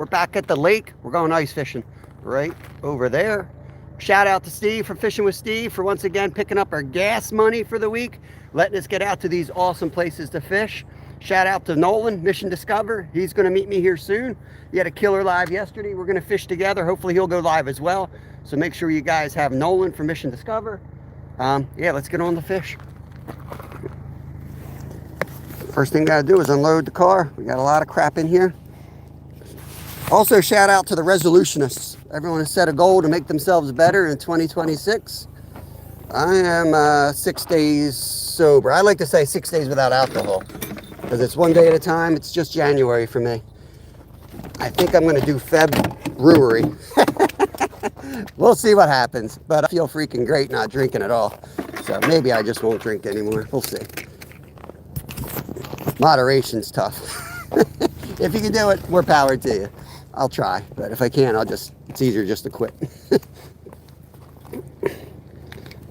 we're back at the lake. We're going ice fishing right over there. Shout out to Steve from Fishing with Steve for once again picking up our gas money for the week, letting us get out to these awesome places to fish. Shout out to Nolan, Mission Discover. He's going to meet me here soon. He had a killer live yesterday. We're going to fish together. Hopefully he'll go live as well. So make sure you guys have Nolan from Mission Discover. Yeah, let's get on the fish. First thing I gotta do is unload the car. We got a lot of crap in here. Also, shout out to the resolutionists. Everyone has set a goal to make themselves better in 2026. I am 6 days sober. I like to say 6 days without alcohol because it's one day at a time. It's just January for me. I think I'm going to do February. We'll see what happens, but I feel freaking great not drinking at all. So maybe I just won't drink anymore. We'll see. Moderation's tough. If you can do it, more power to you. I'll try, but if I can't, it's easier just to quit.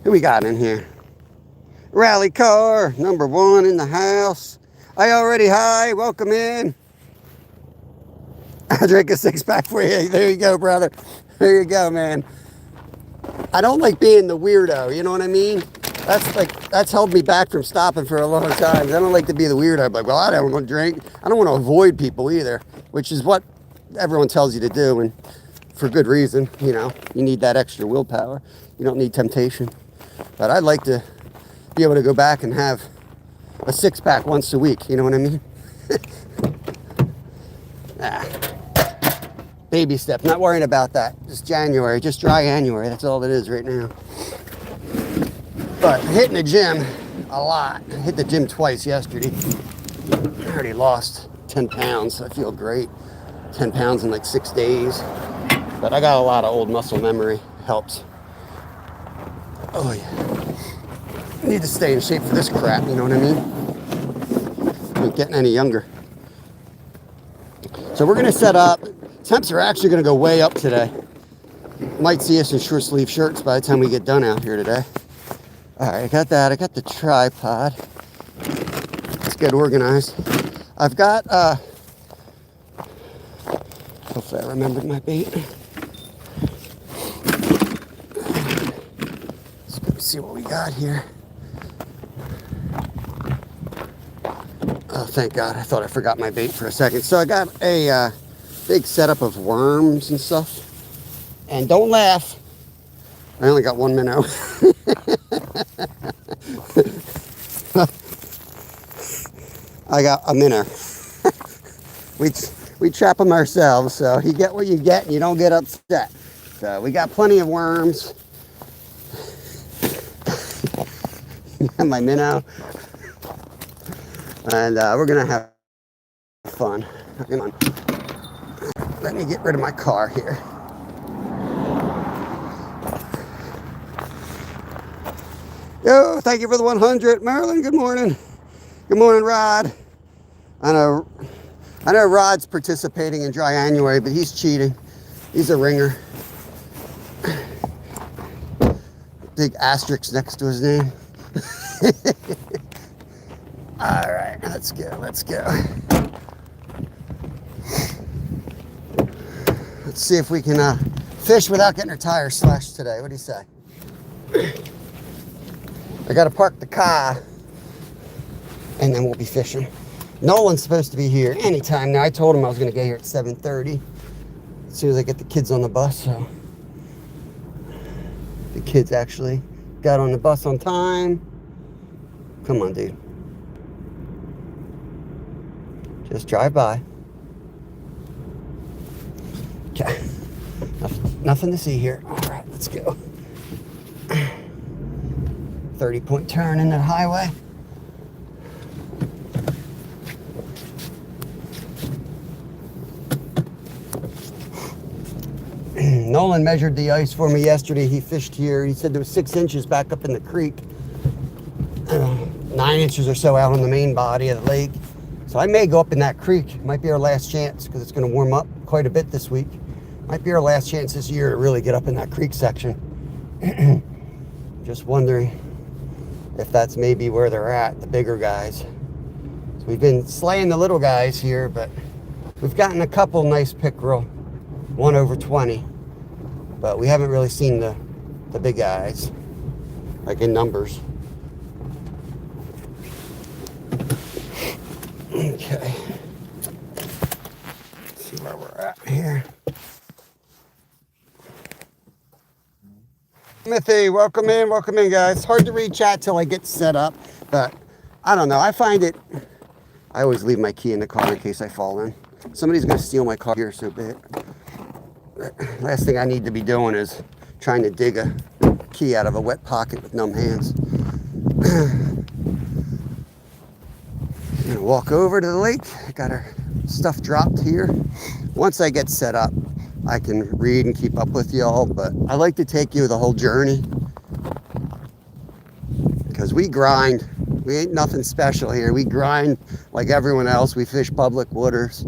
Who we got in here? Rally car, number 1 in the house. I already high, welcome in. I'll drink a 6-pack for you. There you go, brother. There you go, man. I don't like being the weirdo, you know what I mean? That's held me back from stopping for a long time. I don't like to be the weirdo. I'm like, well, I don't want to drink. I don't want to avoid people either, which is what everyone tells you to do, and for good reason. You know, you need that extra willpower. You don't need temptation. But I'd like to be able to go back and have a 6-pack once a week. You know what I mean? Baby steps. Not worrying about that. Just January. Just dry January. That's all it is right now. But hitting the gym a lot. I hit the gym twice yesterday. I already lost 10 pounds. So I feel great. 10 pounds in like 6 days. But I got a lot of old muscle memory. Helps. Oh yeah. I need to stay in shape for this crap, you know what I mean? I'm not getting any younger. So we're gonna set up. Temps are actually gonna go way up today. Might see us in short sleeve shirts by the time we get done out here today. All right, I got that. I got the tripod. Let's get organized. I've got, hopefully I remembered my bait. Let's go see what we got here. Oh, thank God. I thought I forgot my bait for a second. So I got a big setup of worms and stuff. And don't laugh. I only got 1 minnow. I got a minnow. We trap them ourselves, so you get what you get and you don't get upset. So we got plenty of worms. My minnow. And we're gonna have fun. Come on. Let me get rid of my car here. Yo, thank you for the 100. Marilyn, good morning. Good morning, Rod. I know Rod's participating in dry January, but he's cheating. He's a ringer. Big asterisk next to his name. All right, let's go. Let's see if we can fish without getting our tires slashed today. What do you say? I gotta park the car and then we'll be fishing. Nolan's supposed to be here anytime now. I told him I was gonna get here at 7:30 as soon as I get the kids on the bus. So the kids actually got on the bus on time. Come on, dude. Just drive by. Okay. Nothing to see here. All right, let's go. 30-point turn in the highway. Nolan measured the ice for me yesterday. He fished here. He said there was 6 inches back up in the creek. 9 inches or so out on the main body of the lake. So I may go up in that creek. Might be our last chance because it's going to warm up quite a bit this week. Might be our last chance this year to really get up in that creek section. Just wondering if that's maybe where they're at, the bigger guys. So we've been slaying the little guys here, but We've gotten a couple nice pickerel, 1 over 20, but we haven't really seen the big guys, like in numbers. Okay. Let's see where we're at here. Timothy, welcome in, guys. It's hard to read chat till I get set up, but I don't know. I find it, I always leave my key in the car in case I fall in. Somebody's gonna steal my car here so bad. Last thing I need to be doing is trying to dig a key out of a wet pocket with numb hands. I'm gonna walk over to the lake. I got our stuff dropped here. Once I get set up, I can read and keep up with y'all, but I like to take you the whole journey because we grind. We ain't nothing special here. We grind like everyone else. We fish public waters.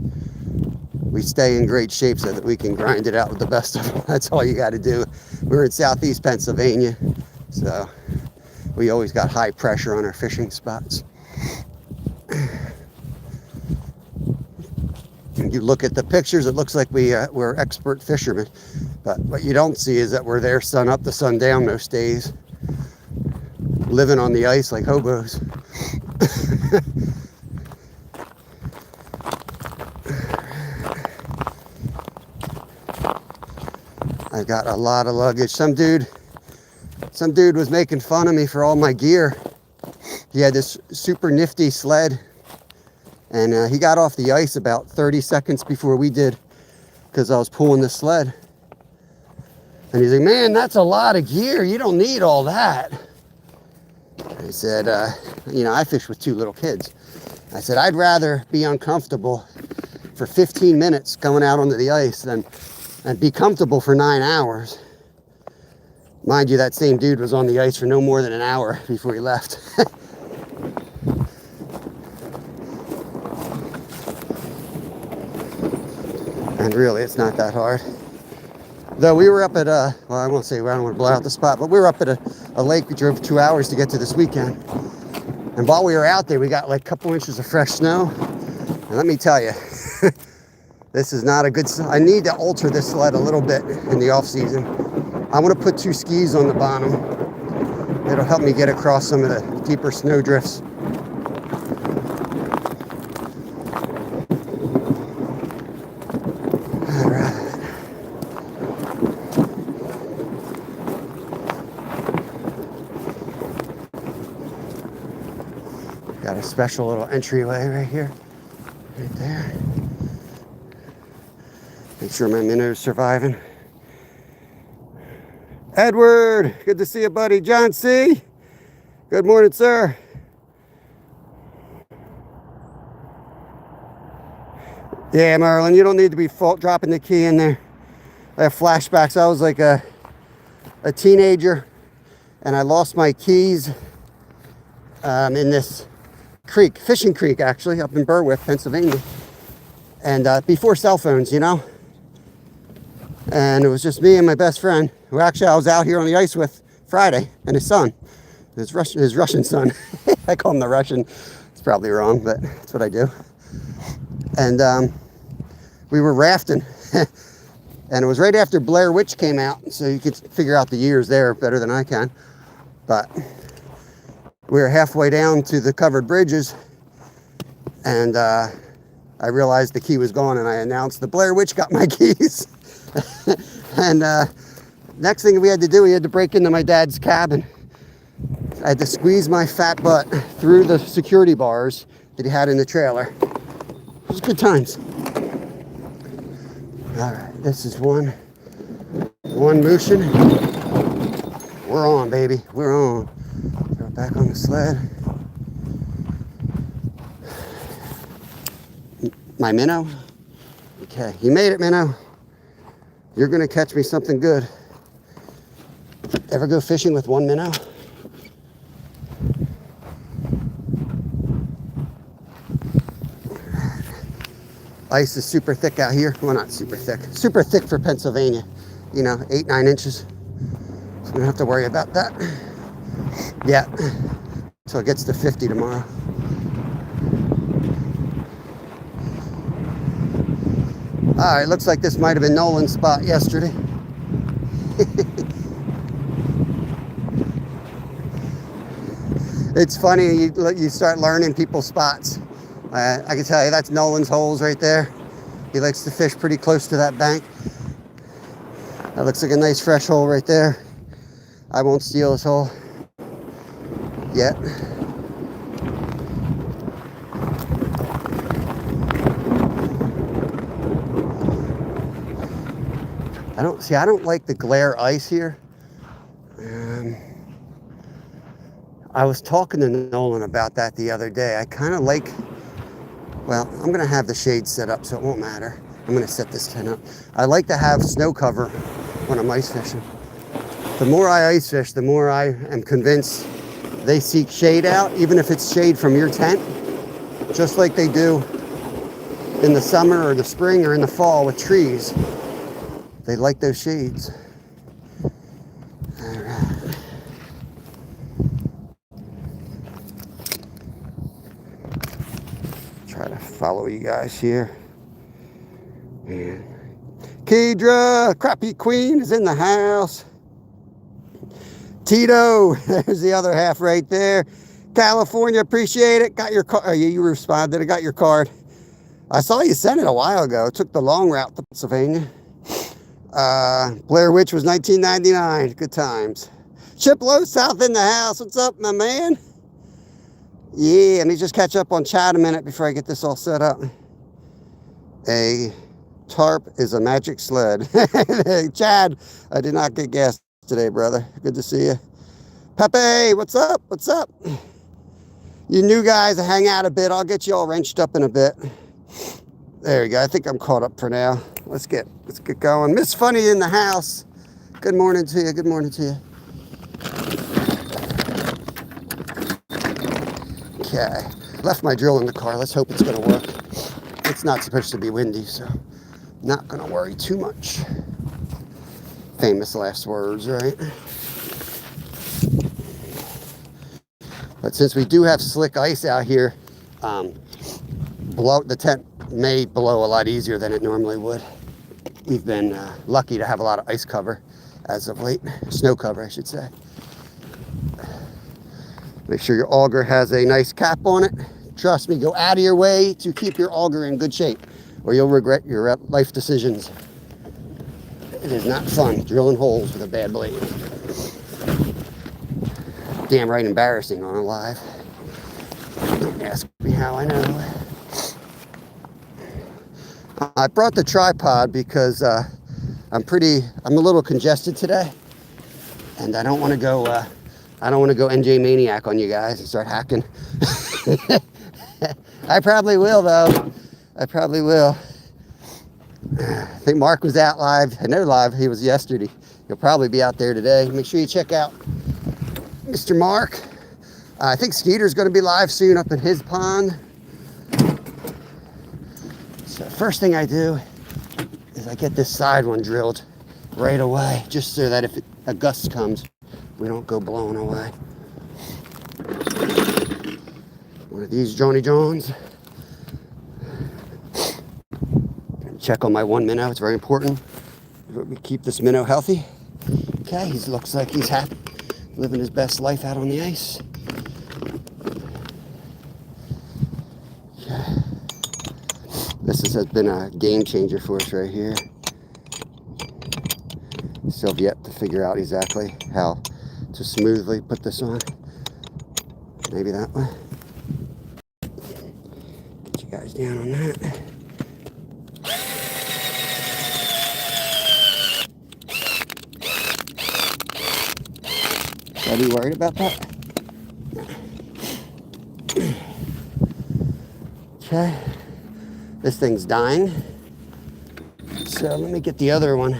We stay in great shape so that we can grind it out with the best of them. That's all you got to do. We're in southeast Pennsylvania, so we always got high pressure on our fishing spots. You look at the pictures, it looks like we're expert fishermen, but what you don't see is that we're there sun up to sun down most days, living on the ice like hobos. I got a lot of luggage. Some dude was making fun of me for all my gear. He had this super nifty sled, and he got off the ice about 30 seconds before we did because I was pulling the sled. And he's like, man, that's a lot of gear. You don't need all that. I said, you know, I fish with 2 little kids. I said, I'd rather be uncomfortable for 15 minutes going out onto the ice than and be comfortable for 9 hours. Mind you, that same dude was on the ice for no more than an hour before he left. And really, it's not that hard. Though we were up at well, I won't say, I don't want to blow out the spot, but we were up at a lake. We drove 2 hours to get to this weekend. And while we were out there, we got like a couple inches of fresh snow. And let me tell you, this is not a good, I need to alter this sled a little bit in the off season. I'm gonna put 2 skis on the bottom. It'll help me get across some of the deeper snow drifts. All right. Got a special little entryway right here, right there. Make sure my minnow's surviving. Edward, good to see you, buddy. John C., good morning, sir. Yeah, Marlon, you don't need to be dropping the key in there. I have flashbacks. I was like a teenager, and I lost my keys in this creek, fishing creek, actually, up in Berwick, Pennsylvania. And before cell phones, you know. And it was just me and my best friend, who actually I was out here on the ice with Friday, and his son, his Russian son. I call him the Russian. It's probably wrong, but that's what I do. And we were rafting, and it was right after Blair Witch came out, so you could figure out the years there better than I can. But we were halfway down to the covered bridges, and I realized the key was gone, and I announced the Blair Witch got my keys. And next thing we had to do, we had to break into my dad's cabin. I had to squeeze my fat butt through the security bars that he had in the trailer. It was good times. All right, this is one motion. We're on, baby. We're on. Throw it back on the sled. My minnow. Okay, you made it, minnow. You're gonna catch me something good. Ever go fishing with 1 minnow? Ice is super thick out here. Well, not super thick. Super thick for Pennsylvania. You know, 8-9 inches. So we don't have to worry about that. Yeah. So it gets to 50 tomorrow. All right, looks like this might have been Nolan's spot yesterday. It's funny, you start learning people's spots. I can tell you that's Nolan's holes right there. He likes to fish pretty close to that bank. That looks like a nice fresh hole right there. I won't steal his hole yet. I don't like the glare ice here. I was talking to Nolan about that the other day. I kind of like, well, I'm going to have the shade set up so it won't matter. I'm going to set this tent up. I like to have snow cover when I'm ice fishing. The more I ice fish, the more I am convinced they seek shade out, even if it's shade from your tent, just like they do in the summer or the spring or in the fall with trees. They like those shades. All right. Try to follow you guys here. And Kedra, Crappie Queen is in the house. Tito, there's the other half right there. California, appreciate it. Got your card. You responded. I got your card. I saw you sent it a while ago. Took the long route to Pennsylvania. Blair Witch was 1999. Good times. Chip Low South in the house. What's up, my man? Yeah, let me just catch up on chat a minute before I get this all set up. A tarp is a magic sled. Hey, Chad, I did not get gas today, brother. Good to see you. Pepe, what's up? What's up? You new guys hang out a bit. I'll get you all wrenched up in a bit. There you go. I think I'm caught up for now. Let's get going. Miss Funny in the house. Good morning to you. Good morning to you. Okay. Left my drill in the car. Let's hope it's going to work. It's not supposed to be windy, so not going to worry too much. Famous last words, right? But since we do have slick ice out here, the tent may blow a lot easier than it normally would. We've been lucky to have a lot of ice cover as of late. Snow cover, I should say. Make sure your auger has a nice cap on it. Trust me, go out of your way to keep your auger in good shape, or you'll regret your life decisions. It is not fun drilling holes with a bad blade. Damn right embarrassing on a live. Don't ask me how I know. I brought the tripod because I'm a little congested today, and I don't want to go NJ Maniac on you guys and start hacking. I probably will though. I probably will. I think Mark was out live. I know live. He was yesterday. He'll probably be out there today. Make sure you check out Mr. Mark. I think Skeeter's going to be live soon up in his pond. So first thing I do is I get this side one drilled right away, just so that if a gust comes, we don't go blowing away. One of these Johnny Johns. Check on my one minnow. It's very important. We keep this minnow healthy. Okay, he looks like he's happy, living his best life out on the ice. Okay. This has been a game changer for us right here. Still have yet to figure out exactly how to smoothly put this on. Maybe that way. Get you guys down on that. Are you worried about that? Okay. This thing's dying. So let me get the other one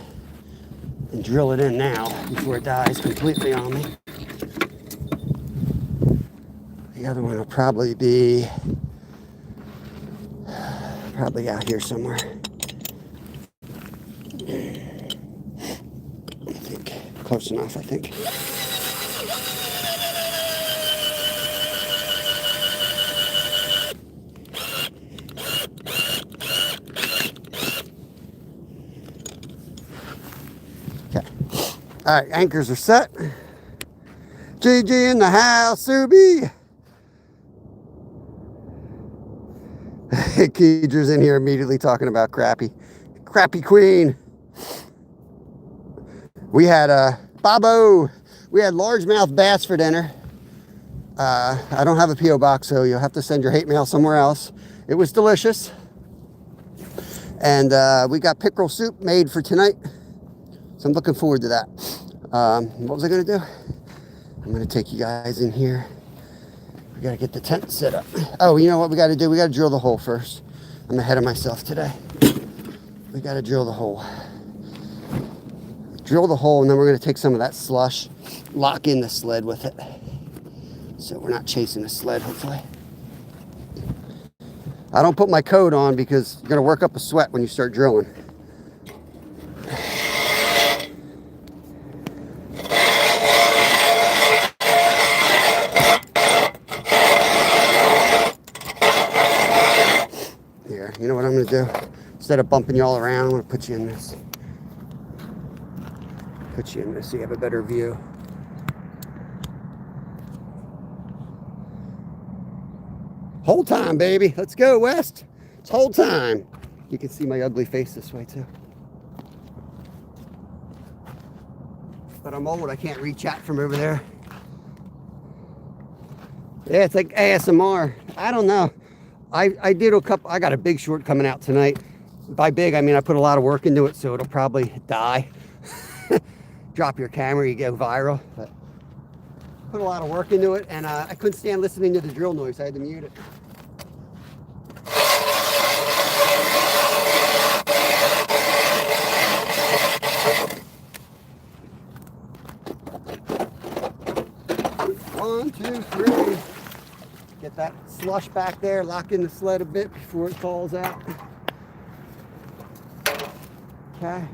and drill it in now before it dies completely on me. The other one will probably be out here somewhere. I think close enough, I think. All right, anchors are set. GG in the house, Subi. Keeger's in here immediately talking about Crappie. Crappie Queen. We had Bobo. We had largemouth bass for dinner. I don't have a P.O. box, so you'll have to send your hate mail somewhere else. It was delicious. And we got pickerel soup made for tonight. So I'm looking forward to that. What was I going to do? I'm going to take you guys in here. We got to get the tent set up. Oh, you know what we got to do? We got to drill the hole first. I'm ahead of myself today. We got to drill the hole. Drill the hole, and then we're going to take some of that slush, lock in the sled with it. So we're not chasing the sled, hopefully. I don't put my coat on because you're going to work up a sweat when you start drilling. Here, you know what I'm going to do? Instead of bumping you all around, I'm going to put you in this. Put you in this so you have a better view. Whole time, baby. Let's go, West. It's whole time. You can see my ugly face this way, too. But I'm old. I can't reach out from over there. Yeah, it's like ASMR. I don't know. I did a couple. I got a big short coming out tonight. By big, I mean I put a lot of work into it, so it'll probably die. Drop your camera, you go viral. But put a lot of work into it, and I couldn't stand listening to the drill noise. I had to mute it. One, two, three. Get that slush back there, lock in the sled a bit before it falls out. Okay.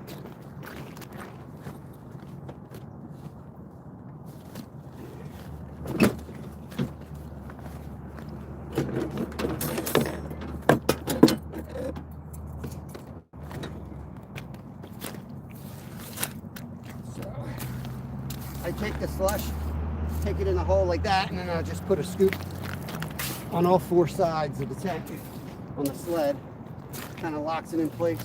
I take the slush, take it in the hole like that, and then I'll just put a scoop on all four sides of the tent on the sled. Kind of locks it in place.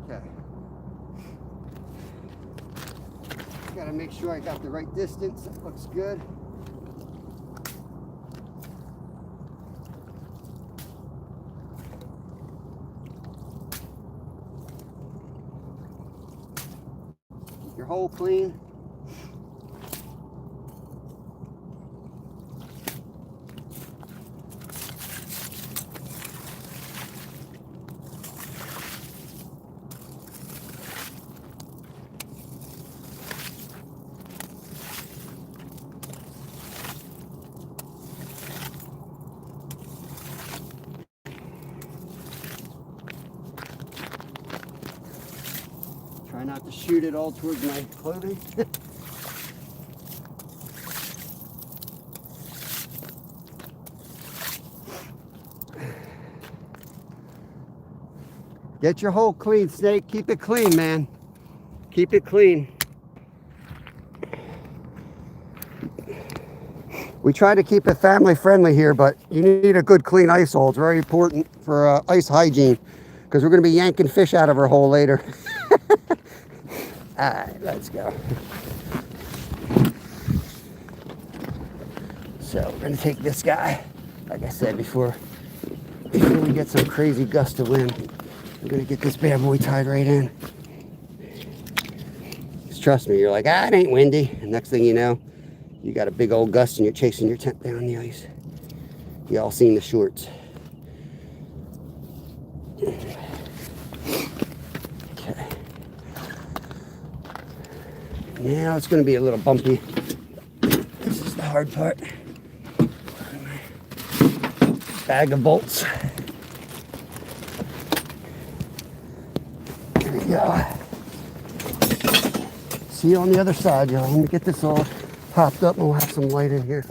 Okay. Gotta make sure I got the right distance. That looks good. Your hole clean. Try not to shoot it all towards my clothing. Get your hole clean, Snake. Keep it clean, man. Keep it clean. We try to keep it family friendly here, but you need a good clean ice hole. It's very important for ice hygiene because we're going to be yanking fish out of our hole later. All right, let's go. So we're going to take this guy, like I said before we get some crazy gust of wind. I'm going to get this bad boy tied right in. Just trust me, you're like, it ain't windy. And next thing you know, you got a big old gust and you're chasing your tent down the ice. You all seen the shorts. Okay. Now it's going to be a little bumpy. This is the hard part. Bag of bolts. There we go. See you on the other side, y'all. Let me get this off. popped up and we'll have some light in here.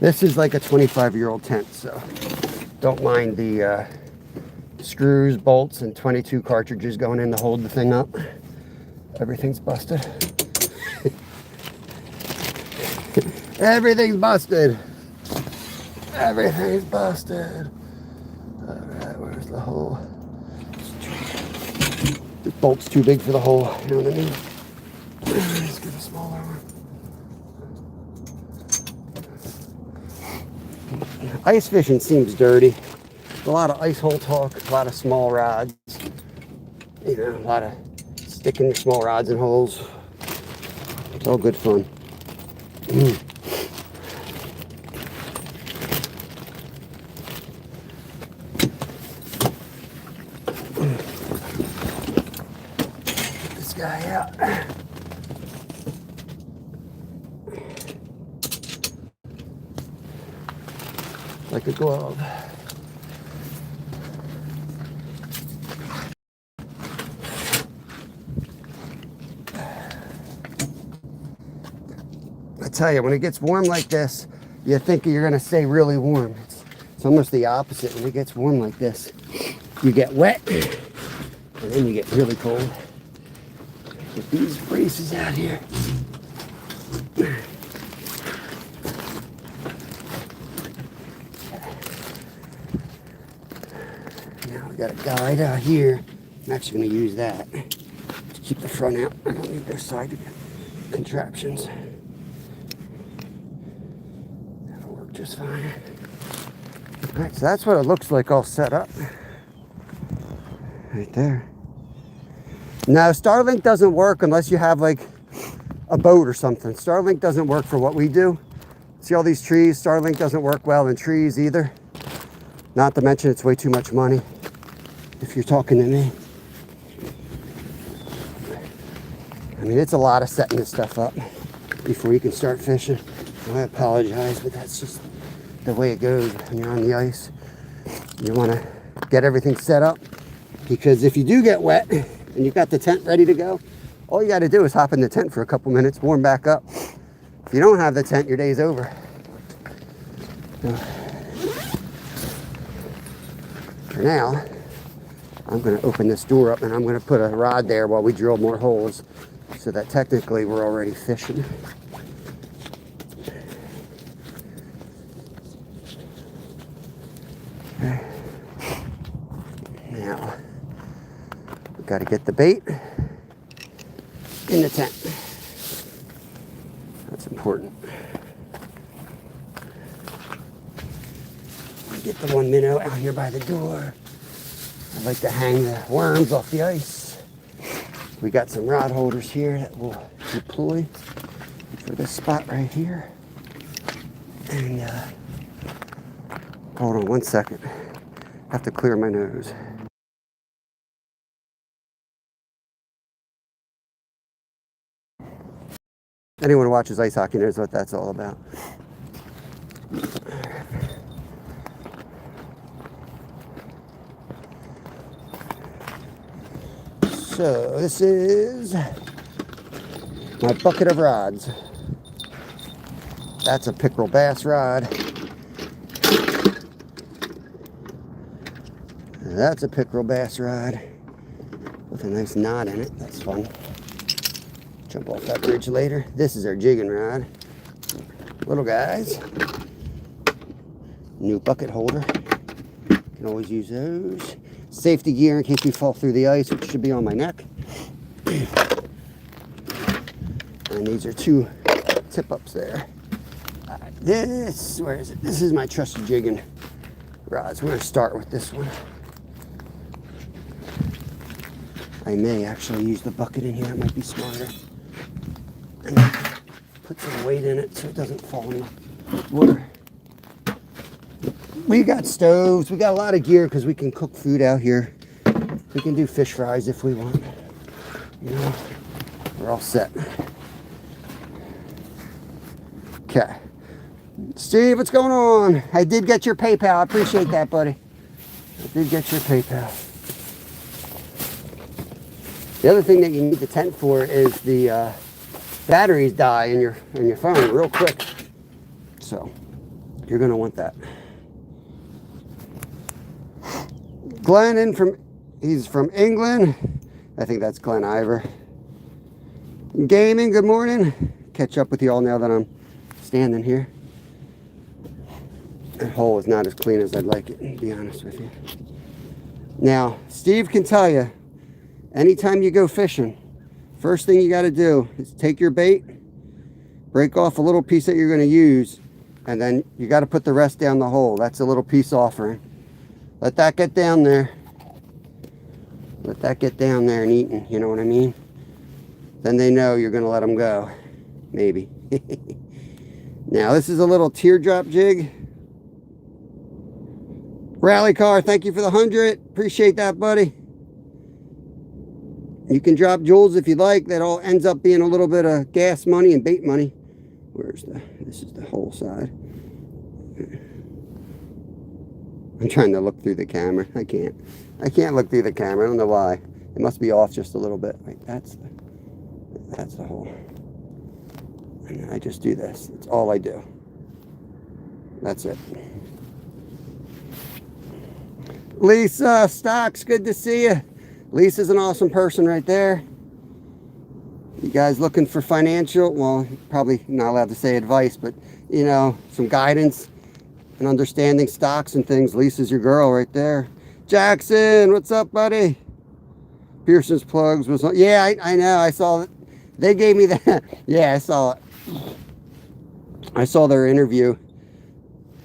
This is like a 25-year-old tent, so don't mind the screws, bolts, and 22 cartridges going in to hold the thing up. Everything's busted. Everything's busted. Everything's busted. Alright, where's the hole? The bolt's too big for the hole, you know what I mean? Let's get a smaller one. Ice fishing seems dirty. A lot of ice hole talk, a lot of small rods. You know, a lot of sticking small rods in holes. It's all good fun. Get this guy out. Like a glove. I tell you, when it gets warm like this, you think you're gonna stay really warm. It's almost the opposite. When it gets warm like this, you get wet, and then you get really cold. Get these braces out here. Now we got a guide out here. I'm actually gonna use that to keep the front out. I don't need those side contraptions. Just fine. All right, so that's what it looks like all set up. Right there. Now, Starlink doesn't work unless you have like a boat or something. Starlink doesn't work for what we do. See all these trees? Starlink doesn't work well in trees either. Not to mention it's way too much money if you're talking to me. I mean, it's a lot of setting this stuff up before you can start fishing. I apologize, but that's just the way it goes when you're on the ice. You want to get everything set up, because if you do get wet and you've got the tent ready to go, all you got to do is hop in the tent for a couple minutes, warm back up. If you don't have the tent, your day's over. For now, I'm going to open this door up and I'm going to put a rod there while we drill more holes, so that technically we're already fishing. Now, we've got to get the bait in the tent. That's important. Get the 1 minnow out here by the door. I like to hang the worms off the ice. We got some rod holders here that we'll deploy for this spot right here. And hold on 1 second. I have to clear my nose. Anyone who watches ice hockey knows what that's all about. So this is my bucket of rods. That's a pickerel bass rod. That's a pickerel bass rod with a nice knot in it. That's fun. Jump off that bridge later. This is our jigging rod. Little guys. New bucket holder. Can always use those. Safety gear in case we fall through the ice, which should be on my neck. And these are 2 tip-ups there. Where is it? This is my trusty jigging rods. We're going to start with this one. I may actually use the bucket in here. It might be smarter. And put some weight in it so it doesn't fall in the water. We got stoves. We got a lot of gear because we can cook food out here. We can do fish fries if we want. You know, we're all set. Okay. Steve, what's going on? I did get your PayPal. I appreciate that, buddy. I did get your PayPal. The other thing that you need the tent for is the batteries die in your phone real quick. So you're gonna want that. Glenn he's from England. I think that's Glenn Ivor. Gaming, good morning. Catch up with you all now that I'm standing here. That hole is not as clean as I'd like it, to be honest with you. Now, Steve can tell you, anytime you go fishing, first thing you got to do is take your bait, break off a little piece that you're going to use, and then you got to put the rest down the hole. That's a little peace offering. Let that get down there. Let that get down there and eaten, you know what I mean? Then they know you're going to let them go. Maybe. Now, this is a little teardrop jig. Rally car, thank you for the 100. Appreciate that, buddy. You can drop jewels if you like. That all ends up being a little bit of gas money and bait money. This is the whole side. I'm trying to look through the camera. I can't look through the camera. I don't know why. It must be off just a little bit. Wait, that's the hole. And then I just do this. That's all I do. That's it. Lisa Stocks, good to see you. Lisa's an awesome person right there. You guys looking for financial, well, probably not allowed to say advice, but you know, some guidance and understanding stocks and things. Lisa's your girl right there. Jackson, what's up, buddy? Pearson's plugs was on. Yeah, I know. I saw it. They gave me that. Yeah, I saw it. I saw their interview.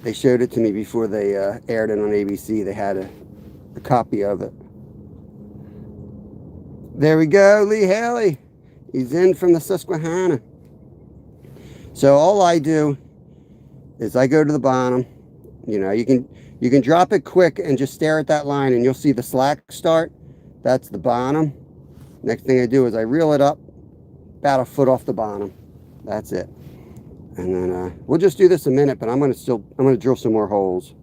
They showed it to me before they aired it on ABC. They had a copy of it. There we go, Lee Haley. He's in from the Susquehanna. So all I do is I go to the bottom. You know, you can drop it quick and just stare at that line and you'll see the slack start. That's the bottom. Next thing I do is I reel it up about a foot off the bottom. That's it. And then we'll just do this a minute, but I'm gonna drill some more holes.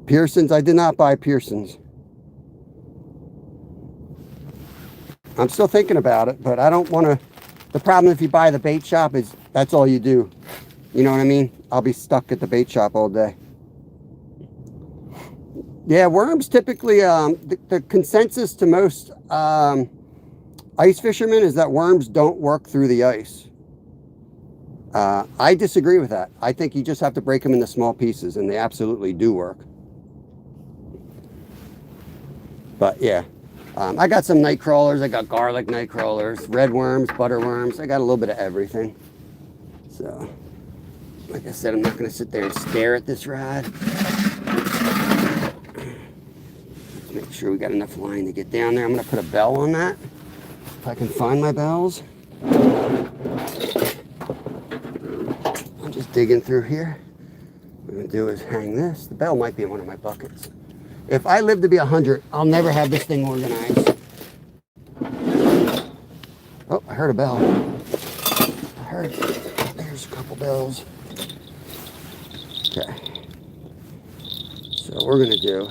Pearson's, I did not buy Pearson's. I'm still thinking about it, but I don't want to. The problem if you buy the bait shop is that's all you do. You know what I mean? I'll be stuck at the bait shop all day. Yeah, worms typically, the consensus to most ice fishermen is that worms don't work through the ice. I disagree with that. I think you just have to break them into small pieces, and they absolutely do work. But yeah, I got some night crawlers. I got garlic night crawlers, red worms, butter worms. I got a little bit of everything. So, like I said, I'm not going to sit there and stare at this rod. Let's make sure we got enough line to get down there. I'm going to put a bell on that, if I can find my bells. I'm just digging through here. What I'm going to do is hang this. The bell might be in one of my buckets. If I live to be 100, I'll never have this thing organized. Oh, I heard a bell. There's a couple bells. Okay. So what we're going to do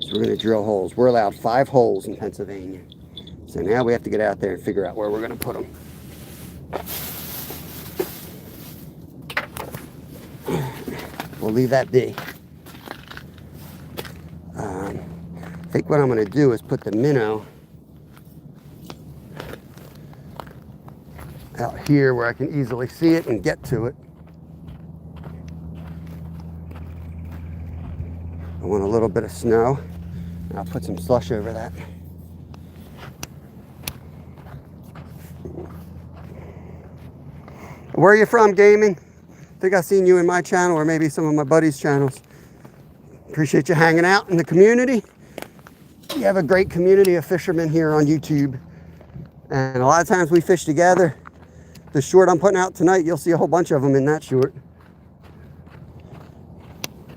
is we're going to drill holes. We're allowed 5 holes in Pennsylvania. So now we have to get out there and figure out where we're going to put them. We'll leave that be. I think what I'm going to do is put the minnow out here where I can easily see it and get to it. I want a little bit of snow, and I'll put some slush over that. Where are you from, gaming? I think I've seen you in my channel or maybe some of my buddies' channels. Appreciate you hanging out in the community. You have a great community of fishermen here on YouTube. And a lot of times we fish together. The short I'm putting out tonight, you'll see a whole bunch of them in that short.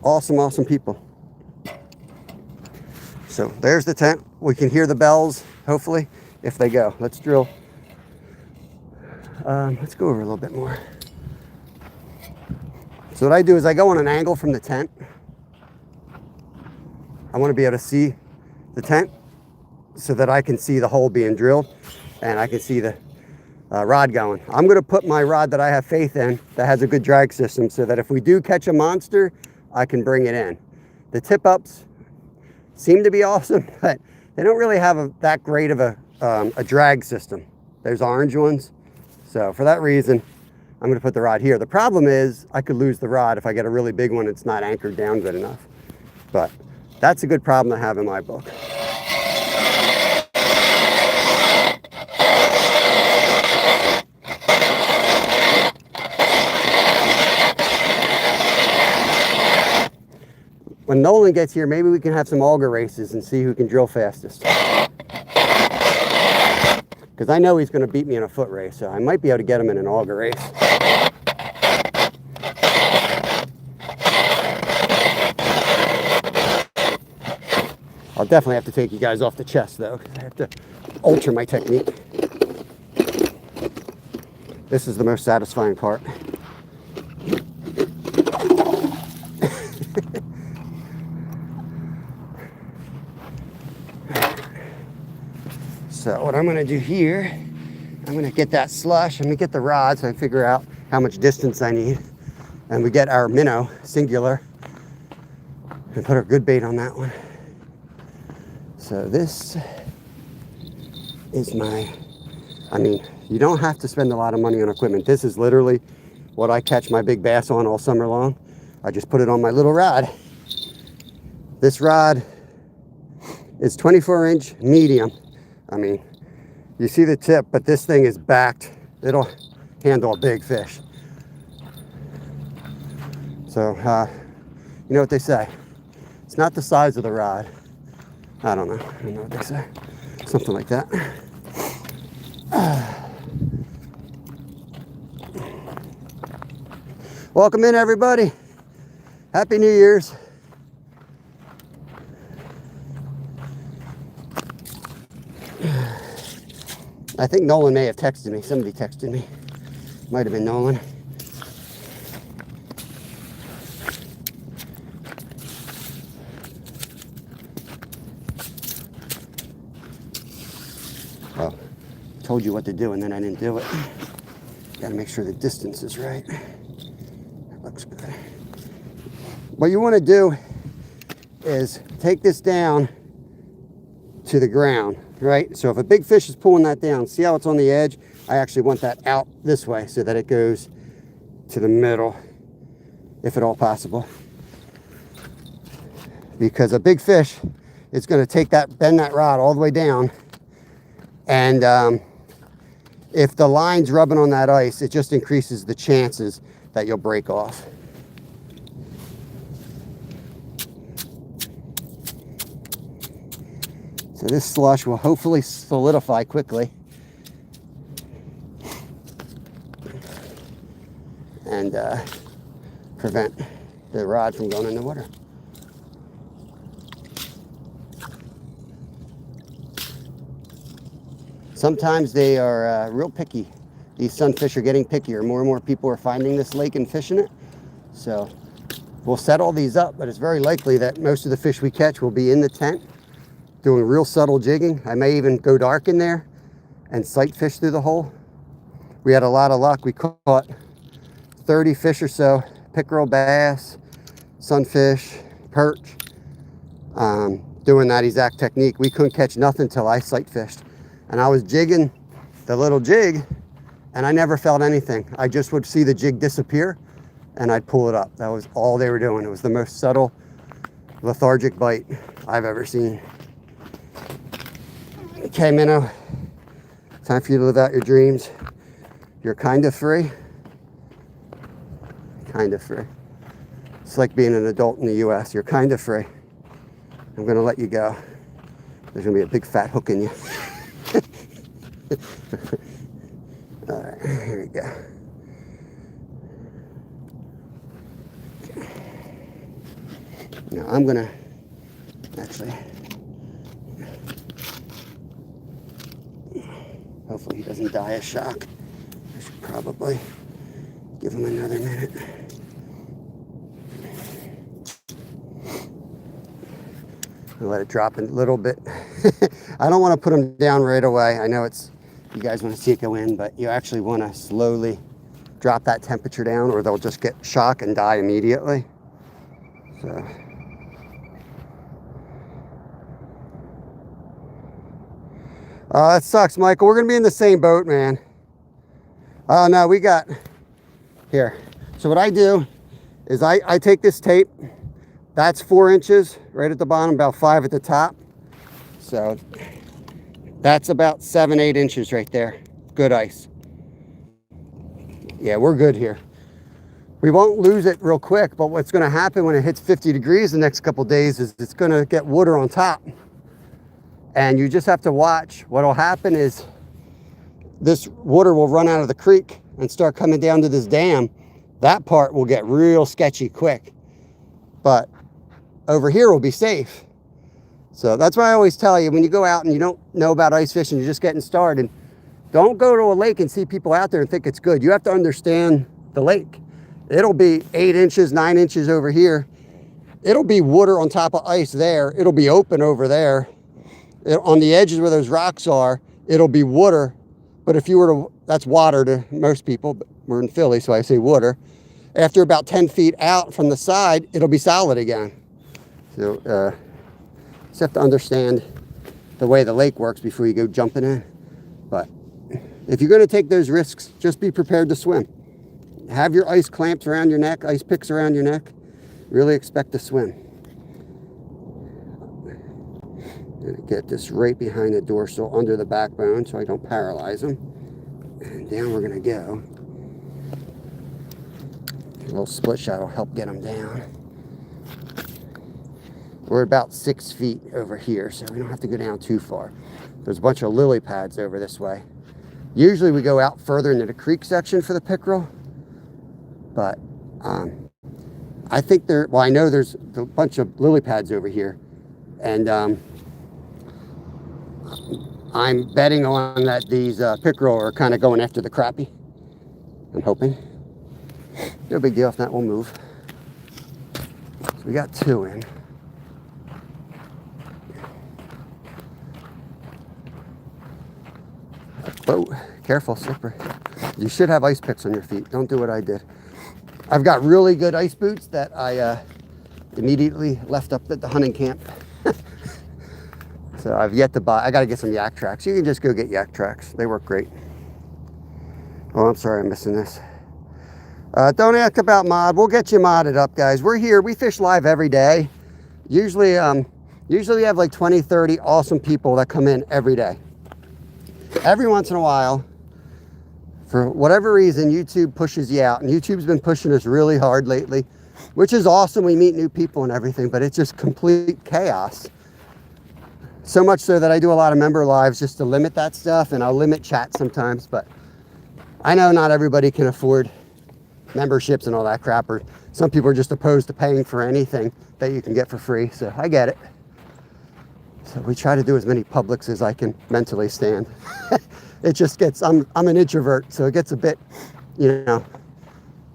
Awesome, awesome people. So there's the tent. We can hear the bells, hopefully, if they go. Let's drill. Let's go over a little bit more. So what I do is I go on an angle from the tent. I want to be able to see the tent so that I can see the hole being drilled and I can see the rod going. I'm going to put my rod that I have faith in that has a good drag system so that if we do catch a monster, I can bring it in. The tip ups seem to be awesome, but they don't really have that great of a drag system. There's orange ones. So for that reason, I'm going to put the rod here. The problem is I could lose the rod if I get a really big one. It's not anchored down good enough. But that's a good problem to have in my book. When Nolan gets here, maybe we can have some auger races and see who can drill fastest. Because I know he's going to beat me in a foot race, so I might be able to get him in an auger race. I'll definitely have to take you guys off the chest, though, because I have to alter my technique. This is the most satisfying part. So what I'm going to do here, I'm going to get that slush. I'm going to get the rod so I figure out how much distance I need. And we get our minnow, singular, and put our good bait on that one. So this is my, you don't have to spend a lot of money on equipment. This is literally what I catch my big bass on all summer long. I just put it on my little rod. This rod is 24-inch medium. You see the tip, but this thing is backed. It'll handle a big fish. So, you know what they say? It's not the size of the rod. I don't know what they say. Something like that. Welcome in, everybody. Happy New Year's. I think Nolan may have texted me. Somebody texted me. Might have been Nolan. Well, told you what to do and then I didn't do it. Got to make sure the distance is right. That looks good. What you want to do is take this down to the ground. Right? So if a big fish is pulling that down, see how it's on the edge? I actually want that out this way so that it goes to the middle, if at all possible. Because a big fish is going to bend that rod all the way down. And if the line's rubbing on that ice, it just increases the chances that you'll break off. So this slush will hopefully solidify quickly and prevent the rod from going in the water. Sometimes they are real picky. These sunfish are getting pickier. More and more people are finding this lake and fishing it. So we'll set all these up, but it's very likely that most of the fish we catch will be in the tent, doing real subtle jigging. I may even go dark in there and sight fish through the hole. We had a lot of luck. We caught 30 fish or so, pickerel, bass, sunfish, perch, doing that exact technique. We couldn't catch nothing till I sight fished. And I was jigging the little jig and I never felt anything. I just would see the jig disappear and I'd pull it up. That was all they were doing. It was the most subtle, lethargic bite I've ever seen. Okay, minnow, time for you to live out your dreams. You're kind of free. Kind of free. It's like being an adult in the US. You're kind of free. I'm going to let you go. There's going to be a big fat hook in you. All right, here we go. Now I'm going to actually... Hopefully he doesn't die of shock. I should probably give him another minute. Let it drop a little bit. I don't want to put them down right away. I know you guys want to see it go in, but you actually want to slowly drop that temperature down or they'll just get shock and die immediately. So. That sucks, Michael. We're going to be in the same boat, man. Oh, no, we got... Here. So what I do is I take this tape. That's 4 inches right at the bottom, about 5 at the top. So that's about 7, 8 inches right there. Good ice. Yeah, we're good here. We won't lose it real quick, but what's going to happen when it hits 50 degrees the next couple days is it's going to get water on top. And you just have to watch. What will happen is this water will run out of the creek and start coming down to this dam. That part will get real sketchy quick. But over here will be safe. So that's why I always tell you, when you go out and you don't know about ice fishing, you're just getting started, don't go to a lake and see people out there and think it's good. You have to understand the lake. It'll be 8 inches, 9 inches over here. It'll be water on top of ice there. It'll be open over there. On the edges where those rocks are, it'll be water. But if you were to, that's water to most people, but we're in Philly, so I say water. After about 10 feet out from the side, it'll be solid again. So just have to understand the way the lake works before you go jumping in. But if you're going to take those risks, just be prepared to swim. Have your ice clamps around your neck, ice picks around your neck. Really expect to swim. I'm going to get this right behind the dorsal, under the backbone, so I don't paralyze them. And down we're going to go. A little split shot will help get them down. We're about 6 feet over here, so we don't have to go down too far. There's a bunch of lily pads over this way. Usually we go out further into the creek section for the pickerel, but I think I know there's a bunch of lily pads over here, and I'm betting on that these pickerel are kind of going after the crappie. I'm hoping. No big deal if not, we'll move. So we got 2 in. Boat, careful, slippery. You should have ice picks on your feet. Don't do what I did. I've got really good ice boots that I immediately left up at the hunting camp. So I've yet to buy. I got to get some yak tracks. You can just go get yak tracks. They work great. Oh, I'm sorry, I'm missing this. Don't ask about mod. We'll get you modded up, guys. We're here. We fish live every day. Usually we have like 20, 30 awesome people that come in every day. Every once in a while, for whatever reason, YouTube pushes you out. And YouTube's been pushing us really hard lately, which is awesome. We meet new people and everything, but it's just complete chaos. So much so that I do a lot of member lives just to limit that stuff, and I'll limit chat sometimes. But I know not everybody can afford memberships and all that crap, or some people are just opposed to paying for anything that you can get for free. So I get it. So we try to do as many publics as I can mentally stand. It just gets, I'm an introvert, so it gets a bit, you know,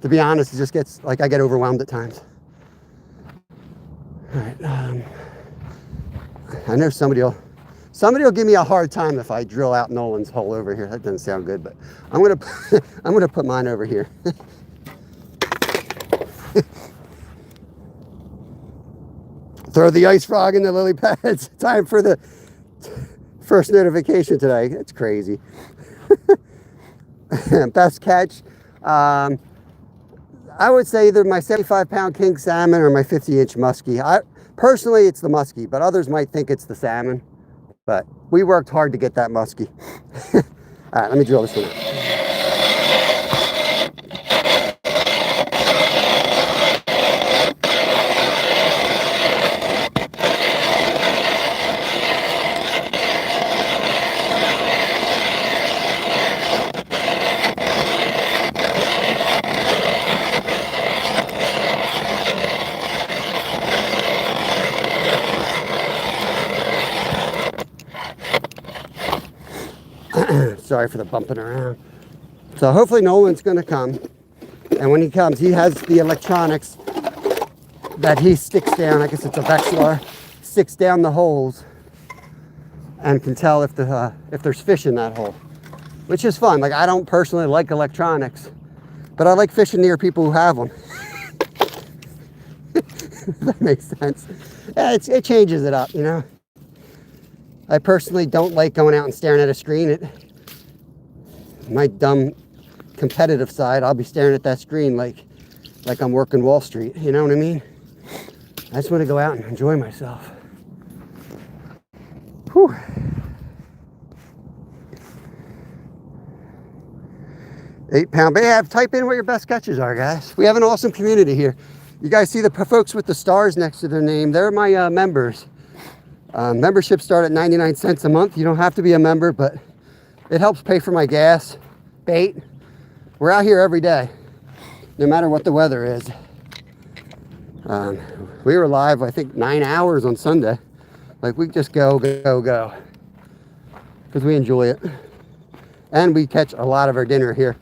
to be honest, it just gets, like, I get overwhelmed at times. All right, I know somebody will give me a hard time if I drill out Nolan's hole over here. That doesn't sound good, but I'm gonna put mine over here. Throw the ice frog in the lily pads. Time for the first notification today. It's crazy. Best catch. I would say either my 75-pound king salmon or my 50-inch muskie. Personally, it's the muskie, but others might think it's the salmon. But we worked hard to get that muskie. All right, let me drill this one out. Sorry for the bumping around. So hopefully Nolan's going to come. And when he comes, he has the electronics that he sticks down. I guess it's a Vexilar sticks down the holes and can tell if there's fish in that hole, which is fun. Like, I don't personally like electronics, but I like fishing near people who have them. That makes sense. Yeah, it changes it up, you know. I personally don't like going out and staring at a screen. My dumb competitive side, I'll be staring at that screen like I'm working Wall Street, you know what I mean? I just want to go out and enjoy myself. Whew. £8 bait. Type in what your best catches are, guys. We have an awesome community here. You guys see the folks with the stars next to their name? They're my members. Memberships start at 99 cents a month. You don't have to be a member, but it helps pay for my gas, bait. We're out here every day, no matter what the weather is. We were live, I think, 9 hours on Sunday. Like, we just go, because we enjoy it. And we catch a lot of our dinner here.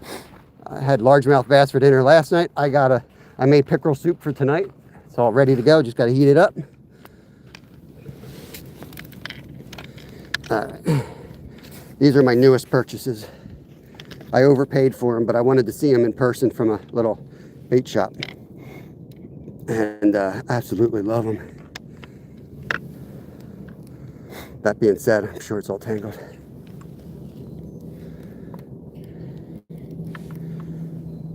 I had largemouth bass for dinner last night. I made pickerel soup for tonight. It's all ready to go. Just got to heat it up. All right. These are my newest purchases. I overpaid for them, but I wanted to see them in person from a little bait shop. And absolutely love them. That being said, I'm sure it's all tangled.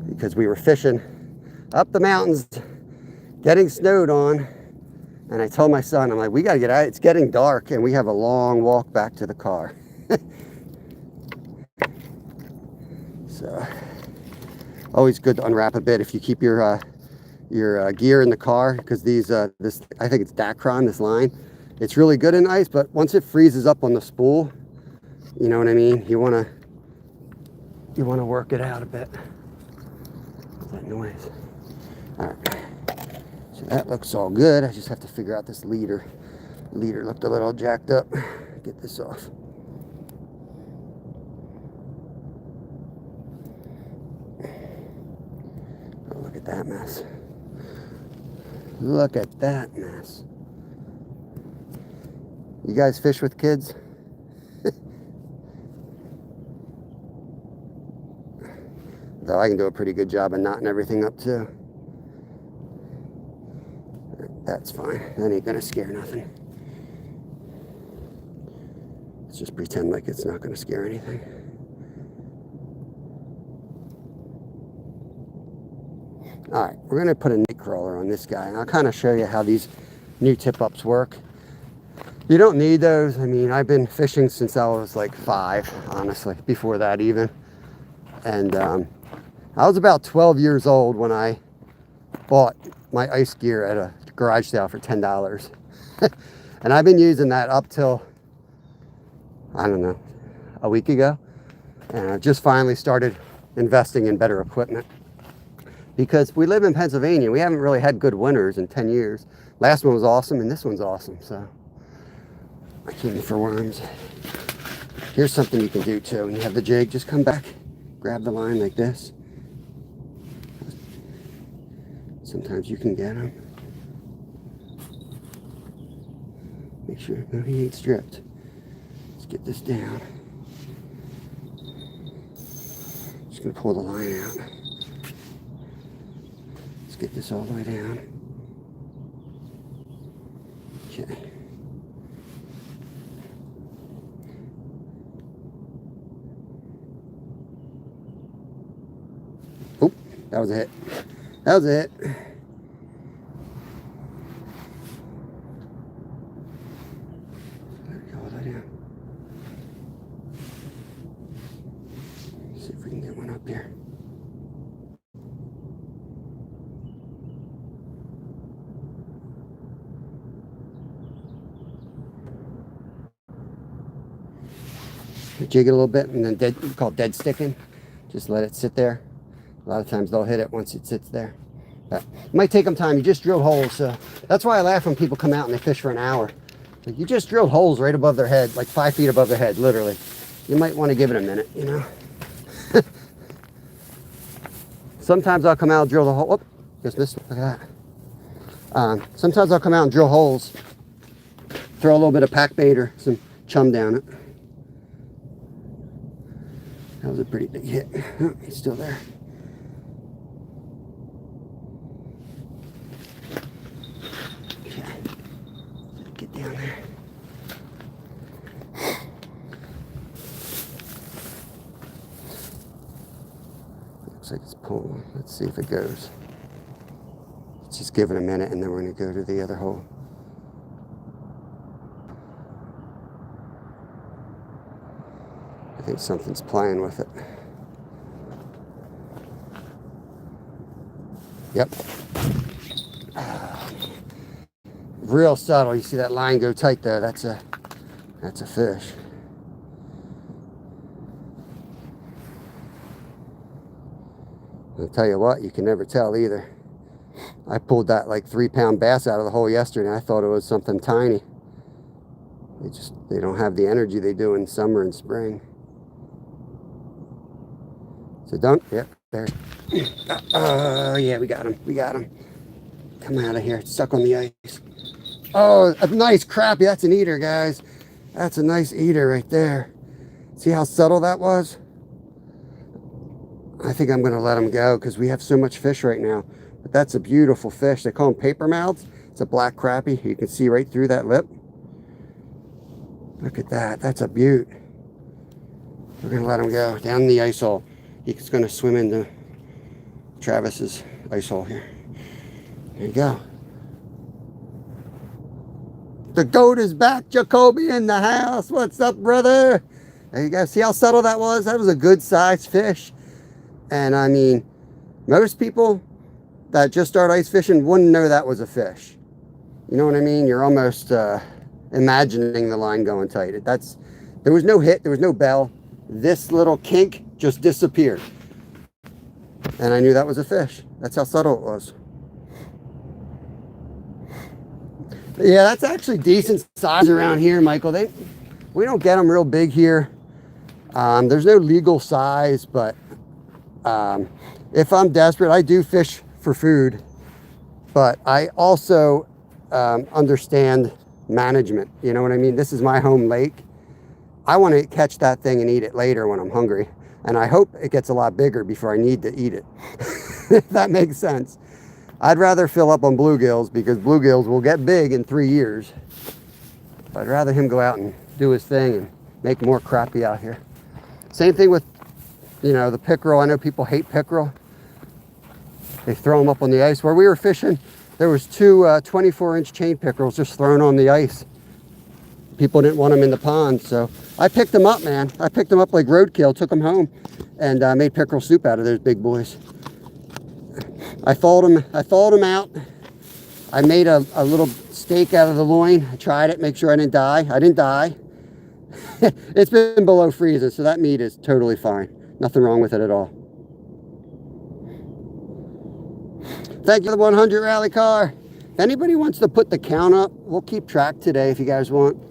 Because we were fishing up the mountains, getting snowed on, and I told my son, I'm like, we gotta get out. It's getting dark, and we have a long walk back to the car. So, always good to unwrap a bit if you keep your gear in the car, because this, I think it's Dacron, this line. It's really good in ice, but once it freezes up on the spool, you know what I mean? You wanna work it out a bit. What's that noise? All right. So that looks all good. I just have to figure out this leader. Leader looked a little jacked up. Get this off. Oh, look at that mess. Look at that mess. You guys fish with kids? Though I can do a pretty good job of knotting everything up too. That's fine. That ain't gonna scare nothing. Let's just pretend like it's not gonna scare anything. All right, we're gonna put a night crawler on this guy, and I'll kind of show you how these new tip-ups work. You don't need those. I mean, I've been fishing since I was like 5, honestly, before that even. And I was about 12 years old when I bought my ice gear at a garage sale for $10. And I've been using that up till, I don't know, a week ago. And I've just finally started investing in better equipment. Because we live in Pennsylvania, we haven't really had good winters in 10 years. Last one was awesome, and this one's awesome, so. I came for worms. Here's something you can do too. When you have the jig, just come back, grab the line like this. Sometimes you can get them. Make sure, no, he ain't stripped. Let's get this down. Just gonna pull the line out. Let's get this all the way down. Okay. Oh, that was a hit. That was it. There we go, all the way down. See if we can get one up here. Jig it a little bit, and then we call it dead sticking. Just let it sit there. A lot of times they'll hit it once it sits there. But it might take them time. You just drilled holes, so that's why I laugh when people come out and they fish for an hour. Like, you just drilled holes right above their head, like 5 feet above their head, literally. You might want to give it a minute, you know. Sometimes I'll come out and drill the hole. Oh, just missed it. Look at that. Sometimes I'll come out and drill holes throw a little bit of pack bait or some chum down it. That was a pretty big hit. Oh, he's still there. Okay. Get down there. Looks like it's pulling. Let's see if it goes. Let's just give it a minute and then we're going to go to the other hole. I think something's playing with it. Yep. Real subtle. You see that line go tight there? That's a fish. I'll tell you what, you can never tell either. I pulled that like 3-pound bass out of the hole yesterday and I thought it was something tiny. They don't have the energy they do in summer and spring. So don't, yep, there. Oh, yeah, we got him. We got him. Come out of here. It's stuck on the ice. Oh, a nice crappie. That's an eater, guys. That's a nice eater right there. See how subtle that was? I think I'm going to let him go because we have so much fish right now. But that's a beautiful fish. They call them paper mouths. It's a black crappie. You can see right through that lip. Look at that. That's a beaut. We're going to let him go down in the ice hole. He's going to swim into Travis's ice hole here. There you go. The goat is back. Jacoby in the house. What's up, brother? There you go. See how subtle that was? That was a good sized fish. And I mean, most people that just start ice fishing wouldn't know that was a fish. You know what I mean? You're almost imagining the line going tight. There was no hit. There was no bell. This little kink just disappeared. And I knew that was a fish. That's how subtle it was. Yeah, that's actually decent size around here, Michael. We don't get them real big here. There's no legal size, but if I'm desperate, I do fish for food. But I also understand management. You know what I mean? This is my home lake. I want to catch that thing and eat it later when I'm hungry. And I hope it gets a lot bigger before I need to eat it. If that makes sense. I'd rather fill up on bluegills because bluegills will get big in 3 years. I'd rather him go out and do his thing and make more crappie out here. Same thing with, you know, the pickerel. I know people hate pickerel. They throw them up on the ice. Where we were fishing, there was two 24-inch chain pickerels just thrown on the ice. People didn't want them in the pond, so I picked them up, man. I picked them up like roadkill, took them home, and made pickerel soup out of those big boys. I followed them out. I made a little steak out of the loin. I tried it, make sure I didn't die. I didn't die. It's been below freezing, so that meat is totally fine. Nothing wrong with it at all. Thank you for the 100 rally car. If anybody wants to put the count up, we'll keep track today if you guys want.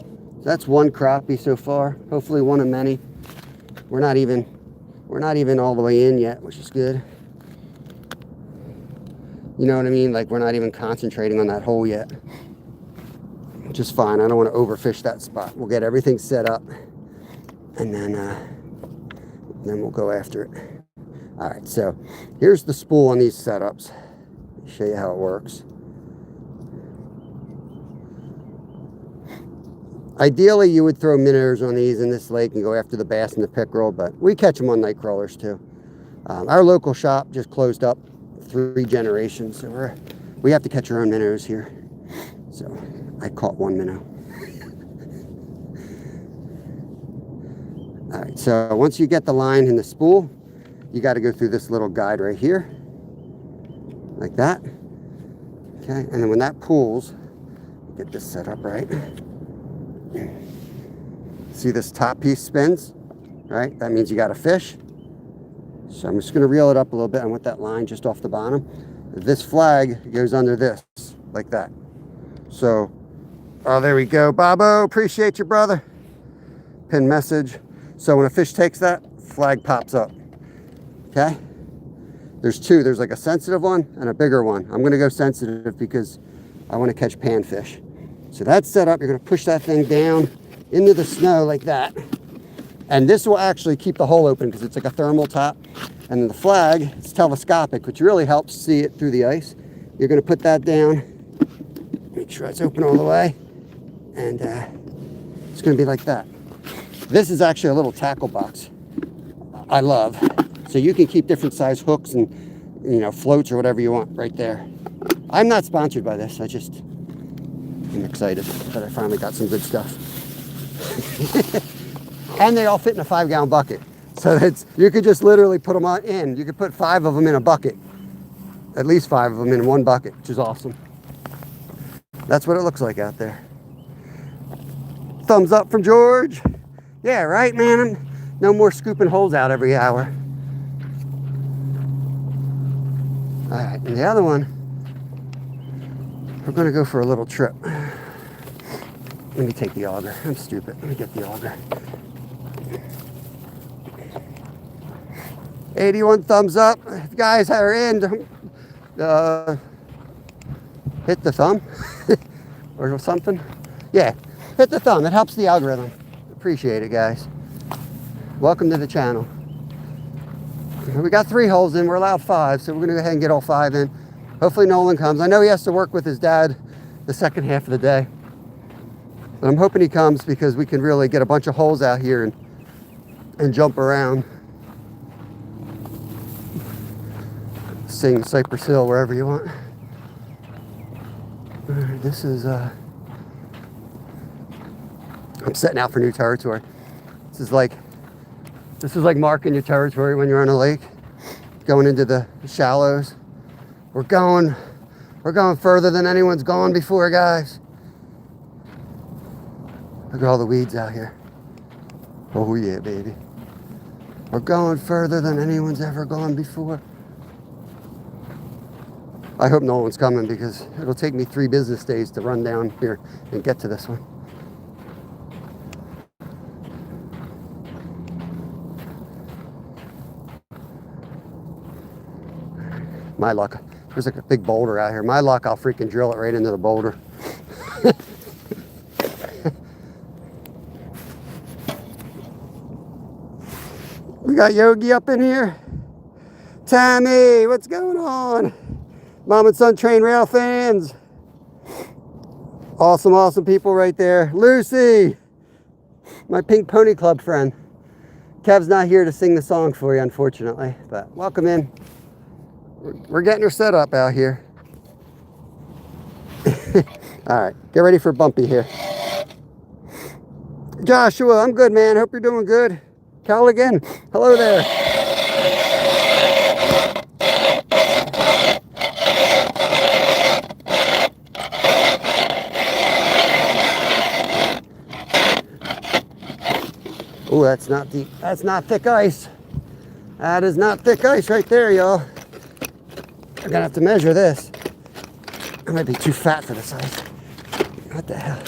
That's one crappie so far. Hopefully one of many. We're not even all the way in yet, which is good. You know what I mean? Like, we're not even concentrating on that hole yet. Which is fine. I don't want to overfish that spot. We'll get everything set up. And then we'll go after it. All right, so here's the spool on these setups. Let me show you how it works. Ideally, you would throw minnows on these in this lake and go after the bass and the pickerel, but we catch them on night crawlers too. Our local shop just closed up 3 generations, so we have to catch our own minnows here. So I caught one minnow. All right, so once you get the line in the spool, you got to go through this little guide right here, like that. Okay, and then when that pulls, get this set up right. See this top piece spins, right? That means you got a fish. So I'm just going to reel it up a little bit. I want that line just off the bottom. This flag goes under this, like that. So, oh, there we go. Bobo, appreciate you, brother. Pin message. So when a fish takes that, flag pops up. Okay? There's 2. There's like a sensitive one and a bigger one. I'm going to go sensitive because I want to catch panfish. So that's set up. You're going to push that thing down into the snow like that. And this will actually keep the hole open because it's like a thermal top. And then the flag, it's telescopic, which really helps see it through the ice. You're going to put that down. Make sure it's open all the way. And it's going to be like that. This is actually a little tackle box I love. So you can keep different size hooks and, you know, floats or whatever you want right there. I'm not sponsored by this. I'm excited that I finally got some good stuff. And they all fit in a 5-gallon bucket. So you could just literally put them on in. You could put 5 of them in a bucket. At least 5 of them in one bucket, which is awesome. That's what it looks like out there. Thumbs up from George. Yeah, right, man. No more scooping holes out every hour. All right, and the other one, we're gonna go for a little trip. Let me take the auger. I'm stupid. Let me get the auger. 81 thumbs up. If you guys are in, hit the thumb or something. Yeah, hit the thumb. It helps the algorithm. Appreciate it, guys. Welcome to the channel. We got 3 holes in. We're allowed 5, so we're going to go ahead and get all 5 in. Hopefully Nolan comes. I know he has to work with his dad the second half of the day. But I'm hoping he comes because we can really get a bunch of holes out here and jump around. Sing Cypress Hill wherever you want. This is, I'm setting out for new territory. This is like marking your territory when you're on a lake, going into the shallows. We're going further than anyone's gone before, guys. Look at all the weeds out here. Oh yeah, baby. We're going further than anyone's ever gone before. I hope Nolan's coming because it'll take me 3 business days to run down here and get to this one. My luck. There's like a big boulder out here. My luck, I'll freaking drill it right into the boulder. We got Yogi up in here. Tammy, what's going on? Mom and Son Train Rail fans. Awesome, awesome people right there. Lucy, my Pink Pony Club friend. Kev's not here to sing the song for you, unfortunately, but welcome in. We're getting her set up out here. All right, get ready for Bumpy here. Joshua, I'm good, man. Hope you're doing good. Callaghan, hello there. Oh, that's not deep. That's not thick ice. That is not thick ice right there, y'all. I'm gonna have to measure this. I might be too fat for this ice. What the hell?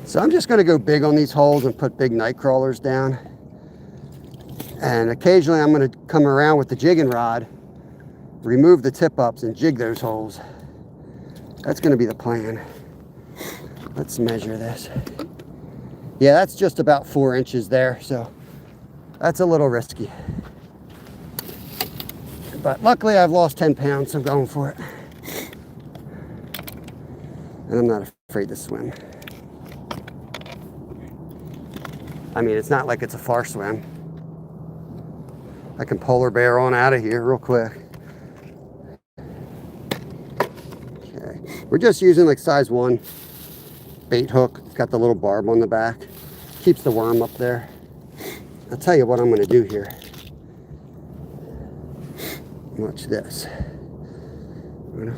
So I'm just gonna go big on these holes and put big night crawlers down. And occasionally I'm gonna come around with the jigging rod, remove the tip ups and jig those holes. That's gonna be the plan. Let's measure this. Yeah, that's just about 4 inches there, so that's a little risky. But luckily I've lost 10 pounds, so I'm going for it. And I'm not afraid to swim. I mean, it's not like it's a far swim. I can polar bear on out of here real quick. Okay, we're just using like size 1 bait hook. It's got the little barb on the back. Keeps the worm up there. I'll tell you what I'm gonna do here. Watch this. I'm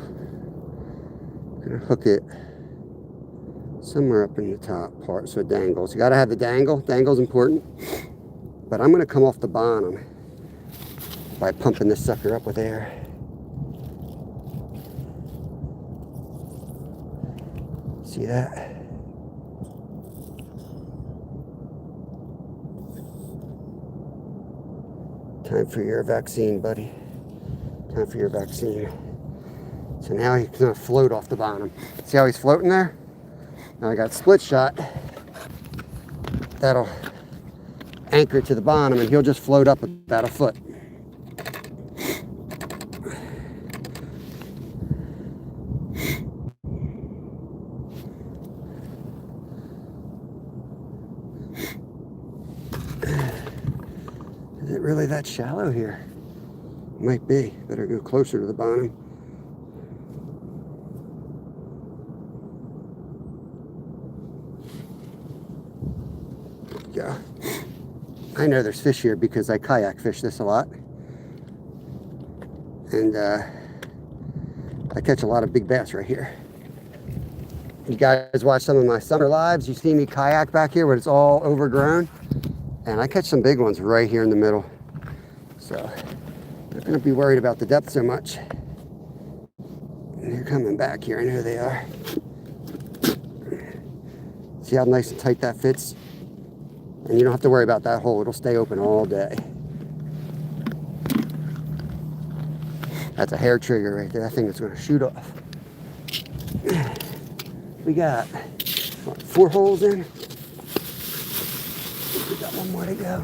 gonna hook it somewhere up in the top part so it dangles. You gotta have the dangle. Dangle's important. But I'm gonna come off the bottom by pumping this sucker up with air. See that? Time for your vaccine, buddy. Time for your vaccine. So now he's gonna float off the bottom. See how he's floating there? Now I got split shot. That'll anchor to the bottom and he'll just float up about a foot. Is it really that shallow here? Might be. Better go closer to the bottom. Yeah. I know there's fish here because I kayak fish this a lot. And I catch a lot of big bass right here. You guys watch some of my summer lives, you see me kayak back here where it's all overgrown. And I catch some big ones right here in the middle. So, not going to be worried about the depth so much. And they're coming back here, I know they are. See how nice and tight that fits? And you don't have to worry about that hole, it'll stay open all day. That's a hair trigger right there, that thing is going to shoot off. We got, what, 4 holes in? We got one more to go.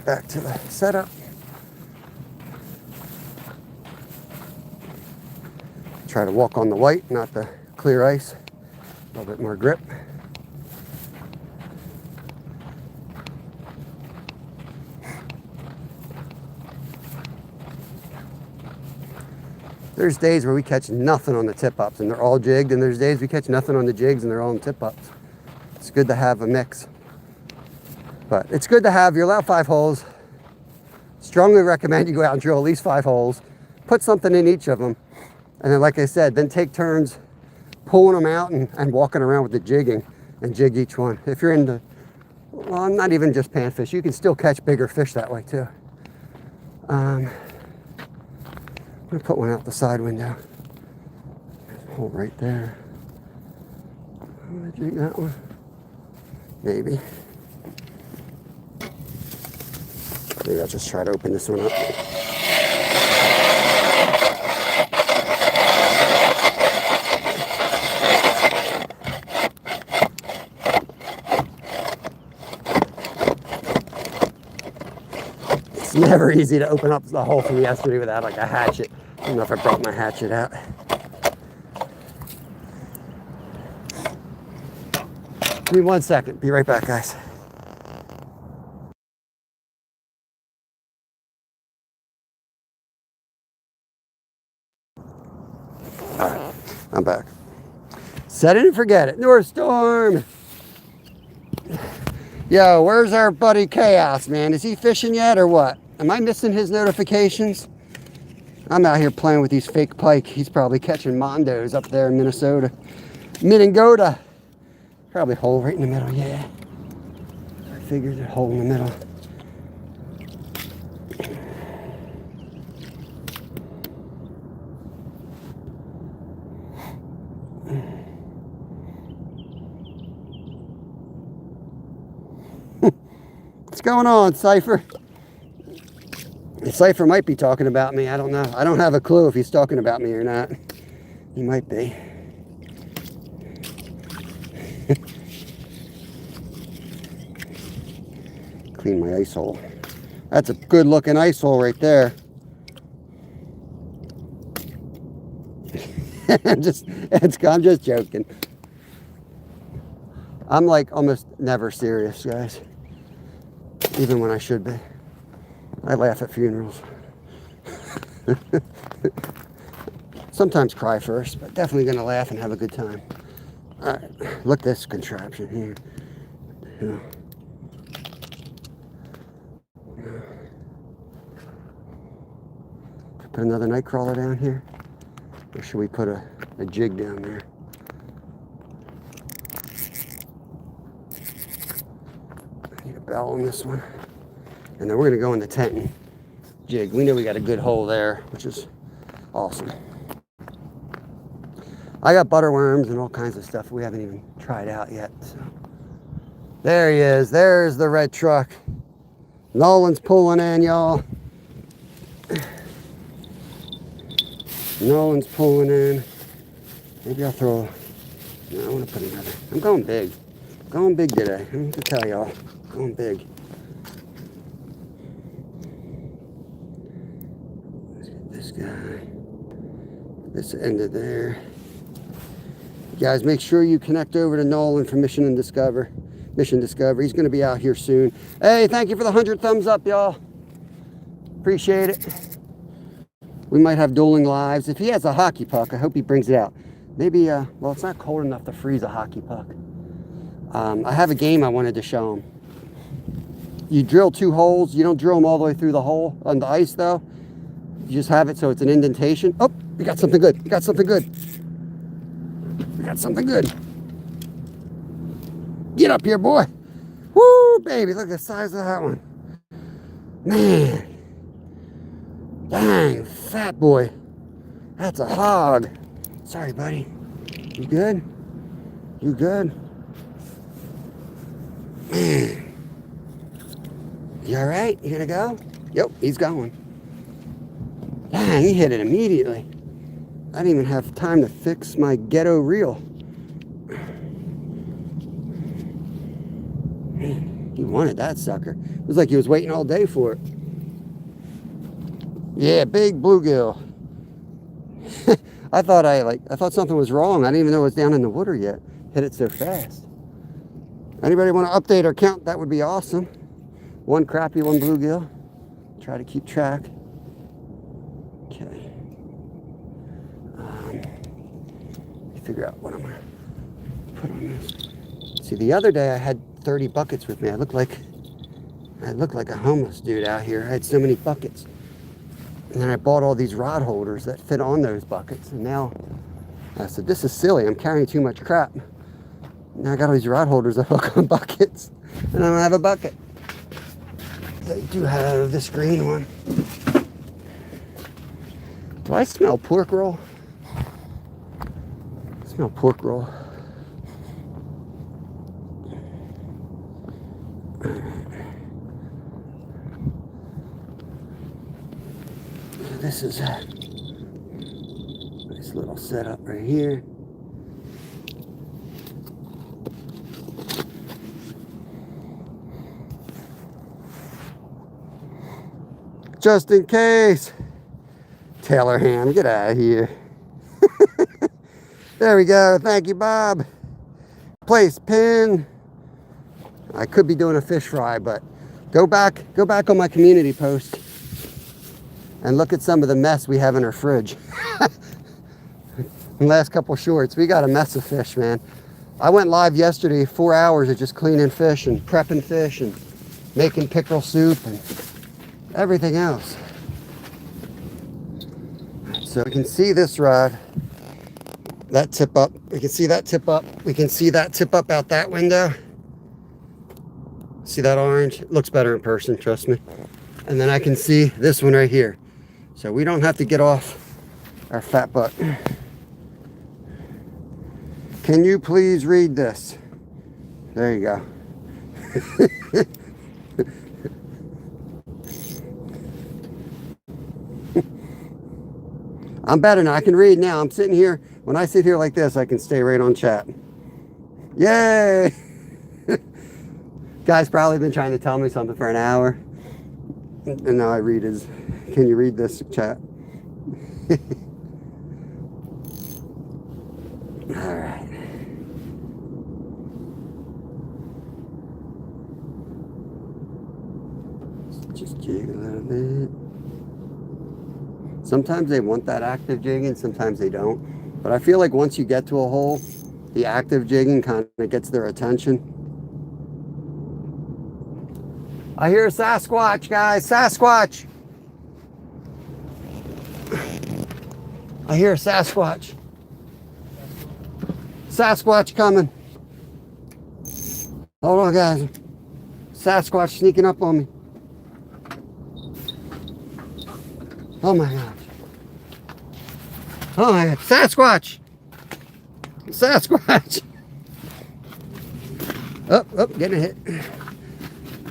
Back to the setup. Try to walk on the white, not the clear ice. A little bit more grip. There's days where we catch nothing on the tip-ups and they're all jigged, and there's days we catch nothing on the jigs and they're all on tip-ups. It's good to have a mix. But it's good to have, you're allowed 5 holes. Strongly recommend you go out and drill at least 5 holes. Put something in each of them. And then, like I said, then take turns pulling them out and walking around with the jigging and jig each one. If you're into, well, not even just panfish, you can still catch bigger fish that way too. I'm gonna put one out the side window. There's a hole right there. I'm gonna jig that one. Maybe. Maybe I'll just try to open this one up. It's never easy to open up the hole from yesterday without like a hatchet. I don't know if I brought my hatchet out. Give me 1 second. Be right back, guys. All right, I'm back. Set it and forget it. North storm. Yo, where's our buddy Chaos, man? Is he fishing yet or what? Am I missing his notifications? I'm out here playing with these fake pike. He's probably catching mondos up there in Minnesota. Minnesota. Probably a hole right in the middle, yeah. I figured a hole in the middle. What's going on, Cypher? Cypher might be talking about me. I don't know. I don't have a clue if he's talking about me or not. He might be. Clean my ice hole. That's a good looking ice hole right there. I'm just joking. I'm like almost never serious, guys. Even when I should be. I laugh at funerals. Sometimes cry first, but definitely gonna laugh and have a good time. All right, look at this contraption here. Yeah. Put another night crawler down here, or should we put a jig down there? I need a bell on this one. And then we're gonna go in the tent and jig. We know we got a good hole there, which is awesome. I got butter worms and all kinds of stuff we haven't even tried out yet. So There he is. There's the red truck. Nolan's pulling in, y'all. Nolan's pulling in. Maybe I'll throw... No, I want to put another. I'm going big. I'm going big today. I need to tell y'all. Going big. Let's get this guy. This ended there. You guys, make sure you connect over to Nolan for Mission Discovery. He's going to be out here soon. Hey, thank you for the 100 thumbs up, y'all. Appreciate it. We might have dueling lives. If he has a hockey puck, I hope he brings it out. Maybe, well, it's not cold enough to freeze a hockey puck. I have a game I wanted to show him. You drill 2 holes. You don't drill them all the way through the hole on the ice, though. You just have it so it's an indentation. Oh, we got something good. We got something good. We got something good. Get up here, boy. Woo, baby. Look at the size of that one. Man. Dang, fat boy. That's a hog. Sorry, buddy. You good? You good? Man. You all right? You gonna go? Yep, he's going. Dang, he hit it immediately. I didn't even have time to fix my ghetto reel. Man, he wanted that sucker. It was like he was waiting all day for it. Yeah, big bluegill. I thought something was wrong. I didn't even know it was down in the water yet. Hit it so fast. Anybody want to update our count? That would be awesome. 1 crappie, 1 bluegill. Try to keep track. Okay. Figure out what I'm gonna put on this. See, the other day I had 30 buckets with me. I looked like a homeless dude out here. I had so many buckets. And then I bought all these rod holders that fit on those buckets. And now I said, this is silly. I'm carrying too much crap. Now I got all these rod holders that hook on buckets. And I don't have a bucket. I do have this green one. Do I smell pork roll? I smell pork roll. This is a nice little setup right here. Just in case. Taylor ham, get out of here. There we go. Thank you, Bob. Place pin. I could be doing a fish fry, but go back on my community post and look at some of the mess we have in our fridge. The last couple shorts, we got a mess of fish, man. I went live yesterday, 4 hours of just cleaning fish and prepping fish and making pickerel soup and everything else. So we can see this rod, that tip up. We can see that tip up. We can see that tip up out that window. See that orange? It looks better in person, trust me. And then I can see this one right here. So we don't have to get off our fat butt. Can you please read this? There you go. I'm better now. I can read now. I'm sitting here. When I sit here like this, I can stay right on chat. Yay! Guy's probably been trying to tell me something for an hour. And now I read his, can you read this, chat? All right. Just jig a little bit. Sometimes they want that active jigging, sometimes they don't. But I feel like once you get to a hole, the active jigging kind of gets their attention. I hear a Sasquatch, guys. Sasquatch. I hear a Sasquatch. Sasquatch coming. Hold on, guys. Sasquatch sneaking up on me. Oh my gosh. Oh my God. Sasquatch. Sasquatch. Oh, getting a hit.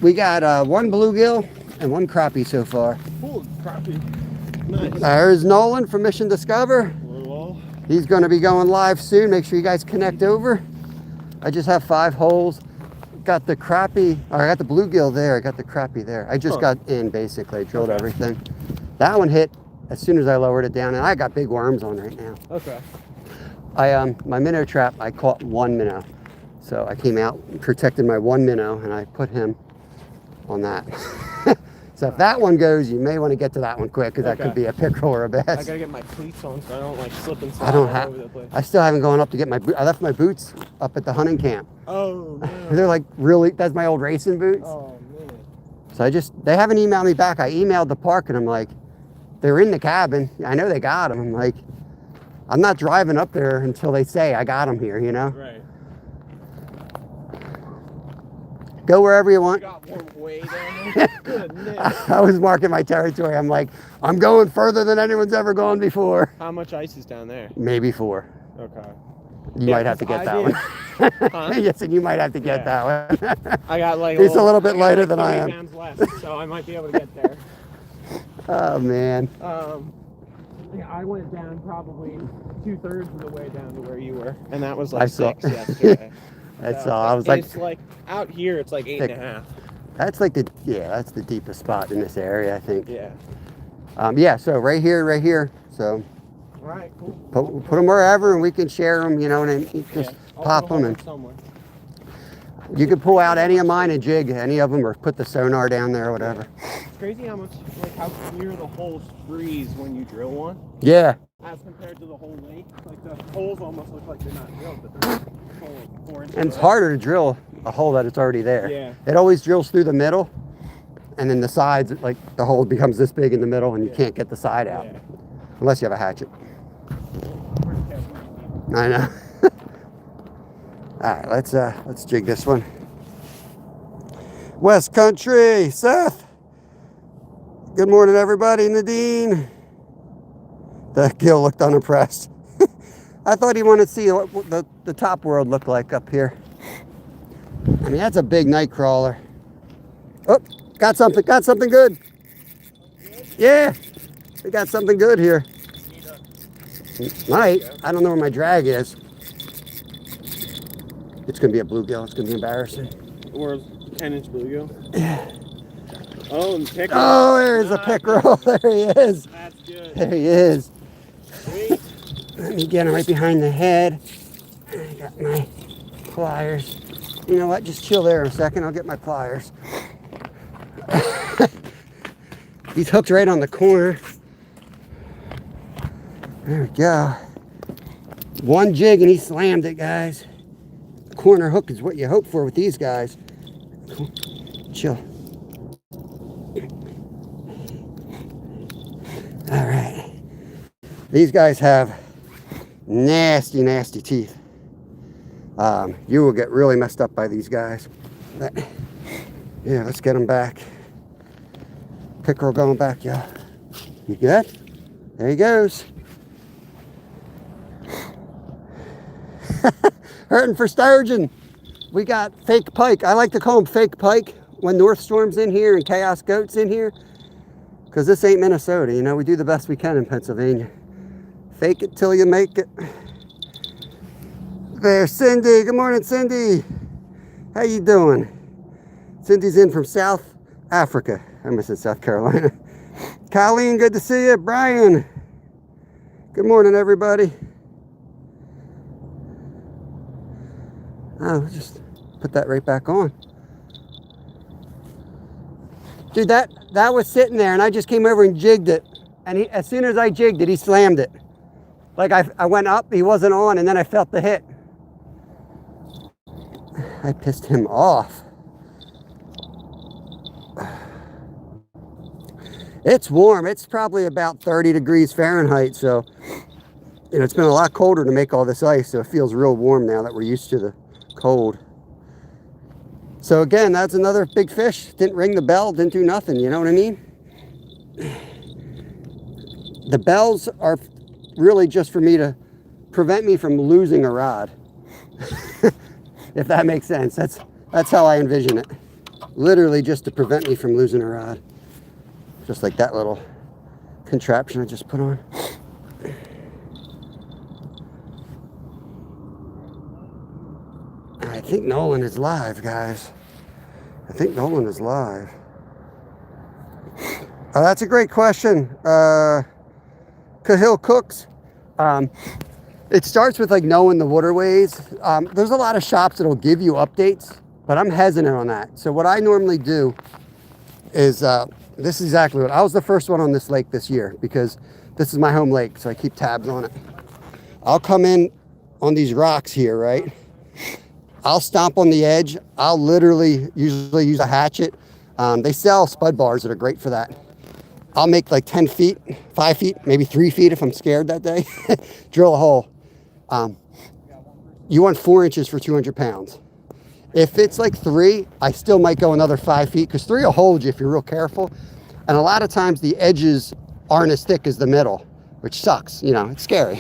We got one bluegill and one crappie so far. Cool, crappie. Nice. There's Nolan from Mission Discover. Hello. He's going to be going live soon. Make sure you guys connect over. I just have 5 holes. Got the crappie, or I got the bluegill there. I got the crappie there. I just got in basically, drilled everything. That one hit as soon as I lowered it down, and I got big worms on right now. Okay. My minnow trap, I caught 1 minnow. So I came out and protected my 1 minnow, and I put him on that. So if that one goes, you may want to get to that one quick, because that could be a pickerel or a bass. I gotta get my cleats on so I don't like slip and slide I don't all have. over the place. I still haven't gone up to get my boots. I left my boots up at the hunting camp. Oh man. They're like really. That's my old racing boots. Oh man. So they haven't emailed me back. I emailed the park and I'm like, they're in the cabin. I know they got them. I'm like, I'm not driving up there until they say I got them here. You know. Right. Go wherever you want. You got one way down there. Goodness. I was marking my territory. I'm like, I'm going further than anyone's ever gone before. How much ice is down there? Maybe 4. Okay. You might have to get that one. Huh? Yes, and you might have to get that one. I got like He's a little bit lighter than I 30 am. pounds left, so I might be able to get there. Oh man. Yeah, I went down probably 2/3 of the way down to where you were, and that was like I saw. 6 yesterday. That's all. I was like, it's like out here, it's like 8.5. that's like that's the deepest spot in this area, I think. Yeah. Yeah. So right here. So. All right. Cool. Put them wherever, and we can share them. You know, and just pop them, and somewhere. you can pull out any of mine and jig any of them, or put the sonar down there, or whatever. It's crazy how much, like how clear the holes freeze when you drill one. Yeah. As compared to the whole lake, like the holes almost look like they're not drilled, but they're 4 inches. And it's harder to drill a hole that it's already there. Yeah. It always drills through the middle, and then the sides, like the hole becomes this big in the middle, and you can't get the side out unless you have a hatchet. I know. All right, let's jig this one. West Country, Seth. Good morning, everybody. Nadine. The gill looked unimpressed. I thought he wanted to see what the top world looked like up here. I mean, that's a big night crawler. Oh, got something good. Yeah, we got something good here. Might. I don't know where my drag is. It's gonna be a bluegill. It's gonna be embarrassing. Or 10-inch bluegill. Yeah. Oh, and pickerel. Oh, there's a pickerel. There he is. That's good. There he is. Sweet. Let me get him right behind the head. I got my pliers. You know what? Just chill there a second. I'll get my pliers. He's hooked right on the corner. There we go. One jig and he slammed it, guys. Corner hook is what you hope for with these guys. Chill. All right. These guys have nasty, nasty teeth. You will get really messed up by these guys. But, yeah, let's get them back. Pickerel going back, y'all. You good? There he goes. Hurting for sturgeon. We got fake pike. I like to call them fake pike when North Storm's in here and Chaos Goat's in here. Because this ain't Minnesota, you know. We do the best we can in Pennsylvania. Fake it till you make it. There's Cindy. Good morning, Cindy. How you doing? Cindy's in from South Africa. I almost said South Carolina. Colleen, good to see you. Brian. Good morning, everybody. Oh, just put that right back on. Dude, that was sitting there, and I just came over and jigged it. And as soon as I jigged it, he slammed it. Like I went up, he wasn't on, and then I felt the hit. I pissed him off. It's warm. It's probably about 30 degrees Fahrenheit, so you know, it's been a lot colder to make all this ice, so it feels real warm now that we're used to the cold. So again, that's another big fish. Didn't ring the bell, didn't do nothing, you know what I mean? The bells are really just for me to prevent me from losing a rod. If that makes sense. That's That's how I envision it. Literally just to prevent me from losing a rod. Just like that little contraption I just put on. I think Nolan is live, guys. I think Nolan is live. Oh, that's a great question. Cahill Cooks. It starts with like knowing the waterways. There's a lot of shops that'll give you updates, but I'm hesitant on that. So what I normally do is, this is exactly what, I was the first one on this lake this year because this is my home lake, so I keep tabs on it. I'll come in on these rocks here, right? I'll stomp on the edge. I'll literally usually use a hatchet. They sell spud bars that are great for that. I'll make like 10 feet, 5 feet, maybe 3 feet if I'm scared that day. Drill a hole. You want 4 inches for 200 pounds. If it's like 3, I still might go another 5 feet because 3 will hold you if you're real careful. And a lot of times the edges aren't as thick as the middle, which sucks, you know, it's scary.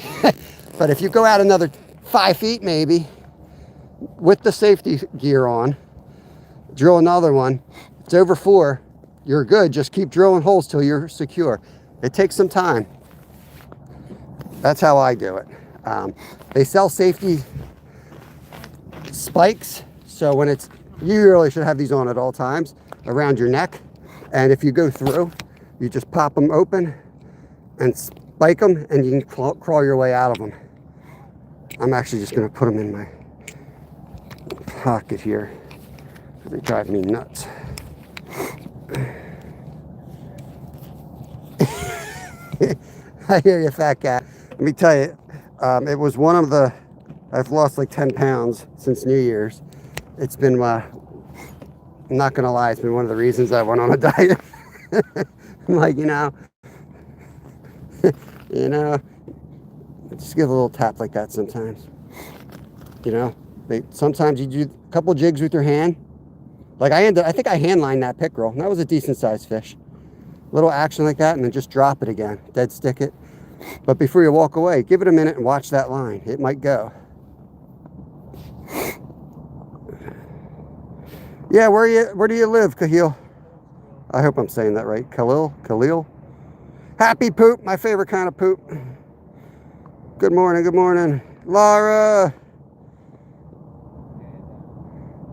But if you go out another 5 feet maybe, with the safety gear on, drill another one. It's over 4, you're good. Just keep drilling holes till you're secure. It takes some time. That's how I do it. They sell safety spikes, so when it's, you really should have these on at all times around your neck. And if you go through, you just pop them open and spike them, and you can crawl your way out of them. I'm actually just going to put them in my pocket here. They drive me nuts. I hear you, fat cat. Let me tell you, it was one of the, I've lost like 10 pounds since New Year's. It's been, I'm not gonna lie, it's been one of the reasons I went on a diet. I'm like, you know, just give a little tap like that sometimes. You know, sometimes you do a couple jigs with your hand. Like I think I hand lined that pickerel. And that was a decent sized fish. Little action like that, and then just drop it again. Dead stick it. But before you walk away, give it a minute and watch that line. It might go. Yeah, where do you live, Cahill? I hope I'm saying that right. Khalil? Happy poop, my favorite kind of poop. Good morning. Laura.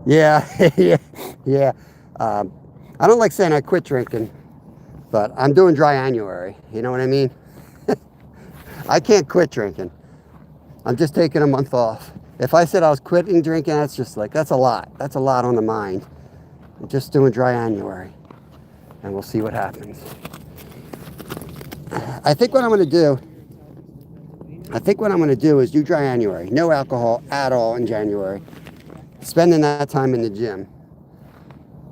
Yeah. I don't like saying I quit drinking, but I'm doing dry January. You know what I mean? I can't quit drinking. I'm just taking a month off. If I said I was quitting drinking, that's just like, that's a lot. That's a lot on the mind. I'm just doing dry January, and we'll see what happens. I think what I'm going to do is do dry January. No alcohol at all in January. Spending that time in the gym.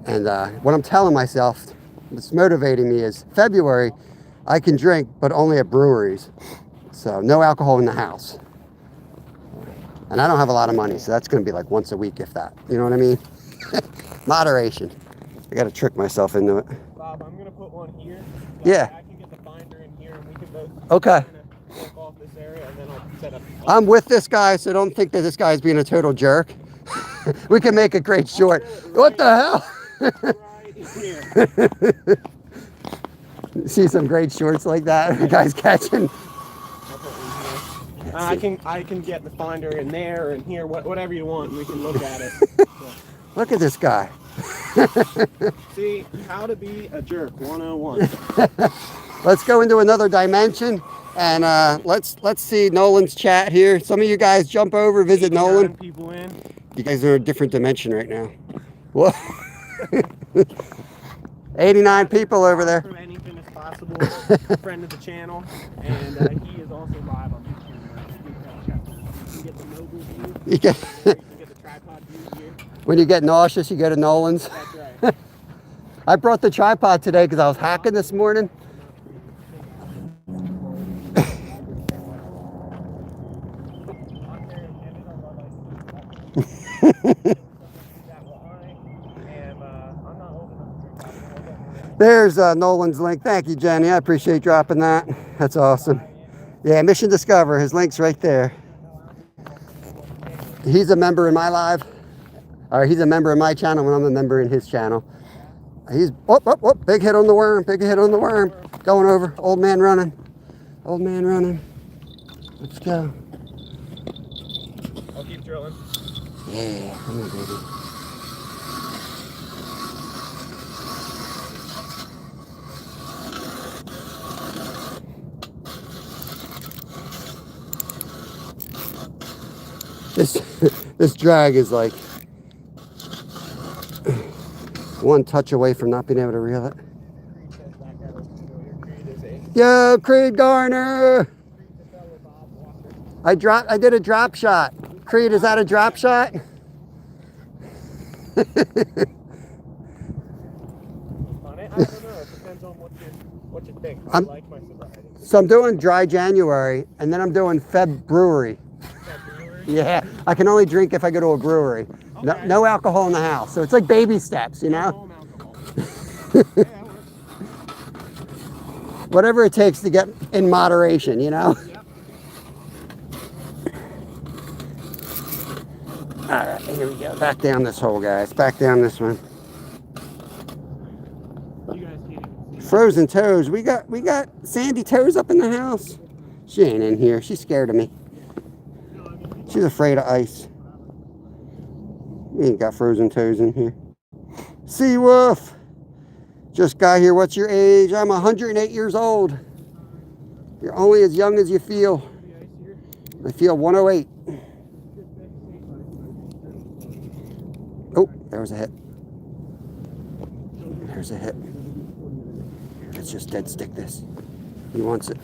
And what I'm telling myself, what's motivating me is February, I can drink, but only at breweries. So no alcohol in the house. And I don't have a lot of money, so that's going to be like once a week, if that. You know what I mean? Moderation. I got to trick myself into it. Bob, I'm going to put one here. Yeah. I can get the finder in here, and we can both okay. work off this area, and then I'll set up. I'm with this guy, so don't think that this guy's being a total jerk. We can make a great short. What the hell? Right here. See some great shorts like that? The guy's catching. I can get the finder in there and here, whatever you want, and we can look at it. Look at this guy. See, how to be a jerk 101. Let's go into another dimension, and let's see Nolan's chat here. Some of you guys jump over, visit Nolan. People in. You guys are in a different dimension right now. Whoa. 89 people over there. From anything is possible. Friend of the channel, and he is also live on YouTube. You can get the mobile view. You can get the tripod view here. When you get nauseous, you go to Nolan's. That's right. I brought the tripod today because I was hacking this morning. There's Nolan's link. Thank you, Jenny. I appreciate dropping that. That's awesome. Yeah, Mission Discover. His link's right there. He's a member in my live. All right, he's a member of my channel and I'm a member in his channel. He's, oh, big hit on the worm, big hit on the worm. Going over, old man running. Old man running. Let's go. I'll keep drilling. Yeah, come on, baby. This drag is like one touch away from not being able to reel it. Yo, Creed Garner! I did a drop shot. Creed, is that a drop shot? On it? I don't know. It depends on what you think. I like my sobriety. So I'm doing dry January, and then I'm doing Feb brewery. Yeah, I can only drink if I go to a brewery. Okay. No alcohol in the house. So it's like baby steps, you know? Whatever it takes to get in moderation, you know? Yep. All right, here we go. Back down this hole, guys. Back down this one. You guys can't even see. Frozen toes. We got Sandy Toes up in the house. She ain't in here. She's scared of me. She's afraid of ice. We ain't got frozen toes in here. Sea Wolf. Just got here. What's your age? I'm 108 years old. You're only as young as you feel. I feel 108. Oh, there was a hit. There's a hit. Let's just dead stick this. He wants it.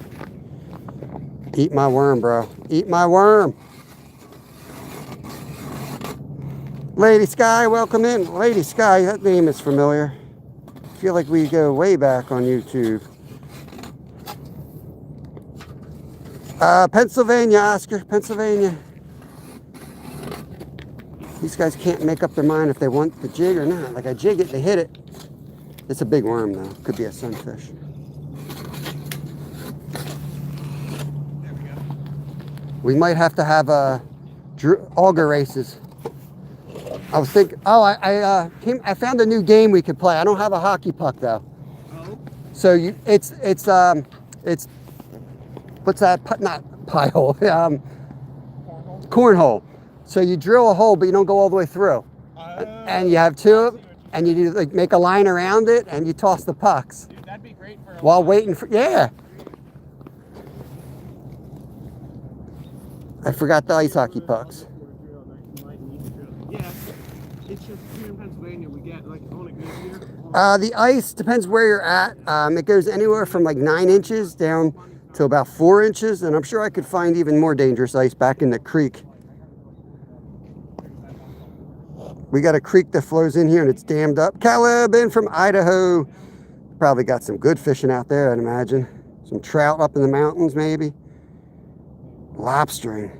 Eat my worm, bro. Eat my worm. Lady Sky, welcome in. Lady Sky, that name is familiar. I feel like we go way back on YouTube. Pennsylvania, Oscar, Pennsylvania. These guys can't make up their mind if they want the jig or not. Like I jig it, they hit it. It's a big worm though. Could be a sunfish. There we go. We might have to have auger races. I was thinking, oh, I found a new game we could play. I don't have a hockey puck though. Oh. So it's what's that? Not pie hole. Cornhole. So you drill a hole, but you don't go all the way through. And you have two, and you do, like make a line around it, and you toss the pucks. Dude, that'd be great for while waiting for, yeah. I forgot the ice hockey pucks. Yeah, it's just here in Pennsylvania we get like on a good year. The ice depends where you're at. It goes anywhere from like 9 inches down to about 4 inches, and I'm sure I could find even more dangerous ice back in the creek. We got a creek that flows in here and it's dammed up. Caleb in from Idaho. Probably got some good fishing out there, I'd imagine. Some trout up in the mountains, maybe. Lobstering.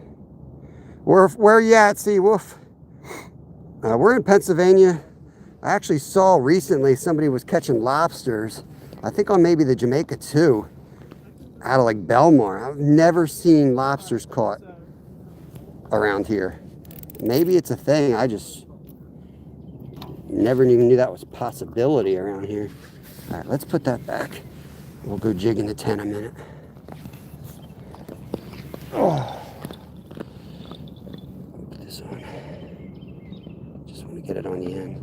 Where are you at, Sea Wolf? We're in Pennsylvania. I actually saw recently somebody was catching lobsters. I think on maybe the Jamaica too. Out of like Belmar. I've never seen lobsters caught around here. Maybe it's a thing. I just never even knew that was a possibility around here. All right, let's put that back. We'll go jigging the 10 a minute. Oh. Put this on. Just want to get it on the end.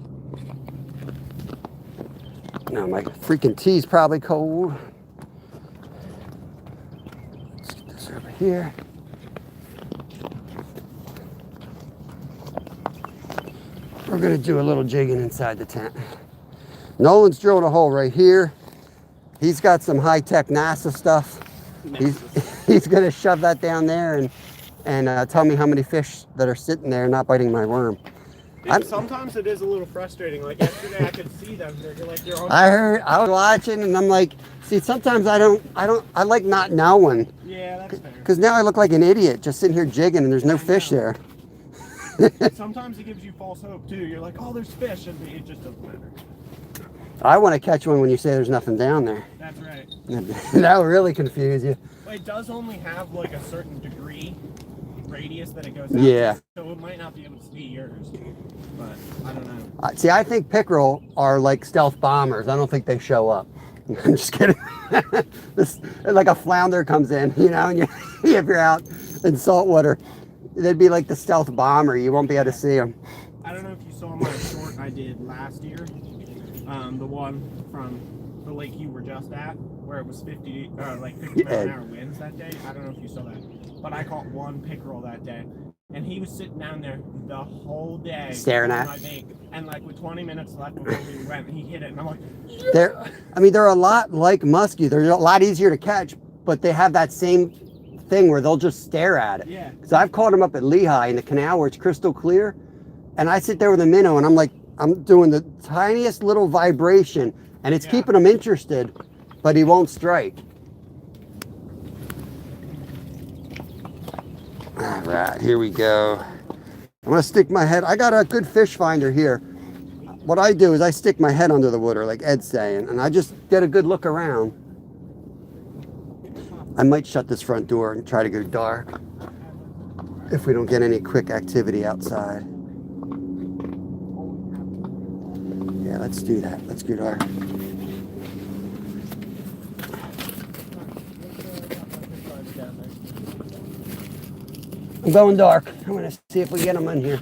Now my freaking tea's probably cold. Let's get this over here. We're gonna do a little jigging inside the tent. Nolan's drilled a hole right here. He's got some high-tech NASA stuff. He's gonna shove that down there and tell me how many fish that are sitting there not biting my worm. Sometimes it is a little frustrating. Like yesterday, I could see them. They're like they're on. I was watching and I'm like, see, sometimes I like not knowing. Yeah, that's fair. Because now I look like an idiot just sitting here jigging and there's no fish there. Sometimes it gives you false hope too. You're like, oh, there's fish, and it just doesn't matter. I want to catch one when you say there's nothing down there. That's right. That will really confuse you. It does only have like a certain degree radius that it goes out Yeah. to, so it might not be able to see yours. But I don't know. See, I think pickerel are like stealth bombers. I don't think they show up. I'm just kidding. This, like a flounder comes in, you know, and if you're out in saltwater, they'd be like the stealth bomber. You won't be able to see them. I don't know if you saw my short I did last year. The one from the lake you were just at, where it was 50 mile an hour winds that day. I don't know if you saw that, but I caught one pickerel that day, and he was sitting down there the whole day staring at my bait. And like with 20 minutes left before we went, he hit it, and I'm like, yeah! They're a lot like muskie. They're a lot easier to catch, but they have that same thing where they'll just stare at it. Yeah. Because I've caught them up at Lehigh in the canal where it's crystal clear, and I sit there with a minnow, and I'm doing the tiniest little vibration, and it's keeping him interested, but he won't strike. All right, here we go. I'm gonna stick my head. I got a good fish finder here. What I do is I stick my head under the water, like Ed's saying, and I just get a good look around. I might shut this front door and try to go dark if we don't get any quick activity outside. Yeah, let's do that. Let's go dark. I'm going dark. I'm going to see if we get them in here.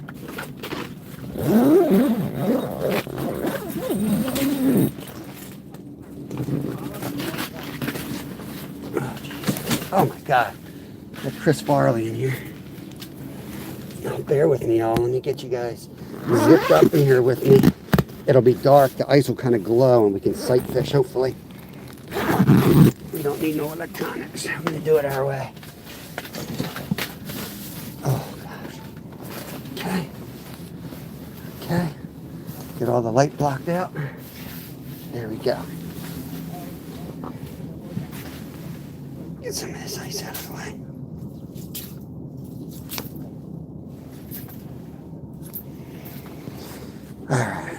Oh my God. Got Chris Farley in here. Now bear with me, y'all. Let me get you guys zipped up in here with me. It'll be dark. The ice will kind of glow and we can sight fish, hopefully. We don't need no electronics. I'm going to do it our way. Oh, gosh. Okay. Okay. Get all the light blocked out. There we go. Get some of this ice out of the way. All right.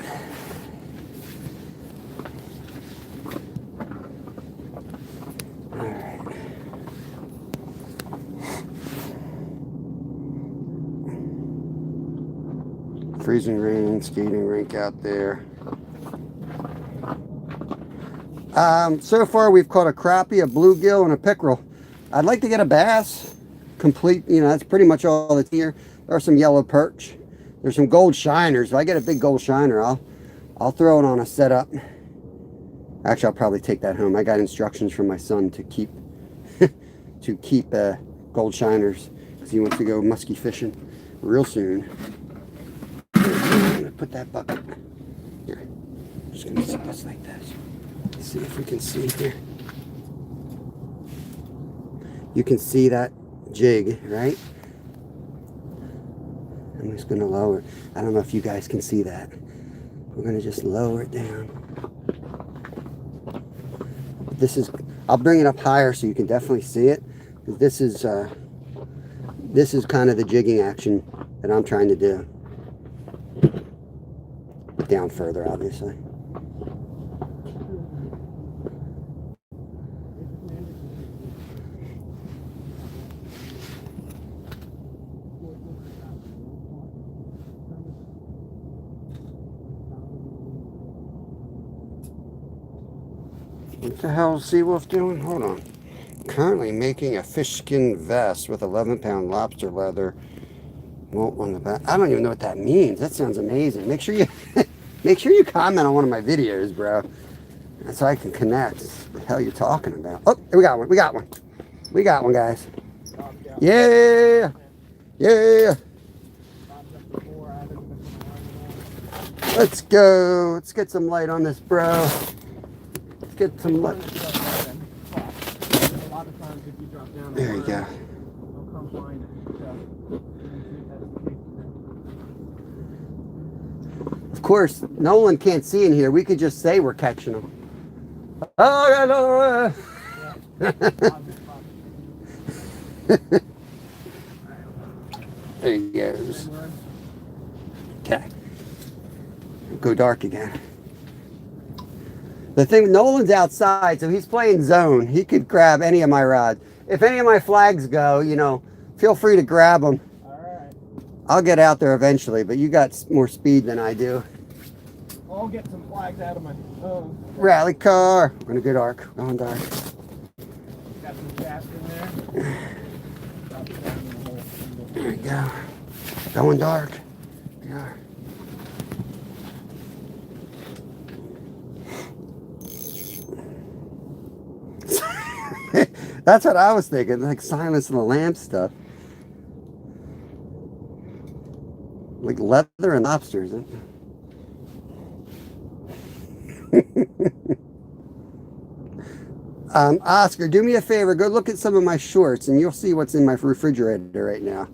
Freezing rain, skating rink out there. So far we've caught a crappie, a bluegill, and a pickerel. I'd like to get a bass. Complete, you know, that's pretty much all that's here. There are some yellow perch. There's some gold shiners. If I get a big gold shiner, I'll throw it on a setup. Actually, I'll probably take that home. I got instructions from my son to keep gold shiners because he wants to go muskie fishing real soon. I'm gonna put that bucket here. I'm just gonna set this like this. Let's see if we can see here. You can see that jig, right? I'm just gonna lower it. I don't know if you guys can see that. We're gonna just lower it down. I'll bring it up higher so you can definitely see it. This is kind of the jigging action that I'm trying to do. Down further, obviously. What the hell is Seawolf doing? Hold on. Currently making a fish skin vest with 11-pound lobster leather. Won't on the back. I don't even know what that means. That sounds amazing. Make sure you comment on one of my videos, bro. That's so I can connect. What the hell you're talking about? Oh, we got one. We got one. We got one, guys. Yeah. Yeah. Let's go. Let's get some light on this, bro. Let's get some light. There you go. Of course, Nolan can't see in here. We could just say we're catching them. Oh, there he goes. Okay. Go dark again. The thing, Nolan's outside, so he's playing zone. He could grab any of my rods. If any of my flags go, you know, Feel free to grab them. Alright. I'll get out there eventually, but you got more speed than I do. I'll get some flags out of my phone. Rally car. We're in a good arc. Going dark. Got some cast in there. Drop it down in the hole. There we go. Going dark. We are. That's what I was thinking, like Silence of the Lambs stuff. Like leather and lobsters. Huh? Oscar, do me a favor. Go look at some of my shorts and you'll see what's in my refrigerator right now.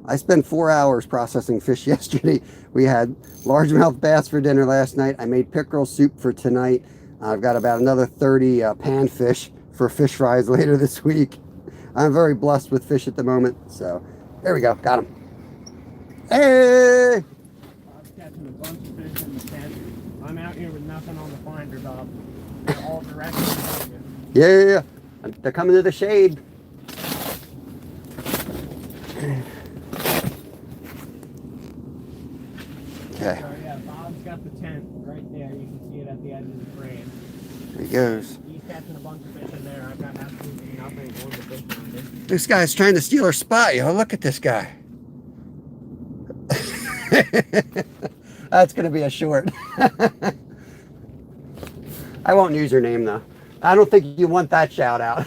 I spent 4 hours processing fish yesterday. We had largemouth bass for dinner last night. I made pickerel soup for tonight. I've got about another 30 panfish for fish fries later this week. I'm very blessed with fish at the moment. So there we go. Got him. Hey! I was catching a bunch of fish in the tent. I'm out here with nothing on the finder, Bob. They're all directions. Yeah. They're coming to the shade. Okay. So yeah, Bob's got the tent right there. You can see it at the edge of the frame. There he goes. He's catching a bunch of fish in there. I've got absolutely nothing on the fish finder. This guy's trying to steal our spot, yo. Look at this guy. That's going to be a short. I won't use your name, though. I don't think you want that shout out.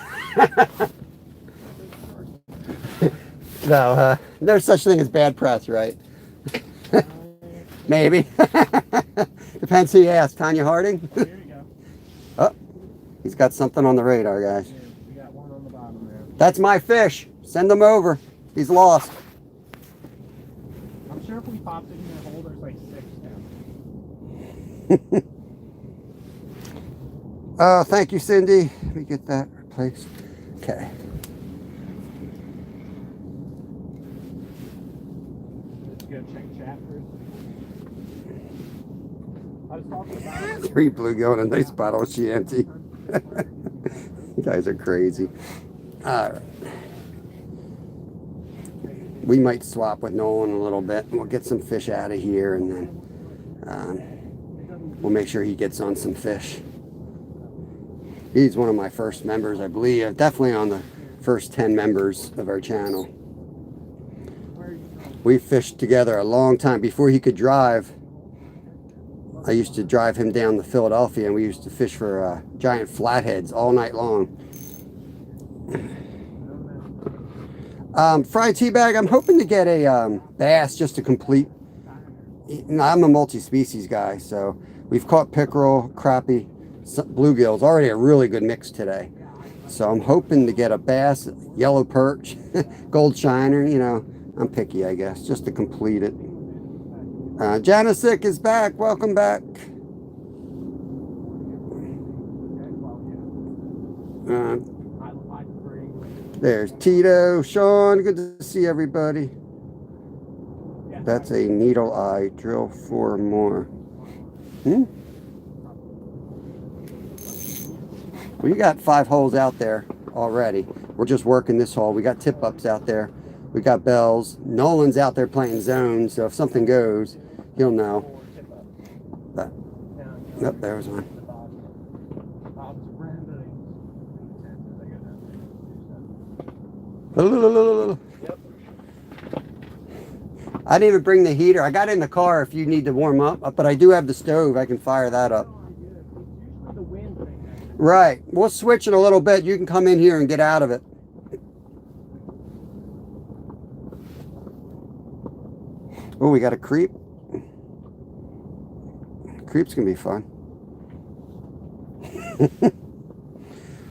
No, there's such thing as bad press, right? Maybe. Depends who you ask. Tanya Harding? Here you go. Oh, he's got something on the radar, guys. Yeah, we got one on the bottom there. That's my fish. Send him over. He's lost. I'm sure if we popped it in that hole, there's like 6 down. Oh, thank you, Cindy. Let me get that replaced. Okay. Let's go check chat first. I was talking about 3 bluegill and a nice bottle of Chianti. You guys are crazy. All right. We might swap with Nolan a little bit. We'll get some fish out of here, and then we'll make sure he gets on some fish. He's one of my first members, I believe. Definitely on the first 10 members of our channel. We fished together a long time. Before he could drive, I used to drive him down to Philadelphia, and we used to fish for giant flatheads all night long. Fried tea bag, I'm hoping to get a bass just to complete. I'm a multi-species guy, so we've caught pickerel, crappie, bluegills, already a really good mix today. So I'm hoping to get a bass, yellow perch, gold shiner, you know, I'm picky, I guess, just to complete it. Janisic is back, welcome back. There's Tito, Sean, good to see everybody. That's a needle eye, drill 4 more. We got 5 holes out there already. We're just working this hole. We got tip ups out there. We got bells. Nolan's out there playing zones, so if something goes, he'll know. But, yep, there was one. I didn't even bring the heater. I got it in the car if you need to warm up, but I do have the stove. I can fire that up. Right. We'll switch it a little bit. You can come in here and get out of it. Oh, we got a creep. Creep's gonna be fun.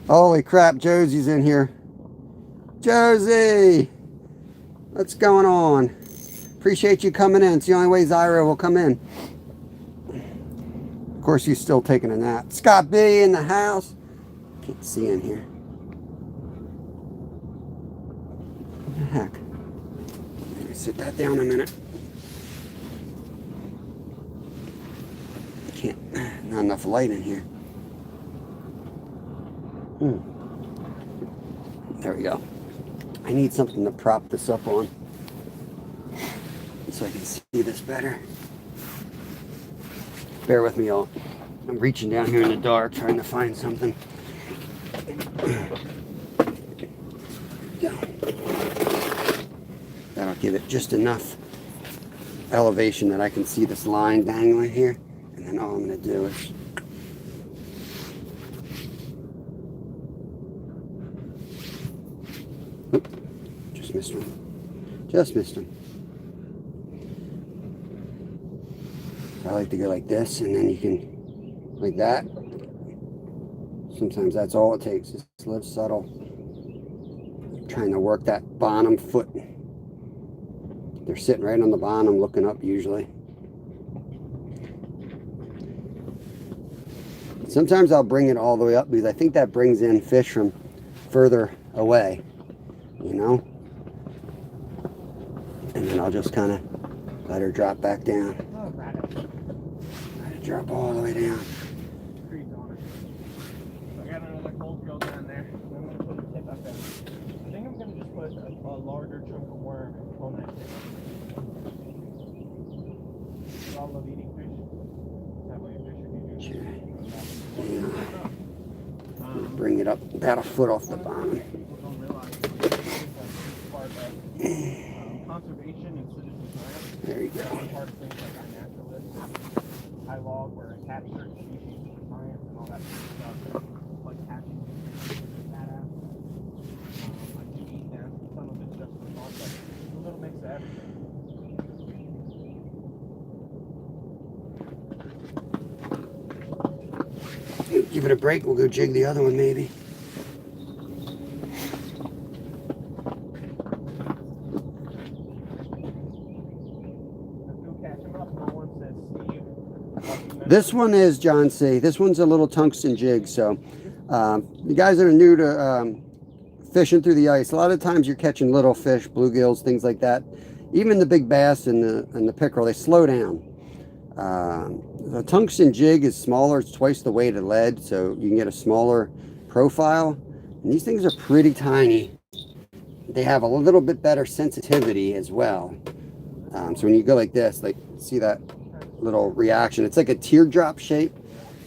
Holy crap, Josie's in here. Josie! What's going on? Appreciate you coming in. It's the only way Zyra will come in. Of course, he's still taking a nap. Scott B in the house. Can't see in here. What the heck? Let me sit that down a minute. Can't. Not enough light in here. There we go. I need something to prop this up on so I can see this better. Bear with me, all. I'm reaching down here in the dark trying to find something. Yeah. That'll give it just enough elevation that I can see this line dangling here. And then all I'm going to do is just missed one. Just missed one. I like to go like this, and then you can, like that. Sometimes that's all it takes. It's a little subtle. Trying to work that bottom foot. They're sitting right on the bottom, looking up usually. Sometimes I'll bring it all the way up because I think that brings in fish from further away, you know? And then I'll just kind of let her drop back down. Let it drop all the way down. I got another cold drill down there. I'm going to put a tip up there. I think I'm going to just put a larger chunk of worm on that tip. I love eating fish. That way fish are Sure. Bring it up about a foot off the bottom. People don't realize part of conservation and citizen science. There you go. Part of things like iNaturalist, iLog, where I catch certain species for science and all that stuff. Like catching that out. I do eat them. Some of it's just for fun, but it's a little mix of everything. Give it a break. We'll go jig the other one maybe. This one is John C. This one's a little tungsten jig. So you guys that are new to fishing through the ice, a lot of times you're catching little fish, bluegills, things like that. Even the big bass and the pickerel, they slow down. The tungsten jig is smaller. It's twice the weight of lead, so you can get a smaller profile. And these things are pretty tiny. They have a little bit better sensitivity as well. So when you go like this, like, see that little reaction? It's like a teardrop shape.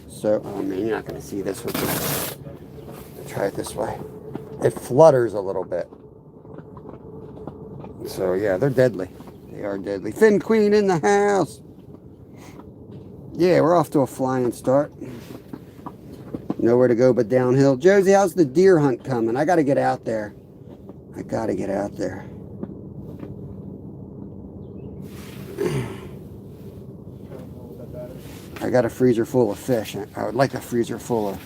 So, oh man, you're not going to see this with this. Try it this way. It flutters a little bit. So yeah, they're deadly. They are deadly. Fin Queen in the house. Yeah, we're off to a flying start. Nowhere to go but downhill. Josie, how's the deer hunt coming? I got to get out there. I got to get out there. I got a freezer full of fish. I would like a freezer full of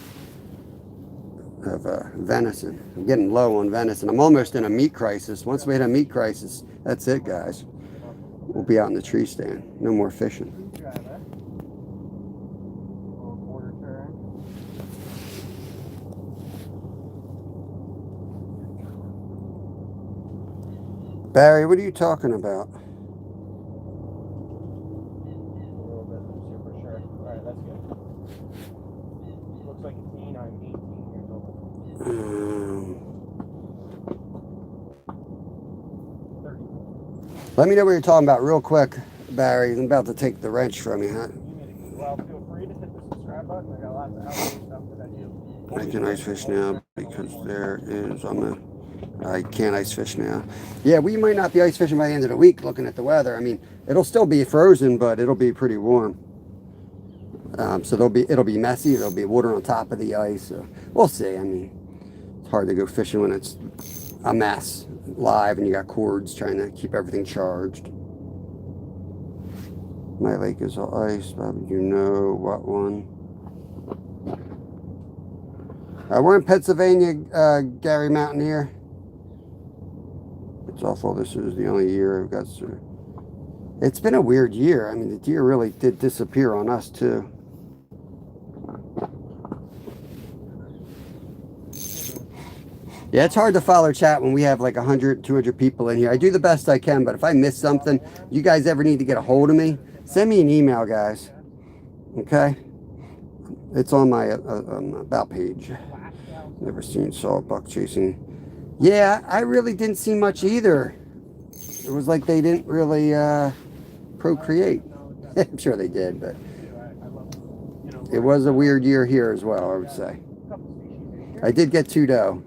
venison. I'm getting low on venison. I'm almost in a meat crisis. Once we hit a meat crisis, that's it, guys. We'll be out in the tree stand. No more fishing. Barry, what are you talking about? A little bit looser for sure. Alright, that's good. Looks like a teen. I'm 18 years old. 30. Let me know what you're talking about real quick, Barry. I'm about to take the wrench from you, huh? Well, feel free to hit the subscribe button. I got lots of outdoor stuff that I do. I can ice fish now because there is, I can't ice fish now. Yeah, we might not be ice fishing by the end of the week looking at the weather. I mean, it'll still be frozen, but it'll be pretty warm. So it'll be messy. There'll be water on top of the ice. So we'll see. I mean, it's hard to go fishing when it's a mess live and you got cords trying to keep everything charged. My lake is all ice, but you know what one? We're in Pennsylvania, Gary Mountaineer. It's awful. This is the only year I've got. It's been a weird year. I mean, the deer really did disappear on us too. Yeah, it's hard to follow chat when we have like 100, 200 people in here. I do the best I can, but if I miss something, you guys ever need to get a hold of me, send me an email, guys. Okay? It's on my about page. Never seen salt buck chasing Yeah, I really didn't see much either. It was like they didn't really procreate. I'm sure they did, but it was a weird year here as well, I would say. I did get 2 doe,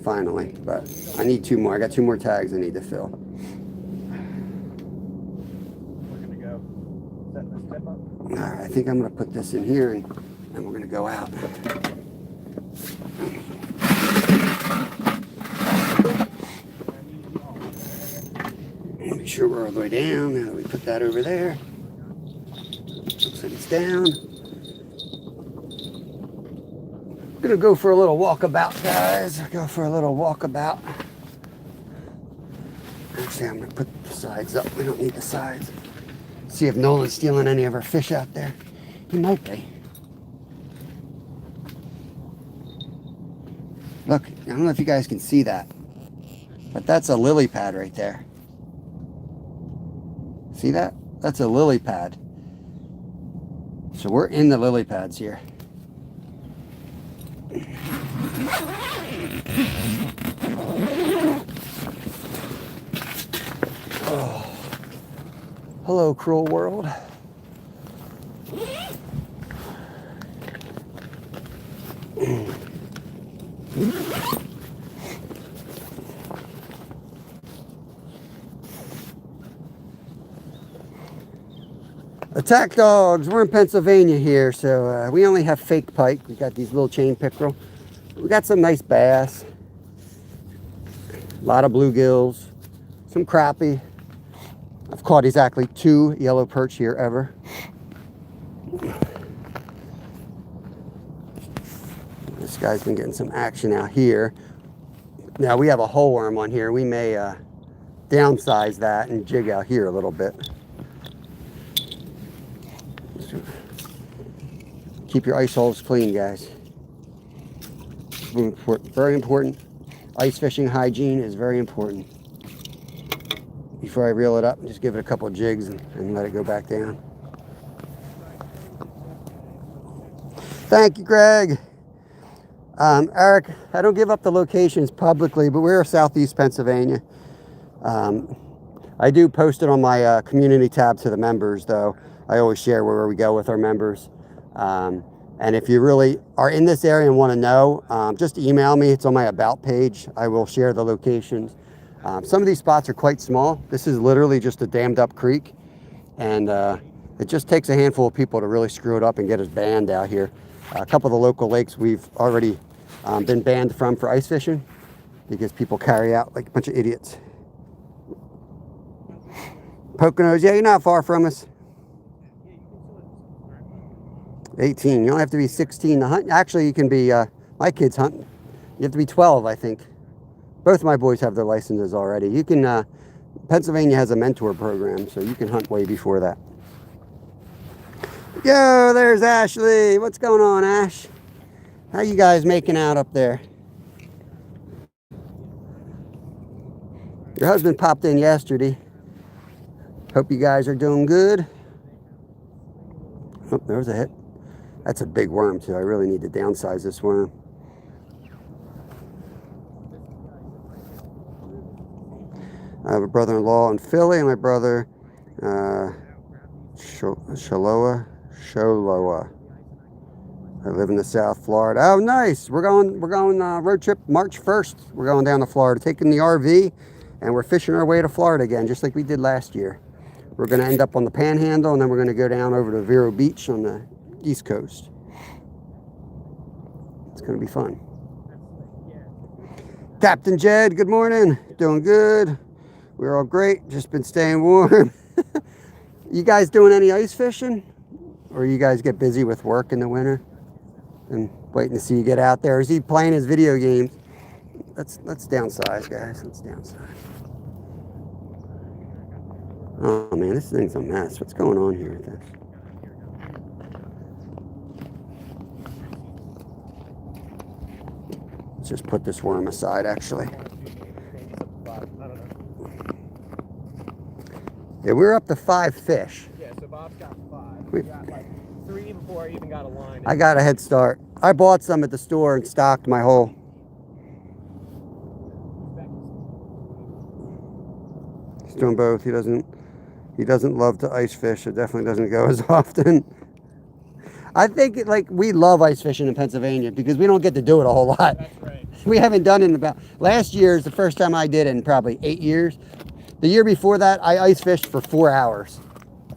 finally, but I need 2 more. I got 2 more tags I need to fill. All right, I think I'm going to put this in here and we're going to go out. Make sure we're all the way down. Now we put that over there. Looks like it's down. I'm gonna go for a little walkabout, guys. Go for a little walkabout. Actually, I'm gonna put the sides up. We don't need the sides. See if Nolan's stealing any of our fish out there. He might be. Look, I don't know if you guys can see that, but that's a lily pad right there. See that? That's a lily pad. So we're in the lily pads here. Oh. Hello, cruel world. Attack dogs. We're in Pennsylvania here, so we only have fake pike. We got these little chain pickerel. We got some nice bass. A lot of bluegills. Some crappie. I've caught exactly 2 yellow perch here ever. This guy's been getting some action out here. Now we have a whole worm on here. We may downsize that and jig out here a little bit. Keep your ice holes clean, guys. Very important. Ice fishing hygiene is very important. Before I reel it up, just give it a couple of jigs and let it go back down. Thank you, Greg. Eric, I don't give up the locations publicly, but we're Southeast Pennsylvania. I do post it on my community tab to the members, though. I always share where we go with our members. And if you really are in this area and want to know, just email me. It's on my About page. I will share the locations. Some of these spots are quite small. This is literally just a dammed up creek. And it just takes a handful of people to really screw it up and get us banned out here. A couple of the local lakes we've already been banned from for ice fishing because people carry out like a bunch of idiots. Poconos, yeah, you're not far from us. 18. You don't have to be 16 to hunt. Actually, you can be, my kids hunt. You have to be 12, I think. Both my boys have their licenses already. You can, Pennsylvania has a mentor program, so you can hunt way before that. Yo, there's Ashley. What's going on, Ash? How you guys making out up there? Your husband popped in yesterday. Hope you guys are doing good. Oh, there was a hit. That's a big worm, too. I really need to downsize this worm. I have a brother-in-law in Philly, and my brother, Sholoa. I live in the South Florida. Oh, nice. We're going road trip March 1st. We're going down to Florida, taking the RV, and we're fishing our way to Florida again, just like we did last year. We're going to end up on the Panhandle, and then we're going to go down over to Vero Beach on the East Coast. It's going to be fun. Captain Jed, good morning. Doing good. We're all great. Just been staying warm. You guys doing any ice fishing? Or you guys get busy with work in the winter? And waiting to see you get out there? Or is he playing his video games? Let's downsize, guys. Let's downsize. Oh man, this thing's a mess. What's going on here with this? Let's just put this worm aside, actually. Yeah, we're up to 5 fish. Yeah, so Bob's got 5. We got like 3 before I even got a line. I got a head start. I bought some at the store and stocked my hole. He's doing both. He doesn't love to ice fish. It definitely doesn't go as often. I think like we love ice fishing in Pennsylvania because we don't get to do it a whole lot. That's right. We haven't done it in about, last year is the first time I did it in probably 8 years. The year before that, I ice fished for 4 hours.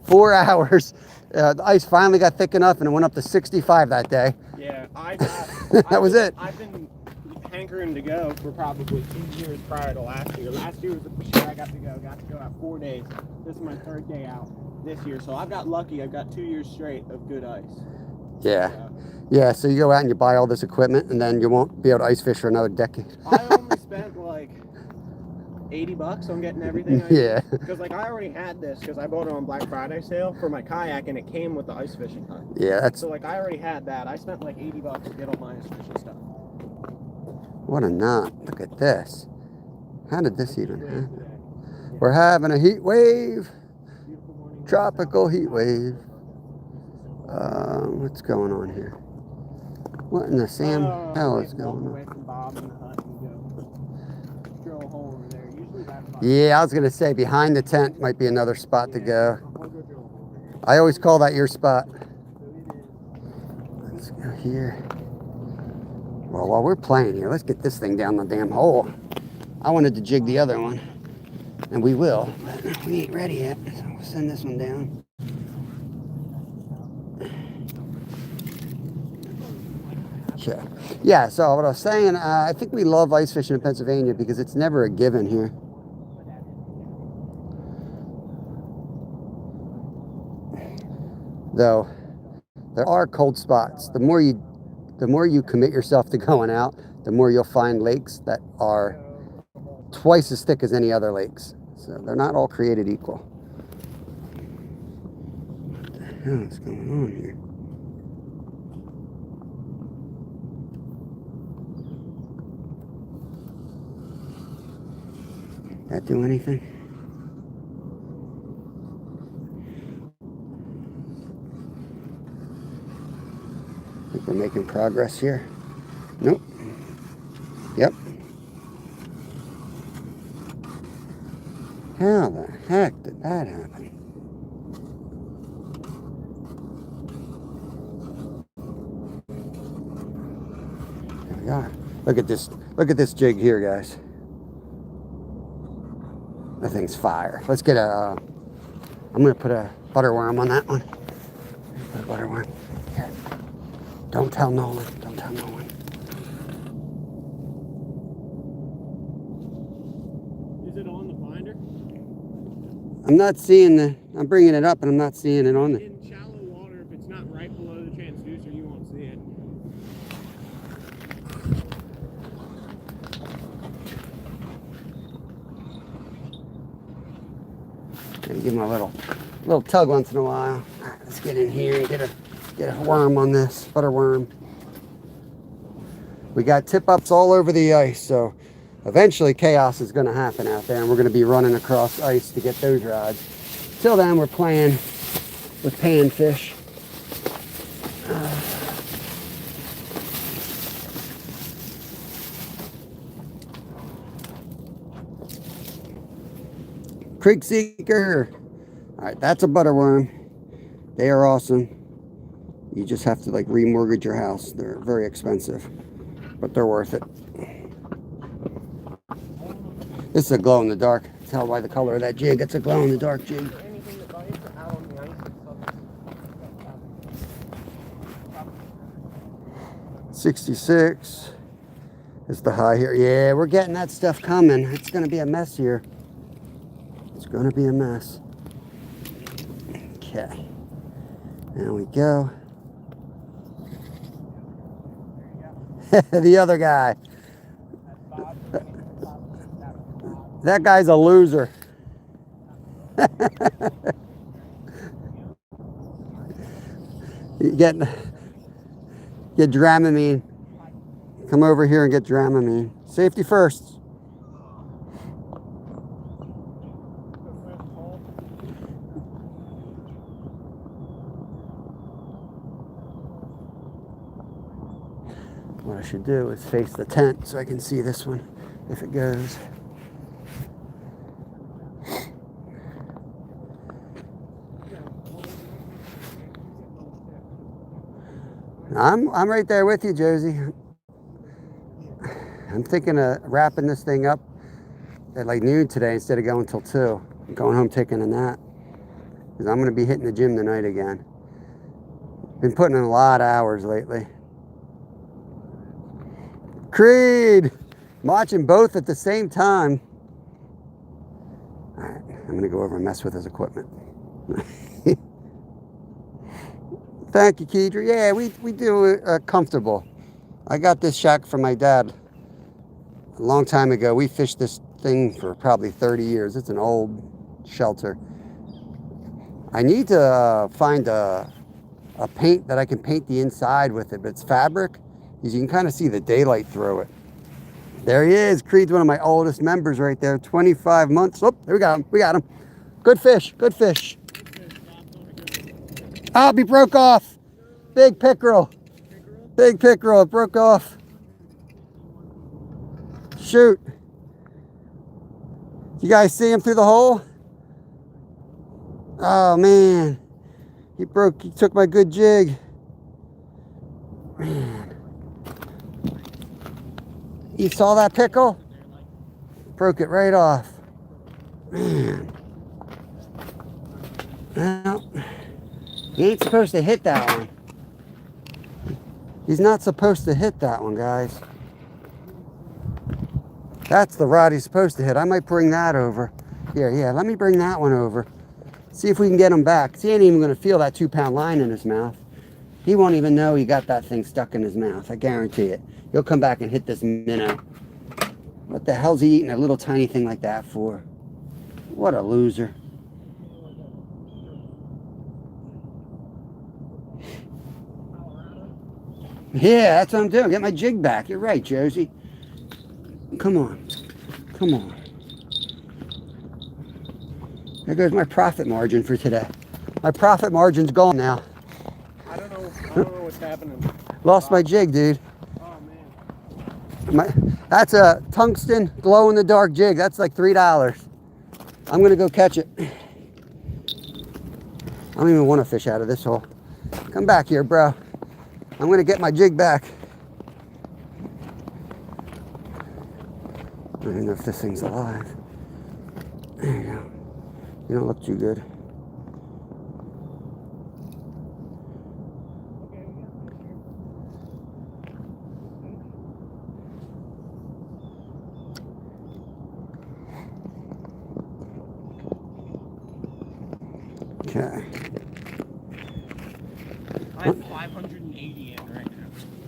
4 hours. The ice finally got thick enough and it went up to 65 that day. Yeah, That was it. I've been hankering to go for probably 2 years prior to last year. Last year was the first year I got to go out 4 days. This is my 3rd day out this year. So I've got lucky. I've got 2 years straight of good ice. Yeah. Yeah, so you go out and you buy all this equipment and then you won't be able to ice fish for another decade. I only spent like $80 on getting everything I Yeah. Because like I already had this because I bought it on Black Friday sale for my kayak and it came with the ice fishing hut. Yeah, that's... So like I already had that. I spent like $80 to get all my ice fishing stuff. What a knot. Look at this. How did this even happen? We're having a heat wave. Tropical heat wave. What's going on here? What in the Sam hell is going on? Yeah, I was going to say behind the tent might be another spot to go. I always call that your spot. Let's go here. Well, while we're playing here, let's get this thing down the damn hole. I wanted to jig the other one, and we will, but we ain't ready yet, so we'll send this one down. Sure. Yeah, so what I was saying, I think we love ice fishing in Pennsylvania because it's never a given here. Though, there are cold spots. The more you commit yourself to going out, the more you'll find lakes that are twice as thick as any other lakes. So they're not all created equal. What the hell is going on here? That do anything? I think we're making progress here. Nope. Yep. How the heck did that happen? There we are. Look at this jig here, guys. That thing's fire. Let's get a, I'm gonna put a butterworm on that one. Put a butterworm. Here. Don't tell Nolan. Don't tell Nolan. Is it on the finder? I'm not seeing the, I'm bringing it up and I'm not seeing it on the. In shallow water, if it's not right below the transducer, you won't see it. Give him a little tug once in a while. All right, let's get in here and get a worm on this, butterworm. We got tip-ups all over the ice, so eventually chaos is going to happen out there, and we're going to be running across ice to get those rods. Till then, we're playing with panfish. Creek Seeker. All right, that's a butterworm. They are awesome. You just have to like remortgage your house. They're very expensive, but they're worth it. This is a glow in the dark. Tell by the color of that jig. It's a glow in the dark jig. 66 is the high here. Yeah, we're getting that stuff coming. It's going to be a mess here. It's going to be a mess. Okay. There we go. The other guy. That guy's a loser. Get Dramamine. Come over here and get Dramamine. Safety first. What I should do is face the tent so I can see this one if it goes. I'm right there with you, Josie. I'm thinking of wrapping this thing up at like noon today instead of going till 2. I'm going home taking a nap. Because I'm going to be hitting the gym tonight again. Been putting in a lot of hours lately. Creed! I'm watching both at the same time. Alright, I'm going to go over and mess with his equipment. Thank you, Keidra. Yeah, we do comfortable. I got this shack from my dad a long time ago. We fished this thing for probably 30 years. It's an old shelter. I need to find a paint that I can paint the inside with it, but it's fabric. Because you can kind of see the daylight through it. There he is. Creed's one of my oldest members right there. 25 months. Oh, there we got him. We got him. Good fish. Good fish. Oh, he broke off. Big pickerel. Big pickerel. It broke off. Shoot. You guys see him through the hole? Oh, man. He took my good jig. Man. You saw that pickle? Broke it right off. Man. Well, he ain't supposed to hit that one. He's not supposed to hit that one, guys. That's the rod he's supposed to hit. I might bring that over. Here, yeah, let me bring that one over. See if we can get him back. He ain't even going to feel that 2-pound line in his mouth. He won't even know he got that thing stuck in his mouth. I guarantee it. He'll come back and hit this minnow. What the hell's he eating a little tiny thing like that for? What a loser. Yeah, that's what I'm doing. Get my jig back. You're right, Josie. Come on. Come on. There goes my profit margin for today. My profit margin's gone now. I don't know what's happening. Lost my jig, dude. Oh, man. That's a tungsten glow-in-the-dark jig. That's like $3. I'm going to go catch it. I don't even want to fish out of this hole. Come back here, bro. I'm going to get my jig back. I don't even know if this thing's alive. There you go. You don't look too good. Okay. I have 580 in right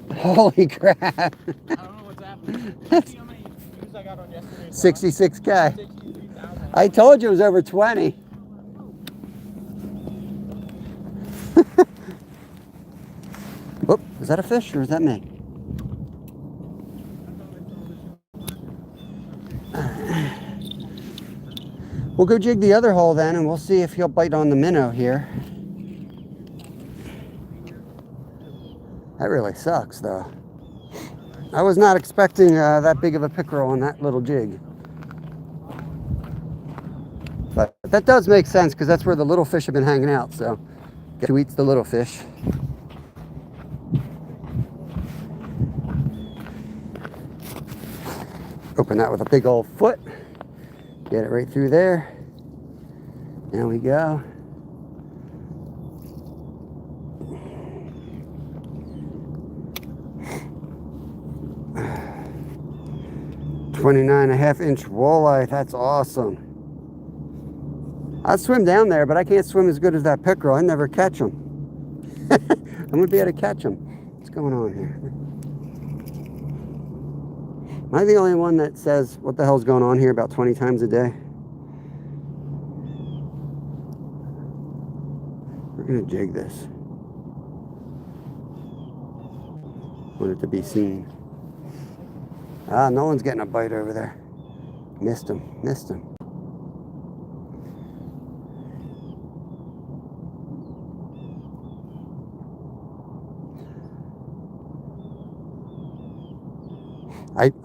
now. Holy crap. I don't know what's happening. Did you see how many views I got on yesterday's 66K. 63,000. I told you it was over 20. Oh, is that a fish or is that me? We'll go jig the other hole then and we'll see if he'll bite on the minnow here. That really sucks though. I was not expecting that big of a pickerel on that little jig. But that does make sense because that's where the little fish have been hanging out. So, guess who eats the little fish? Open that with a big old foot. Get it right through there. There we go. "29.5-inch walleye." That's awesome. I'd swim down there, but I can't swim as good as that pickerel. I never catch them. I'm gonna be able to catch them. What's going on here? Am I the only one that says what the hell's going on here about 20 times a day? We're gonna jig this. Want it to be seen. Ah, Nolan's getting a bite over there. Missed him, missed him.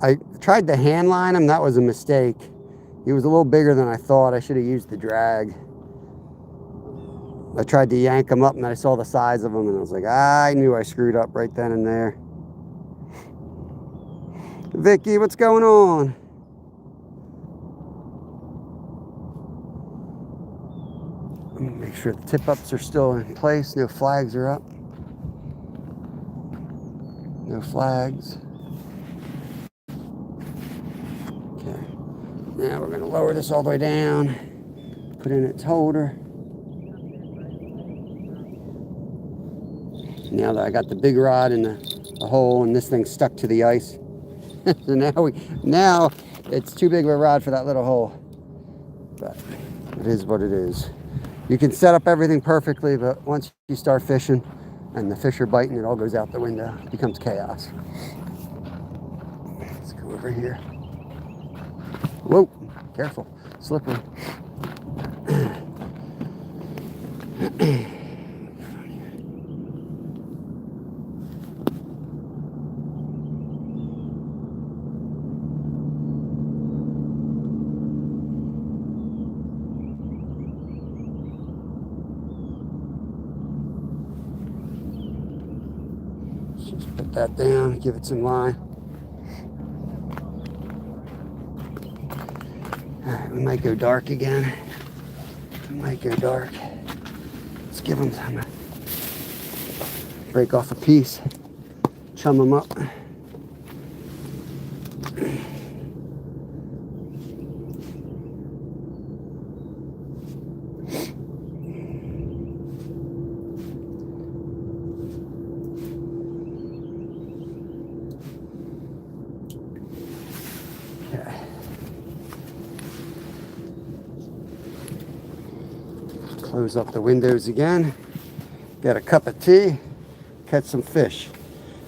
I tried to hand line him. That was a mistake. He was a little bigger than I thought. I should have used the drag. I tried to yank them up and I saw the size of them and I was like, I knew I screwed up right then and there. Vicky, what's going on? Let me make sure the tip-ups are still in place. No flags are up. No flags. Okay. Now we're going to lower this all the way down. Put in its holder. Now that I got the big rod in the hole and this thing's stuck to the ice. So now it's too big of a rod for that little hole. But it is what it is. You can set up everything perfectly, but once you start fishing and the fish are biting, it all goes out the window. It becomes chaos. Let's go over here. Whoa, careful, slippery. Just put that down, give it some line. All right, we might go dark again. We might go dark. Let's give them time to break off a piece, chum them up. Close up the windows again. Get a cup of tea. Catch some fish.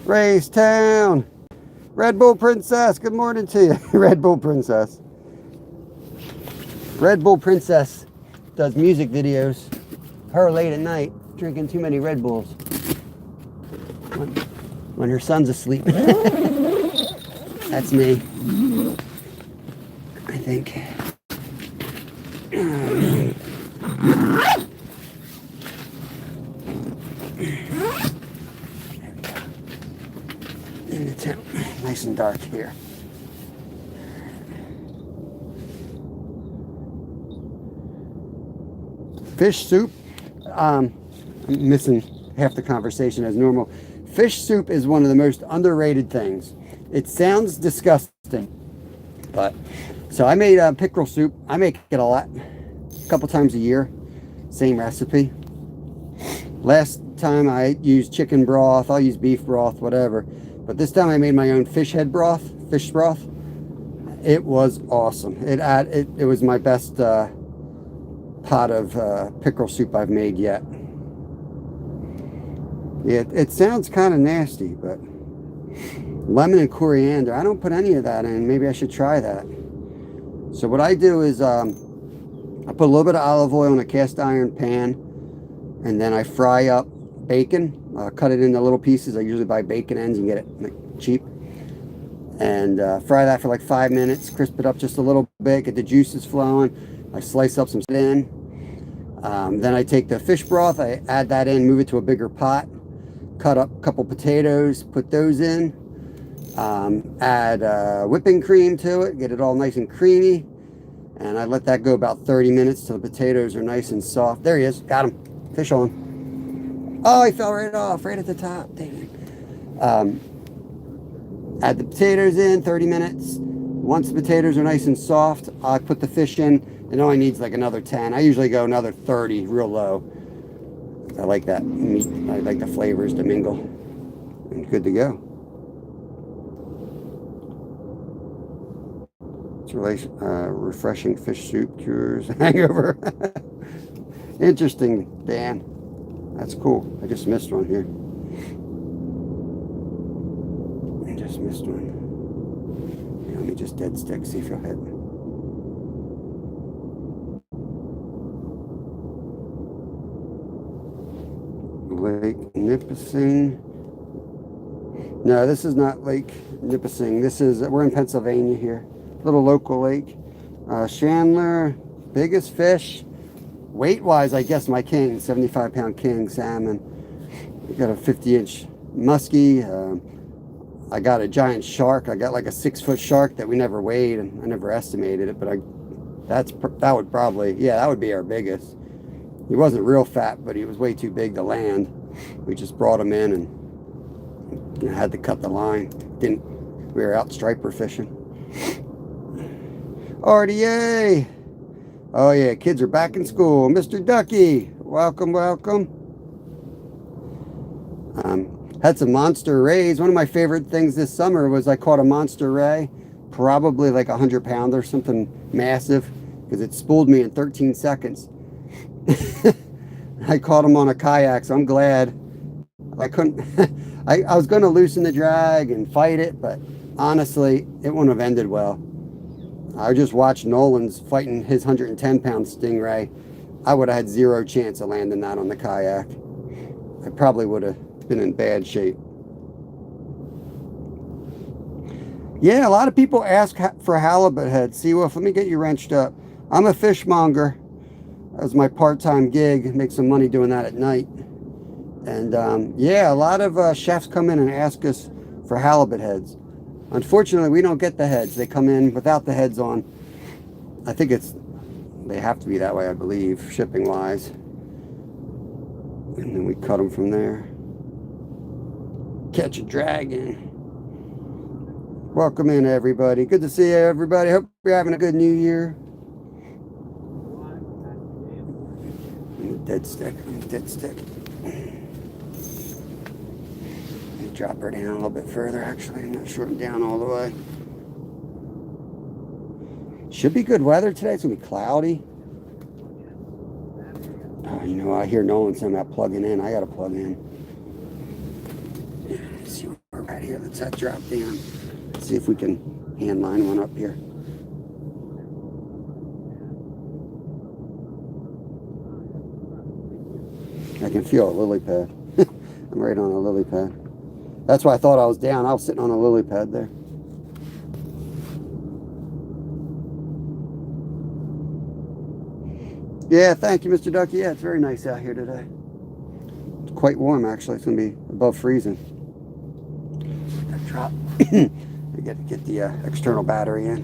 Racetown! Red Bull Princess, good morning to you. Red Bull Princess. Red Bull Princess does music videos. Her late at night, drinking too many Red Bulls. When her son's asleep. That's me. I think. In the tent, nice and dark here. Fish soup. I'm missing half the conversation as normal. Fish soup is one of the most underrated things. It sounds disgusting, but so I made pickerel soup. I make it a couple times a year. Same recipe. Last time I used chicken broth. I'll use beef broth, whatever. But this time I made my own fish broth. It was awesome. It was my best pot of pickerel soup I've made yet. Yeah, it sounds kind of nasty, but lemon and coriander. I don't put any of that in. Maybe I should try that. So what I do is I put a little bit of olive oil in a cast iron pan, and then I fry up bacon. Cut it into little pieces. I usually buy bacon ends and get it like cheap. And fry that for like 5 minutes. Crisp it up just a little bit. Get the juices flowing. I slice up some in. Then I take the fish broth. I add that in. Move it to a bigger pot. Cut up a couple potatoes. Put those in. Add whipping cream to it. Get it all nice and creamy. And I let that go about 30 minutes till the potatoes are nice and soft. There he is. Got him. Fish on. Oh, he fell right off, right at the top. Dang it. Add the potatoes in, 30 minutes. Once the potatoes are nice and soft, I put the fish in. It only needs like another 10. I usually go another 30, real low. I like that meat. I like the flavors to mingle. And good to go. It's refreshing fish soup cures hangover. Interesting, Dan. That's cool. I just missed one here. I just missed one. Here, let me just dead stick, see if you'll hit. Lake Nipissing. No, this is not Lake Nipissing. We're in Pennsylvania here. Little local lake. Chandler, biggest fish, weight-wise, I guess my king, 75-pound king salmon. We got a 50-inch muskie. I got a giant shark. I got like a 6-foot shark that we never weighed, and I never estimated it, but that would probably, yeah, that would be our biggest. He wasn't real fat, but he was way too big to land. We just brought him in and had to cut the line. We were out striper fishing. RDA. Oh yeah, kids are back in school. Mr. Ducky, welcome, welcome. Had some monster rays. One of my favorite things this summer was I caught a monster ray, probably like 100-pounder, something massive, because it spooled me in 13 seconds. I caught him on a kayak, so I'm glad. I couldn't. I was going to loosen the drag and fight it, but honestly, it wouldn't have ended well. I just watched Nolan's fighting his 110-pound stingray. I would have had zero chance of landing that on the kayak. I probably would have been in bad shape. Yeah, a lot of people ask for halibut heads. See, Wolf, let me get you wrenched up. I'm a fishmonger. That was my part-time gig. Make some money doing that at night. And yeah, a lot of chefs come in and ask us for halibut heads. Unfortunately, we don't get the heads. They come in without the heads on. I think they have to be that way, I believe, shipping wise. And then we cut them from there. Catch a dragon. Welcome in, everybody. Good to see you, everybody. Hope you're having a good new year. Dead stick. Drop her down a little bit further, actually. I'm not sure I'm down all the way. Should be good weather today. It's going to be cloudy. Oh, you know, I hear Nolan saying about plugging in. I got to plug in. Let's see where we're at here. Let's drop down. Let's see if we can hand line one up here. I can feel a lily pad. I'm right on a lily pad. That's why I thought I was down. I was sitting on a lily pad there. Yeah, thank you, Mr. Ducky. Yeah, it's very nice out here today. It's quite warm, actually. It's going to be above freezing. That drop. I got to get the external battery in.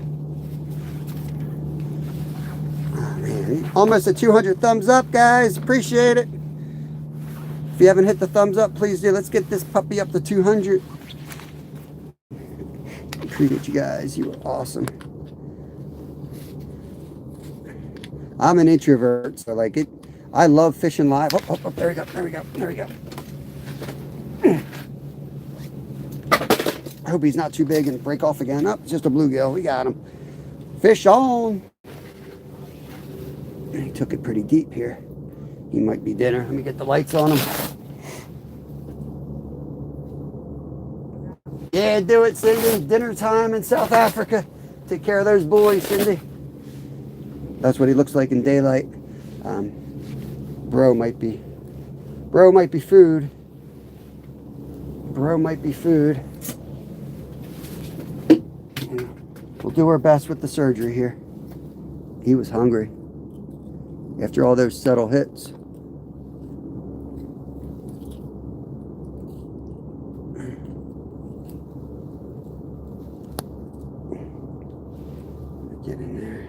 Oh, man. Almost a 200 thumbs up, guys. Appreciate it. If you haven't hit the thumbs up, please do. Let's get this puppy up to 200. Appreciate you guys. You are awesome. I'm an introvert, so like it. I love fishing live. Oh, there we go. I hope he's not too big and break off again. Oh, it's just a bluegill. We got him. Fish on. He took it pretty deep here. He might be dinner. Let me get the lights on him. Yeah, do it, Cindy. Dinner time in South Africa. Take care of those boys, Cindy. That's what he looks like in daylight. Bro might be food. Bro might be food. We'll do our best with the surgery here. He was hungry after all those subtle hits. Get in there.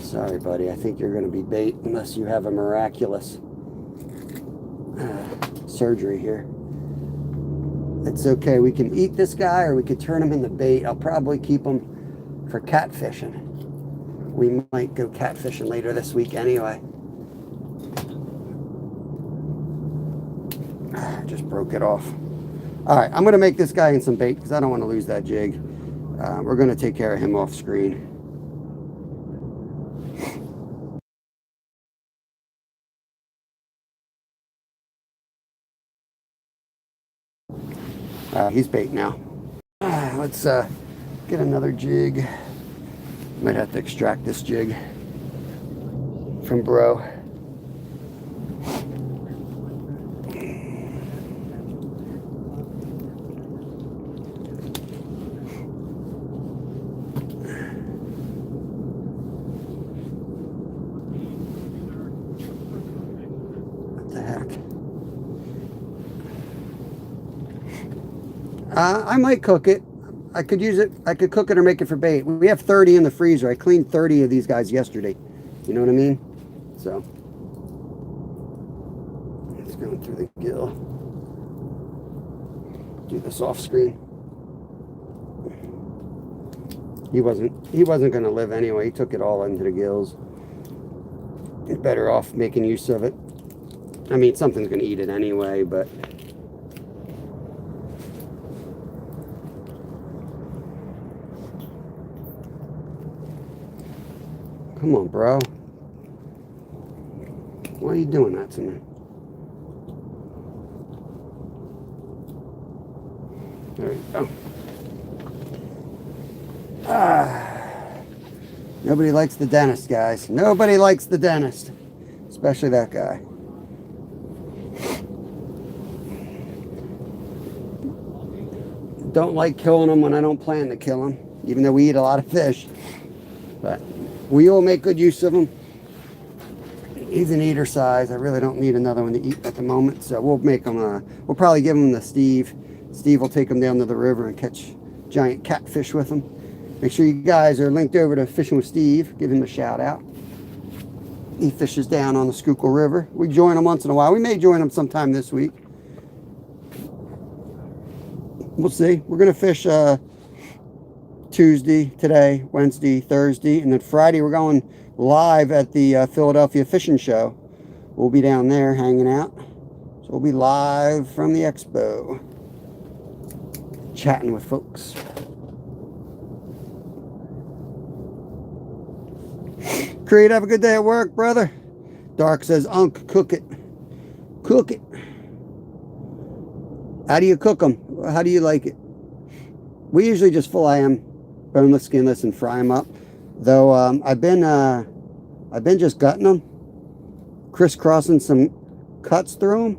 Sorry, buddy. I think you're going to be bait unless you have a miraculous surgery here. It's okay. We can eat this guy or we could turn him into bait. I'll probably keep him for catfishing. We might go catfishing later this week anyway. Just broke it off. All right, I'm going to make this guy in some bait because I don't want to lose that jig. We're going to take care of him off screen. He's bait now. Let's get another jig. Might have to extract this jig. from Bro. What the heck? I might cook it. I could use it. I could cook it or make it for bait. We have 30 in the freezer. I cleaned 30 of these guys yesterday. You know what I mean? So it's going through the gill. Do this off screen. He wasn't going to live anyway. He took it all into the gills. He's better off making use of it. I mean, something's going to eat it anyway, but come on, bro. Why are you doing that to me? There you go. Nobody likes the dentist, guys. Nobody likes the dentist. Especially that guy. Don't like killing them when I don't plan to kill them. Even though we eat a lot of fish. But we will make good use of him. He's an eater size. I really don't need another one to eat at the moment. So we'll make him, we'll probably give him to Steve. Steve will take him down to the river and catch giant catfish with him. Make sure you guys are linked over to Fishing with Steve. Give him a shout out. He fishes down on the Schuylkill River. We join him once in a while. We may join him sometime this week. We'll see. We're going to fish Tuesday, today, Wednesday, Thursday, and then Friday we're going live at the Philadelphia Fishing Show. We'll be down there hanging out. So we'll be live from the expo, chatting with folks. Creed, have a good day at work, brother. Dark says, Unc, cook it. Cook it. How do you cook them? How do you like it? We usually just fillet them, boneless, skinless, and fry them up. Though I've been just gutting them, crisscrossing some cuts through them,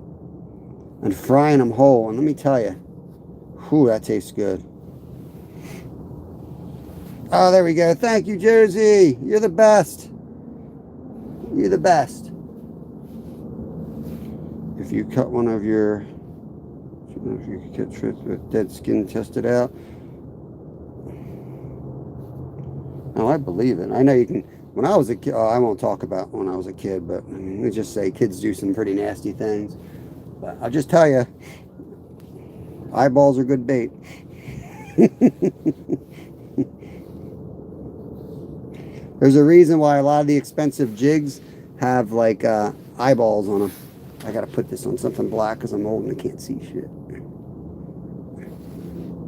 and frying them whole. And let me tell you, whew, that tastes good. Oh, there we go. Thank you, Josie. You're the best. You're the best. If you cut one of your, if you catch fish with dead skin, test it out. Oh, I believe it. I know you can. When I was a kid, I won't talk about when I was a kid, but I mean, let me just say kids do some pretty nasty things. But I'll just tell you, eyeballs are good bait. There's a reason why a lot of the expensive jigs have like eyeballs on them. I gotta put this on something black because I'm old and I can't see shit.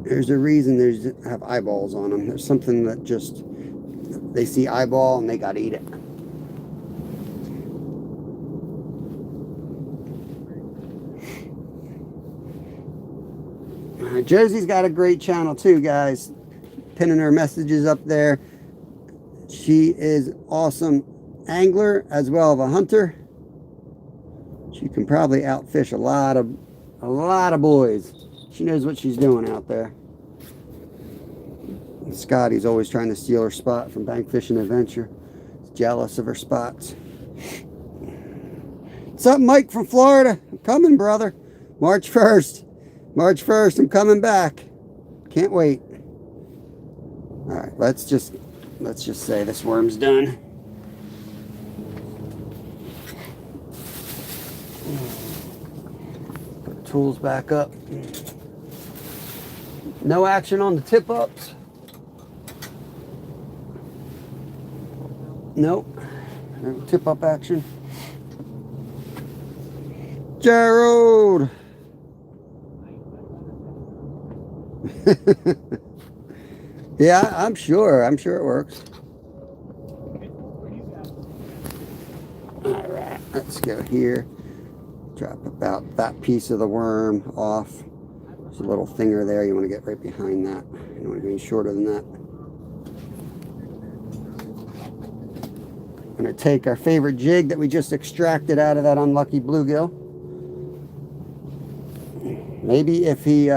There's a reason there's have eyeballs on them. There's something that just, they see eyeball and they gotta eat it. Josie's got a great channel too, guys. Pinning her messages up there. She is awesome angler as well as a hunter. She can probably outfish a lot of boys. She knows what she's doing out there. And Scotty's always trying to steal her spot from Bank Fishing Adventure. He's jealous of her spots. What's up, Mike from Florida? I'm coming, brother. March 1st. March 1st, I'm coming back. Can't wait. All right, let's just say this worm's done. Put the tools back up. No action on the tip ups. Nope. No tip up action. Gerald. Yeah, I'm sure it works. All right, let's go here. Drop about that piece of the worm off. There's a little finger there. You want to get right behind that. You don't want to go any shorter than that. Gonna take our favorite jig that we just extracted out of that unlucky bluegill. Maybe if he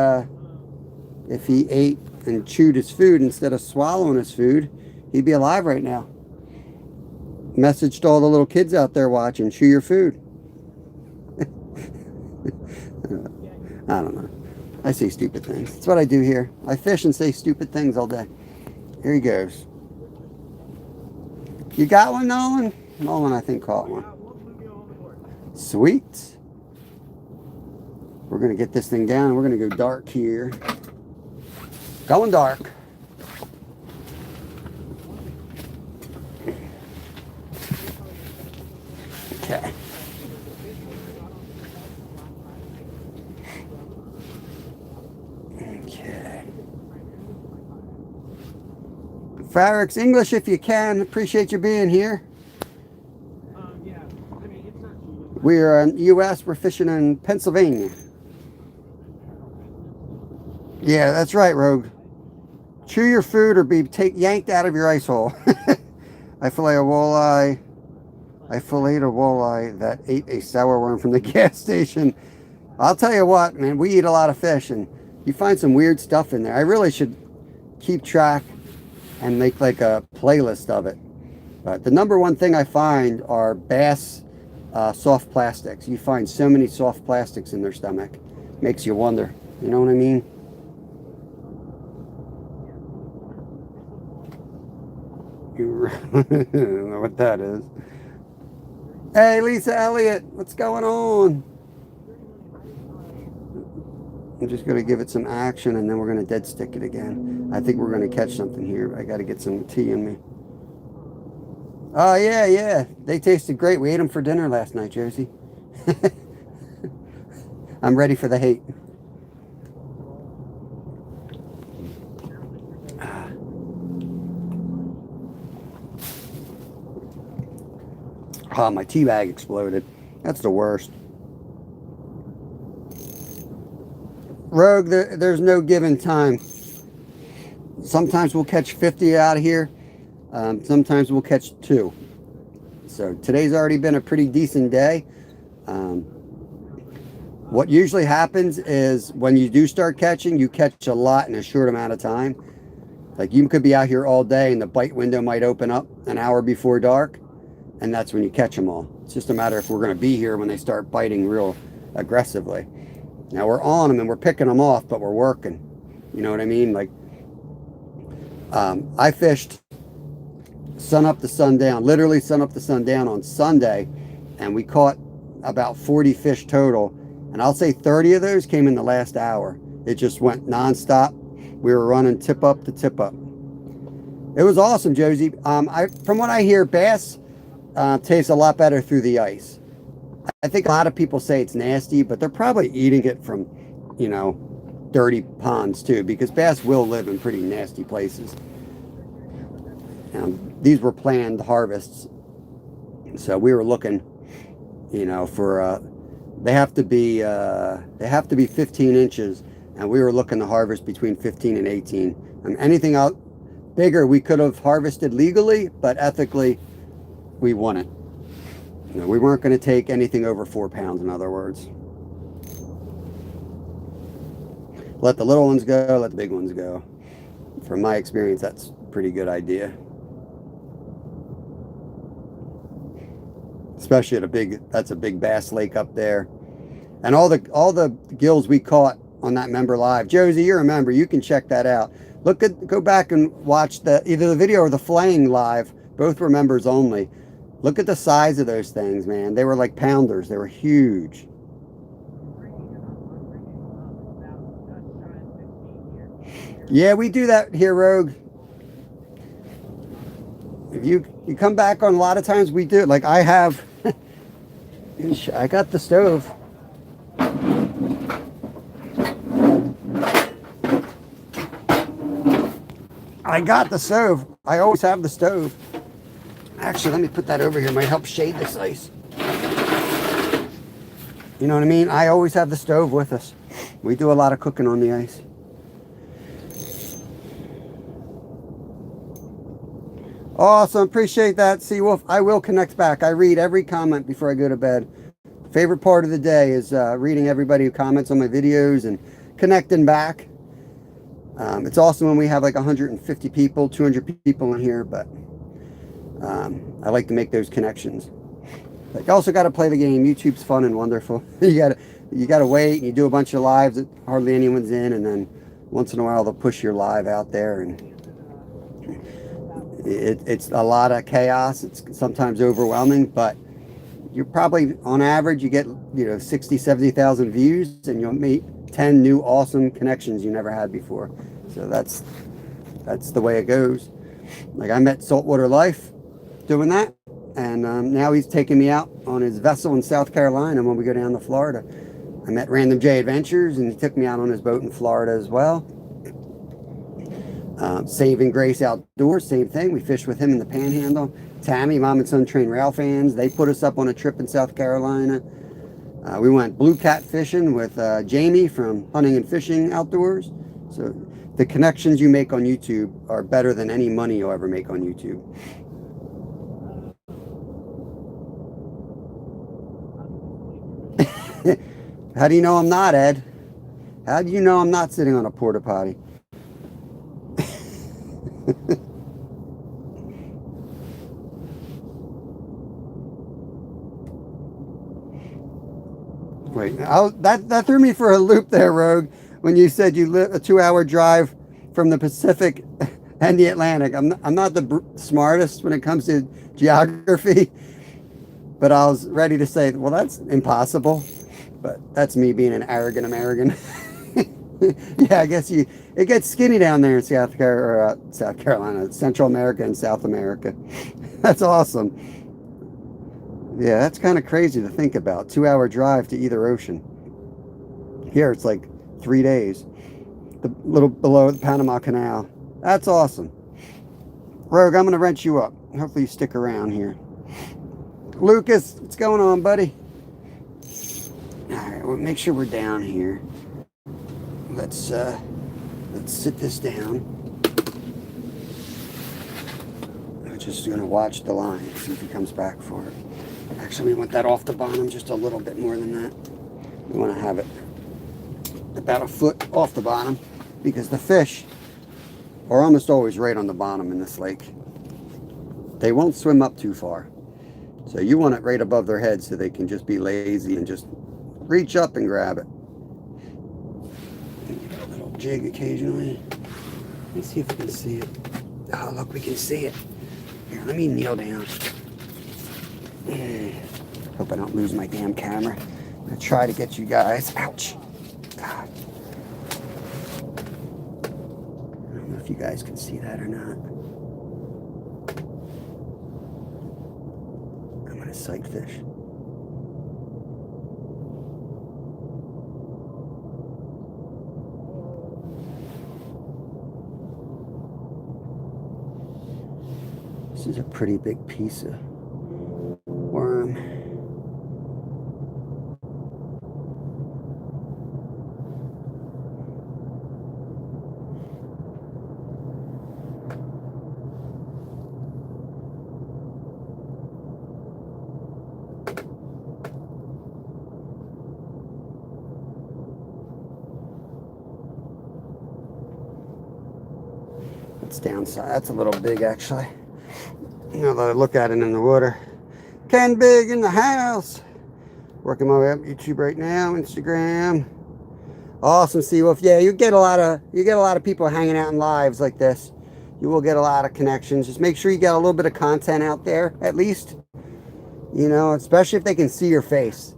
ate and chewed his food instead of swallowing his food, he'd be alive right now. Message to all the little kids out there watching, chew your food. I don't know. I say stupid things. That's what I do here. I fish and say stupid things all day. Here he goes. You got one, Nolan? Nolan, I think, caught one. Sweet. We're going to get this thing down. We're going to go dark here. Going dark. Okay. Okay. Farrick's English if you can. Appreciate you being here. We are in U.S. We're fishing in Pennsylvania. Yeah, that's right, Rogue. Chew your food or be yanked out of your ice hole. I fillet a walleye. I filleted a walleye that ate a sour worm from the gas station. I'll tell you what, man, we eat a lot of fish and you find some weird stuff in there. I really should keep track and make like a playlist of it. But the number one thing I find are bass soft plastics. You find so many soft plastics in their stomach. Makes you wonder. You know what I mean? I don't know what that is. Hey, Lisa Elliott, what's going on? I'm just going to give it some action and then we're going to dead stick it again. I think we're going to catch something here. I got to get some tea in me. Oh, yeah. They tasted great. We ate them for dinner last night, Josie. I'm ready for the hate. Oh, my tea bag exploded. That's the worst. Rogue, there's no given time. Sometimes we'll catch 50 out of here. Sometimes we'll catch 2. So today's already been a pretty decent day. What usually happens is when you do start catching, you catch a lot in a short amount of time. Like you could be out here all day and the bite window might open up an hour before dark. And that's when you catch them all. It's just a matter if we're going to be here when they start biting real aggressively. Now we're on them and we're picking them off, but we're working. You know what I mean? Like, I fished sun up to sundown, literally sun up to sundown on Sunday, and we caught about 40 fish total. And I'll say 30 of those came in the last hour. It just went nonstop. We were running tip up to tip up. It was awesome, Josie. From what I hear, bass tastes a lot better through the ice. I think a lot of people say it's nasty, but they're probably eating it from, you know, dirty ponds too, because bass will live in pretty nasty places. These were planned harvests, so we were looking, you know, for they have to be 15 inches, and we were looking to harvest between 15 and 18. And anything out bigger we could have harvested legally, but ethically we wouldn't. You know, we weren't going to take anything over 4 pounds, in other words. Let the little ones go, let the big ones go. From my experience, that's a pretty good idea. Especially at that's a big bass lake up there. And all the gills we caught on that member live. Josie, you're a member, you can check that out. Go back and watch either the video or the flaying live. Both were members only. Look at the size of those things, man. They were like pounders. They were huge. Yeah, we do that here, Rogue. If you come back on, a lot of times we do. Like I have, I got the stove. I got the stove. I always have the stove. Actually, let me put that over here. It might help shade this ice. You know what I mean? I always have the stove with us. We do a lot of cooking on the ice. Awesome. Appreciate that, Seawolf. I will connect back. I read every comment before I go to bed. Favorite part of the day is reading everybody who comments on my videos and connecting back. It's awesome when we have like 150 people, 200 people in here, but I like to make those connections. Like, you also got to play the game. YouTube's fun and wonderful. you gotta wait and you do a bunch of lives that hardly anyone's in, and then once in a while they'll push your live out there, and it's a lot of chaos. It's sometimes overwhelming, but you're probably on average you get 60, 70,000 views, and you'll meet 10 new awesome connections you never had before. So that's the way it goes. Like, I met Saltwater Life doing that, and now he's taking me out on his vessel in South Carolina when we go down to Florida. I met Random J Adventures, and he took me out on his boat in Florida as well. Saving Grace Outdoors, same thing. We fished with him in the Panhandle. Tammy, Mom and Son Train Rail Fans, they put us up on a trip in South Carolina. We went blue cat fishing with Jamie from Hunting and Fishing Outdoors. So the connections you make on YouTube are better than any money you'll ever make on YouTube. How do you know I'm not, Ed? How do you know I'm not sitting on a porta potty? Wait, that threw me for a loop there, Rogue, when you said you live a 2-hour drive from the Pacific and the Atlantic. I'm not the smartest when it comes to geography, but I was ready to say, well, that's impossible. But that's me being an arrogant American. Yeah, I guess it gets skinny down there in South Carolina, Central America and South America. That's awesome. Yeah, that's kind of crazy to think about. 2-hour drive to either ocean. Here it's like 3 days. The little below the Panama Canal. That's awesome. Rogue, I'm going to wrench you up. Hopefully you stick around here. Lucas, what's going on, buddy? All right, well, make sure we're down here. Let's sit this down. I'm just going to watch the line, see if he comes back for it. Actually, we want that off the bottom just a little bit more than that. We want to have it about a foot off the bottom, because the fish are almost always right on the bottom in this lake. They won't swim up too far. So you want it right above their head so they can just be lazy and just reach up and grab it. Give it a little jig occasionally. Let me see if we can see it. Oh, look, we can see it. Here, let me kneel down. Hope I don't lose my damn camera. I'm going to try to get you guys. Ouch. God. I don't know if you guys can see that or not. I'm going to sight fish. This is a pretty big piece of worm. It's downside. That's a little big, actually. You know, I look at it in the water. Ken Big in the house. Working my way up YouTube right now, Instagram. Awesome, Seawolf. Yeah, you get a lot of people hanging out in lives like this. You will get a lot of connections. Just make sure you get a little bit of content out there, at least. You know, especially if they can see your face.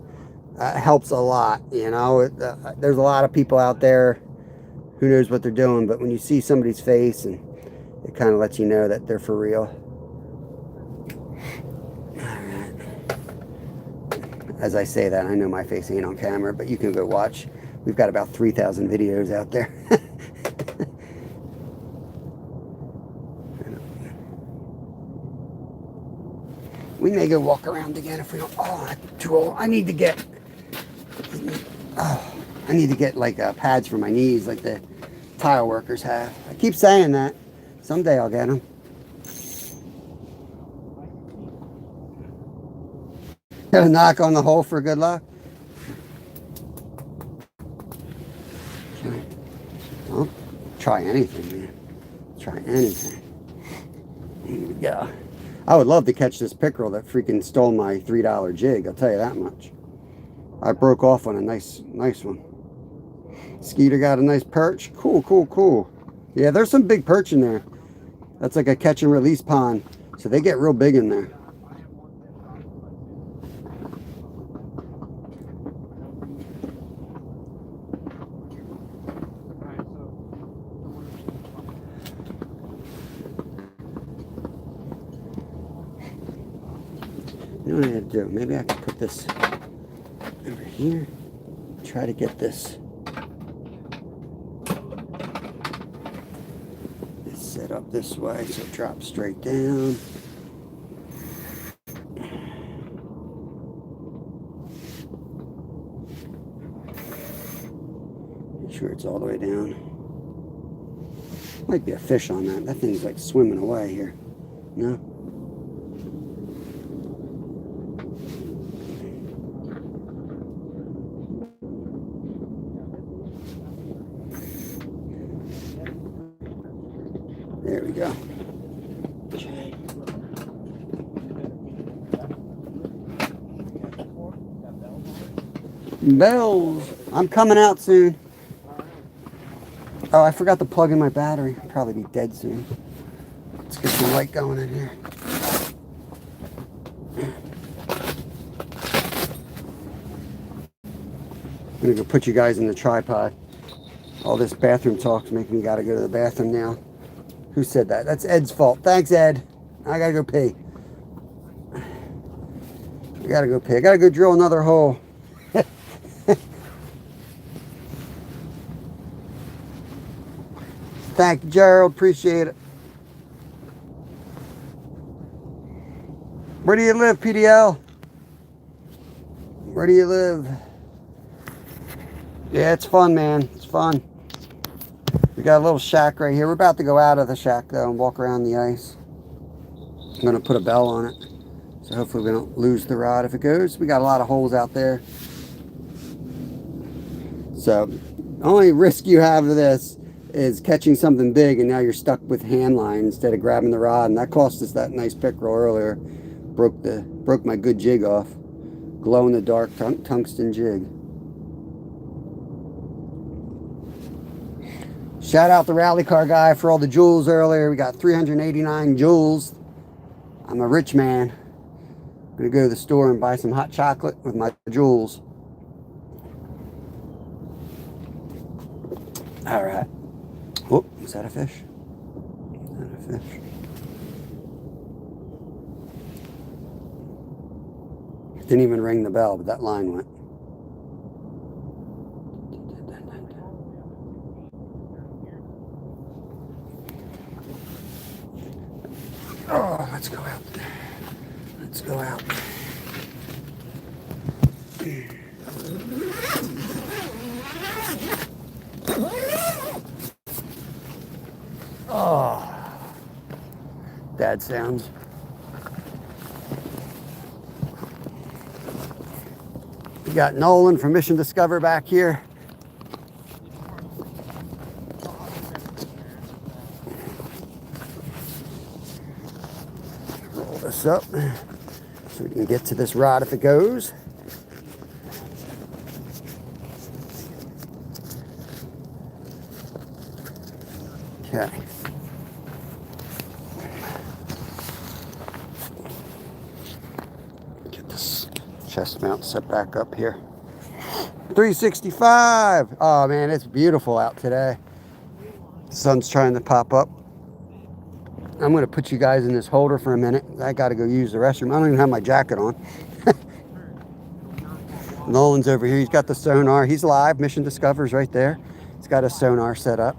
Helps a lot. You know, there's a lot of people out there who knows what they're doing, but when you see somebody's face, and it kind of lets you know that they're for real. As I say that, I know my face ain't on camera, but you can go watch. We've got about 3,000 videos out there. We may go walk around again if we don't. Oh, I'm too old. I need to get like pads for my knees, like the tile workers have. I keep saying that. Someday I'll get them. Gotta knock on the hole for good luck. Okay. Well, try anything, man. Try anything. Here we go. I would love to catch this pickerel that freaking stole my $3 jig. I'll tell you that much. I broke off on a nice one. Skeeter got a nice perch. Cool, cool, cool. Yeah, there's some big perch in there. That's like a catch and release pond. So they get real big in there. You know what I had to do? Maybe I can put this over here. Try to get this set up this way so it drops straight down. Make sure it's all the way down. Might be a fish on that. That thing's like swimming away here. No? There we go. Bells. I'm coming out soon. Oh, I forgot to plug in my battery. I'll probably be dead soon. Let's get some light going in here. I'm gonna go put you guys in the tripod. All this bathroom talk's making me gotta go to the bathroom now. Who said that? That's Ed's fault. Thanks, Ed. I gotta go pee. I gotta go pee. I gotta go drill another hole. Thank you, Gerald. Appreciate it. Where do you live, PDL? Where do you live? Yeah, it's fun, man. It's fun. We got a little shack right here. We're about to go out of the shack, though, and walk around the ice. I'm going to put a bell on it, so hopefully we don't lose the rod if it goes. We got a lot of holes out there. So, the only risk you have of this is catching something big, and now you're stuck with hand line instead of grabbing the rod, and that cost us that nice pickerel earlier. Broke my good jig off. Glow-in-the-dark tungsten jig. Shout out the rally car guy for all the jewels earlier. We got 389 jewels. I'm a rich man. I'm gonna go to the store and buy some hot chocolate with my jewels. All right. Oh, is that a fish? Is that a fish? Didn't even ring the bell, but that line went. Oh, let's go out there. Let's go out. Oh, bad sounds. We got Nolan from Mission Discover back here. Roll this up so we can get to this rod if it goes. Okay. Get this chest mount set back up here. 365. Oh man, it's beautiful out today. The sun's trying to pop up. I'm going to put you guys in this holder for a minute. I got to go use the restroom. I don't even have my jacket on. Nolan's over here. He's got the sonar. He's live. Mission Discover's right there. He's got a sonar set up.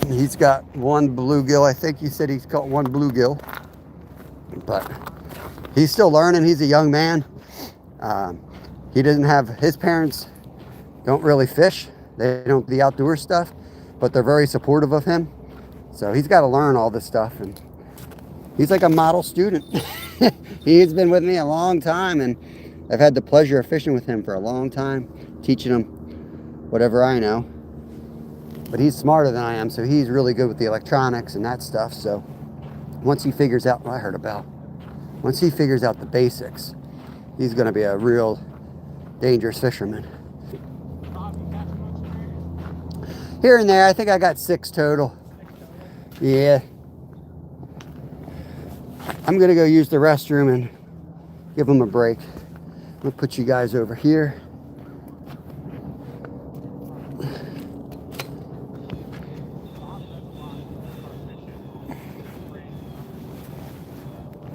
He's got one bluegill. I think he said he's caught one bluegill. But he's still learning. He's a young man. He doesn't have, his parents don't really fish. They don't do the outdoor stuff, but they're very supportive of him. So he's got to learn all this stuff, and He's like a model student. He's been with me a long time, and I've had the pleasure of fishing with him for a long time, teaching him whatever I know. But he's smarter than I am, so he's really good with the electronics and that stuff. So once he figures out, I heard about, once he figures out the basics, he's going to be a real dangerous fisherman. Here and there, I think I got 6 total. Yeah. I'm going to go use the restroom and give them a break. We'll put you guys over here.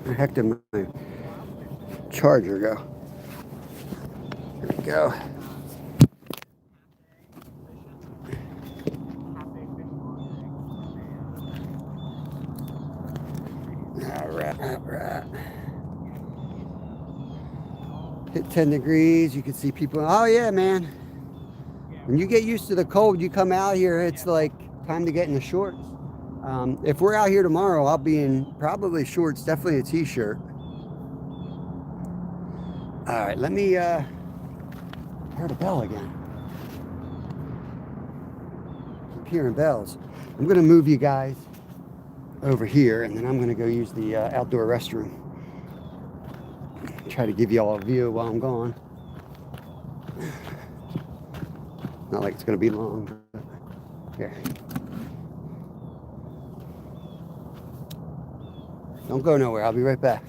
Where the heck did my charger go? There we go. All right. Hit 10 degrees. You can see people. Oh yeah, man. When you get used to the cold, you come out here, it's like time to get in the shorts. If we're out here tomorrow, I'll be in probably shorts, definitely a t-shirt. All right, let me, I heard a bell again. Keep hearing bells. I'm gonna move you guys over here, and then I'm gonna go use the outdoor restroom. Try to give you all a view while I'm gone. Not like it's gonna be long, but here. Don't go nowhere, I'll be right back.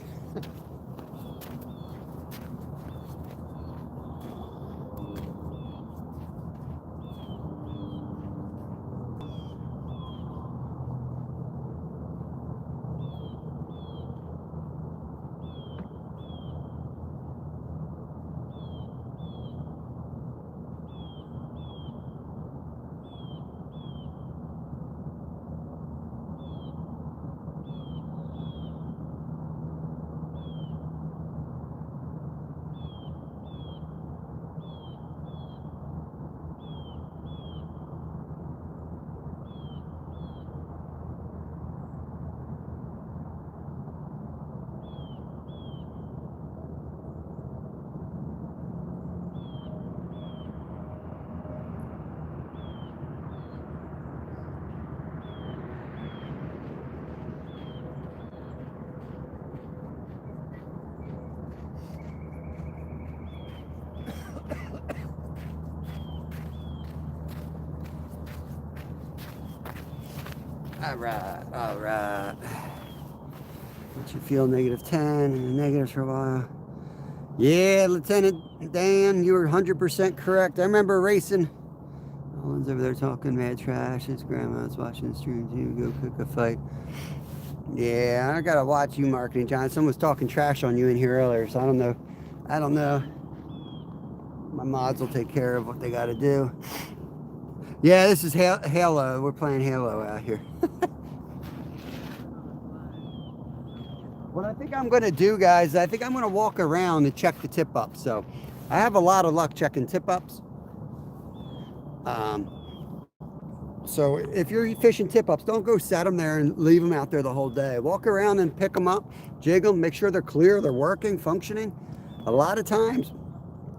All right. Let you feel -10 and negatives for a while. Yeah, Lieutenant Dan, you were 100% correct. I remember racing. Nolan's over there talking mad trash. His grandma's watching the stream too. Go pick a fight. Yeah, I gotta watch you, Marketing John. Someone was talking trash on you in here earlier, so I don't know. My mods will take care of what they gotta do. Yeah, this is Halo. We're playing Halo out here. What I think I'm going to do, guys, I think I'm going to walk around and check the tip-ups. So I have a lot of luck checking tip-ups. So if you're fishing tip-ups, don't go set them there and leave them out there the whole day. Walk around and pick them up, jig them, make sure they're clear, they're working, functioning. A lot of times,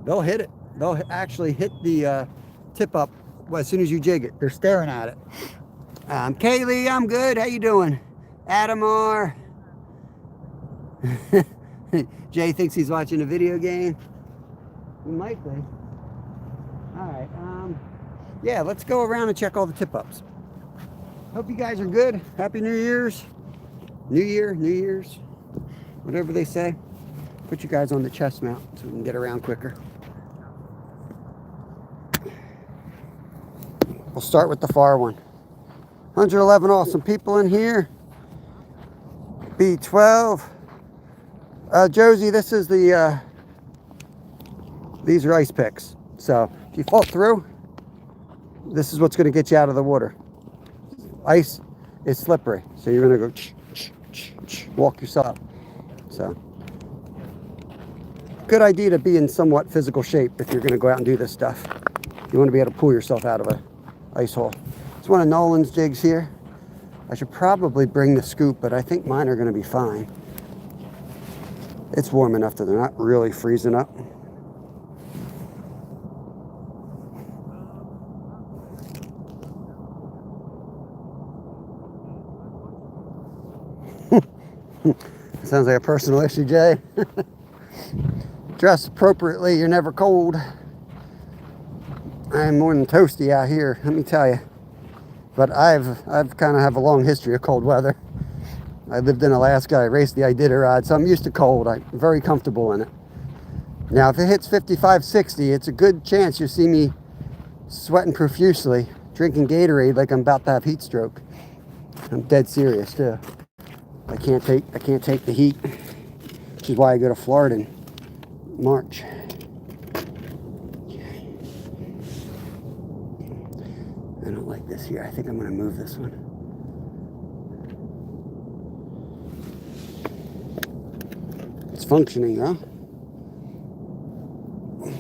they'll hit it. They'll actually hit the tip-up as soon as you jig it. They're staring at it. Kaylee, I'm good. How you doing? Adamar. Jay thinks he's watching a video game. He might be. All right. Yeah, let's go around and check all the tip-ups. Hope you guys are good. Happy New Year's. New Year's. Whatever they say. Put you guys on the chest mount so we can get around quicker. We'll start with the far one. 111 awesome people in here. B12. Josie, this is the, these are ice picks. So if you fall through, this is what's going to get you out of the water. Ice is slippery, so you're going to go walk yourself up. So good idea to be in somewhat physical shape if you're going to go out and do this stuff. You want to be able to pull yourself out of a ice hole. It's one of Nolan's jigs here. I should probably bring the scoop, but I think mine are going to be fine. It's warm enough that they're not really freezing up. Sounds like a personal issue, Jay. Dress appropriately, you're never cold. I am more than toasty out here, let me tell you. But I've kind of have a long history of cold weather. I lived in Alaska, I raced the Iditarod, so I'm used to cold. I'm very comfortable in it. Now, if it hits 55, 60, it's a good chance you'll see me sweating profusely, drinking Gatorade like I'm about to have heat stroke. I'm dead serious, too. I can't take the heat, which is why I go to Florida in March. I don't like this here. I think I'm going to move this one. It's functioning, huh? I'm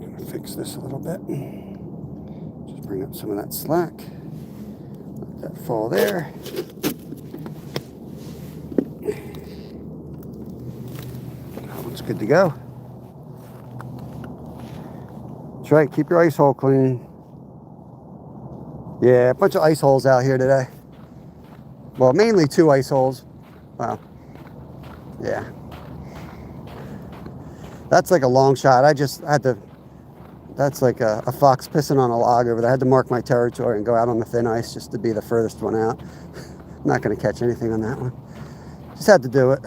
going to fix this a little bit. Just bring up some of that slack. Let that fall there. That one's good to go. That's right, keep your ice hole clean. Yeah, a bunch of ice holes out here today. Well, mainly 2 ice holes. Wow. Yeah. That's like a long shot. I just had to, that's like a fox pissing on a log over there. I had to mark my territory and go out on the thin ice just to be the furthest one out. I'm not going to catch anything on that one. Just had to do it.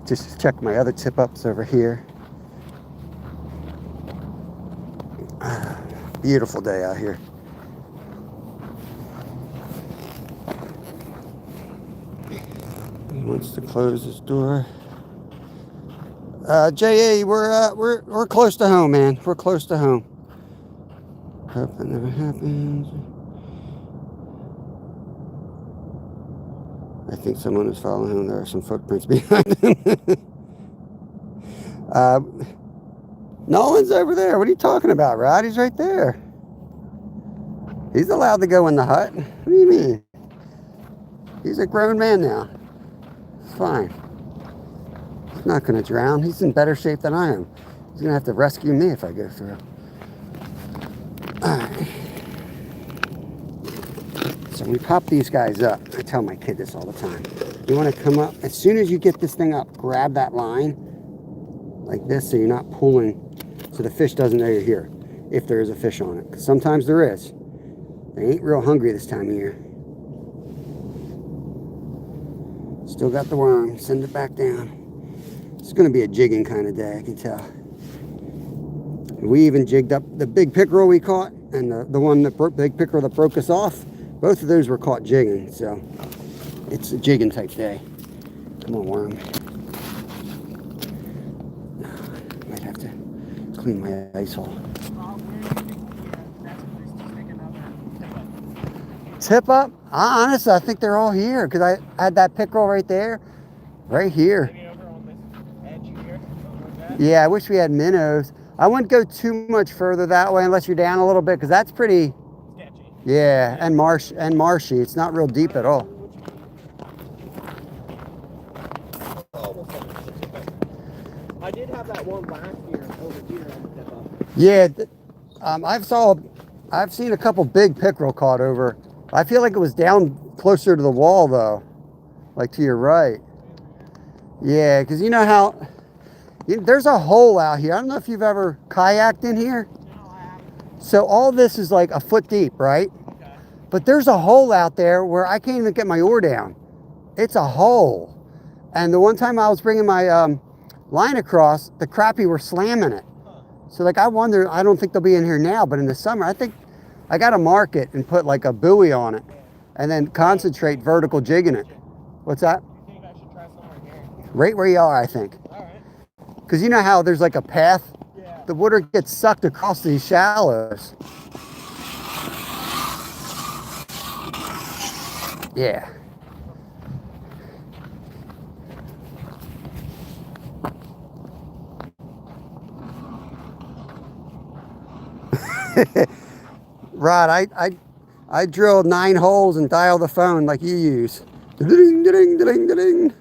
Just check my other tip ups over here. Beautiful day out here. He wants to close his door. JA, we're close to home, man. We're close to home. Hope that never happens. I think someone is following him. There are some footprints behind him. Nolan's over there. What are you talking about, Rod? He's right there. He's allowed to go in the hut. What do you mean? He's a grown man now. It's fine. He's not going to drown. He's in better shape than I am. He's going to have to rescue me if I go through. All right. So we pop these guys up. I tell my kid this all the time. You want to come up, as soon as you get this thing up, grab that line like this so you're not pulling, so the fish doesn't know you're here, if there is a fish on it. Because sometimes there is. They ain't real hungry this time of year. Still got the worm. Send it back down. It's going to be a jigging kind of day, I can tell. We even jigged up the big pickerel we caught, and the one that broke, big pickerel that broke us off. Both of those were caught jigging, so it's a jigging type day. Come on, worm. Might have to clean my ice hole. Tip up? Honestly, I think they're all here because I had that pickerel right there, right here. Yeah, I wish we had minnows. I wouldn't go too much further that way unless you're down a little bit because that's pretty sketchy. Yeah, and marshy. It's not real deep at all. I did have that one last year over here on the tip up. Yeah, I've seen a couple big pickerel caught over. I feel like it was down closer to the wall though, like to your right. Yeah, because you know how there's a hole out here. I don't know if you've ever kayaked in here. No, I haven't. So all this is like a foot deep, right? Okay. But there's a hole out there where I can't even get my oar down. It's a hole. And the one time I was bringing my line across, the crappie were slamming it. Huh. So like I wonder, I don't think they'll be in here now, but in the summer, I think I got to mark it and put like a buoy on it and then concentrate vertical jigging it. What's that? You think I should try somewhere here? Right where you are, I think. All right. Because you know how there's like a path? Yeah. The water gets sucked across these shallows. Yeah. Rod, I drilled 9 holes and dial the phone like you use. Ding, ding, ding, ding.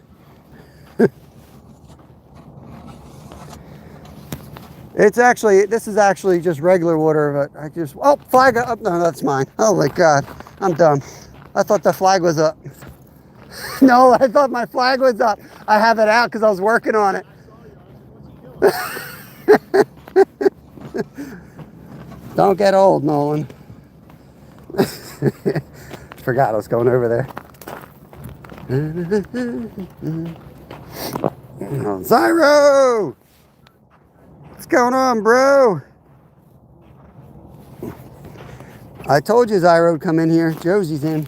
This is actually just regular water, but flag up. No, that's mine. Oh my God, I'm done. I thought the flag was up. No, I thought my flag was up. I have it out because I was working on it. Don't get old, Nolan. Forgot I was going over there. Oh, Zyro! What's going on, bro? I told you Zyro would come in here. Josie's in.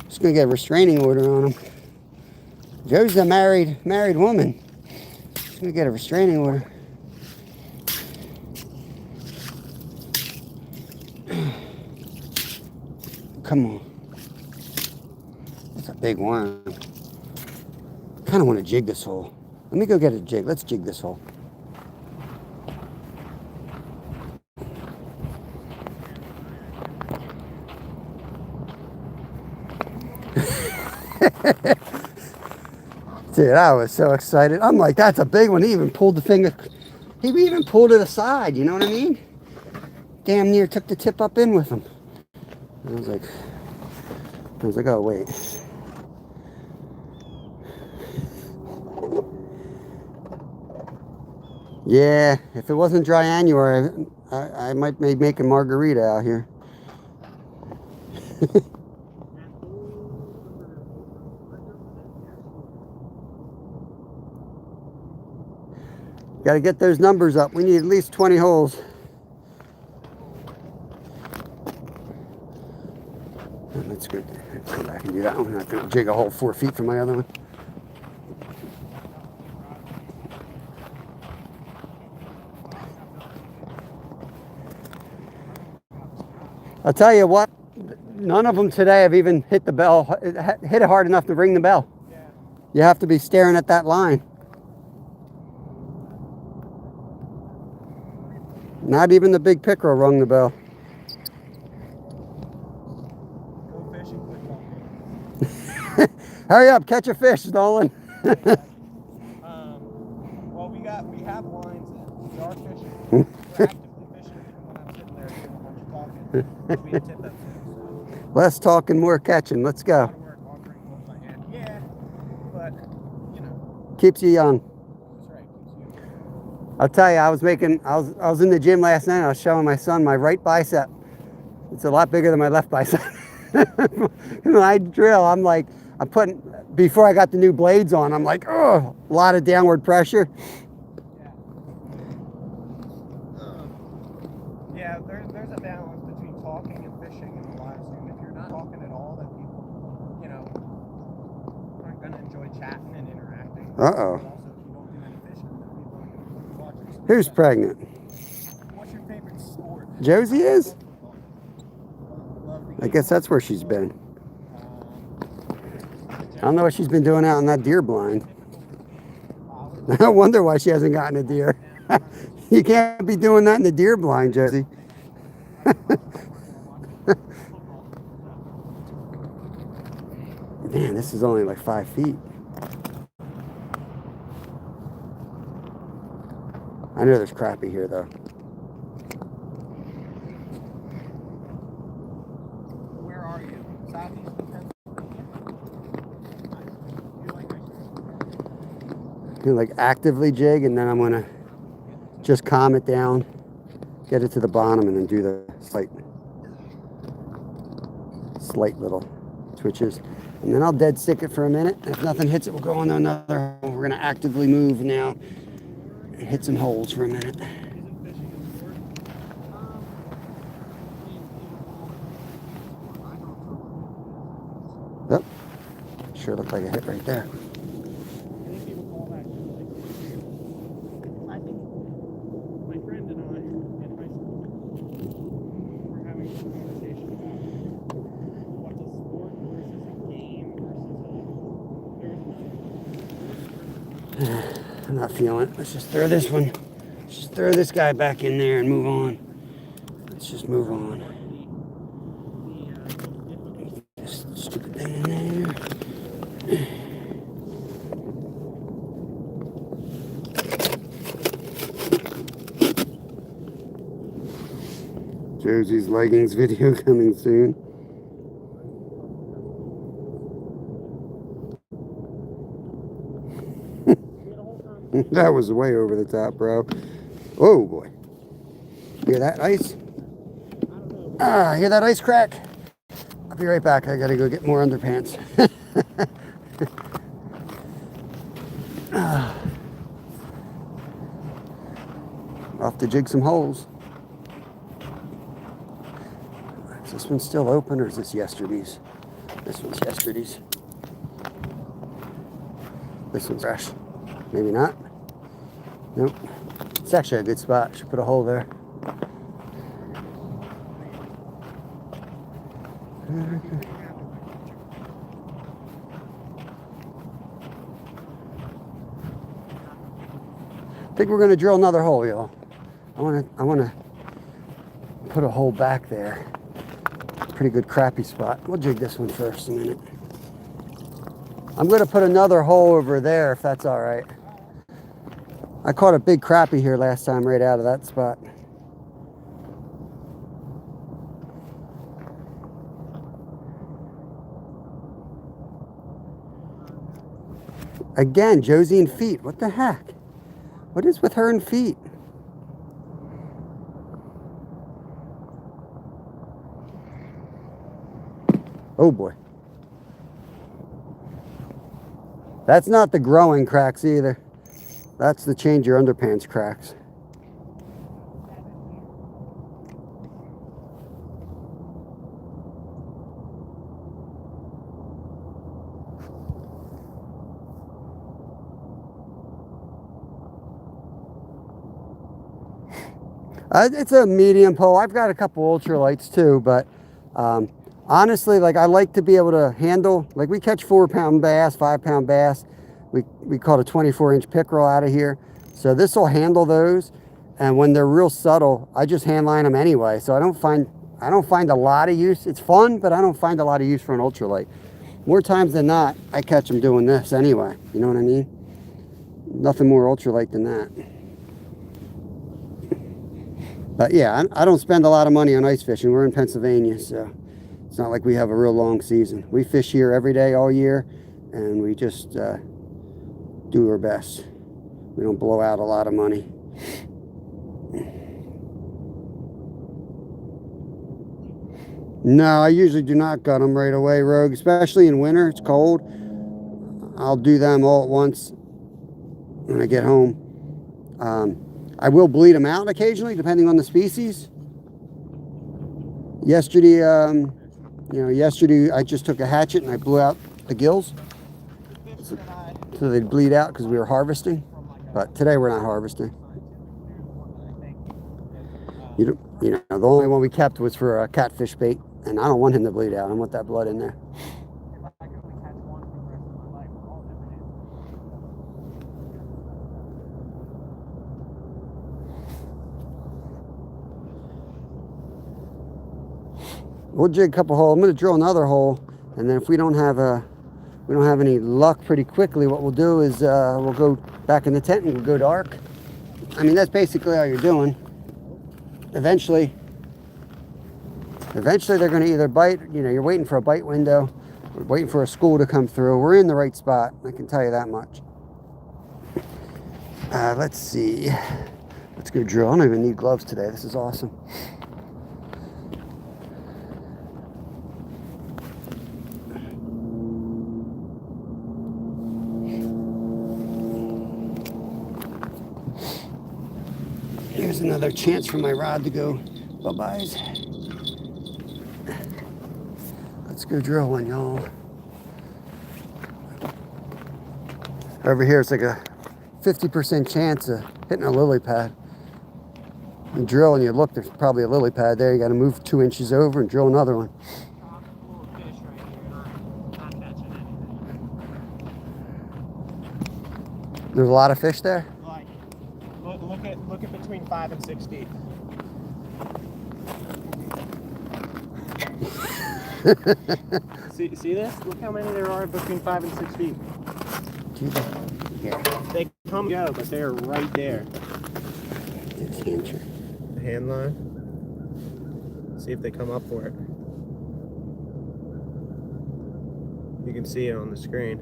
Just gonna get a restraining order on him. Josie's a married woman. Just gonna get a restraining order. Come on. That's a big one. Kind of want to jig this hole. Let me go get a jig. Let's jig this hole. Dude, I was so excited. I'm like, that's a big one. He even pulled the finger. He even pulled it aside. You know what I mean? Damn near took the tip up in with him. I was like, oh, wait. Yeah, if it wasn't dry January, I might be making margarita out here. Got to get those numbers up. We need at least 20 holes. That's good. Let's go back and do that one. I'm not going to jig a hole 4 feet from my other one. I'll tell you what, none of them today have even hit the bell, hit it hard enough to ring the bell. Yeah. You have to be staring at that line. Not even the big pickerel rung the bell. Go fishing quick. Hurry up, catch a fish, Nolan. Well, we have lines in. We are fishing. We're actively fishing when I'm sitting there doing a bunch of talking. We tip that soon, so. Less talking, more catching. Let's go. Yeah, but you know. Keeps you young. That's right. Keeps you young. I'll tell you, I was in the gym last night. I was showing my son my right bicep. It's a lot bigger than my left bicep. When I drill, before I got the new blades on, I'm like, oh, a lot of downward pressure. Yeah, there's a balance between talking and fishing in the live stream. If you're not talking at all, then people, aren't going to enjoy chatting and interacting. Uh-oh. Also, if you don't do any fishing, then people aren't going to watch you. Who's pregnant? What's your favorite sport? Josie is? I guess that's where she's been. I don't know what she's been doing out in that deer blind. I wonder why she hasn't gotten a deer. You can't be doing that in the deer blind, Josie. Man, this is only like 5 feet. I know there's crappie here, though. Where are you? Southeast of Pennsylvania? You like actively jig, and then I'm gonna just calm it down, get it to the bottom, and then do the slight little twitches. And then I'll dead stick it for a minute. If nothing hits it, we'll go on to another hole. We're gonna actively move now and hit some holes for a minute. Yep. Sure looked like a hit right there. I'm not feeling it. Let's just throw this one. Just throw this guy back in there and move on. Let's just move on. Josie's leggings video coming soon. That was way over the top, bro. Oh boy. Hear that ice? Hear that ice crack? I'll be right back. I gotta go get more underpants. Off to jig some holes. Is this one still open or is this yesterday's? This one's yesterday's. This one's fresh. Maybe not. Nope. It's actually a good spot. Should put a hole there. I think we're gonna drill another hole, y'all. I wanna put a hole back there. Pretty good crappie spot. We'll jig this one first in a minute. I'm gonna put another hole over there if that's all right. I caught a big crappie here last time right out of that spot. Again, Josie and feet. What the heck? What is with her and feet? Oh boy. That's not the growing cracks either. That's the change your underpants cracks. It's a medium pole. I've got a couple ultralights too, but honestly, like I like to be able to handle, like we catch 4-pound bass, 5-pound bass. We caught a 24-inch pickerel out of here. So this will handle those. And when they're real subtle, I just hand line them anyway. So I don't find a lot of use. It's fun, but I don't find a lot of use for an ultralight. More times than not, I catch them doing this anyway. You know what I mean? Nothing more ultralight than that. But yeah, I don't spend a lot of money on ice fishing. We're in Pennsylvania, so it's not like we have a real long season. We fish here every day, all year, and we just do our best. We don't blow out a lot of money. No, I usually do not gut them right away, Rogue, especially in winter. It's cold. I'll do them all at once when I get home. I will bleed them out occasionally, depending on the species. Yesterday, yesterday I just took a hatchet and I blew out the gills, so they'd bleed out because we were harvesting. But today we're not harvesting. You know, the only one we kept was for a catfish bait, and I don't want him to bleed out. I want that blood in there. We'll jig a couple holes. I'm going to drill another hole, and then if we don't have any luck pretty quickly, what we'll do is we'll go back in the tent and we'll go dark. I mean, that's basically all you're doing. Eventually they're going to either bite. You know, you're waiting for a bite window, we're waiting for a school to come through. We're in the right spot, I can tell you that much. Let's see. Let's go drill. I don't even need gloves today. This is awesome. Here's another chance for my rod to go bye-byes. Let's go drill one, y'all. Over here, it's like a 50% chance of hitting a lily pad. You drill and you look, there's probably a lily pad there. You got to move 2 inches over and drill another one. There's a lot of fish there? Look at between 5 and 6 feet. see this? Look how many there are between 5 and 6 feet. Yeah. They come and go, but they're right there. It's hand trick. The hand line. See if they come up for it. You can see it on the screen.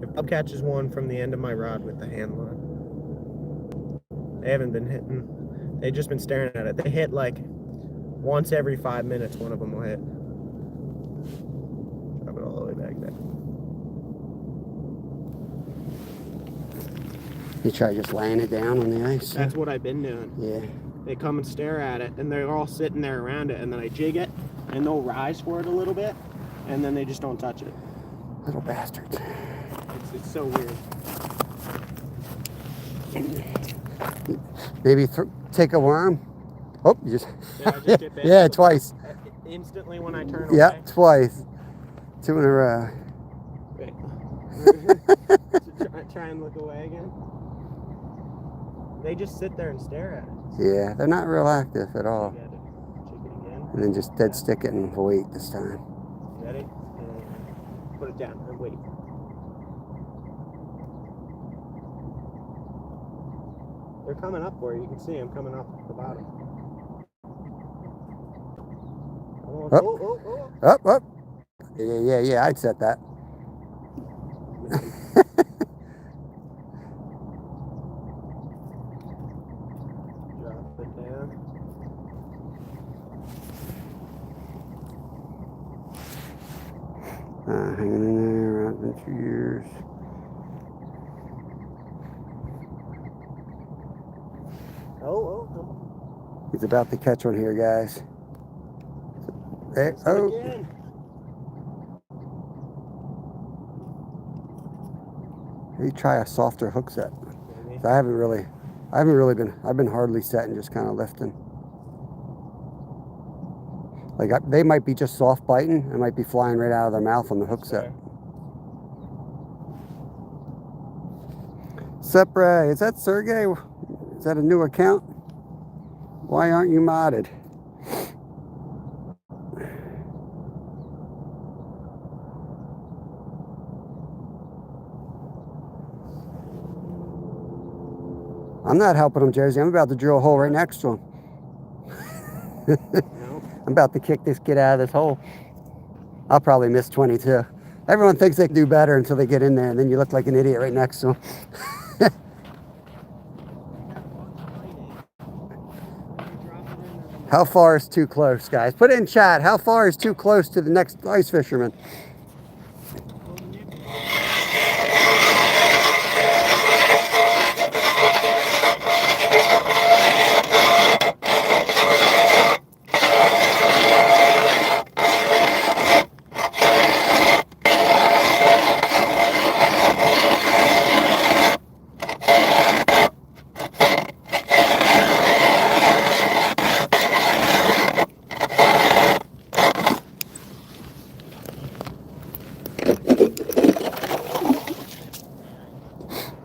If Bob catches one from the end of my rod with the hand line, they haven't been hitting. They've just been staring at it. They hit like once every 5 minutes, one of them will hit. Drop it all the way back there. You try just laying it down on the ice? That's what I've been doing. Yeah. They come and stare at it, and they're all sitting there around it, and then I jig it, and they'll rise for it a little bit, and then they just don't touch it. Little bastards. It's so weird. Maybe take a worm. Oh, you just. Yeah, I just get bit. Yeah, twice. Instantly when I turn away. Yep, twice. 2 in a row. Wait. Try and look away again. They just sit there and stare at it. Yeah, they're not real active at all. Check it again. And then just dead stick it and wait this time. Ready? And put it down and wait. They're coming up for you. You can see them coming up the bottom. Oh. Up. Yeah, I'd set that. Drop it down. Hanging in there, around 2 years. Oh. He's about to catch one here, guys. There, Again. Maybe try a softer hook set. Maybe. I've been hardly setting, just kind of lifting. Like they might be just soft biting. It might be flying right out of their mouth on the hook set. Sepray, is that Sergey? Is that a new account? Why aren't you modded? I'm not helping him, Josie. I'm about to drill a hole right next to him. I'm about to kick this kid out of this hole. I'll probably miss 22. Everyone thinks they can do better until they get in there, and then you look like an idiot right next to him. How far is too close, guys? Put it in chat. How far is too close to the next ice fisherman?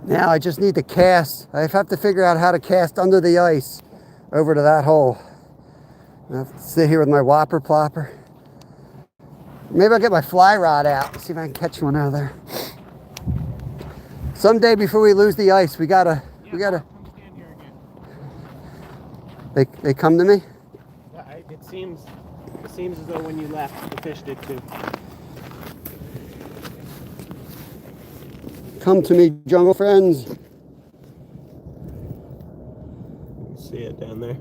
Now I just need to cast. I have to figure out how to cast under the ice over to that hole. I have to sit here with my whopper plopper. Maybe I'll get my fly rod out and see if I can catch one out of there. Someday before we lose the ice, we gotta. Come stand here again. They come to me? It seems as though when you left, the fish did too. Come to me, jungle friends. See it down there?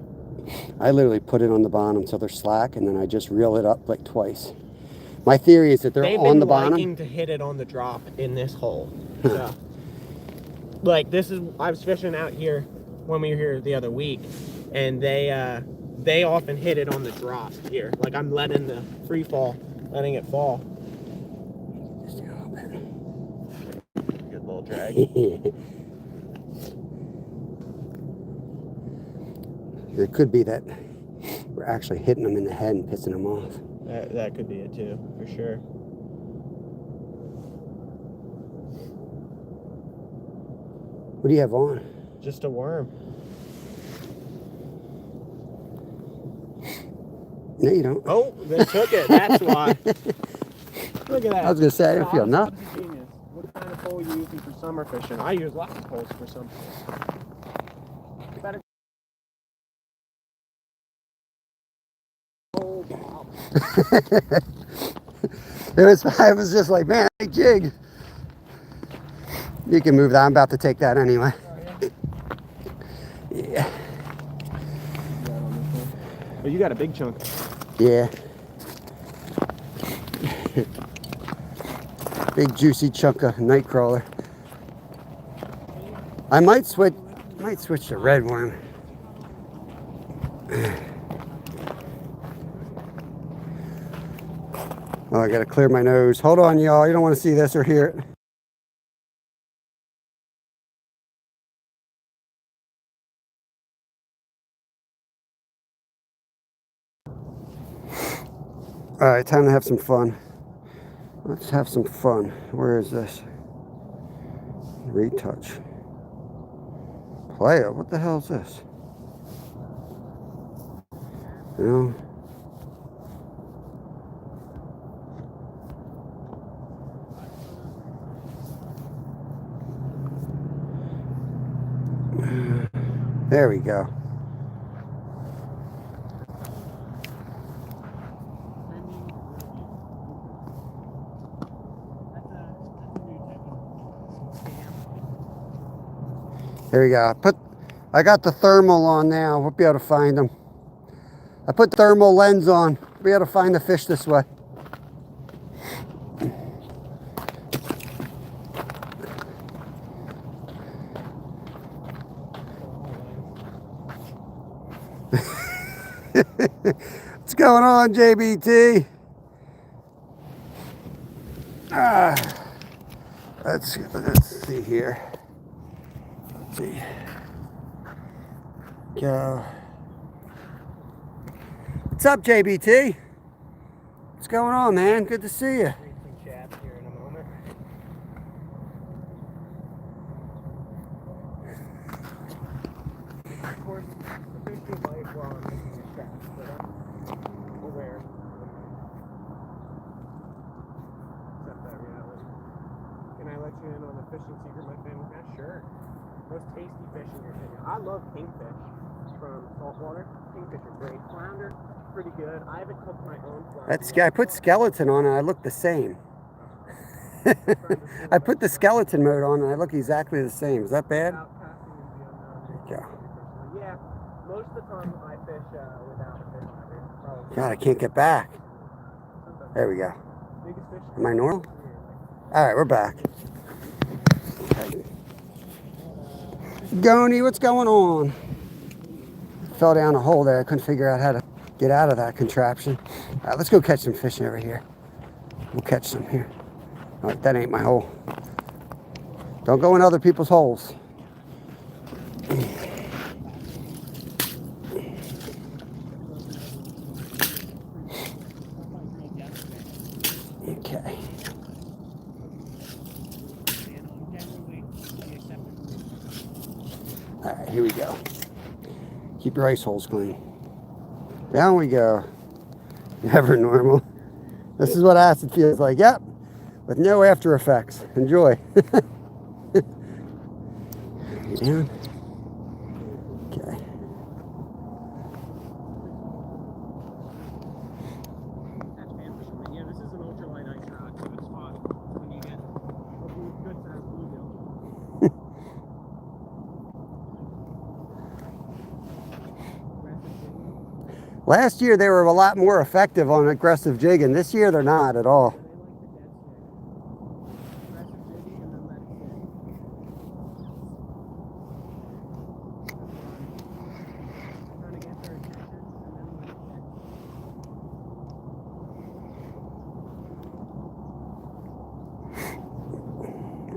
I literally put it on the bottom until they're slack, and then I just reel it up like twice. My theory is that they're on the bottom. They've been liking to hit it on the drop in this hole. So, like I was fishing out here when we were here the other week, and they often hit it on the drop here. Like I'm letting the free fall, letting it fall. Just a little bit. Good little drag. It could be that we're actually hitting them in the head and pissing them off. That could be it too, for sure. What do you have on? Just a worm. No, you don't. Oh, they took it. That's why. Look at that. I was gonna say I didn't feel nothing. Genius. What kind of pole are you using for summer fishing? I use lots of poles for some. Oh, wow. I was just like, man, big jig. You can move that. I'm about to take that anyway. Oh, yeah. Yeah. But you got a big chunk. Yeah. Big juicy chunk of night crawler. I might switch to red worm. Oh, I gotta clear my nose. Hold on, y'all. You don't want to see this or hear it. All right, time to have some fun. Let's have some fun. Where is this? Retouch. Playa. What the hell is this? You know? There we go. There we go. I got the thermal on now. We'll be able to find them. I put thermal lens on. We'll be able to find the fish this way. What's going on, JBT? Let's see here. Let's see. Go. What's up, JBT? What's going on, man? Good to see you. Chat here in a moment. Of course, the fish do bite while I'm making these traps, but I'm aware. Accept that reality. Can I let you in on a fishing secret my family has? Sure. Most tasty fish in your opinion. I love kingfish from saltwater. Kingfish are great. Flounder, pretty good. I haven't cooked my own flounder. I put skeleton on and I look the same. I put the skeleton mode on and I look exactly the same. Is that bad? Yeah. Yeah. Most of the time I fish without a fish ladder. God, I can't get back. There we go. Biggest fish. Am I normal? All right, we're back. Goni, what's going on? Fell down a hole there. I couldn't figure out how to get out of that contraption. All right, let's go catch some fish over here. We'll catch some here. All right, that ain't my hole. Don't go in other people's holes. Okay. All right, here we go. Keep your ice holes clean. Down we go. Never normal. This is what acid feels like. Yep. With no after effects. Enjoy. Down. Okay. Yeah, this is an ultralight ice rod, so it's fun when you get a good size bluegill. Last year they were a lot more effective on aggressive jigging. This year they're not at all.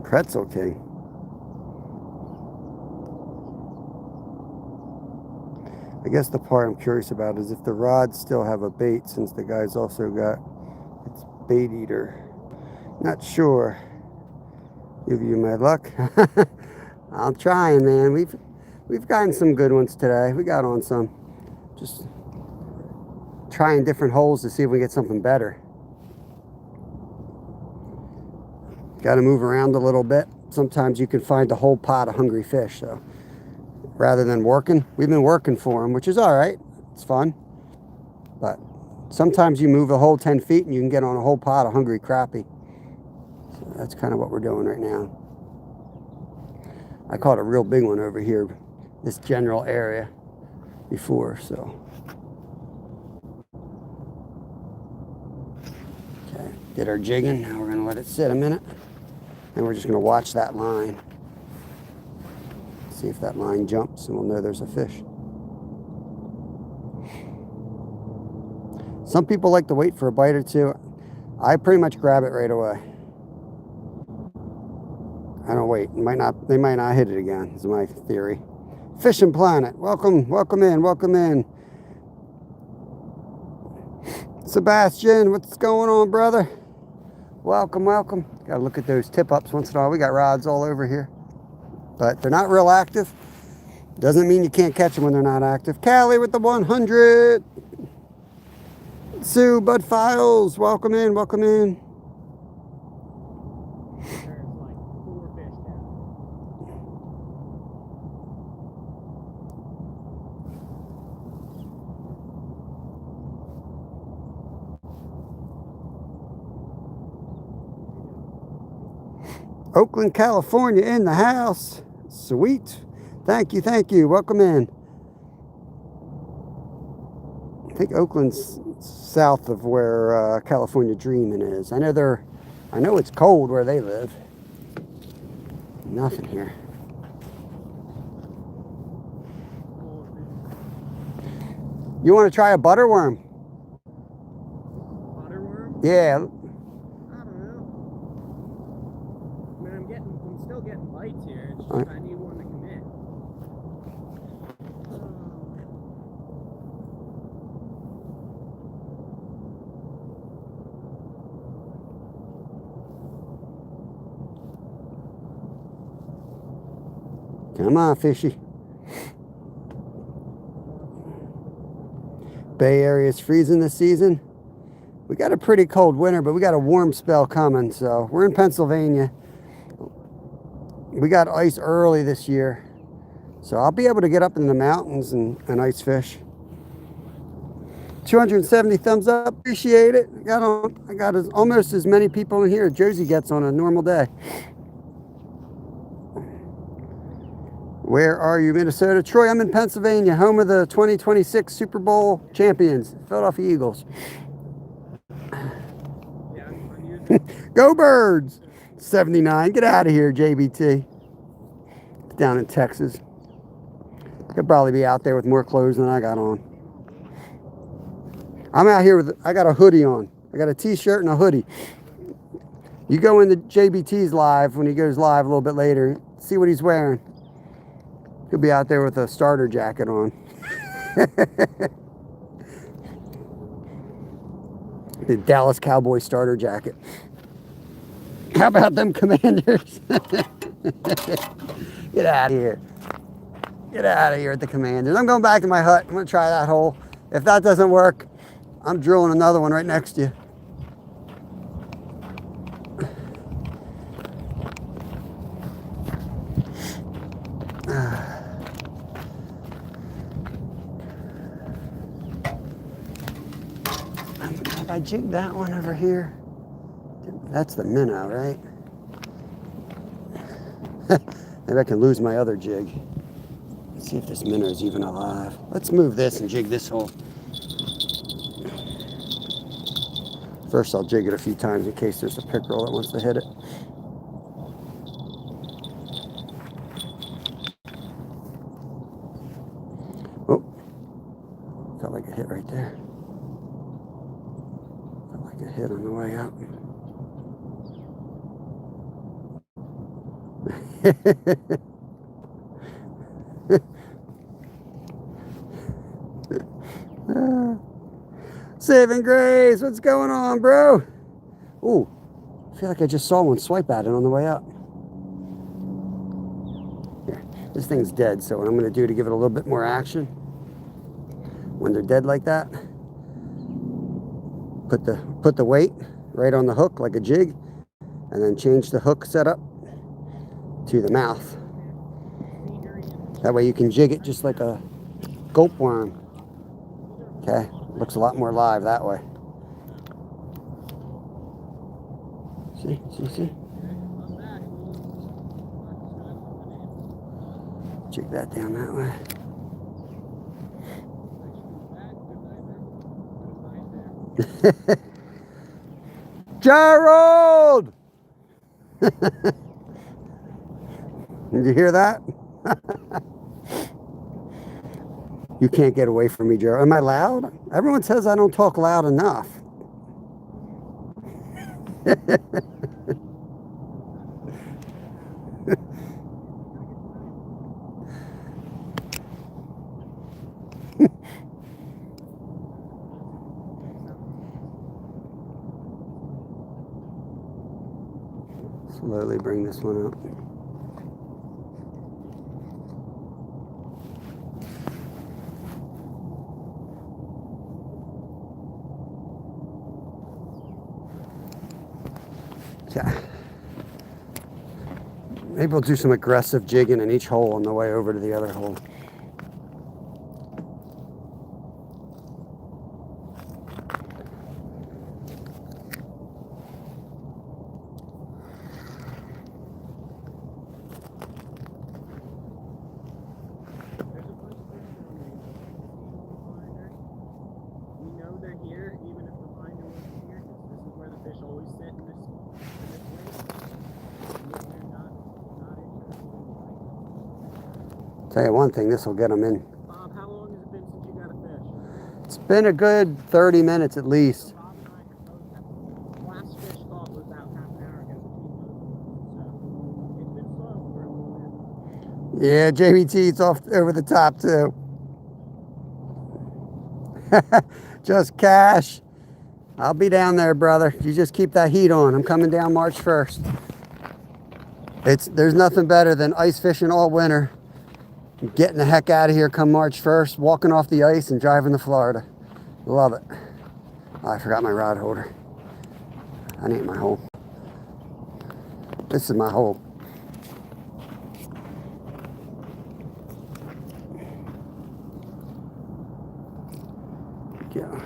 Pretzel King. I guess the part I'm curious about is if the rods still have a bait, since the guy's also got its bait eater. Not sure. Give you my luck. I'm trying, man. We've gotten some good ones today. We got on some. Just trying different holes to see if we get something better. Got to move around a little bit. Sometimes you can find a whole pot of hungry fish. So rather than working, we've been working for them, which is all right. It's fun. But Sometimes you move a whole 10 feet and you can get on a whole pot of hungry crappie. So that's kind of what we're doing right now. I caught a real big one over here, this general area before, so. Okay, did our jigging. Now we're gonna let it sit a minute. And we're just gonna watch that line. See if that line jumps and we'll know there's a fish. Some people like to wait for a bite or two. I pretty much grab it right away. I don't wait. They might not hit it again, is my theory. Fishing Planet, welcome in. Sebastian, what's going on, brother? Welcome. Gotta look at those tip-ups once in a while. We got rods all over here. But they're not real active. Doesn't mean you can't catch them when they're not active. Callie with the 100. Sue, Bud Files, welcome in. There's like 4 fish down. Oakland, California in the house. Sweet. Thank you. Welcome in. I think Oakland's south of where California Dreamin' is. I know it's cold where they live. Nothing here. You want to try a butterworm? Butterworm? Yeah. I don't know. I mean, I'm still getting bites here. It's just I need one to come in. Come on, fishy. Bay Area is freezing this season. We got a pretty cold winter, but we got a warm spell coming. So we're in Pennsylvania. We got ice early this year. So I'll be able to get up in the mountains and ice fish. 270 thumbs up. Appreciate it. I got almost as many people in here as Josie gets on a normal day. Where are you, Minnesota? Troy, I'm in Pennsylvania, home of the 2026 Super Bowl champions, Philadelphia Eagles. Yeah, I'm using Go Birds! 79. Get out of here, JBT. Down in Texas. Could probably be out there with more clothes than I got on. I'm out here I got a hoodie on. I got a t-shirt and a hoodie. You go into JBT's live when he goes live a little bit later, see what he's wearing. He'll be out there with a starter jacket on. The Dallas Cowboys starter jacket. How about them Commanders? Get out of here. Get out of here at the Commanders. I'm going back to my hut. I'm going to try that hole. If that doesn't work, I'm drilling another one right next to you. Have I jigged that one over here? That's the minnow, right? Maybe I can lose my other jig. Let's see if this minnow is even alive. Let's move this and jig this hole. First, I'll jig it a few times in case there's a pickerel that wants to hit it. Oh, felt like a hit right there. Felt like a hit on the way up. Saving Grace, what's going on, bro? Ooh, I feel like I just saw one swipe at it on the way up. Here, this thing's dead, so what I'm going to do to give it a little bit more action, when they're dead like that, put the weight right on the hook like a jig, and then change the hook setup to the mouth. That way you can jig it just like a gulp worm. Okay, Looks a lot more live that way. See? Check that down that way. Gerald! Did you hear that? You can't get away from me, Gerald. Am I loud? Everyone says I don't talk loud enough. Slowly bring this one up. Yeah. Maybe we'll do some aggressive jigging in each hole on the way over to the other hole. Tell you one thing, this will get them in. Bob, how long has it been since you got a fish? It's been a good 30 minutes at least. Bob and I last fish caught was about half an hour ago. So it's been slow for a little bit. Yeah, JBT's off over the top too. Just cash. I'll be down there, brother. You just keep that heat on. I'm coming down March 1st. There's nothing better than ice fishing all winter. Getting the heck out of here come March 1st, walking off the ice and driving to Florida. Love it. Oh, I forgot my rod holder. That ain't my hole. This is my hole. Go.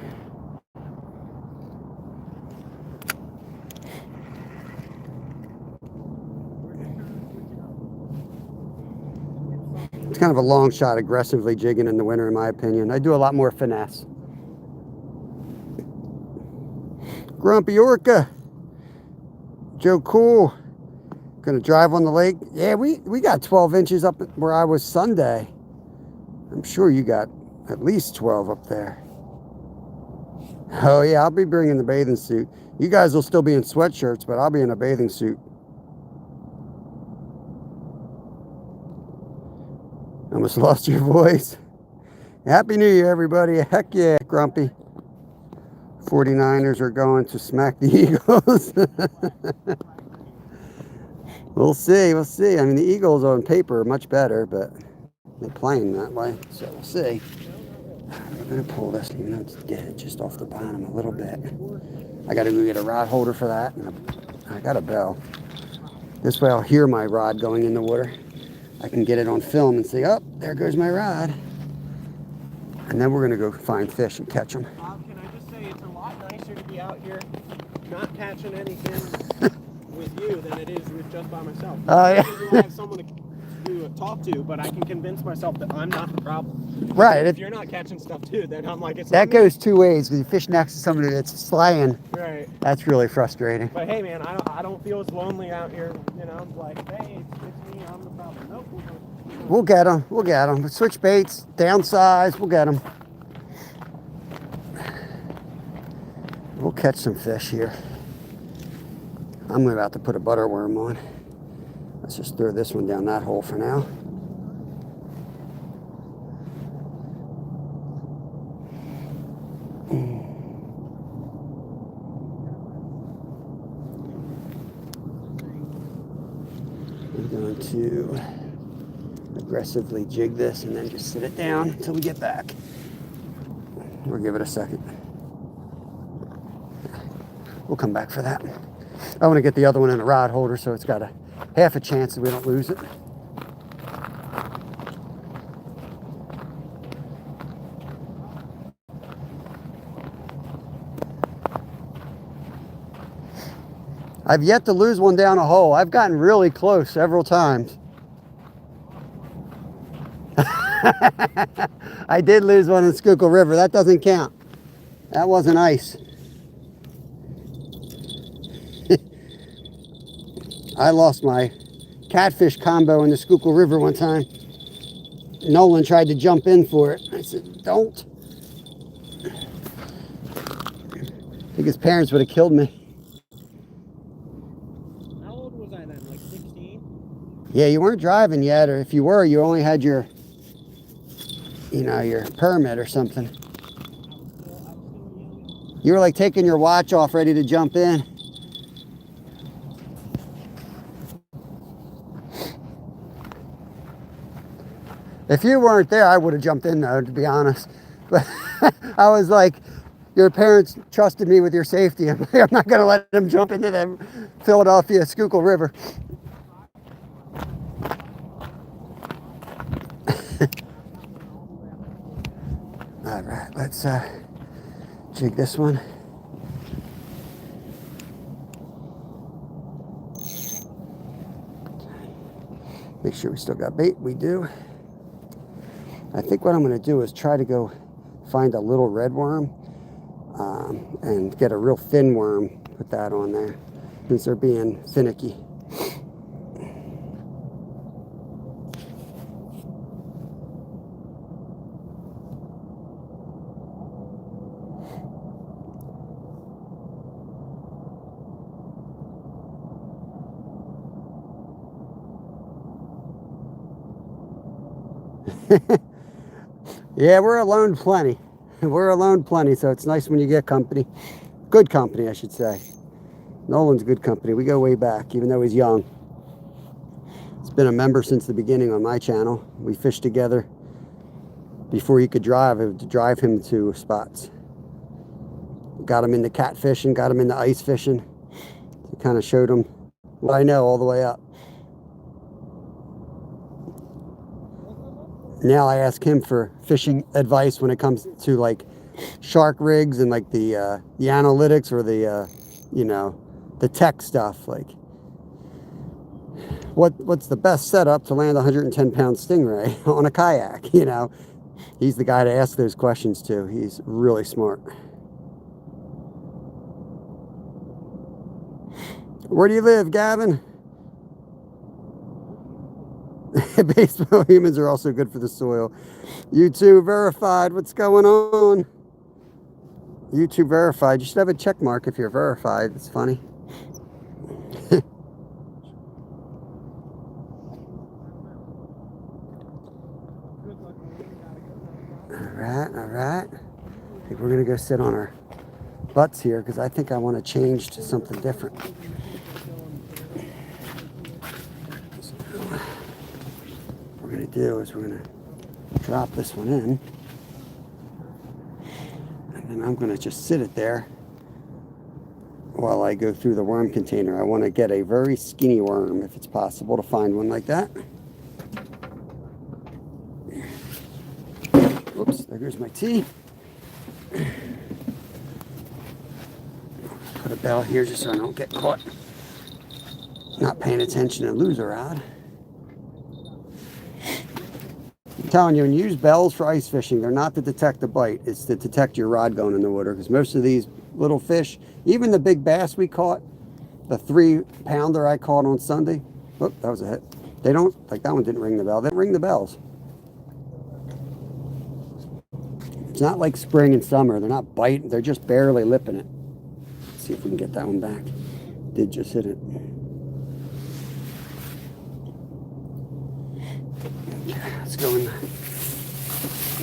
It's kind of a long shot aggressively jigging in the winter, in my opinion. I do a lot more finesse. Grumpy Orca. Joe Cool. Gonna drive on the lake. Yeah, we got 12 inches up where I was Sunday. I'm sure you got at least 12 up there. Oh yeah, I'll be bringing the bathing suit. You guys will still be in sweatshirts, but I'll be in a bathing suit. Almost lost your voice. Happy New Year, everybody. Heck yeah, Grumpy. 49ers are going to smack the Eagles. We'll see. I mean, the Eagles on paper are much better, but they're playing that way, so we'll see. I'm going to pull this, even though it's dead, just off the bottom a little bit. I got to go get a rod holder for that, and I got a bell. This way I'll hear my rod going in the water. I can get it on film and say, oh, there goes my rod. And then we're going to go find fish and catch them. Bob, can I just say it's a lot nicer to be out here not catching anything with you than it is with just by myself. Oh, yeah. I have someone to talk to, but I can convince myself that I'm not the problem. Right. If you're not catching stuff too, then I'm like, it's that goes two ways. When you fish next to somebody that's slaying, right. That's really frustrating. But hey, man, I don't feel as lonely out here. You know, I'm like, hey, it's me, I'm the problem. Nope. We'll get them. We'll get them. Switch baits, downsize. We'll get them. We'll catch some fish here. I'm about to put a butterworm on. Let's just throw this one down that hole for now. I'm going to aggressively jig this and then just sit it down until we get back. We'll give it a second. We'll come back for that. I want to get the other one in a rod holder so it's got a half a chance that we don't lose it. I've yet to lose one down a hole. I've gotten really close several times. I did lose one in Schuylkill River. That doesn't count. That wasn't ice. I lost my catfish combo in the Schuylkill River one time. Nolan tried to jump in for it. I said, don't. I think his parents would have killed me. How old was I then? Like 16? Yeah, you weren't driving yet, or if you were, you only had your, you know, your permit or something. I was still young. You were like taking your watch off, ready to jump in. If you weren't there, I would have jumped in though, to be honest. But I was like, your parents trusted me with your safety. I'm not going to let them jump into the Philadelphia Schuylkill River. All right, let's jig this one. Make sure we still got bait. We do. I think what I'm going to do is try to go find a little red worm and get a real thin worm, put that on there, since they're being finicky. Yeah, we're alone plenty. We're alone plenty, so it's nice when you get company. Good company, I should say. Nolan's good company. We go way back, even though he's young. He's been a member since the beginning on my channel. We fished together before he could drive. I had to drive him to spots. Got him into catfishing, got him into ice fishing. Kind of showed him what I know all the way up. Now I ask him for fishing advice when it comes to like shark rigs and like the analytics or the you know, the tech stuff. Like what's the best setup to land a 110-pound stingray on a kayak? You know, he's the guy to ask those questions to. He's really smart. Where do you live, Gavin? Baseball humans are also good for the soil. YouTube verified. What's going on? YouTube verified. You should have a check mark if you're verified. It's funny. All right. I think we're going to go sit on our butts here because I think I want to change to something different. What we're going to do is we're going to drop this one in. And then I'm going to just sit it there while I go through the worm container. I want to get a very skinny worm if it's possible to find one like that. Oops, there goes my tee. Put a bell here just so I don't get caught not paying attention and lose a rod. I'm telling you, when you use bells for ice fishing, they're not to detect the bite. It's to detect your rod going in the water, because most of these little fish, even the big bass we caught, the 3-pounder I caught on Sunday, oh, that was a hit. They don't, like that one didn't ring the bell. They don't ring the bells. It's not like spring and summer. They're not biting. They're just barely lipping it. Let's see if we can get that one back. Did just hit it. Okay, let's go in the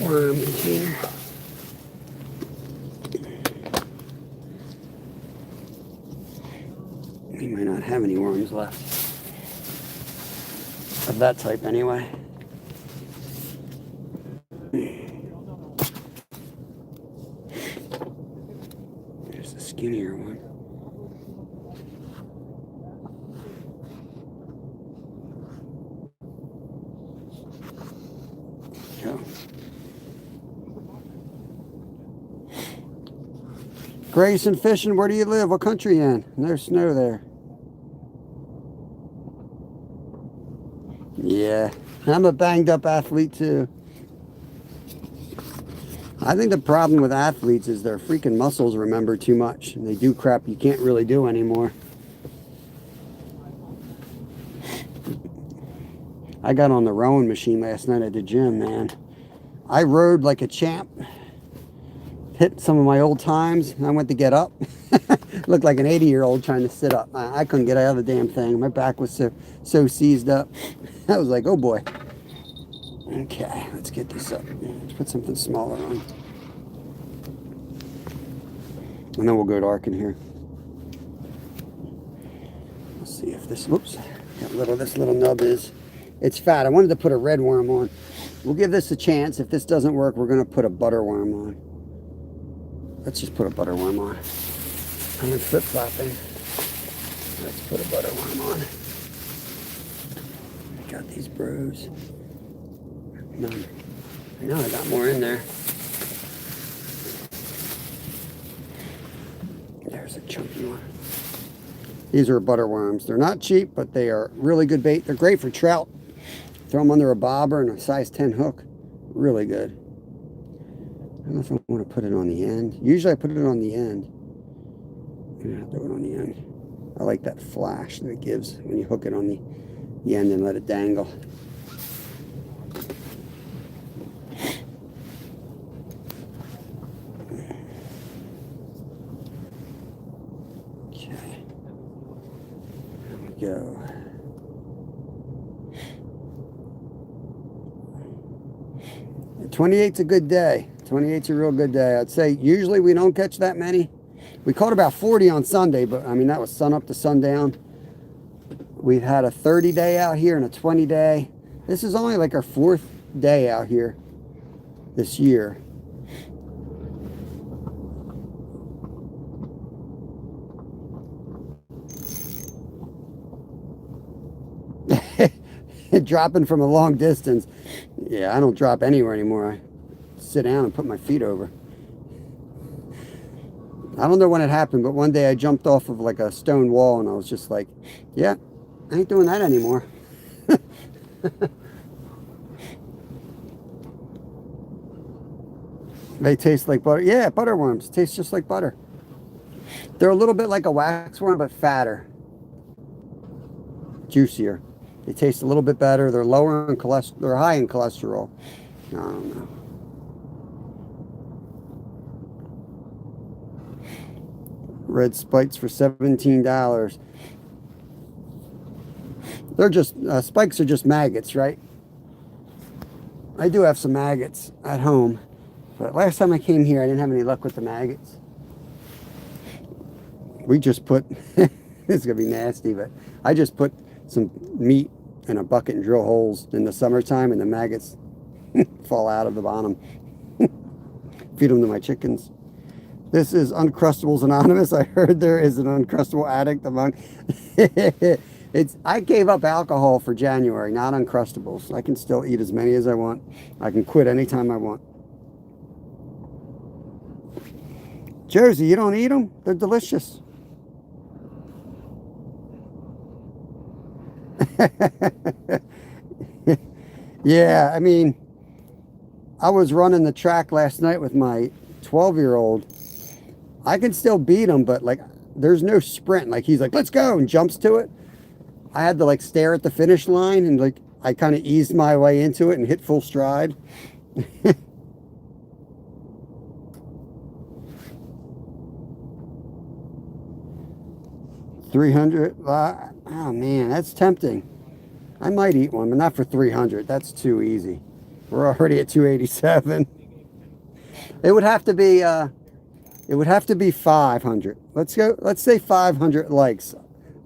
worm container. We might not have any worms left. Of that type anyway. There's the skinnier one. Go. Grayson fishing, where do you live? What country you in? There's snow there. Yeah, I'm a banged up athlete too. I think the problem with athletes is their freaking muscles remember too much. And they do crap you can't really do anymore. I got on the rowing machine last night at the gym, man. I rowed like a champ. Hit some of my old times. I went to get up. Looked like an 80-year-old trying to sit up. I couldn't get out of the damn thing. My back was so seized up. I was like, oh boy. Okay, let's get this up. Let's put something smaller on. And then we'll go dark in here. Let's see if this, whoops, this little nub is. It's fat. I wanted to put a red worm on. We'll give this a chance. If this doesn't work, we're going to put a butter worm on. Let's just put a butter worm on. I'm flip-flopping. Let's put a butter worm on. I got these bros. None. I know I got more in there. There's a chunky one. These are butter worms. They're not cheap, but they are really good bait. They're great for trout. Throw them under a bobber and a size 10 hook. Really good. I don't know if I want to put it on the end. Usually I put it on the end. I'm going to do it on the end. I like that flash that it gives when you hook it on the end and let it dangle. Okay. There we go. And 28's a good day. 28's a real good day. I'd say usually we don't catch that many. We caught about 40 on Sunday, but I mean, that was sun up to sundown. We've had a 30 day out here and a 20 day. This is only like our 4th day out here this year. Dropping from a long distance. Yeah, I don't drop anywhere anymore. I sit down and put my feet over. I don't know when it happened, but one day I jumped off of like a stone wall and I was just like, yeah, I ain't doing that anymore. They taste like butter. Yeah, butter worms taste just like butter. They're a little bit like a waxworm, but fatter, juicier. They taste a little bit better. They're lower in cholesterol. They're high in cholesterol. I don't know. Red spikes for $17. They're just spikes are just maggots, right? I do have some maggots at home, but last time I came here, I didn't have any luck with the maggots. We just put this is gonna be nasty, but I just put some meat in a bucket and drill holes in the summertime, and the maggots fall out of the bottom. Feed them to my chickens. This is Uncrustables Anonymous. I heard there is an Uncrustable addict among. I gave up alcohol for January, not Uncrustables. I can still eat as many as I want. I can quit anytime I want. Josie, you don't eat them? They're delicious. Yeah, I mean, I was running the track last night with my 12-year-old. I can still beat him, but like, there's no sprint. Like, he's like, let's go, and jumps to it. I had to like stare at the finish line, and like, I kind of eased my way into it and hit full stride. 300. Oh man, that's tempting. I might eat one, but not for 300. That's too easy. We're already at 287. It would have to be. It would have to be 500. Let's go. Let's say 500 likes.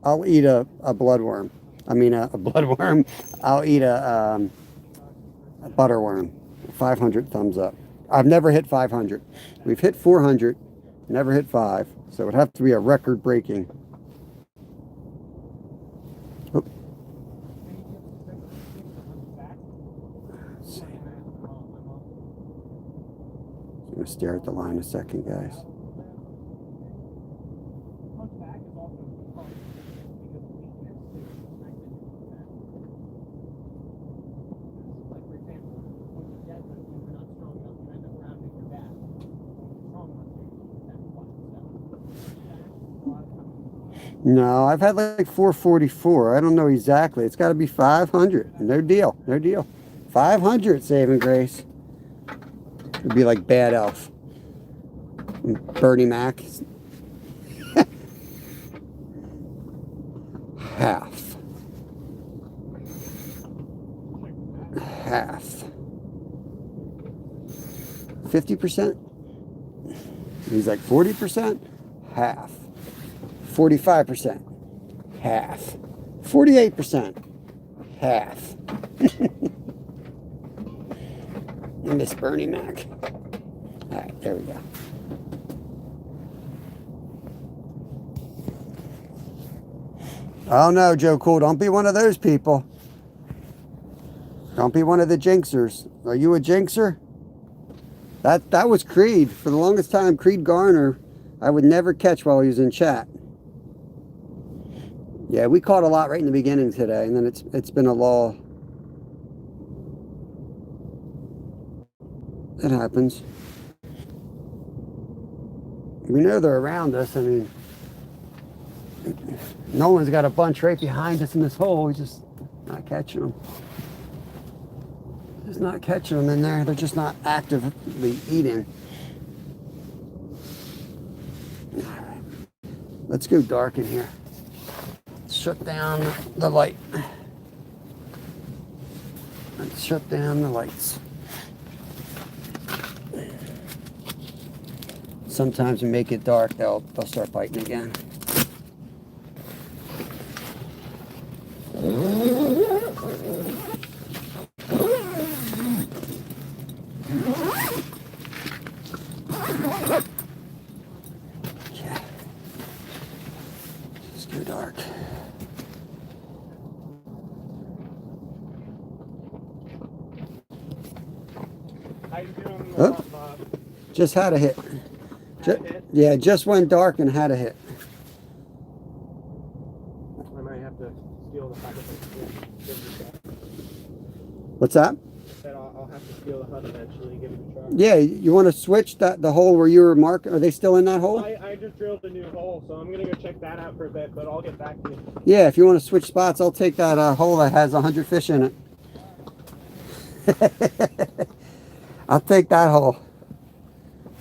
I'll eat a bloodworm. I mean a bloodworm. I'll eat a butterworm. 500 thumbs up. I've never hit 500. We've hit 400. Never hit 5. So it would have to be a record breaking. I'm going to stare at the line a second, guys. No, I've had like 444. I don't know exactly. It's got to be 500. No deal. No deal. 500 saving grace. It'd be like Bad Elf. Bernie Mac. Half. Half. 50%? He's like 40%? Half. 45%? Half. 48%? Half. I miss Bernie Mac. All right, there we go. Oh no, Joe Cool, don't be one of those people. Don't be one of the jinxers. Are you a jinxer? That was Creed. For the longest time, Creed Garner, I would never catch while he was in chat. Yeah, we caught a lot right in the beginning today, and then it's been a lull. It happens. We know they're around us. I mean, Nolan's got a bunch right behind us in this hole. We're just not catching them. Just not catching them in there. They're just not actively eating. All right. Let's go dark in here. Shut down the light. Let's shut down the lights. Sometimes we make it dark, they'll start biting again. Okay. Let's go dark. How you doing? Oh, just had a hit. Yeah, just went dark and had a hit. I might have to steal the hut. What's that? I'll have to steal the hut eventually and give it a try. Yeah, you want to switch the hole where you were marking? Are they still in that hole? I just drilled a new hole, so I'm going to go check that out for a bit, but I'll get back to you. Yeah, if you want to switch spots, I'll take that hole that has 100 fish in it. I'll take that hole.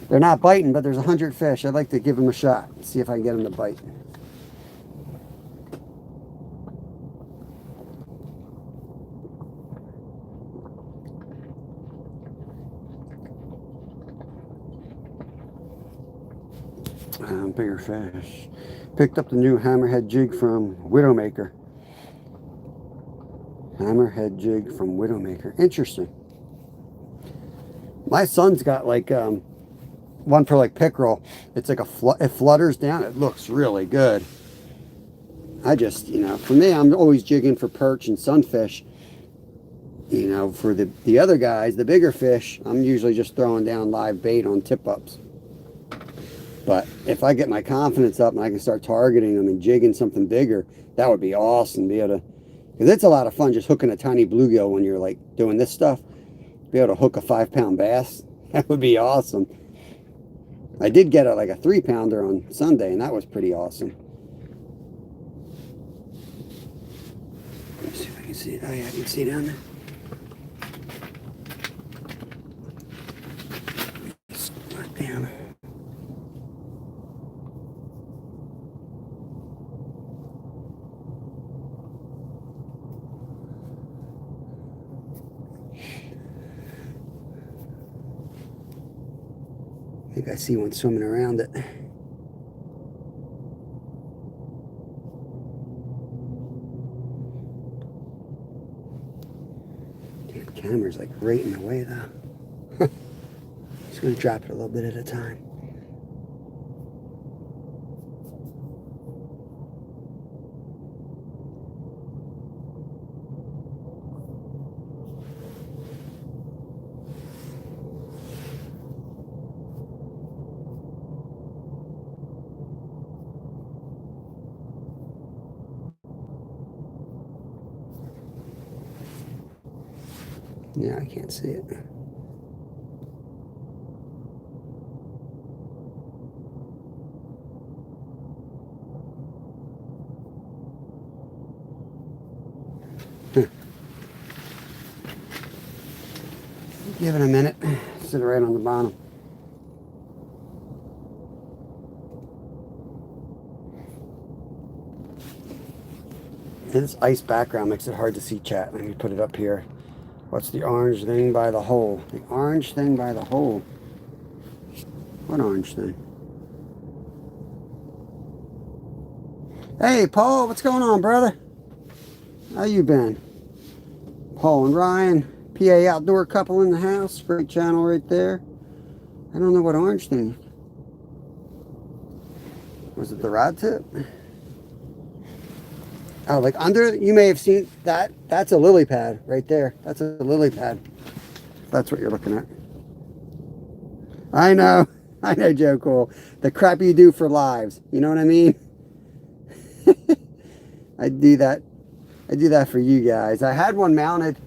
They're not biting, but there's 100 fish. I'd like to give them a shot. See if I can get them to bite. Bigger fish. Picked up the new hammerhead jig from Widowmaker. Hammerhead jig from Widowmaker. Interesting. My son's got like one for like pickerel. It's like it flutters down. It looks really good. I just, for me, I'm always jigging for perch and sunfish. For the other guys, the bigger fish, I'm usually just throwing down live bait on tip-ups. But if I get my confidence up and I can start targeting them and jigging something bigger, that would be awesome. Be able to, because it's a lot of fun just hooking a tiny bluegill when you're like doing this stuff. Be able to hook a 5-pound bass, that would be awesome. I did get like a 3-pounder on Sunday, and that was pretty awesome. Let me see if I can see it. Oh yeah, I can see down there. Down. I think I see one swimming around it. Damn, the camera's like right in the way though. Just gonna drop it a little bit at a time. Yeah, I can't see it. Give it a minute. Sit right on the bottom. This ice background makes it hard to see chat. Let me put it up here. What's the orange thing by the hole? The orange thing by the hole. What orange thing? Hey, Paul, what's going on, brother? How you been? Paul and Ryan, PA outdoor couple in the house. Great channel right there. I don't know what orange thing. Was it the rod tip? Oh, like under, you may have seen that. That's a lily pad right there. That's a lily pad. That's what you're looking at. I know, Joe Cole. The crap you do for lives. You know what I mean? I do that for you guys. I had one mounted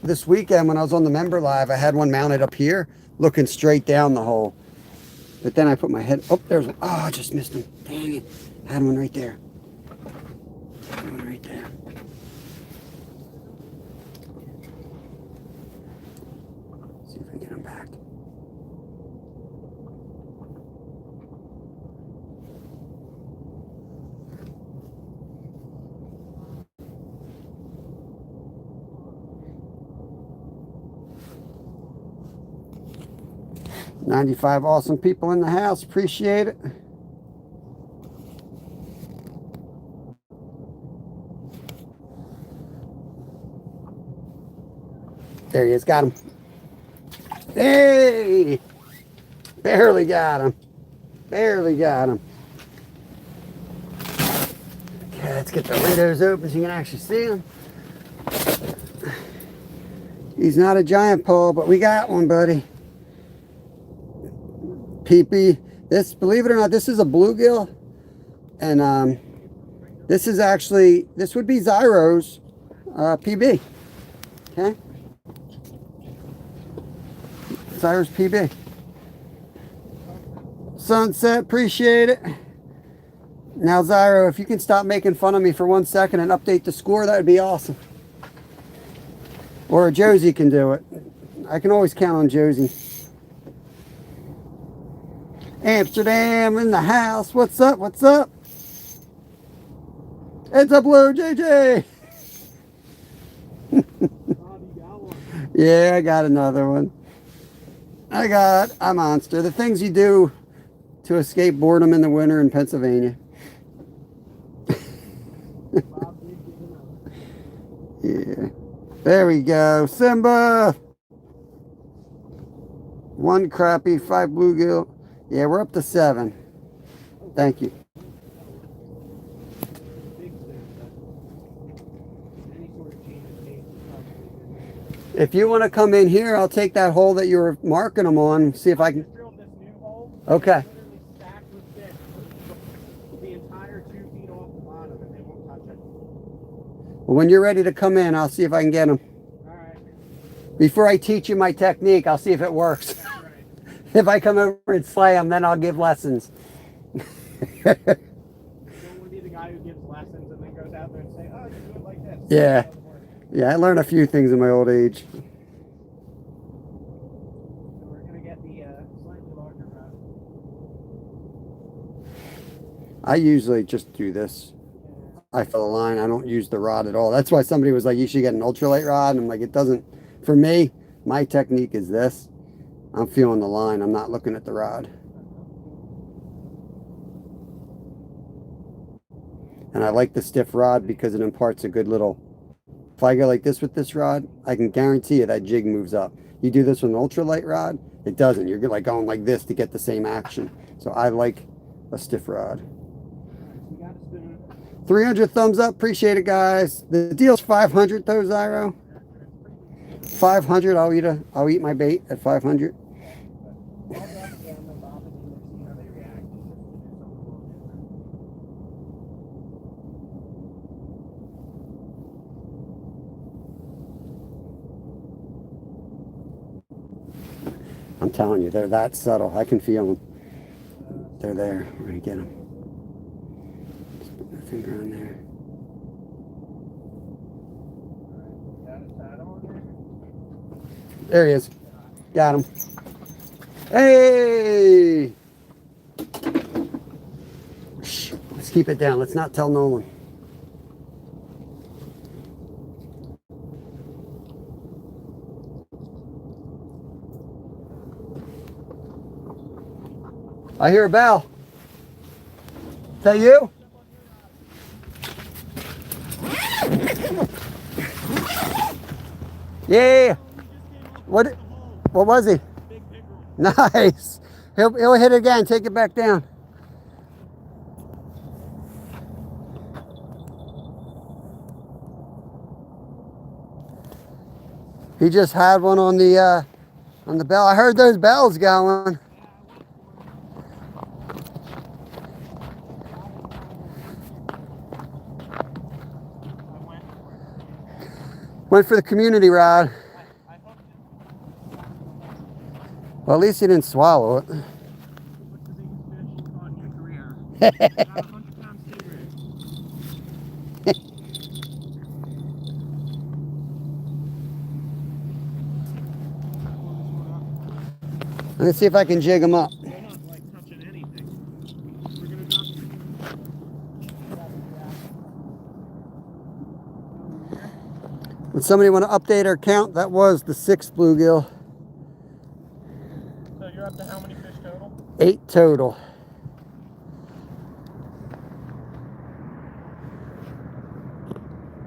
this weekend when I was on the member live. I had one mounted up here, looking straight down the hole. But then I put my head. Oh, there's one. Oh, I just missed him. Dang it! I had one right there. One right there. See if I can get him back. $95 awesome people in the house. Appreciate it. There he is. Got him. Hey! Barely got him. Barely got him. Okay, let's get the windows open so you can actually see him. He's not a giant Paul, but we got one, buddy. PP. This, believe it or not, this is a bluegill. And this is actually, this would be Zyro's PB. Okay? Zyro's PB. Sunset, appreciate it. Now, Zyro, if you can stop making fun of me for 1 second and update the score, that would be awesome. Or Josie can do it. I can always count on Josie. Amsterdam in the house. What's up? What's up? It's up low, JJ. Yeah, I got another one. I got a monster. The things you do to escape boredom in the winter in Pennsylvania. Yeah. There we go. Simba. 1 crappie, 5 bluegill. Yeah, we're up to 7. Thank you. If you want to come in here, I'll take that hole that you were marking them on. See if I can. Okay. Well, when you're ready to come in, I'll see if I can get them. All right. Before I teach you my technique, I'll see if it works. Right. If I come over and slay them, then I'll give lessons. You don't want to be the guy who gives lessons and then goes out there and say, oh, you do it like this. Yeah. Yeah, I learned a few things in my old age. So we're going to get the slightly larger rod. I usually just do this. I fill a line. I don't use the rod at all. That's why somebody was like, you should get an ultralight rod. And I'm like, it doesn't. For me, my technique is this. I'm feeling the line. I'm not looking at the rod. And I like the stiff rod because it imparts a good little. If I go like this with this rod, I can guarantee you that jig moves up. You do this with an ultralight rod, it doesn't. You're like going like this to get the same action. So I like a stiff rod. 300 thumbs up. Appreciate it, guys. The deal's 500 though, Zyro. 500. I'll eat my bait at 500. I'm telling you, they're that subtle. I can feel them. They're there. We're gonna get them. Just put my finger on there. There he is. Got him. Hey! Shh, let's keep it down. Let's not tell Nolan. I hear a bell. Is that you? Yeah. What was he? Big pickerel. Nice. He'll hit it again. Take it back down. He just had one on the bell. I heard those bells going. Went for the community rod. I hooked it. Well, at least he didn't swallow it. What's the biggest fish you caught in your career? About 100-pound stingray. Let's see if I can jig him up. They're not like touching anything. We're gonna drop it. Would somebody want to update our count? That was the 6th bluegill. So you're up to how many fish total? 8 total.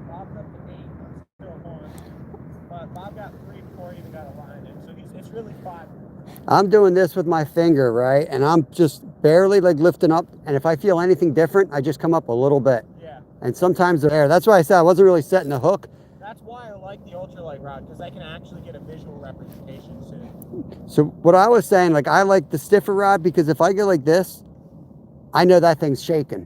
Bob's up to 8. I'm still 1. But Bob got 3 before he even got a line in. So it's really 5. I'm doing this with my finger, right? And I'm just barely like lifting up. And if I feel anything different, I just come up a little bit. Yeah. And sometimes they're there. That's why I said I wasn't really setting the hook. That's why I like the ultralight rod, because I can actually get a visual representation soon. So what I was saying, like I like the stiffer rod because if I go like this, I know that thing's shaking.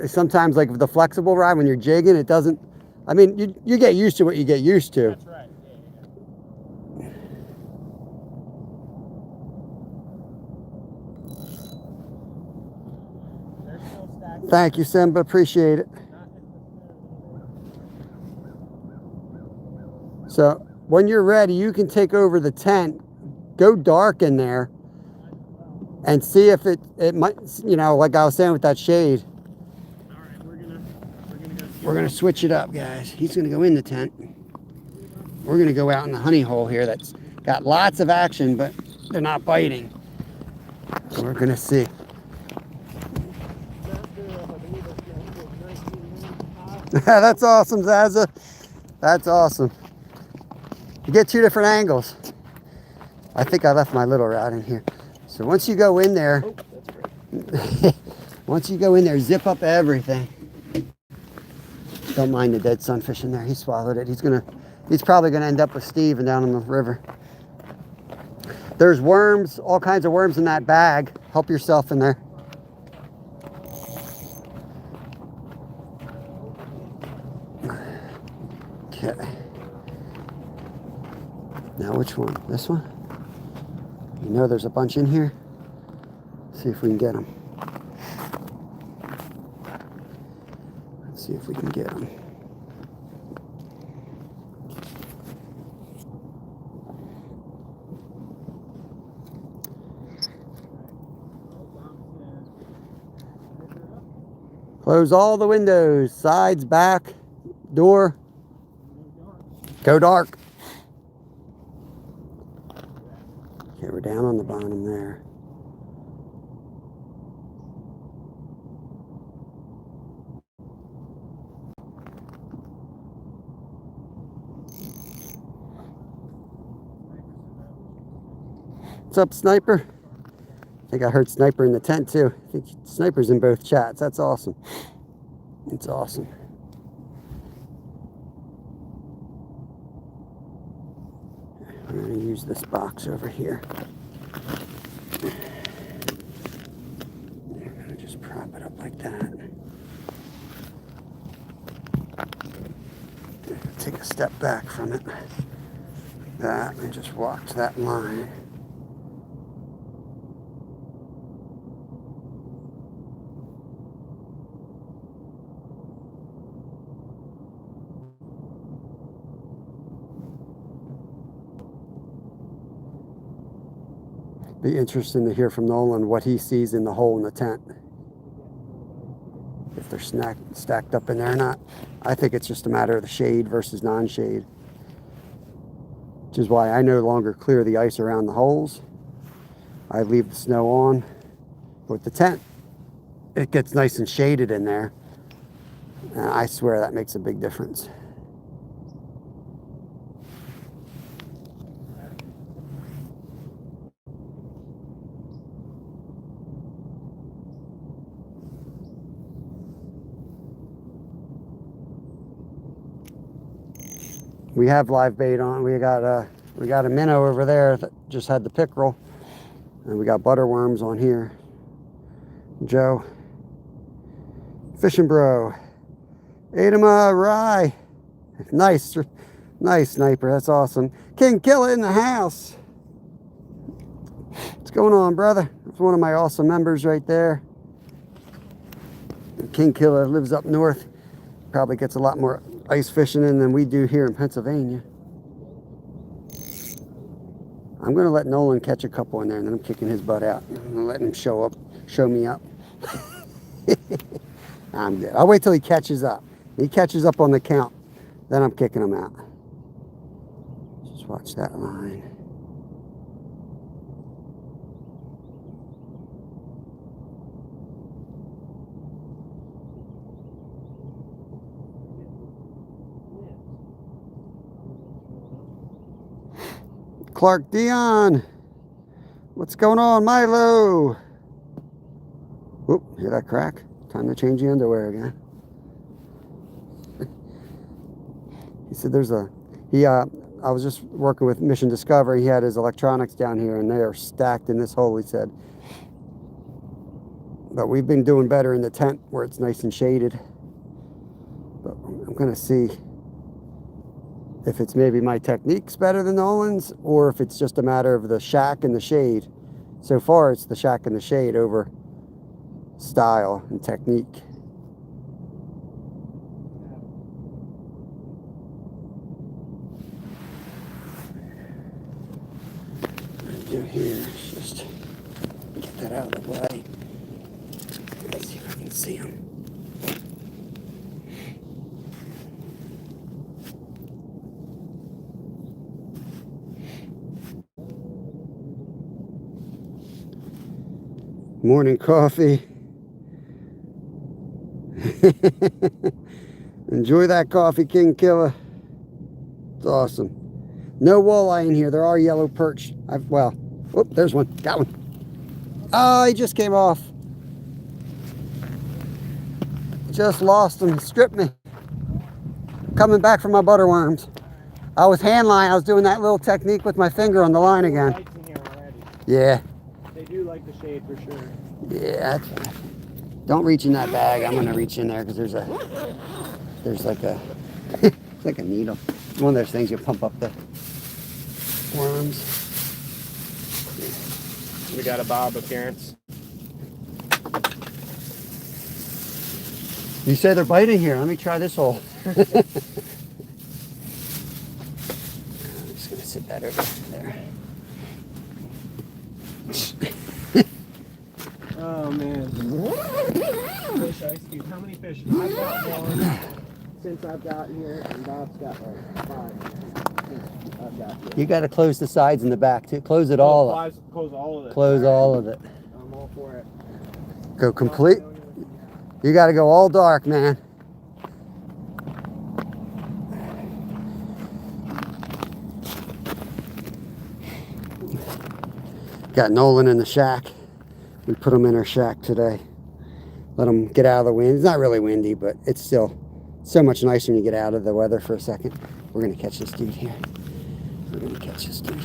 Sometimes like with the flexible rod, when you're jigging, it doesn't, I mean, you get used to what you get used to. That's right. Yeah. They're still stacked. Thank you, Simba. Appreciate it. So when you're ready, you can take over the tent, go dark in there, and see if it might, you know, like I was saying with that shade. All right, we're gonna go. We're gonna switch it up, guys. He's gonna go in the tent. We're gonna go out in the honey hole here. That's got lots of action, but they're not biting. So we're gonna see. That's awesome, Zaza. That's awesome. You get 2 different angles. I think I left my little rod in here. So once you go in there, once you go in there, zip up everything. Don't mind the dead sunfish in there. He swallowed it. He's probably gonna end up with Steve and down in the river. There's worms, all kinds of worms in that bag. Help yourself in there. Okay. Now which one? This one? You know there's a bunch in here. See if we can get them. Let's see if we can get them. Close all the windows, sides, back, door. Go dark. Okay, we're down on the bottom there. What's up, Sniper? I think I heard Sniper in the tent too. I think Sniper's in both chats. That's awesome. It's awesome. I'm going to use this box over here. I'm going to just prop it up like that. Take a step back from it. That, and just walk to that line. Be interesting to hear from Nolan what he sees in the hole in the tent. If they're stacked up in there or not. I think it's just a matter of the shade versus non-shade. Which is why I no longer clear the ice around the holes. I leave the snow on. With the tent, it gets nice and shaded in there. And I swear that makes a big difference. We have live bait on. We got a minnow over there that just had the pickerel, and we got butterworms on here. Joe, fishing bro, ate him a rye. Nice sniper. That's awesome. King Killer in the house. What's going on, brother? That's one of my awesome members right there. King Killer lives up north. Probably gets a lot more ice fishing in than we do here in Pennsylvania. I'm going to let Nolan catch a couple in there, and then I'm kicking his butt out. I'm going to let him show me up. I'm good. I'll wait till he catches up. He catches up on the count, then I'm kicking him out. Just watch that line. Clark Dion, what's going on, Milo? Whoop, hear that crack? Time to change the underwear again. He said I was just working with Mission Discovery. He had his electronics down here and they are stacked in this hole, he said. But we've been doing better in the tent where it's nice and shaded. But I'm gonna see if it's maybe my technique's better than Nolan's, or if it's just a matter of the shack and the shade. So far, it's the shack and the shade over style and technique. What I do here is just get that out of the way. Let's see if I can see him. Morning coffee. Enjoy that coffee, King Killer. It's awesome. No walleye in here. There are yellow perch. Well, whoop, there's one. Got one. Oh, he just came off. Just lost him. Stripped me. Coming back from my butterworms. I was hand line. I was doing that little technique with my finger on the line again. Yeah. They do like the shade for sure. Yeah. Don't reach in that bag. I'm gonna reach in there because there's like a it's like a needle. It's one of those things you pump up the worms. We got a bob appearance. You say they're biting here. Let me try this hole. I'm just gonna sit that over there. Oh man. Fish ice cube. How many fish? I've got one since I've gotten here, and Bob's got like 5 since I've got here. You got to close the sides and the back too. Close it all up. Close all of it. Close all of it. I'm all for it. Go complete. You got to go all dark, man. Got Nolan in the shack. We put him in our shack today. Let him get out of the wind. It's not really windy, but it's still so much nicer when you get out of the weather for a second. We're going to catch this dude here. We're going to catch this dude.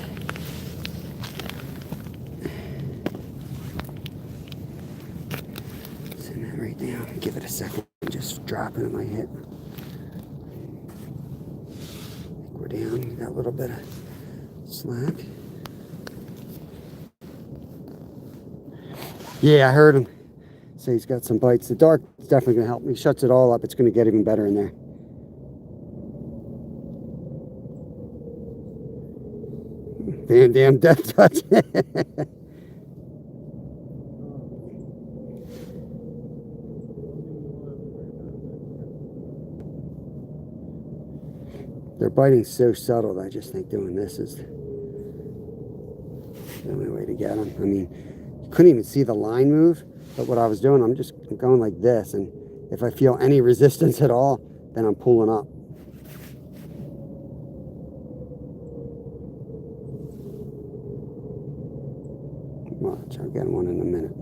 Send that right down. Give it a second. Just drop it in my hip. We're down. We got a little bit of slack. Yeah, I heard him say he's got some bites. The dark is definitely going to help me. Shuts it all up. It's going to get even better in there. Van Dam death touch. They're biting so subtle that I just think doing this is the only way to get them. I mean, you couldn't even see the line move, but what I was doing, I'm just going like this, and if I feel any resistance at all, then I'm pulling up. Watch, I'll get one in a minute.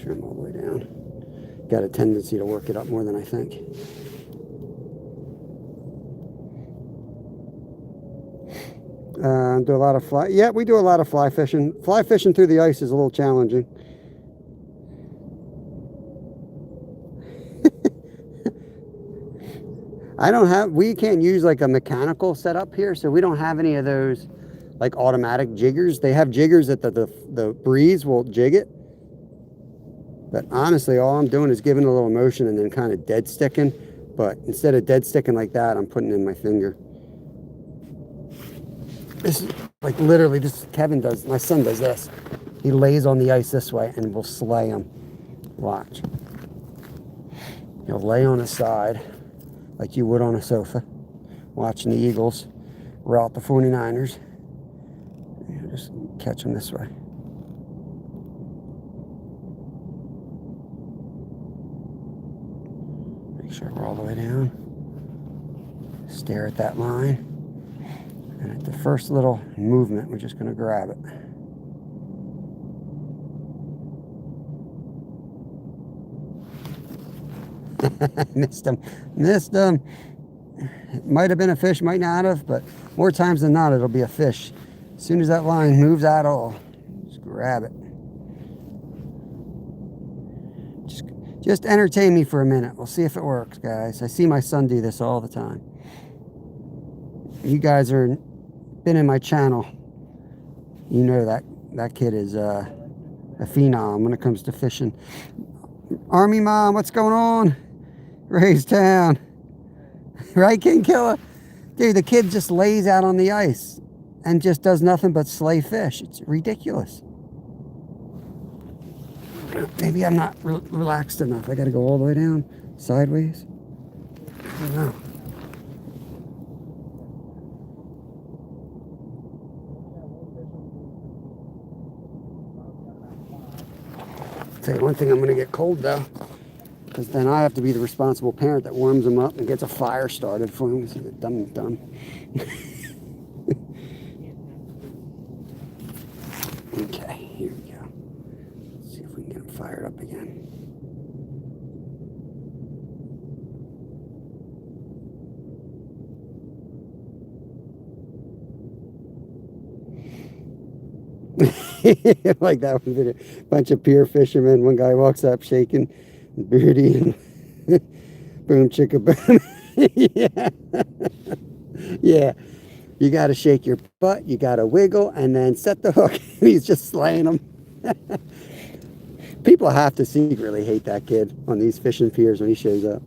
Trim all the way down. Got a tendency to work it up more than I think. Do a lot of fly. Yeah, we do a lot of fly fishing. Fly fishing through the ice is a little challenging. We can't use like a mechanical setup here, so we don't have any of those like automatic jiggers. They have jiggers that the breeze will jig it. But honestly, all I'm doing is giving a little motion and then kind of dead sticking. But instead of dead sticking like that, I'm putting in my finger. This is like literally, my son does this. He lays on the ice this way and we'll slay him. Watch. He'll lay on his side like you would on a sofa, watching the Eagles rout the 49ers. And just catch him this way. Make sure we're all the way down. Stare at that line. And at the first little movement, we're just going to grab it. Missed him. It might have been a fish, might not have, but more times than not, it'll be a fish. As soon as that line moves at all, just grab it. Just entertain me for a minute. We'll see if it works, guys. I see my son do this all the time. You guys are been in my channel. You know that kid is a phenom when it comes to fishing. Army Mom, what's going on? Ray's Town. Right, King Killer? Dude, the kid just lays out on the ice and just does nothing but slay fish. It's ridiculous. Maybe I'm not relaxed enough. I got to go all the way down, sideways. I don't know. Tell you one thing, I'm going to get cold though, because then I have to be the responsible parent that warms them up and gets a fire started for them. So dumb. Okay, here we go. Let's see if we can get them fired up again. Like that one video. Bunch of pier fishermen. One guy walks up shaking, beardy, and boom chicka boom. Yeah. Yeah. You got to shake your butt. You got to wiggle and then set the hook. He's just slaying them. People have to secretly hate that kid on these fishing piers when he shows up.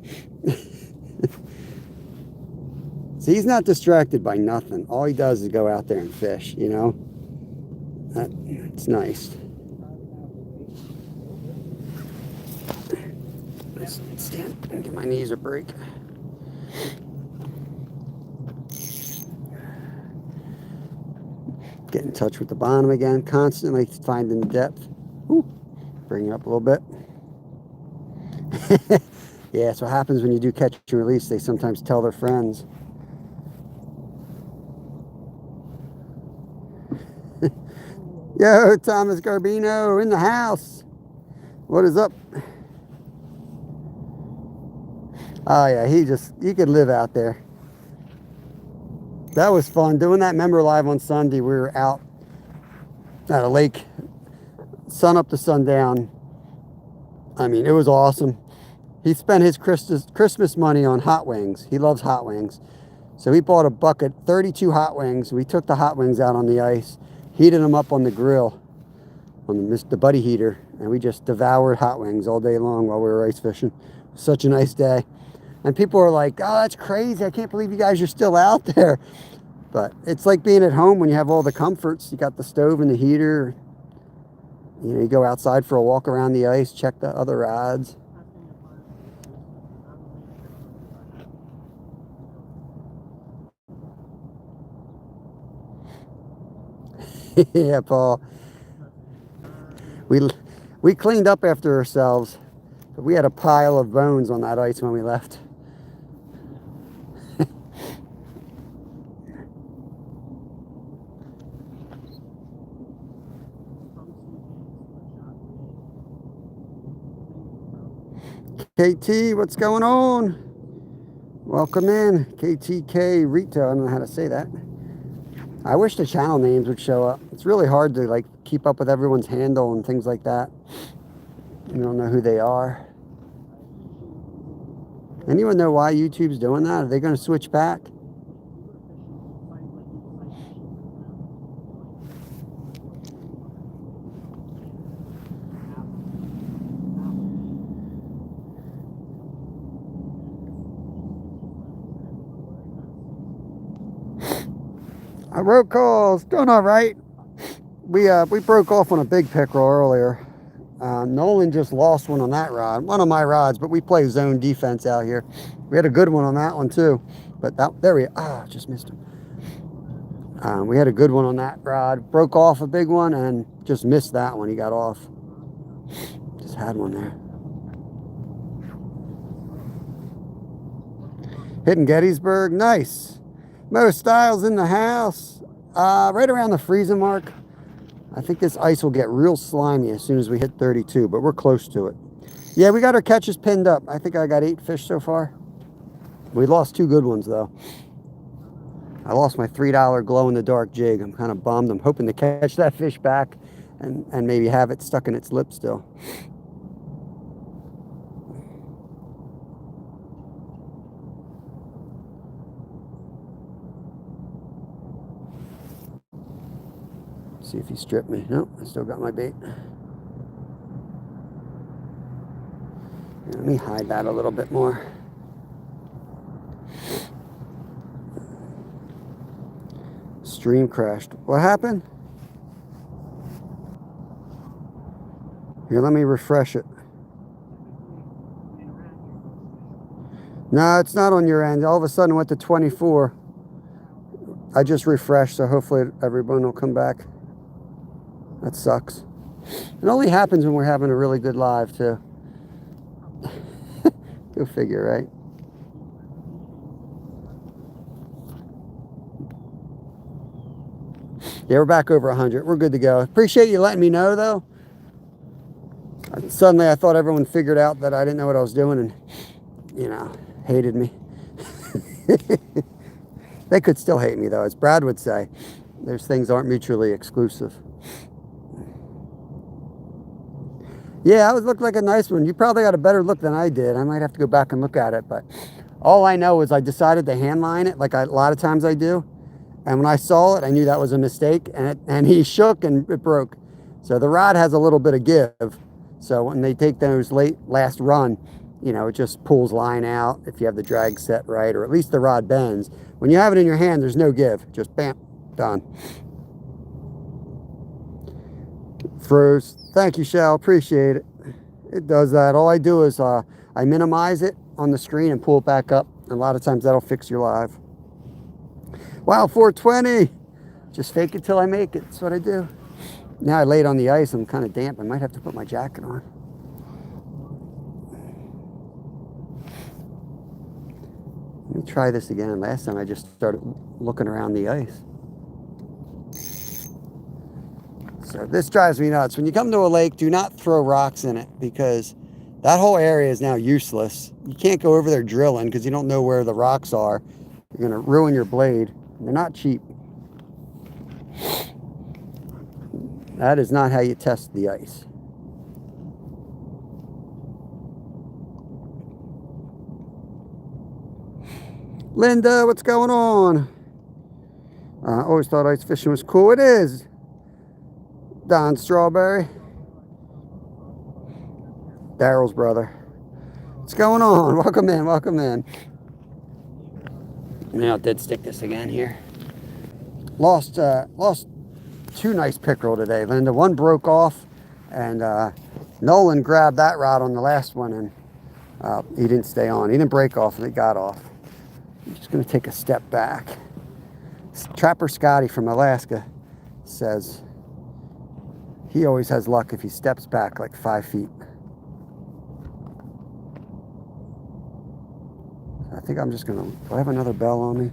See, he's not distracted by nothing. All he does is go out there and fish, you know? It's nice. Let's stand and give my knees a break. Get in touch with the bottom again, constantly finding the depth. Ooh, bring it up a little bit. Yeah, that's what happens when you do catch and release. They sometimes tell their friends. Yo, Thomas Garbino in the house. What is up? Oh yeah, he could live out there. That was fun. Doing that member live on Sunday, we were out at a lake, sun up to sundown. I mean, it was awesome. He spent his Christmas money on hot wings. He loves hot wings. So he bought a bucket, 32 hot wings. We took the hot wings out on the ice, heated them up on the grill, on the buddy heater, and we just devoured hot wings all day long while we were ice fishing. Such a nice day. And people are like, oh, that's crazy. I can't believe you guys are still out there. But it's like being at home when you have all the comforts. You got the stove and the heater. You know, you go outside for a walk around the ice, check the other rods. Yeah, Paul. We cleaned up after ourselves, but we had a pile of bones on that ice when we left. KT, what's going on? Welcome in, KTK Retail. I don't know how to say that. I wish the channel names would show up. It's really hard to like keep up with everyone's handle and things like that. You don't know who they are. Anyone know why YouTube's doing that? Are they going to switch back? I wrote calls, doing all right. We broke off on a big pickerel earlier. Nolan just lost one on that rod, one of my rods, but we play zone defense out here. We had a good one on that one too, but just missed him. We had a good one on that rod, broke off a big one and just missed that one. He got off. Just had one there. Hitting Gettysburg, nice. Mo Styles in the house, right around the freezing mark. I think this ice will get real slimy as soon as we hit 32, but we're close to it. Yeah, we got our catches pinned up. I think I got 8 fish so far. We lost 2 good ones though. I lost my $3 glow-in-the-dark jig. I'm kind of bummed. I'm hoping to catch that fish back and maybe have it stuck in its lip still. See if he stripped me. Nope, I still got my bait. Let me hide that a little bit more. Stream crashed. What happened? Here, let me refresh it. No, it's not on your end. All of a sudden it went to 24. I just refreshed, so hopefully everyone will come back. That sucks. It only happens when we're having a really good live, too. Go figure, right? Yeah, we're back over 100. We're good to go. Appreciate you letting me know, though. Suddenly, I thought everyone figured out that I didn't know what I was doing and, you know, hated me. They could still hate me, though. As Brad would say, those things aren't mutually exclusive. Yeah, it looked like a nice one. You probably got a better look than I did. I might have to go back and look at it, but all I know is I decided to hand line it like a lot of times I do. And when I saw it, I knew that was a mistake, and he shook and it broke. So the rod has a little bit of give. So when they take those last run, you know, it just pulls line out if you have the drag set right, or at least the rod bends. When you have it in your hand, there's no give. Just bam, done. Froze. Thank you, Shell. Appreciate it. It does that. All I do is I minimize it on the screen and pull it back up. A lot of times that'll fix your live. Wow, 420. Just fake it till I make it. That's what I do. Now I lay it on the ice. I'm kind of damp. I might have to put my jacket on. Let me try this again. Last time I just started looking around the ice. So this drives me nuts. When you come to a lake, do not throw rocks in it because that whole area is now useless. You can't go over there drilling because you don't know where the rocks are. You're going to ruin your blade. They're not cheap. That is not how you test the ice. Linda, what's going on? I always thought ice fishing was cool. It is. Don Strawberry. Daryl's brother. What's going on? Welcome in, welcome in. Now it did stick this again here. Lost 2 nice pickerel today, Linda. One broke off And Nolan grabbed that rod on the last one, and he didn't stay on. He didn't break off, and it got off. I'm just going to take a step back. Trapper Scotty from Alaska says he always has luck if he steps back like 5 feet. I think I'm just going to... Do I have another bell on me?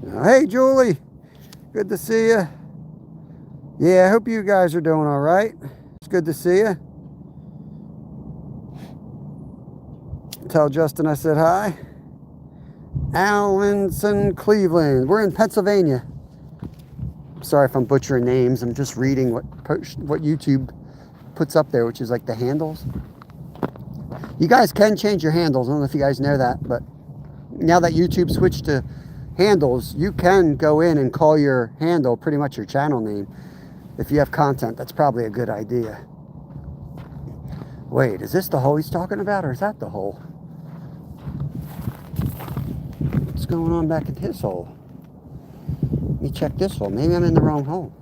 No. Hey, Julie. Good to see you. Yeah, I hope you guys are doing all right. It's good to see you. Tell Justin I said hi. Allenson, Cleveland. We're in Pennsylvania. Sorry if I'm butchering names. I'm just reading what YouTube puts up there, which is like the handles. You guys can change your handles. I don't know if you guys know that, but now that YouTube switched to handles, you can go in and call your handle pretty much your channel name. If you have content, that's probably a good idea. Wait, is this the hole he's talking about, or is that the hole? What's going on back at his hole? Let me check this hole. Maybe I'm in the wrong hole.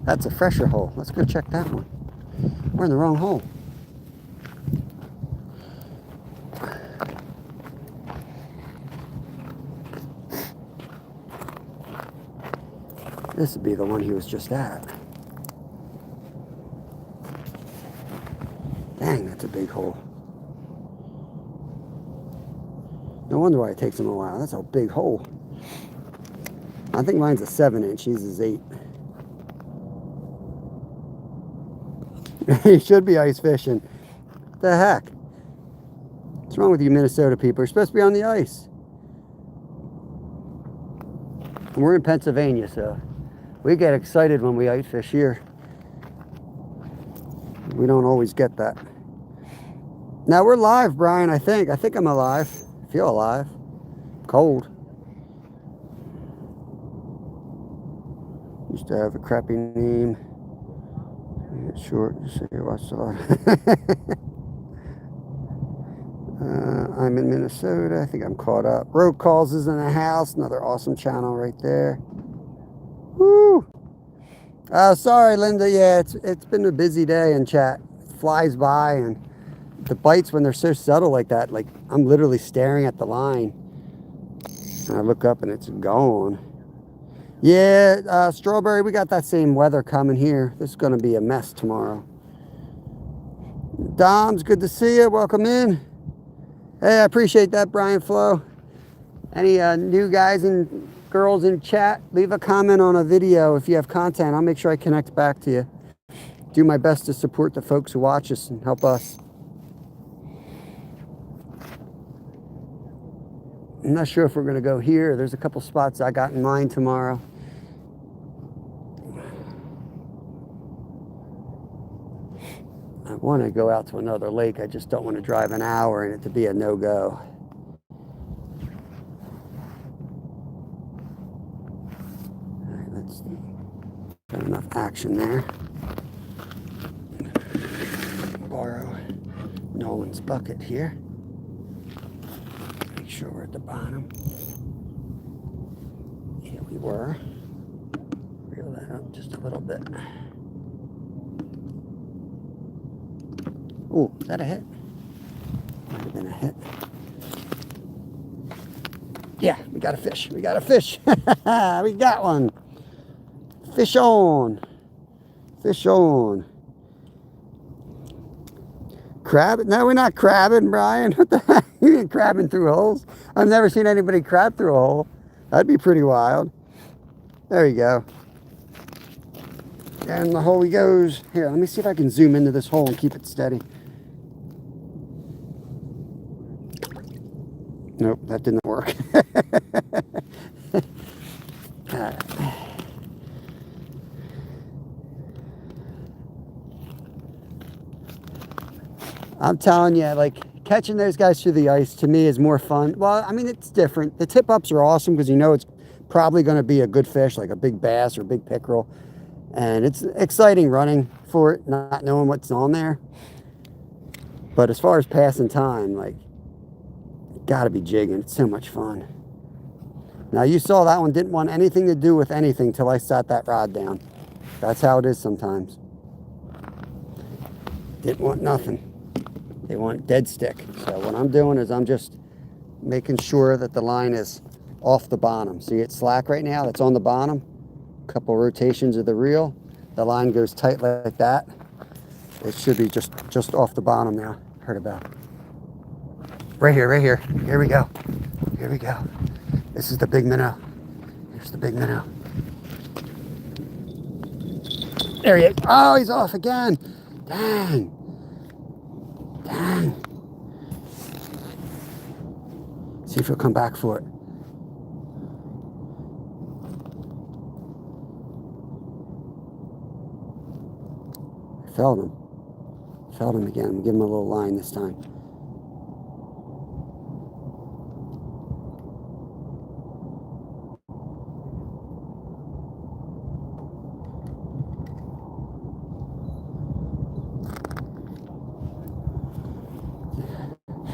That's a fresher hole. Let's go check that one. We're in the wrong hole. This would be the one he was just at. Dang, that's a big hole. No wonder why it takes him a while. That's a big hole. I think mine's a 7-inch. His is 8. He should be ice fishing. The heck? What's wrong with you Minnesota people? You're supposed to be on the ice. And we're in Pennsylvania, so we get excited when we ice fish here. We don't always get that. Now we're live, Brian, I think. I think I'm alive. I feel alive. Cold. Used to have a crappy name. Short. Watch the lot. I'm in Minnesota. I think I'm caught up. Road Calls is in the house. Another awesome channel right there. Woo! Sorry, Linda. Yeah, it's been a busy day in chat. It flies by, and the bites, when they're so subtle like that, like I'm literally staring at the line, and I look up and it's gone. Yeah, Strawberry, we got that same weather coming here. This is going to be a mess tomorrow. Dom's, good to see you. Welcome in. Hey, I appreciate that, Brian Flo. Any new guys and girls in chat, leave a comment on a video if you have content. I'll make sure I connect back to you. Do my best to support the folks who watch us and help us. I'm not sure if we're going to go here. There's a couple spots I got in mind tomorrow. I want to go out to another lake. I just don't want to drive an hour and it to be a no-go. All right, let's got enough action there. Borrow Nolan's bucket here. Make sure we're at the bottom. Here we were. Reel that up just a little bit. Oh, is that a hit? Might have been a hit. Yeah, we got a fish. We got a fish. We got one. Fish on. Fish on. Crab? No, we're not crabbing, Brian. What the heck? You ain't crabbing through holes. I've never seen anybody crab through a hole. That'd be pretty wild. There you go. And the hole he goes. Here, let me see if I can zoom into this hole and keep it steady. Nope, that didn't work. I'm telling you, like, catching those guys through the ice to me is more fun. Well, I mean, it's different. The tip-ups are awesome because you know it's probably going to be a good fish, like a big bass or big pickerel. And it's exciting running for it, not knowing what's on there. But as far as passing time, like, gotta be jigging. It's so much fun. Now you saw that one didn't want anything to do with anything till I sat that rod down. That's how it is sometimes. Didn't want nothing. They want dead stick. So what I'm doing is I'm just making sure that the line is off the bottom. See, it's slack right now. That's on the bottom. A couple rotations of the reel. The line goes tight like that. It should be just off the bottom now. Heard about. Right here, right here. Here we go. Here we go. This is the big minnow. Here's the big minnow. There he is. Oh, he's off again. Dang. Dang. See if he'll come back for it. I felt him. Felt him again. Give him a little line this time.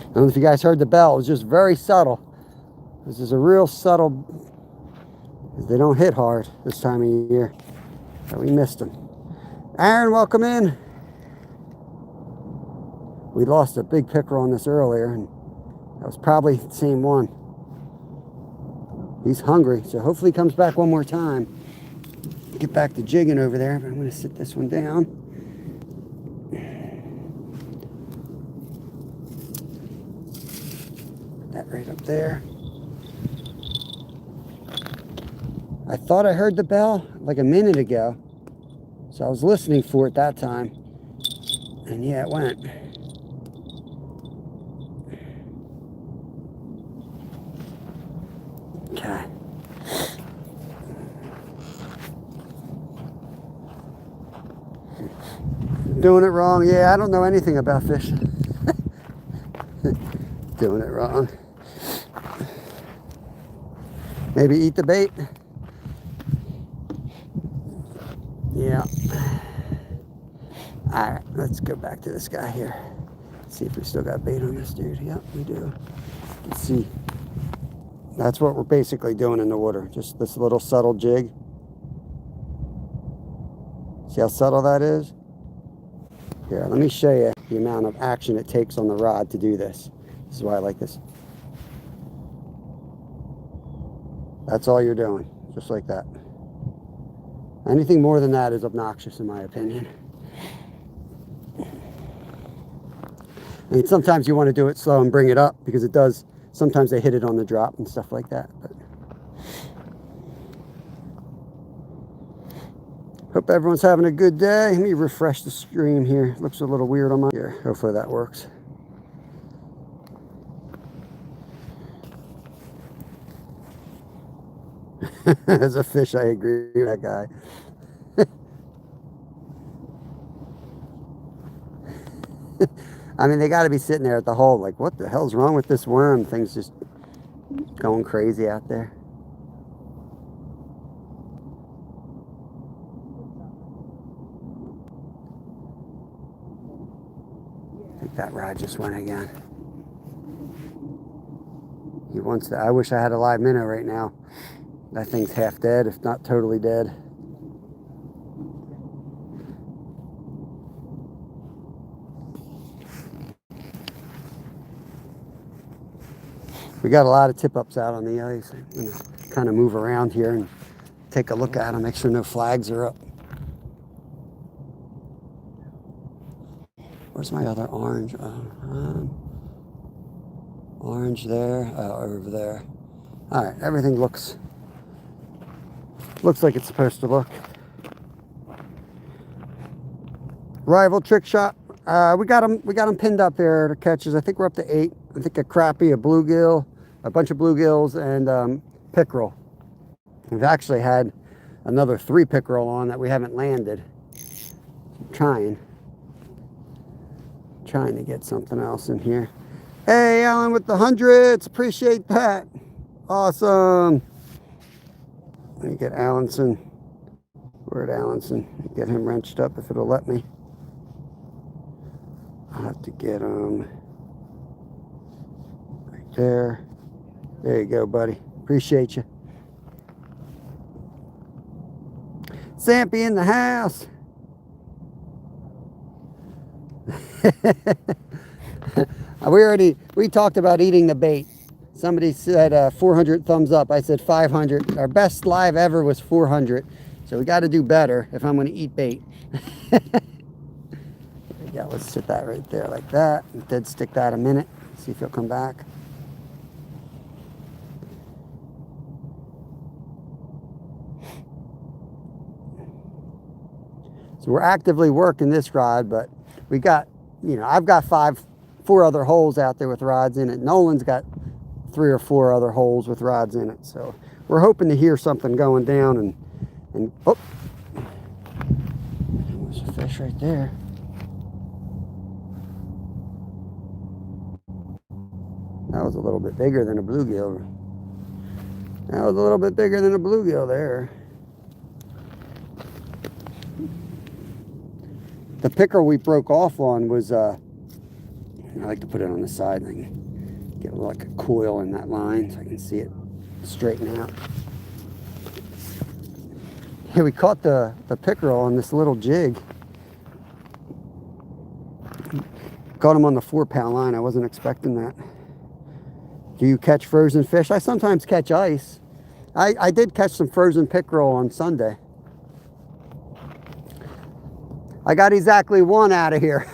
I don't know if you guys heard the bell. It was just very subtle. This is a real subtle. They don't hit hard this time of year. So we missed them. Aaron, welcome in. We lost a big pickerel on this earlier, and that was probably the same one. He's hungry, so hopefully he comes back one more time. Get back to jigging over there, but I'm going to sit this one down. Put that right up there. I thought I heard the bell like a minute ago, so I was listening for it that time, and yeah, it went. Okay. Doing it wrong. Yeah, I don't know anything about fishing. Doing it wrong. Maybe eat the bait. Yeah. All right, let's go back to this guy here. See if we still got bait on this dude. Yep, we do. Let's see. That's what we're basically doing in the water. Just this little subtle jig. See how subtle that is? Here, let me show you the amount of action it takes on the rod to do this. This is why I like this. That's all you're doing, just like that. Anything more than that is obnoxious in my opinion. I mean, sometimes you want to do it slow and bring it up because it does. Sometimes they hit it on the drop and stuff like that. But hope everyone's having a good day. Let me refresh the stream here. Looks a little weird on my here. Hopefully that works. As a fish, I agree with that guy. I mean, they got to be sitting there at the hole like, what the hell's wrong with this worm? Things just going crazy out there. I think that rod just went again. He wants to. I wish I had a live minnow right now. That thing's half dead, if not totally dead. We got a lot of tip-ups out on the ice. I'm going to kind of move around here and take a look at them, make sure no flags are up. Where's my other orange? Orange there, over there. All right, everything looks like it's supposed to look. Rival Trick Shop. We got them pinned up there to catches. I think we're up to 8. I think a crappie, a bluegill, a bunch of bluegills, and pickerel. We've actually had another 3 pickerel on that we haven't landed. I'm trying to get something else in here. Hey, Alan with the 100s. Appreciate that. Awesome. Let me get Allenson. Where'd Allenson? Get him wrenched up if it'll let me. I'll have to get him right there. There you go, buddy. Appreciate you. Sampy in the house. We talked about eating the bait. Somebody said 400 thumbs up. I said 500. Our best live ever was 400. So we got to do better if I'm going to eat bait. Yeah, let's sit that right there like that. Dead stick that a minute. See if he'll come back. So we're actively working this rod, but we got, I've got 4 other holes out there with rods in it. Nolan's got 3 or 4 other holes with rods in it. So we're hoping to hear something going down and oh, there's a fish right there. That was a little bit bigger than a bluegill. That was a little bit bigger than a bluegill there. The pickerel we broke off on was, I like to put it on the side. I can get like a coil in that line so I can see it straighten out. Here we caught the pickerel on this little jig. Caught him on the 4-pound line. I wasn't expecting that. Do you catch frozen fish? I sometimes catch ice. I did catch some frozen pickerel on Sunday. I got exactly 1 out of here.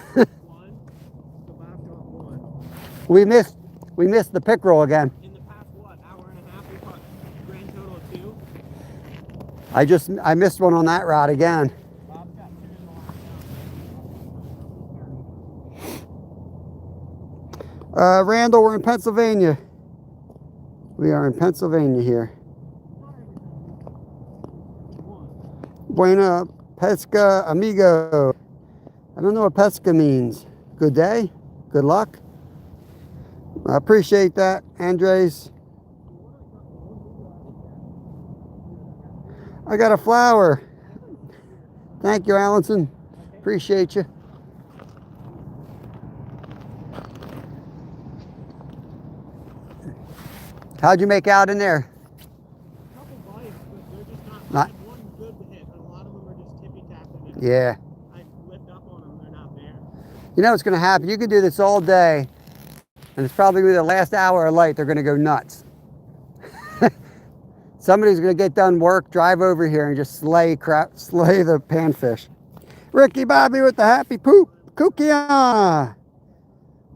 We missed the pickerel again. In the past, what, hour and a half, we caught a grand total of 2. I missed one on that rod again. Bob's got 2 in the last Randall, we're in Pennsylvania. We are in Pennsylvania here. Buena pesca, amigo. I don't know what pesca means. Good day? Good luck? I appreciate that, Andres. I got a flower. Thank you, Allenson. Appreciate you. How'd you make out in there? A couple bites, but they're just Not. one good hit, but a lot of them are just tippy tapping. Yeah. I flipped up on them, they're not there. You know what's going to happen? You can do this all day, and it's probably going to be the last hour of light. They're going to go nuts. Somebody's going to get done work, drive over here, and just slay the panfish. Ricky Bobby with the happy poop. Kukia.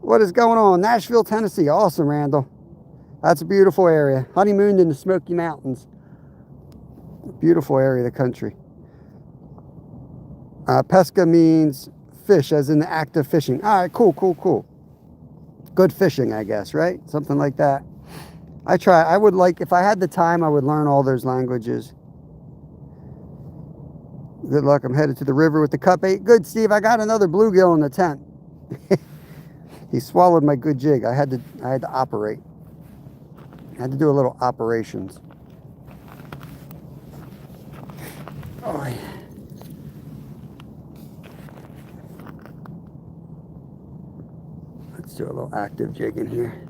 What is going on? Nashville, Tennessee. Awesome, Randall. That's a beautiful area. Honeymooned in the Smoky Mountains. Beautiful area of the country. Pesca means fish, as in the act of fishing. All right, cool. Good fishing, I guess, right? Something like that. I would like, if I had the time, I would learn all those languages. Good luck. I'm headed to the river with the cup 8. Good, Steve. I got another bluegill in the tent. He swallowed my good jig. I had to operate. I had to do a little operations. Oh, yeah. Let's do a little active jig in here.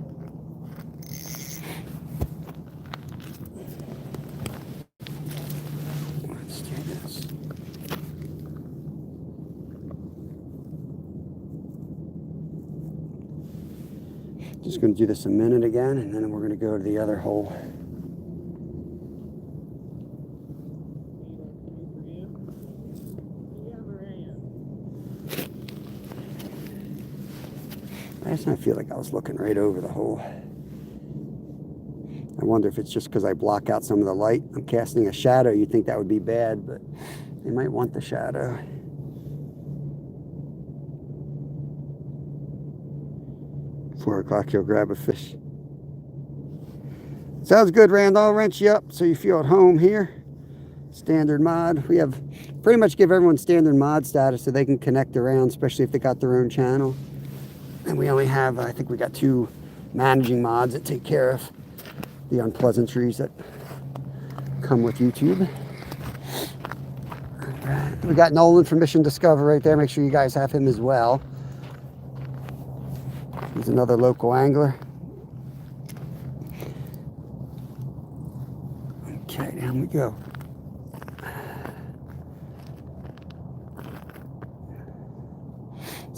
Let's do this. Just going to do this a minute again, and then we're going to go to the other hole. Last time I feel like I was looking right over the hole. I wonder if it's just because I block out some of the light. I'm casting a shadow. You'd think that would be bad, but they might want the shadow. Four o'clock, you'll grab a fish. Sounds good, Randall. I'll wrench you up so you feel at home here. Standard mod. We have pretty much give everyone standard mod status so they can connect around, especially if they got their own channel. And we only have, I think we got 2 managing mods that take care of the unpleasantries that come with YouTube. Right. We got Nolan from Mission Discover right there. Make sure you guys have him as well. He's another local angler. Okay, down we go.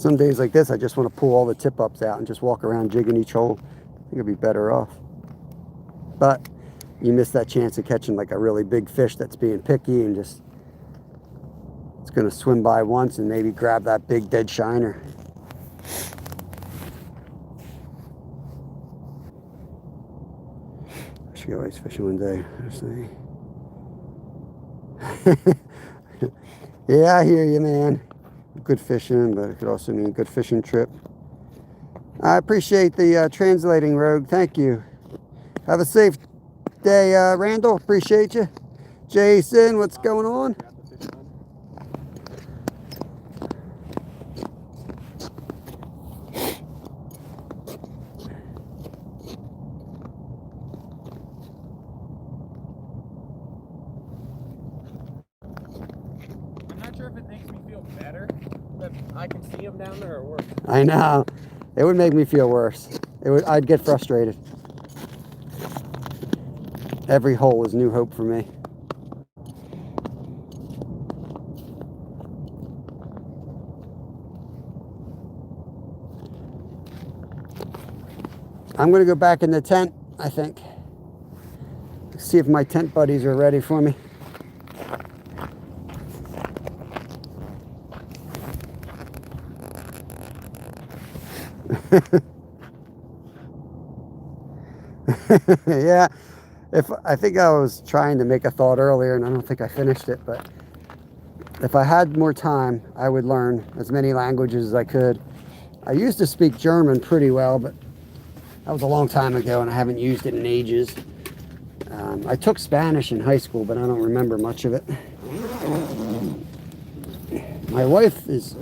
Some days like this, I just want to pull all the tip ups out and just walk around jigging each hole. I think I'd be better off. But you miss that chance of catching like a really big fish that's being picky and just, it's going to swim by once and maybe grab that big dead shiner. I should go ice fishing one day. Yeah, I hear you, man. Good fishing, but it could also mean a good fishing trip. I appreciate the translating, Rogue. Thank you. Have a safe day, Randall. Appreciate you. Jason, what's going on? I'm not sure if it makes me feel better that I can see them down there or worse. I know. It would make me feel worse. I'd get frustrated. Every hole is new hope for me. I'm going to go back in the tent, I think. See if my tent buddies are ready for me. Yeah, I think I was trying to make a thought earlier and I don't think I finished it, but if I had more time, I would learn as many languages as I could. I used to speak German pretty well, but that was a long time ago and I haven't used it in ages. I took Spanish in high school, but I don't remember much of it. My wife is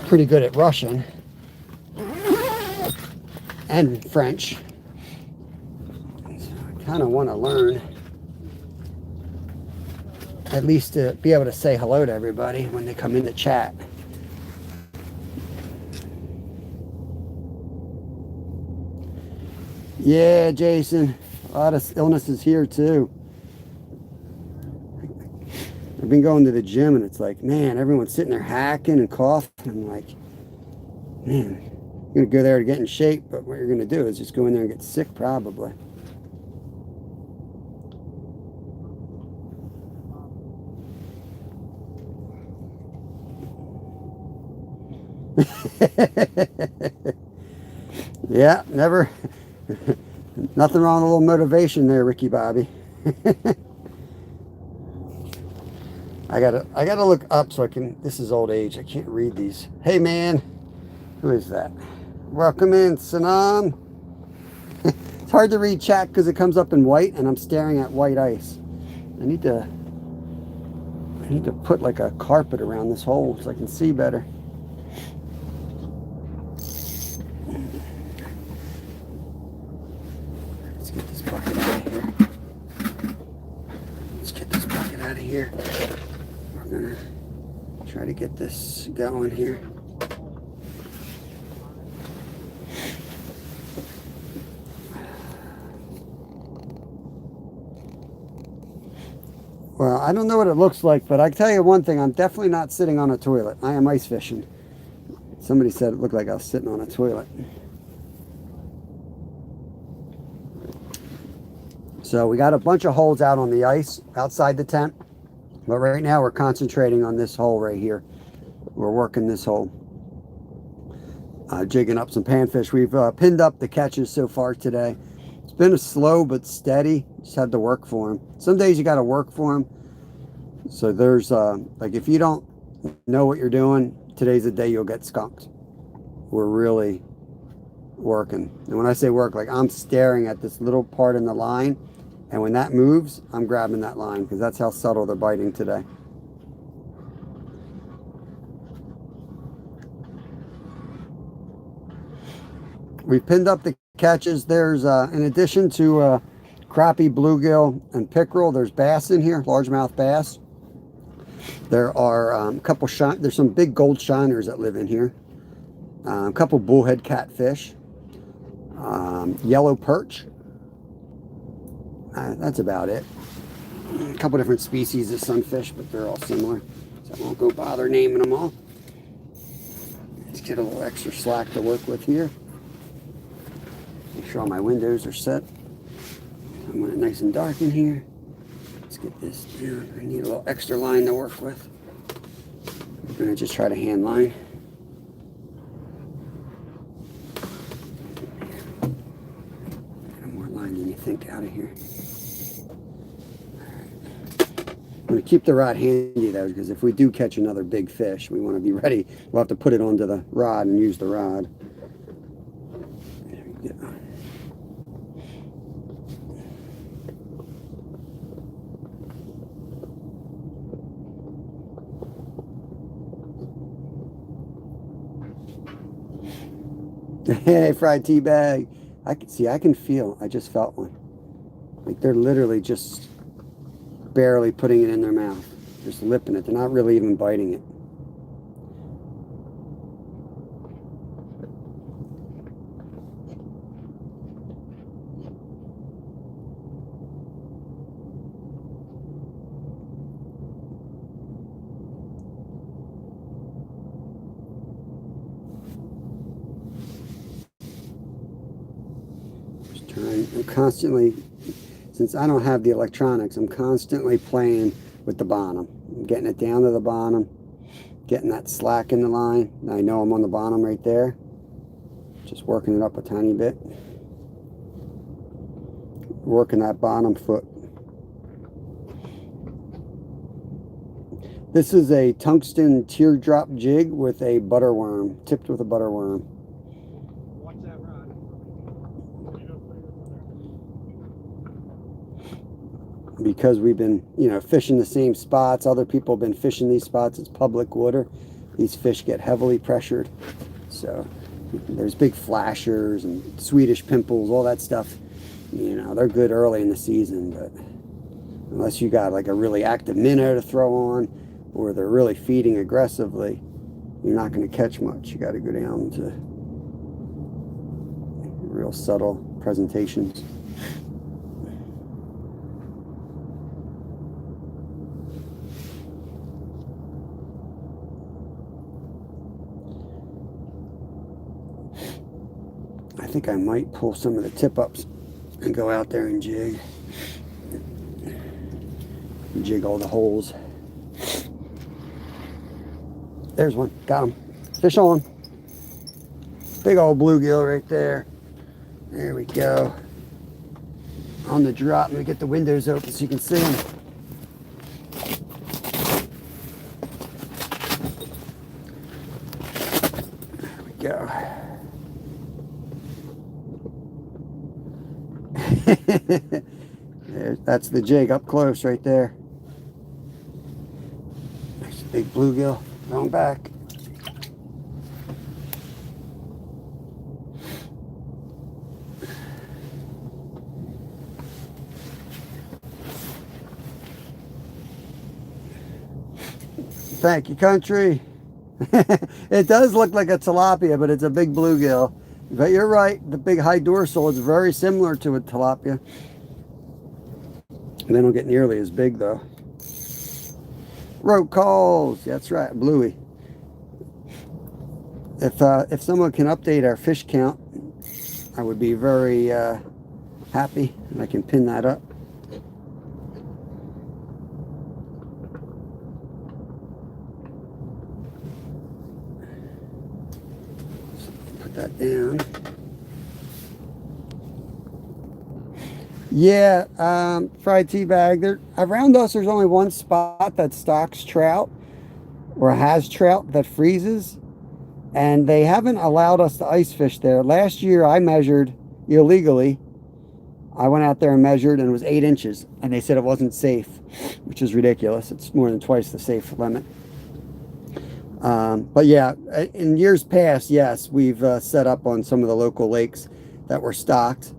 pretty good at Russian and French. So I kind of want to learn, at least to be able to say hello to everybody when they come in the chat. Yeah, Jason, a lot of illnesses here too. I've been going to the gym and it's like, man, everyone's sitting there hacking and coughing. I'm like, man, you're going to go there to get in shape, but what you're going to do is just go in there and get sick probably. Yeah, never. Nothing wrong with a little motivation there, Ricky Bobby. I gotta look up so I can. This is old age. I can't read these. Hey man, who is that? Welcome in, Sanam. It's hard to read chat because it comes up in white, and I'm staring at white ice. I need to put like a carpet around this hole so I can see better. Let's get this bucket out of here. Let's get this bucket out of here. We're gonna try to get this going here. Well, I don't know what it looks like, but I can tell you one thing, I'm definitely not sitting on a toilet. I am ice fishing. Somebody said it looked like I was sitting on a toilet. So we got a bunch of holes out on the ice outside the tent, but right now we're concentrating on this hole right here. We're working this hole. Jigging up some panfish. We've pinned up the catches so far today. It's been a slow but steady. Just had to work for them. Some days you got to work for them. So there's like if you don't know what you're doing, today's the day you'll get skunked. We're really working. And when I say work, like I'm staring at this little part in the line, and when that moves, I'm grabbing that line because that's how subtle they're biting today. We've pinned up the catches. There's, in addition to crappie, bluegill, and pickerel, there's bass in here, largemouth bass. There are a couple there's some big gold shiners that live in here. A couple bullhead catfish. Yellow perch. That's about it. A couple different species of sunfish, but they're all similar. So I won't go bother naming them all. Let's Get a little extra slack to work with here. Make sure all my windows are set. I want it nice and dark in here. Let's get this down. I need a little extra line to work with. I'm going to just try to hand line. Got more line than you think out of here. I'm going to keep the rod handy though, because if we do catch another big fish, we want to be ready. We'll have to put it onto the rod and use the rod. There we go. Hey, fried tea bag. I can feel. I just felt one. Like they're literally just barely putting it in their mouth, just lipping it. They're not really even biting it. Just trying. I'm constantly, since I don't have the electronics, I'm constantly playing with the bottom. I'm getting it down to the bottom, getting that slack in the line. I know I'm on the bottom right there. Just working it up a tiny bit. Working that bottom foot. This is a tungsten teardrop jig with a butterworm, tipped with a butterworm. Watch that rod. Because we've been, fishing the same spots. Other people have been fishing these spots. It's public water. These fish get heavily pressured. So there's big flashers and Swedish pimples, all that stuff. They're good early in the season, but unless you got like a really active minnow to throw on, or they're really feeding aggressively, you're not going to catch much. You got to go down to real subtle presentations. I think I might pull some of the tip-ups and go out there and jig. Jig all the holes. There's one. Got him. Fish on. Big old bluegill right there. There we go. On the drop. Let me get the windows open so you can see them. There we go. That's the jig up close right there. Nice big bluegill. Going back. Thank you, country. It does look like a tilapia, but it's a big bluegill. But you're right, the big high dorsal is very similar to a tilapia. They don't get nearly as big though. Rope calls, that's right, bluey. If someone can update our fish count, I would be very happy, and I can pin that up. Put that down. Yeah, fried tea bag. Around us, there's only one spot that stocks trout or has trout that freezes, and they haven't allowed us to ice fish there. Last year, I measured illegally. I went out there and measured, and it was 8 inches, and they said it wasn't safe, which is ridiculous. It's more than twice the safe limit. But yeah, in years past, yes, we've set up on some of the local lakes that were stocked.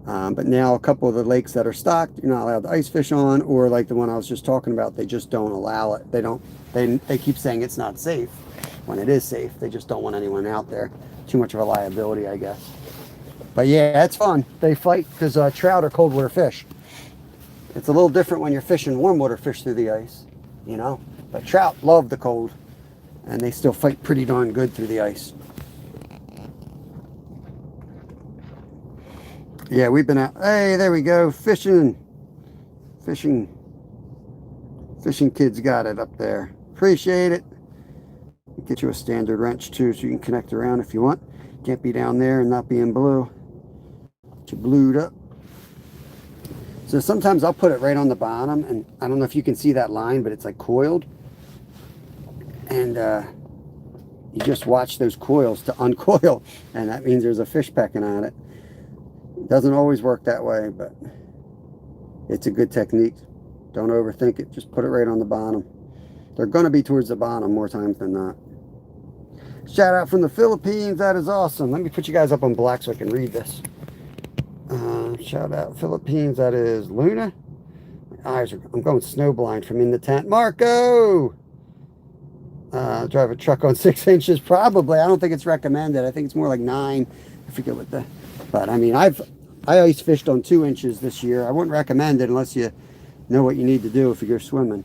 But now a couple of the lakes that are stocked, you're not allowed to ice fish on, or like the one I was just talking about, they just don't allow it. They keep saying it's not safe when it is safe. They just don't want anyone out there. Too much of a liability, I guess. But yeah, it's fun. They fight because trout are cold water fish. It's a little different when you're fishing warm water fish through the ice, But trout love the cold. and they still fight pretty darn good through the ice. Yeah, we've been out. Hey, there we go. Fishing kids got it up there. Appreciate it. Get you a standard wrench too, so you can connect around if you want. Can't be down there and not be in blue. Get you blued up. So sometimes I'll put it right on the bottom, and I don't know if you can see that line, but it's like coiled. And you just watch those coils to uncoil, and that means there's a fish pecking on it. Doesn't always work that way, but it's a good technique. Don't overthink it. Just put it right on the bottom. They're going to be towards the bottom more times than not. Shout out from the Philippines. That is awesome. Let me put you guys up on black so I can read this. Shout out Philippines. That is Luna. My eyes are, I'm going snowblind from in the tent. Marco! Drive a truck on 6 inches. Probably. I don't think it's recommended. I think it's more like 9. I forget what the... But I mean, I ice fished on 2 inches this year. I wouldn't recommend it unless you know what you need to do if you go swimming.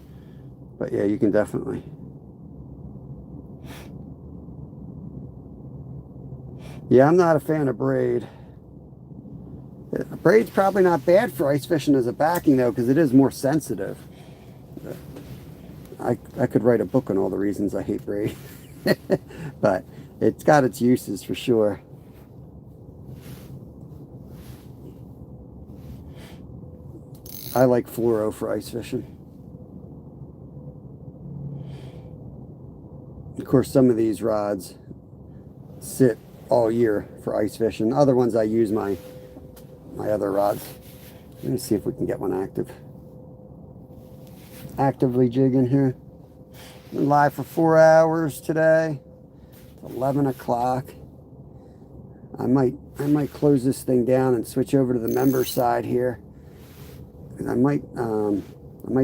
But yeah, you can definitely. Yeah, I'm not a fan of braid. Braid's probably not bad for ice fishing as a backing though, because it is more sensitive. I could write a book on all the reasons I hate braid. But it's got its uses for sure. I like fluoro for ice fishing. Of course, some of these rods sit all year for ice fishing. Other ones I use my other rods. Let me see if we can get one active. Actively jigging here. Been live for 4 hours today. It's 11 o'clock. I might close this thing down and switch over to the member side here. I might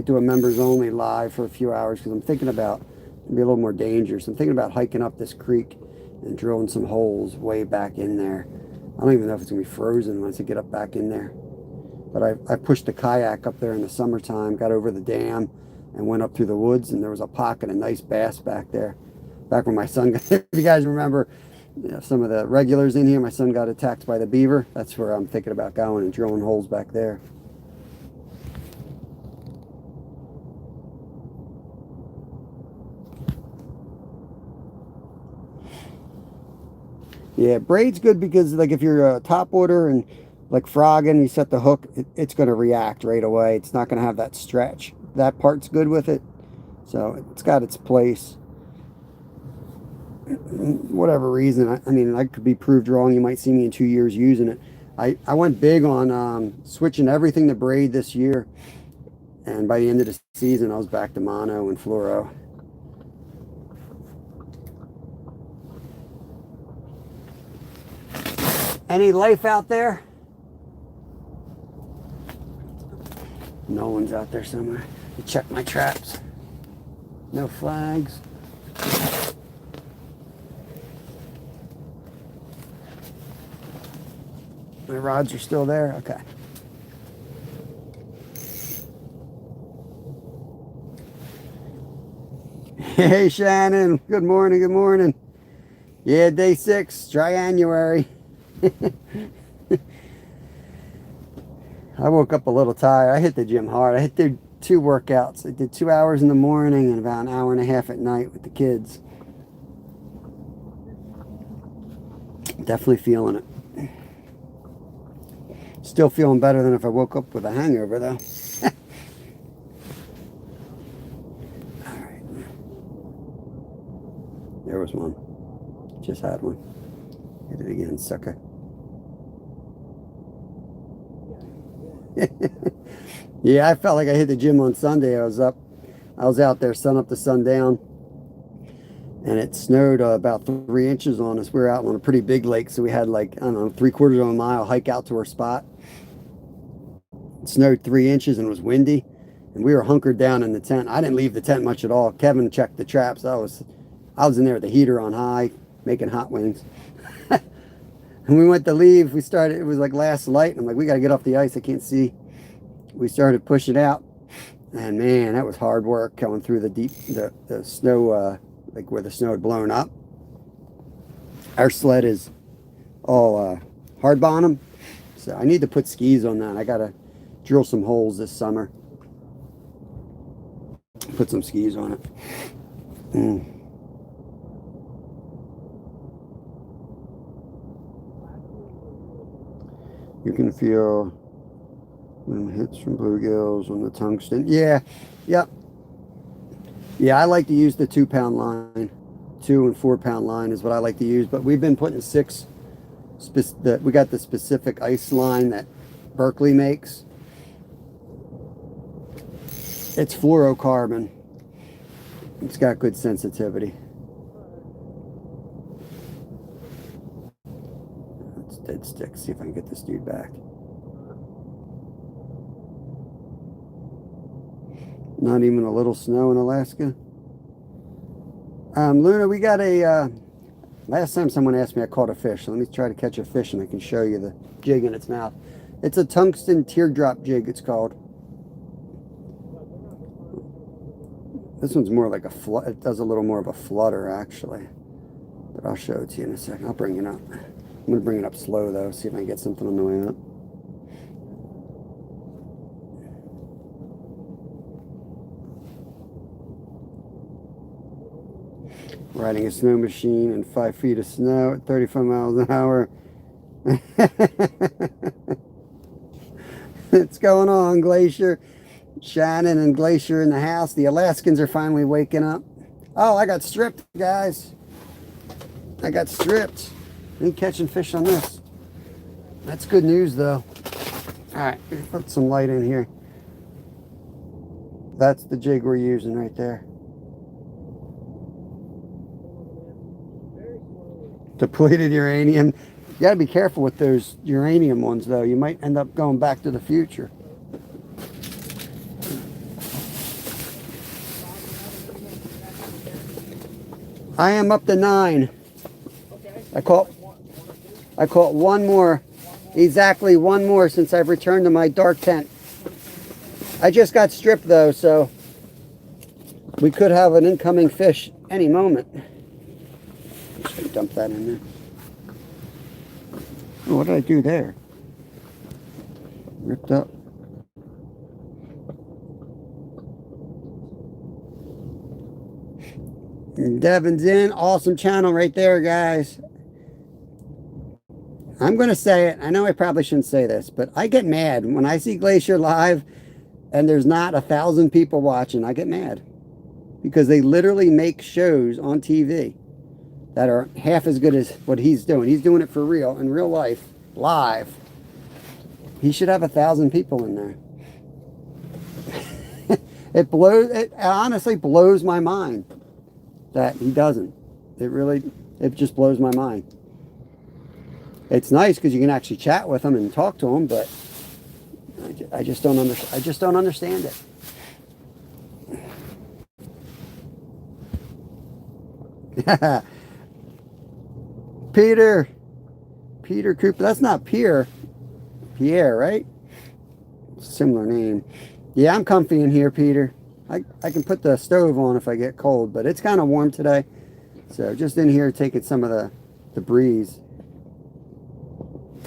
do a members only live for a few hours because I'm thinking about be a little more dangerous. I'm thinking about hiking up this creek and drilling some holes way back in there. I don't even know if it's gonna be frozen once I get up back in there. But I pushed the kayak up there in the summertime, got over the dam and went up through the woods, and there was a pocket of nice bass back there. Back when my son got, if you guys remember, you know, some of the regulars in here, my son got attacked by the beaver. That's where I'm thinking about going and drilling holes back there. Yeah, braid's good because like if you're a top water and like frogging, you set the hook, it's going to react right away. It's not going to have that stretch. That part's good with it. So it's got its place. Whatever reason, I mean, I could be proved wrong. You might see me in 2 years using it. I went big on switching everything to braid this year. And by the end of the season, I was back to mono and fluoro. Any life out there? Nolan's out there somewhere. Check my traps. No flags. My rods are still there? Okay. Hey Shannon, good morning, good morning. Yeah, day 6, January. I woke up a little tired. I hit the gym hard. I hit 2 workouts. I did 2 hours in the morning and about an hour and a half at night with the kids. Definitely feeling it. Still feeling better than if I woke up with a hangover though. Alright. There was one. Just had one. Hit it again, sucker. Yeah, I felt like I hit the gym on Sunday. I was out there sun up to sundown, and it snowed about 3 inches on us. We were out on a pretty big lake, so we had like, I don't know, 3/4 of a mile hike out to our spot. It snowed 3 inches and it was windy, and we were hunkered down in the tent. I didn't leave the tent much at all. Kevin checked the traps. I was in there with the heater on high, making hot wings. And we went to leave. We started, it was like last light. And I'm like, we got to get off the ice. I can't see. We started pushing out. And man, that was hard work going through the snow, like where the snow had blown up. Our sled is all hard bottom, so I need to put skis on that. I gotta drill some holes this summer. Put some skis on it. You can feel hits from bluegills on the tungsten. Yeah, yep. Yeah, I like to use the 2-pound line. 2 and 4-pound line is what I like to use, but we've been putting 6. We got the specific ice line that Berkeley makes. It's fluorocarbon. It's got good sensitivity. It's dead stick. See if I can get this dude back. Not even a little snow in Alaska. Luna, we got a, last time someone asked me, I caught a fish. So let me try to catch a fish and I can show you the jig in its mouth. It's a tungsten teardrop jig, it's called. This one's more like a flood. It does a little more of a flutter, actually. But I'll show it to you in a second. I'll bring it up. I'm going to bring it up slow, though, see if I can get something on the way up. Riding a snow machine in 5 feet of snow at 35 miles an hour. What's going on, Glacier? Shannon and Glacier in the house. The Alaskans are finally waking up. Oh, I got stripped, guys. I got stripped. Ain't catching fish on this. That's good news, though. All right, put some light in here. That's the jig we're using right there. Depleted uranium. You got to be careful with those uranium ones, though. You might end up going back to the future. I am up to 9. I caught one more, exactly one more since I've returned to my dark tent. I just got stripped though, so we could have an incoming fish any moment. Just dump that in there. Oh, what did I do there? Ripped up. Devin's in. Awesome channel right there, guys. I'm going to say it. I know I probably shouldn't say this, but I get mad when I see Glacier live and there's not 1,000 people watching. I get mad because they literally make shows on TV that are half as good as what he's doing. He's doing it for real, in real life, live. He should have 1,000 people in there. It honestly blows my mind that he doesn't. It just blows my mind. It's nice because you can actually chat with him and talk to him, but I just don't understand it. Peter Cooper. That's not Pierre, right? Similar name. Yeah, I'm comfy in here, Peter. I can put the stove on if I get cold, but it's kind of warm today. So just in here taking some of the breeze.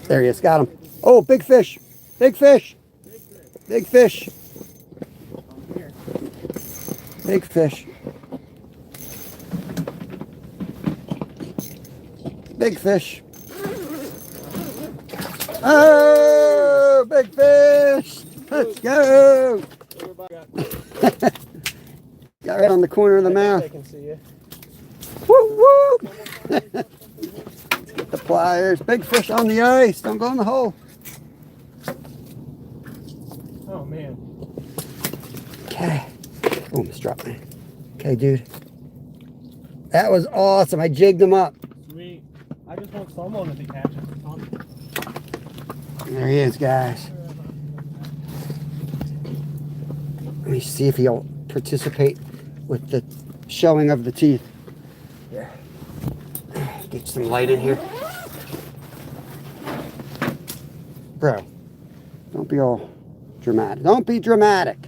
There he is, got him. Oh, big fish. Big fish. Big fish. Big fish. Big fish. Oh, big fish. Let's go. Got right on the corner of the mouth. I can see you. Woo, woo. Let's get the pliers. Big fish on the ice. Don't go in the hole. Oh, man. Okay. Oh, almost dropped me. Okay, dude. That was awesome. I jigged him up. Sweet. I just want someone to catch it. There he is, guys. Let me see if he'll participate with the showing of the teeth. There. Get some light in here. Bro, don't be all dramatic. Don't be dramatic.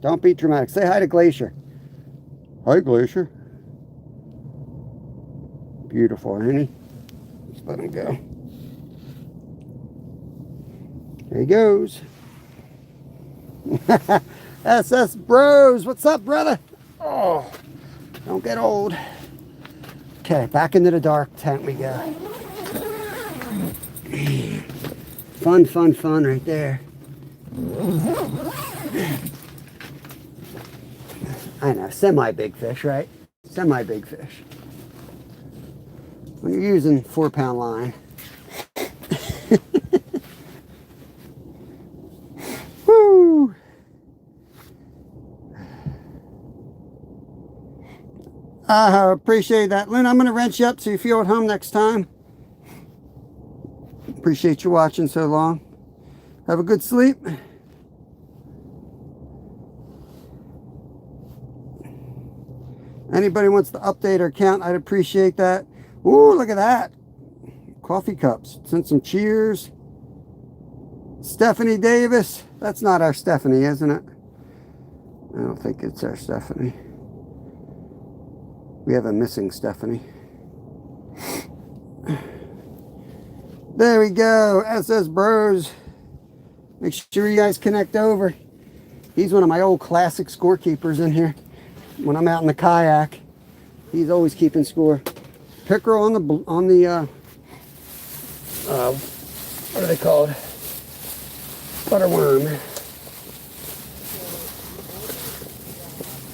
Don't be dramatic. Say hi to Glacier. Hi, Glacier. Beautiful, ain't he? Just let him go. There he goes. SS Bros, what's up, brother? Oh, don't get old. Okay, back into the dark tent we go. Fun, fun, fun right there. I know, semi-big fish, right? Semi-big fish. When you're using 4-pound line. Woo! I appreciate that. Lynn, I'm going to wrench you up so you feel at home next time. Appreciate you watching so long. Have a good sleep. Anybody wants to update our account, I'd appreciate that. Ooh, look at that. Coffee cups. Sent some cheers. Stephanie Davis. That's not our Stephanie, isn't it? I don't think it's our Stephanie. We have a missing Stephanie. There we go. SS Bros. Make sure you guys connect over. He's one of my old classic scorekeepers in here. When I'm out in the kayak, he's always keeping score. Pickerel on the what are they called? Butterworm.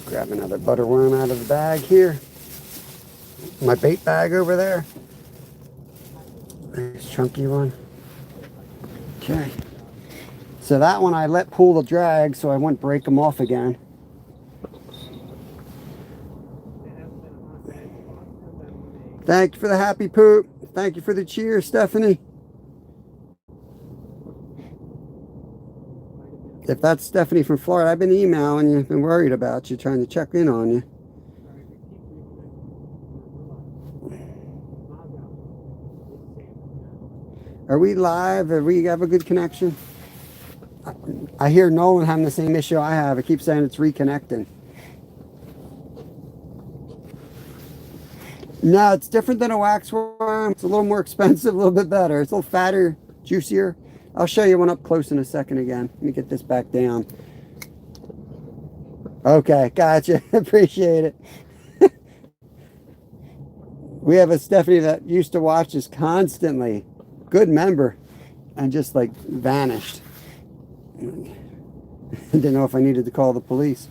Grab another butterworm out of the bag here. My bait bag over there. Nice chunky one. Okay. So that one I let pull the drag so I wouldn't break them off again. Thank you for the happy poop. Thank you for the cheer, Stephanie. If that's Stephanie from Florida, I've been emailing you, been worried about you, trying to check in on you. Are we live? Are we have a good connection? I hear Nolan having the same issue I have. It keeps saying it's reconnecting. No, it's different than a waxworm. It's a little more expensive, a little bit better. It's a little fatter, juicier. I'll show you one up close in a second again. Let me get this back down. Okay, gotcha. Appreciate it. We have a Stephanie that used to watch us constantly. Good member. And just like vanished. Didn't know if I needed to call the police.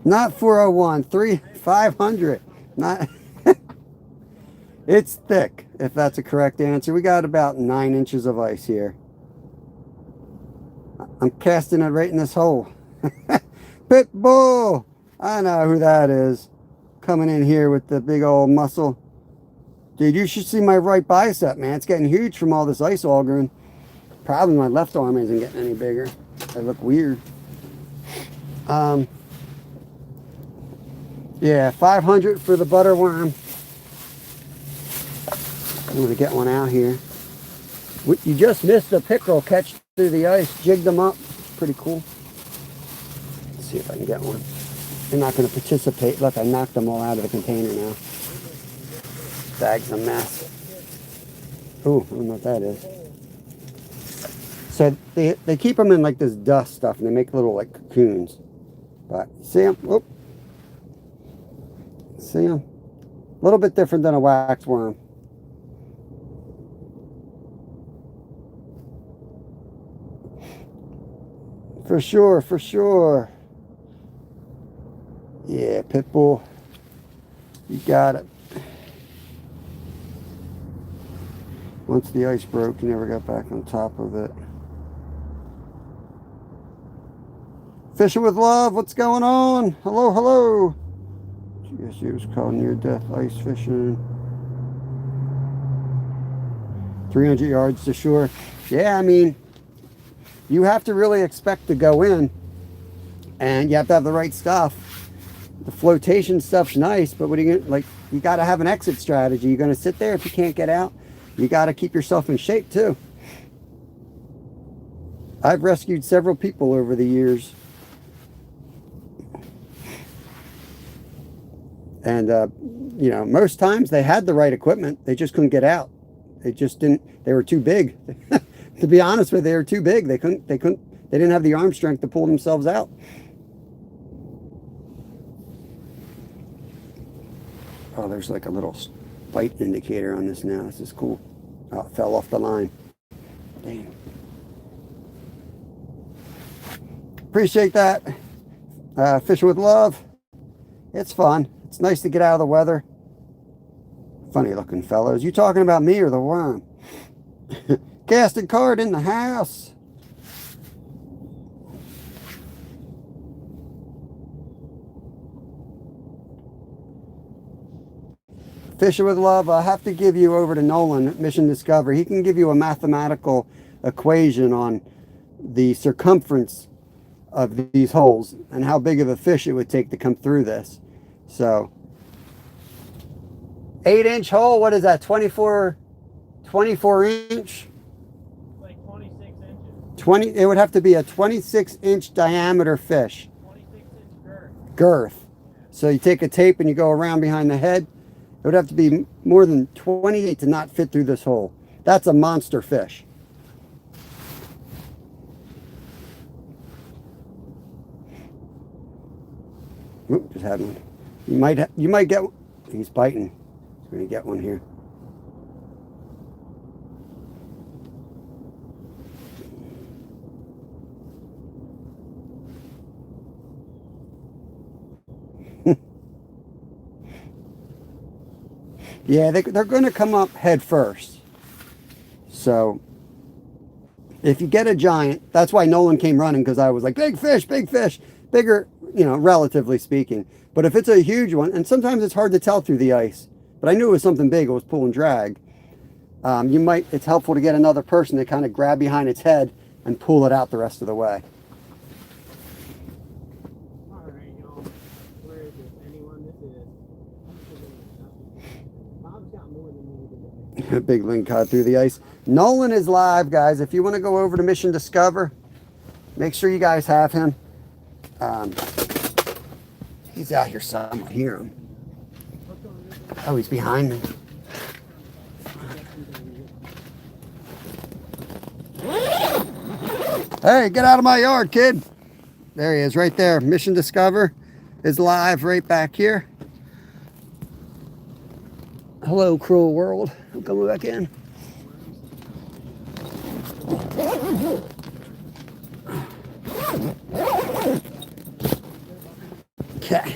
Not 401, 500. Not. It's thick, if that's a correct answer. We got about 9 inches of ice here. I'm casting it right in this hole. Pitbull! I know who that is. Coming in here with the big old muscle. Dude, you should see my right bicep, man. It's getting huge from all this ice augering. Probably my left arm isn't getting any bigger. I look weird. Yeah, 500 for the butterworm. I'm going to get one out here. You just missed a pickerel catch through the ice. Jigged them up. Pretty cool. Let's see if I can get one. They're not going to participate. Look, I knocked them all out of the container now. Bag's a mess. Ooh, I don't know what that is. So they keep them in like this dust stuff, and they make little like cocoons. But see them? Whoop. See them? A little bit different than a waxworm. For sure, for sure. Yeah, Pitbull. You got it. Once the ice broke, you never got back on top of it. Fishing with love, what's going on? Hello, hello. Yes, it was called near-death ice fishing. 300 yards to shore. Yeah, I mean, you have to really expect to go in, and you have to have the right stuff. The flotation stuff's nice, but what are you gonna, like? You got to have an exit strategy. You're going to sit there if you can't get out. You got to keep yourself in shape too. I've rescued several people over the years. And, you know, most times they had the right equipment. They just couldn't get out. They just didn't, they were too big. To be honest with you, they were too big. They didn't have the arm strength to pull themselves out. Oh, there's like a little bite indicator on this now. This is cool. Oh, it fell off the line. Dang. Appreciate that. Fishing with love. It's fun. It's nice to get out of the weather. Funny looking fellows. You talking about me or the worm? Casting card in the house. Fishing with love. I have to give you over to Nolan at Mission Discovery. He can give you a mathematical equation on the circumference of these holes and how big of a fish it would take to come through this. So 8-inch hole, what is that, 24 inch? Like 26 inches. It would have to be a 26-inch diameter fish. 26-inch Girth. So you take a tape and you go around behind the head. It would have to be more than 28 to not fit through this hole. That's a monster fish. Oop, just had one. You might get. He's biting. He's going to get one here. Yeah, they're going to come up head first. So if you get a giant, that's why Nolan came running, because I was like, big fish, bigger, you know, relatively speaking. But if it's a huge one, and sometimes it's hard to tell through the ice, but I knew it was something big, it was pull and drag. It's helpful to get another person to kind of grab behind its head and pull it out the rest of the way. A big lingcod through the ice. Nolan is live, guys. If you want to go over to Mission Discover, make sure you guys have him. He's out here somewhere. I hear him. Oh, he's behind me. Hey, get out of my yard, kid. There he is, right there. Mission Discover is live right back here. Hello, cruel world. I'm coming back in. Okay.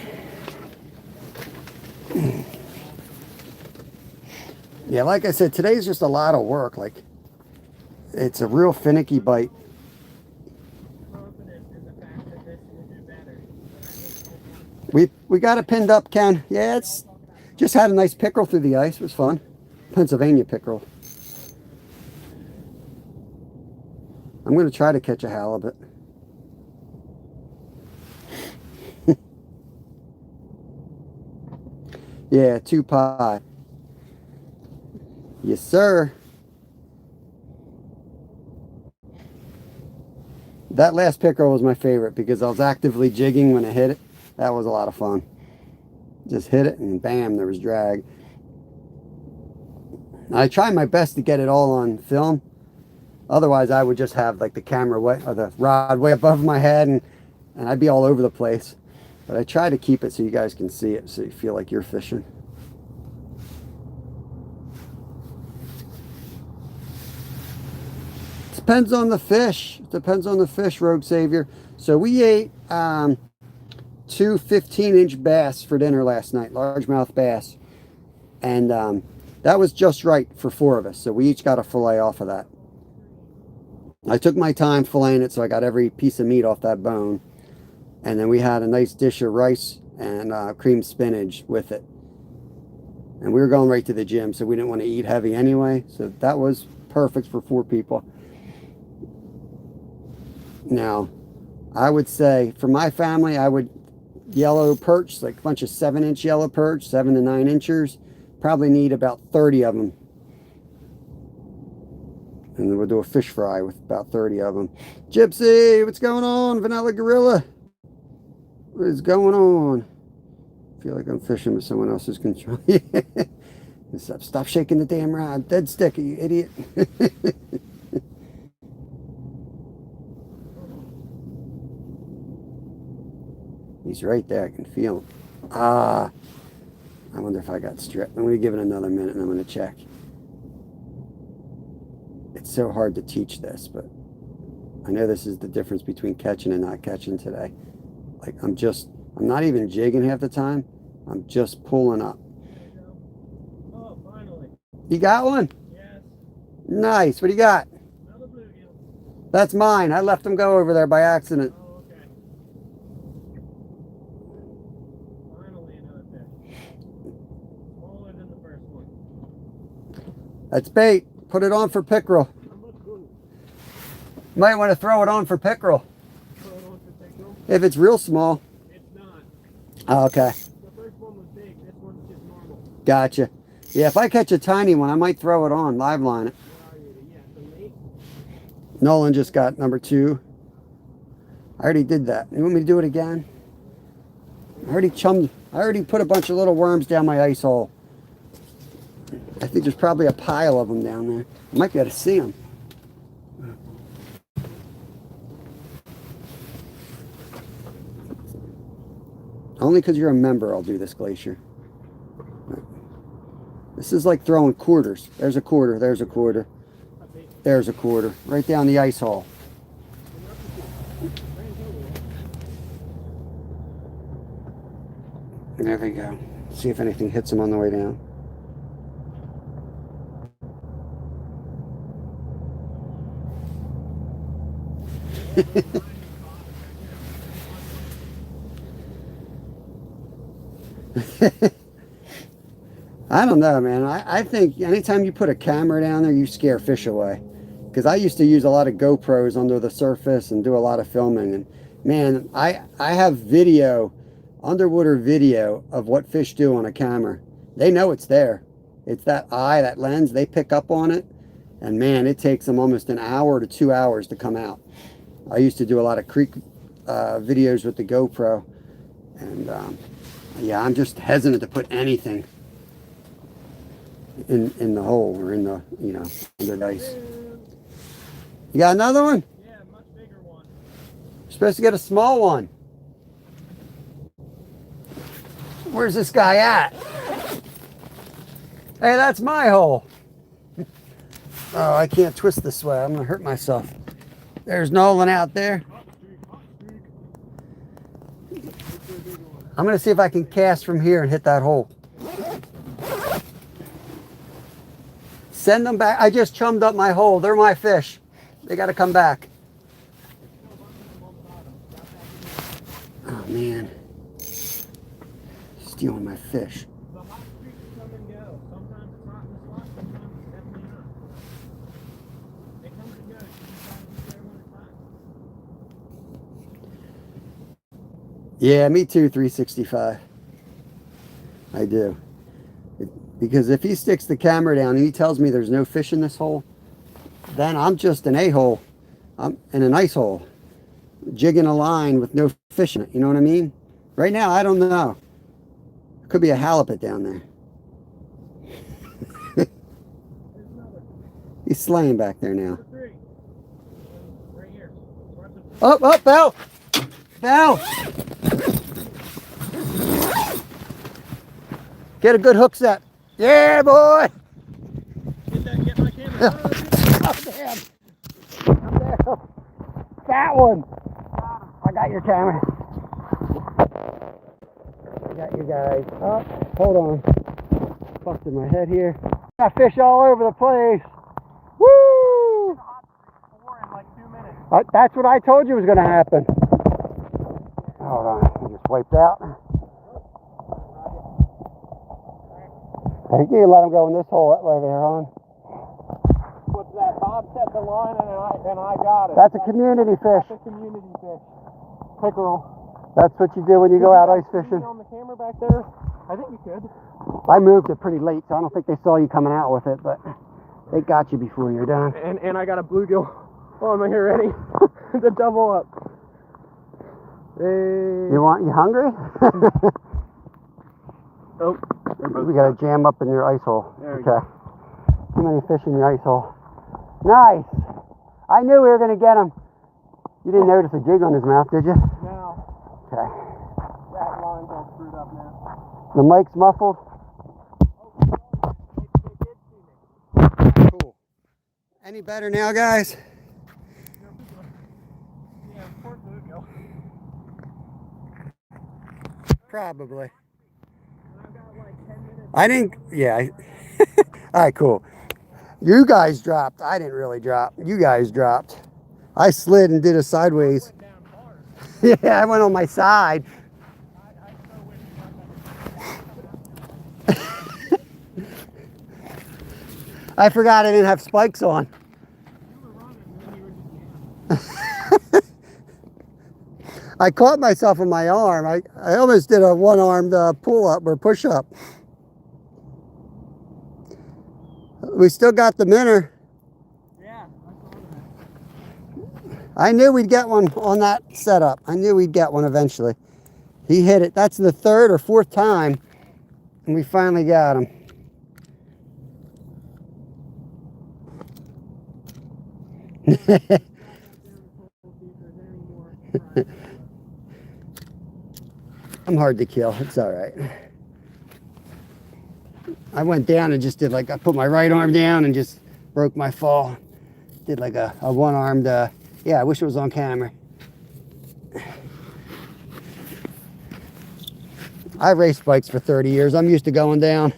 Yeah, like I said, today's just a lot of work. Like, it's a real finicky bite. We got it pinned up, Ken. Yeah, it's just had a nice pickerel through the ice. It was fun. Pennsylvania pickerel. I'm going to try to catch a halibut. Yeah, 2 pie. Yes, sir. That last pickerel was my favorite because I was actively jigging when I hit it. That was a lot of fun. Just hit it and bam, there was drag. I try my best to get it all on film. Otherwise, I would just have like the camera way, or the rod way above my head, and I'd be all over the place. But I try to keep it so you guys can see it, so you feel like you're fishing. Depends on the fish. Depends on the fish, Rogue Savior. So we ate 2 15-inch bass for dinner last night, largemouth bass. And that was just right for 4 of us. So we each got a fillet off of that. I took my time filleting it, so I got every piece of meat off that bone. And then we had a nice dish of rice and creamed spinach with it. And we were going right to the gym, so we didn't want to eat heavy anyway. So that was perfect for 4 people. Now, I would say for my family, I would yellow perch, like a bunch of 7-inch yellow perch, 7 to 9 inchers. Probably need about 30 of them. And then we'll do a fish fry with about 30 of them. Gypsy, what's going on? Vanilla Gorilla. What is going on? I feel like I'm fishing with someone else's control. Stop shaking the damn rod. Dead stick, you idiot. He's right there. I can feel him. Ah. I wonder if I got stripped. I'm going to give it another minute and I'm going to check. It's so hard to teach this, but I know this is the difference between catching and not catching today. Like I'm not even jigging half the time. I'm just pulling up. Oh, finally. You got one? Yes. Nice. What do you got? Another bluegill. That's mine. I left them go over there by accident. Oh, okay. Finally another fish. Smaller than the first one. That's bait. Put it on for pickerel. Might want to throw it on for pickerel. Throw it on for pickerel? If it's real small. It's not. Oh, okay. The first one was big. This one's just normal. Gotcha. Yeah, if I catch a tiny one, I might throw it on, live line it. Where are you? Yeah, so late. Nolan just got number 2. I already did that. You want me to do it again? I already put a bunch of little worms down my ice hole. I think there's probably a pile of them down there. I might be able to see them. Only because you're a member, I'll do this, Glacier. This is like throwing quarters. There's a quarter, there's a quarter. There's a quarter. Right down the ice hole. There we go. See if anything hits them on the way down. I don't know, man. I think anytime you put a camera down there, you scare fish away. Because I used to use a lot of GoPros under the surface and do a lot of filming. And man, I have video, underwater video of what fish do on a camera. They know it's there. It's that eye, that lens, they pick up on it. And man, it takes them almost an hour to 2 hours to come out. I used to do a lot of creek videos with the GoPro. And yeah, I'm just hesitant to put anything in the hole or in the, under the ice. You got another one? Yeah, much bigger one. You're supposed to get a small one. Where's this guy at? Hey, that's my hole. Oh, I can't twist this way. I'm going to hurt myself. There's Nolan out there. I'm going to see if I can cast from here and hit that hole. Send them back. I just chummed up my hole. They're my fish. They got to come back. Oh, man. Stealing my fish. The hot streaks come and go. Sometimes it's hot in the slot, sometimes it's definitely not. They come and go. You just gotta be there when it's hot. Yeah, me too, 365. I do. Because if he sticks the camera down and he tells me there's no fish in this hole, then I'm just an a-hole. I'm in an ice hole, jigging a line with no fish in it. You know what I mean? Right now, I don't know. It could be a halibut down there. He's slaying back there now. Right here. Up, fell! Fell! Get a good hook set. Yeah, boy! Get my camera. Oh, damn! I'm there. That one! I got your camera. I got you guys. Oh, hold on. Busted my head here. Got fish all over the place. Woo! In like 2 minutes. That's what I told you was going to happen. Hold on. I just wiped out. You can let him go in this hole that way there, hon. What's that? Bob set the line and I got it. That's a community fish. That's a community fish. Pickerel. That's what you do when you go out ice fishing. On the camera back there? I think you could. I moved it pretty late, so I don't think they saw you coming out with it, but They got you before you're done. And I got a bluegill on me here ready to double up. Hey. You hungry? Oh, we gotta jam up in your ice hole. There we Okay. Too many fish in your ice hole. Nice. I knew we were gonna get him. You didn't notice a jig on his mouth, did you? No. Okay. That line's all screwed up now. The mic's muffled. Cool. Any better now, guys? Yeah, poor bluegill. Probably. I've got like 10 minutes. I didn't. Yeah. All right, cool. You guys dropped. I didn't really drop. You guys dropped. I slid and did a sideways. Went down hard. Yeah, I went on my side. I so wish I forgot I didn't have spikes on. you were running and then you were just I caught myself on my arm. I almost did a one-armed pull-up or push-up. We still got the minnow. Yeah, I saw that. I knew we'd get one on that setup. I knew we'd get one eventually. He hit it. That's the third or fourth time, and we finally got him. I'm hard to kill. It's all right. I went down and just did like, I put my right arm down and just broke my fall. Did like a one-armed, yeah, I wish it was on camera. I raced bikes for 30 years. I'm used to going down.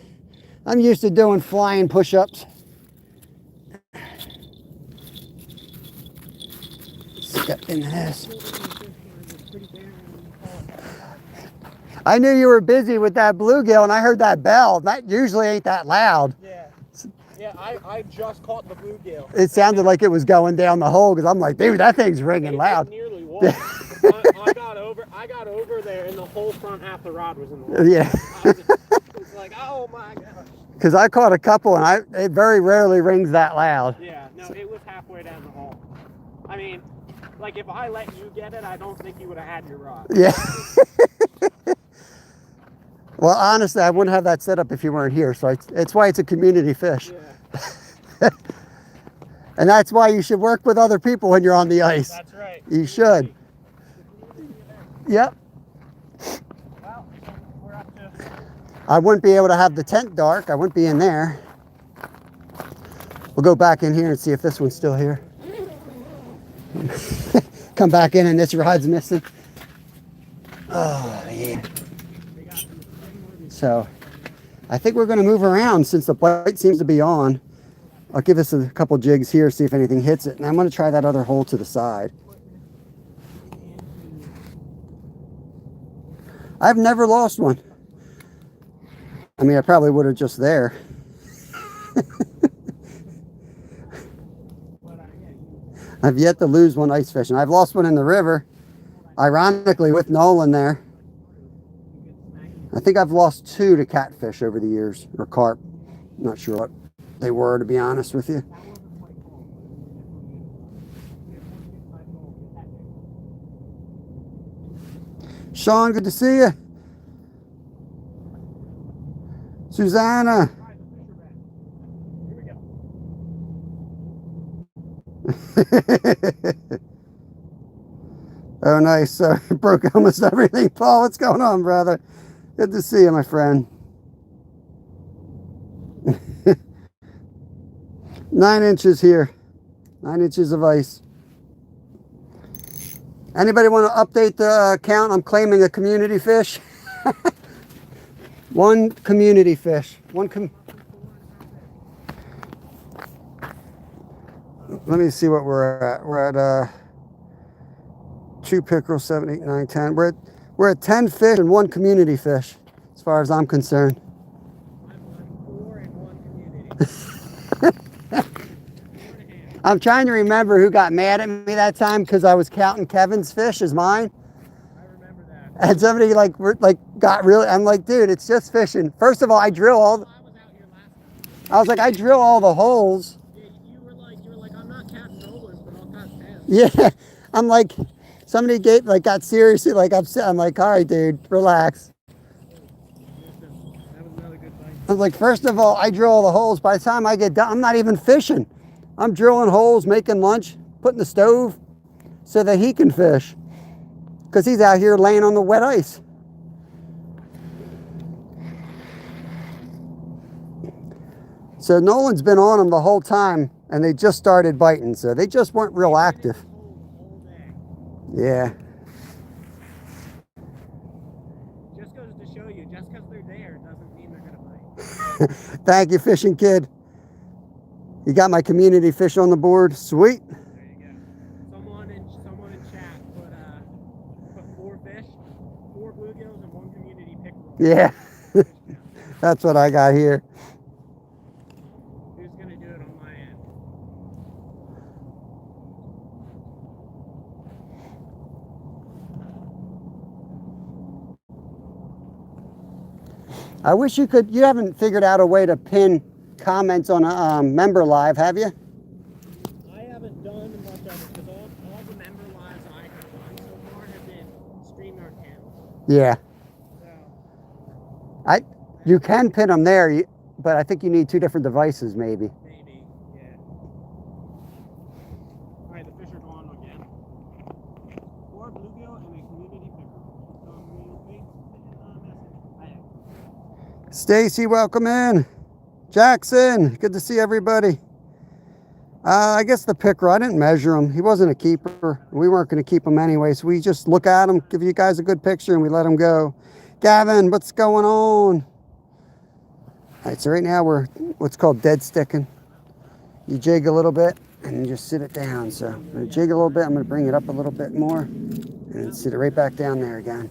I'm used to doing flying push-ups. Step in this. I knew you were busy with that bluegill, and I heard that bell. That usually ain't that loud. Yeah. Yeah, I just caught the bluegill. It sounded like it was going down the hole, because I'm like, dude, that thing's ringing loud. It nearly was. I got over there, and the whole front half of the rod was in the water. Yeah. It's like, oh my gosh. Because I caught a couple, and it very rarely rings that loud. Yeah, no, it was halfway down the hole. I mean, like if I let you get it, I don't think you would have had your rod. Yeah. Well, honestly, I wouldn't have that set up if you weren't here. So it's why it's a community fish. Yeah. And that's why you should work with other people when you're on the ice. That's right. You should. Yep. Well, we're up to... I wouldn't be able to have the tent dark. I wouldn't be in there. We'll go back in here and see if this one's still here. Come back in and this rod's missing. Oh, yeah. So I think we're going to move around since the bite seems to be on. I'll give this a couple jigs here, see if anything hits it. And I'm going to try that other hole to the side. I've never lost one. I mean, I probably would have just there. I've yet to lose one ice fishing. I've lost one in the river, ironically, with Nolan there. I think I've lost 2 to catfish over the years, or carp. Not sure what they were, to be honest with you. Sean, good to see you. Susanna. Oh, nice. So broke almost everything. Paul, what's going on, brother? Good to see you, my friend. 9 inches here. 9 inches of ice. Anybody want to update the count? I'm claiming a community fish. One community fish. Let me see what we're at. We're at 2 pickerel, 7, 8, 9, 10. We're at 10 fish and 1 community fish, as far as I'm concerned. I'm 4 and 1 community. I'm trying to remember who got mad at me that time because I was counting Kevin's fish as mine. I remember that. And somebody got really, I'm like, dude, it's just fishing. First of all, I drill all, I was out here last night. I was like, I drill all the holes. Yeah, I'm like, somebody got seriously like upset. I'm like, all right, dude, relax. That was another good bite. I was like, first of all, I drill all the holes. By the time I get done, I'm not even fishing. I'm drilling holes, making lunch, putting the stove so that he can fish. Because he's out here laying on the wet ice. So Nolan's been on them the whole time, and they just started biting. So they just weren't real active. Yeah. Just goes to show you, just because they're there doesn't mean they're going to bite. Thank you, fishing kid. You got my community fish on the board. Sweet. There you go. Someone in chat put 4 fish, 4 bluegills, and 1 community pickerel. Yeah. That's what I got here. Who's going to do it on my end? I wish you could. You haven't figured out a way to pin comments on a member live, have you? I haven't done much of it because all the member lives I have done so far have been StreamYard channels. Yeah. So You can pin them there, but I think you need 2 different devices, maybe. maybe, yeah. All right, the fish are gone again. 4 bluegill and a community pickerel. So we message. Stacy, welcome in. Jackson, good to see everybody. I guess the pickerel, I didn't measure him. He wasn't a keeper. We weren't going to keep him anyway, so we just look at him, give you guys a good picture, and we let him go. Gavin, what's going on? All right, so right now we're what's called dead sticking. You jig a little bit, and you just sit it down. So I'm going to jig a little bit. I'm going to bring it up a little bit more, and then sit it right back down there again.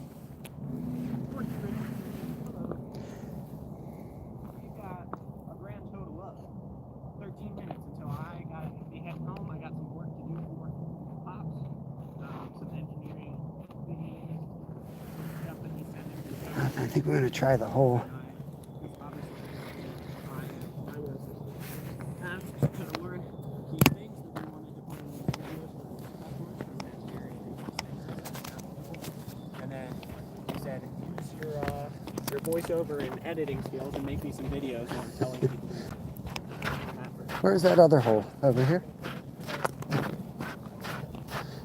I think we're going to try the hole. And then he said, use your voiceover and editing skills and make me some videos on telling people. Where's that other hole? Over here?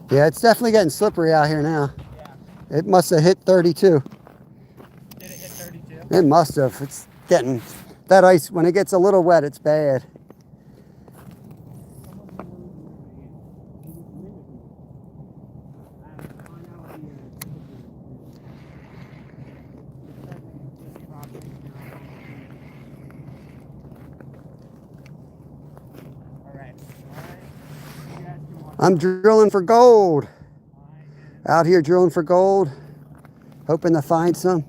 Yeah, it's definitely getting slippery out here now. Yeah. It must have hit 32. Did it hit 32? It must have. It's getting, that ice, when it gets a little wet, it's bad. I'm drilling for gold. Out here drilling for gold. Hoping to find some.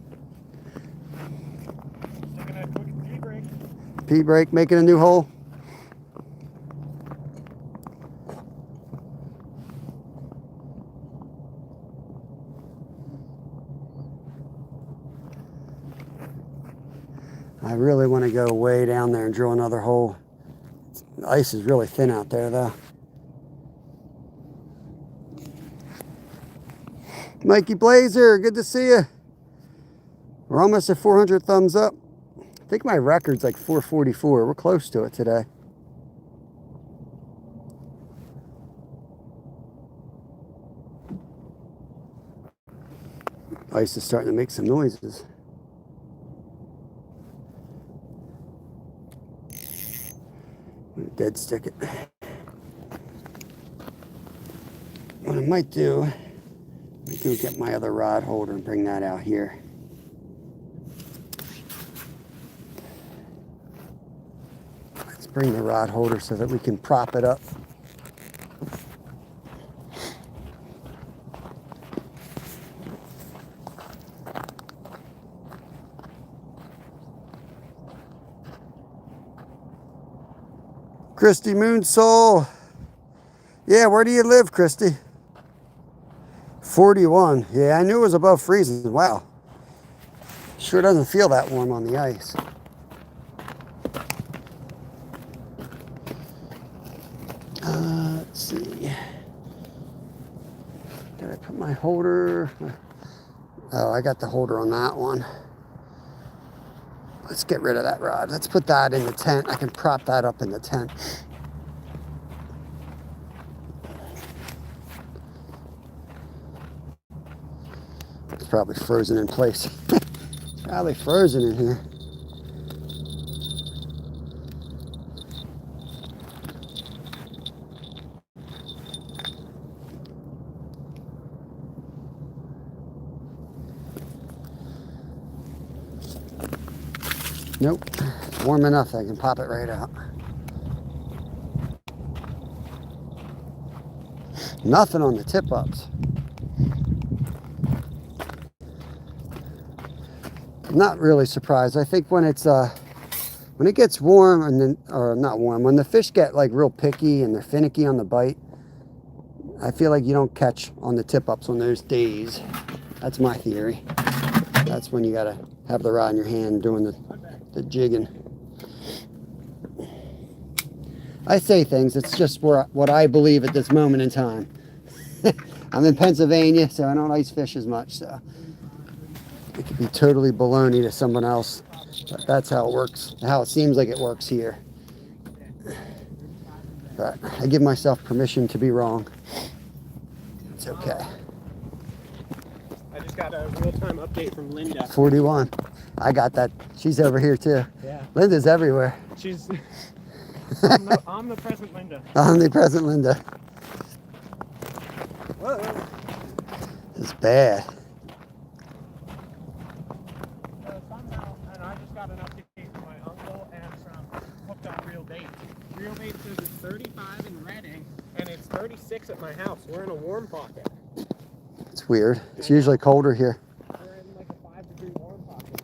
Taking a quick pee break. Pee break, making a new hole. I really want to go way down there and drill another hole. The ice is really thin out there though. Mikey Blazer, good to see you. We're almost at 400 thumbs up. I think my record's like 444. We're close to it today. Ice is starting to make some noises. Dead stick it. What I might do, I can get my other rod holder and bring that out here. Let's bring the rod holder so that we can prop it up. Christy Moonsoul. Yeah, where do you live, Christy? 41. Yeah, I knew it was above freezing. Wow. Sure doesn't feel that warm on the ice. Let's see. Put my holder. Oh, I got the holder on that one. Let's get rid of that rod. Let's put that in the tent. I can prop that up in the tent. It's probably frozen in place. It's probably frozen in here. Nope, it's warm enough I can pop it right out. Nothing on the tip-ups. I'm not really surprised. I think when it's when it gets warm and then, or not warm, when the fish get like real picky and they're finicky on the bite, I feel like you don't catch on the tip-ups on those days. That's my theory. That's when you gotta have the rod in your hand doing the jigging. I say things, it's just what I believe at this moment in time. I'm in Pennsylvania, so I don't ice fish as much, so it could be totally baloney to someone else, but that's how it works, how it seems like it works here. But I give myself permission to be wrong. It's okay. I just got a real-time update from Linda. 41. I got that. She's over here too. Yeah. Linda's everywhere. She's omnipresent Linda. Omnipresent Linda. Whoa. It's bad. Somehow, and I just got an update from my uncle and from Hooked on Real Bait. Real Bait says it's 35 in Reading, and it's 36 at my house. We're in a warm pocket. It's weird. It's usually colder here. We're in like a 5-degree warm pocket.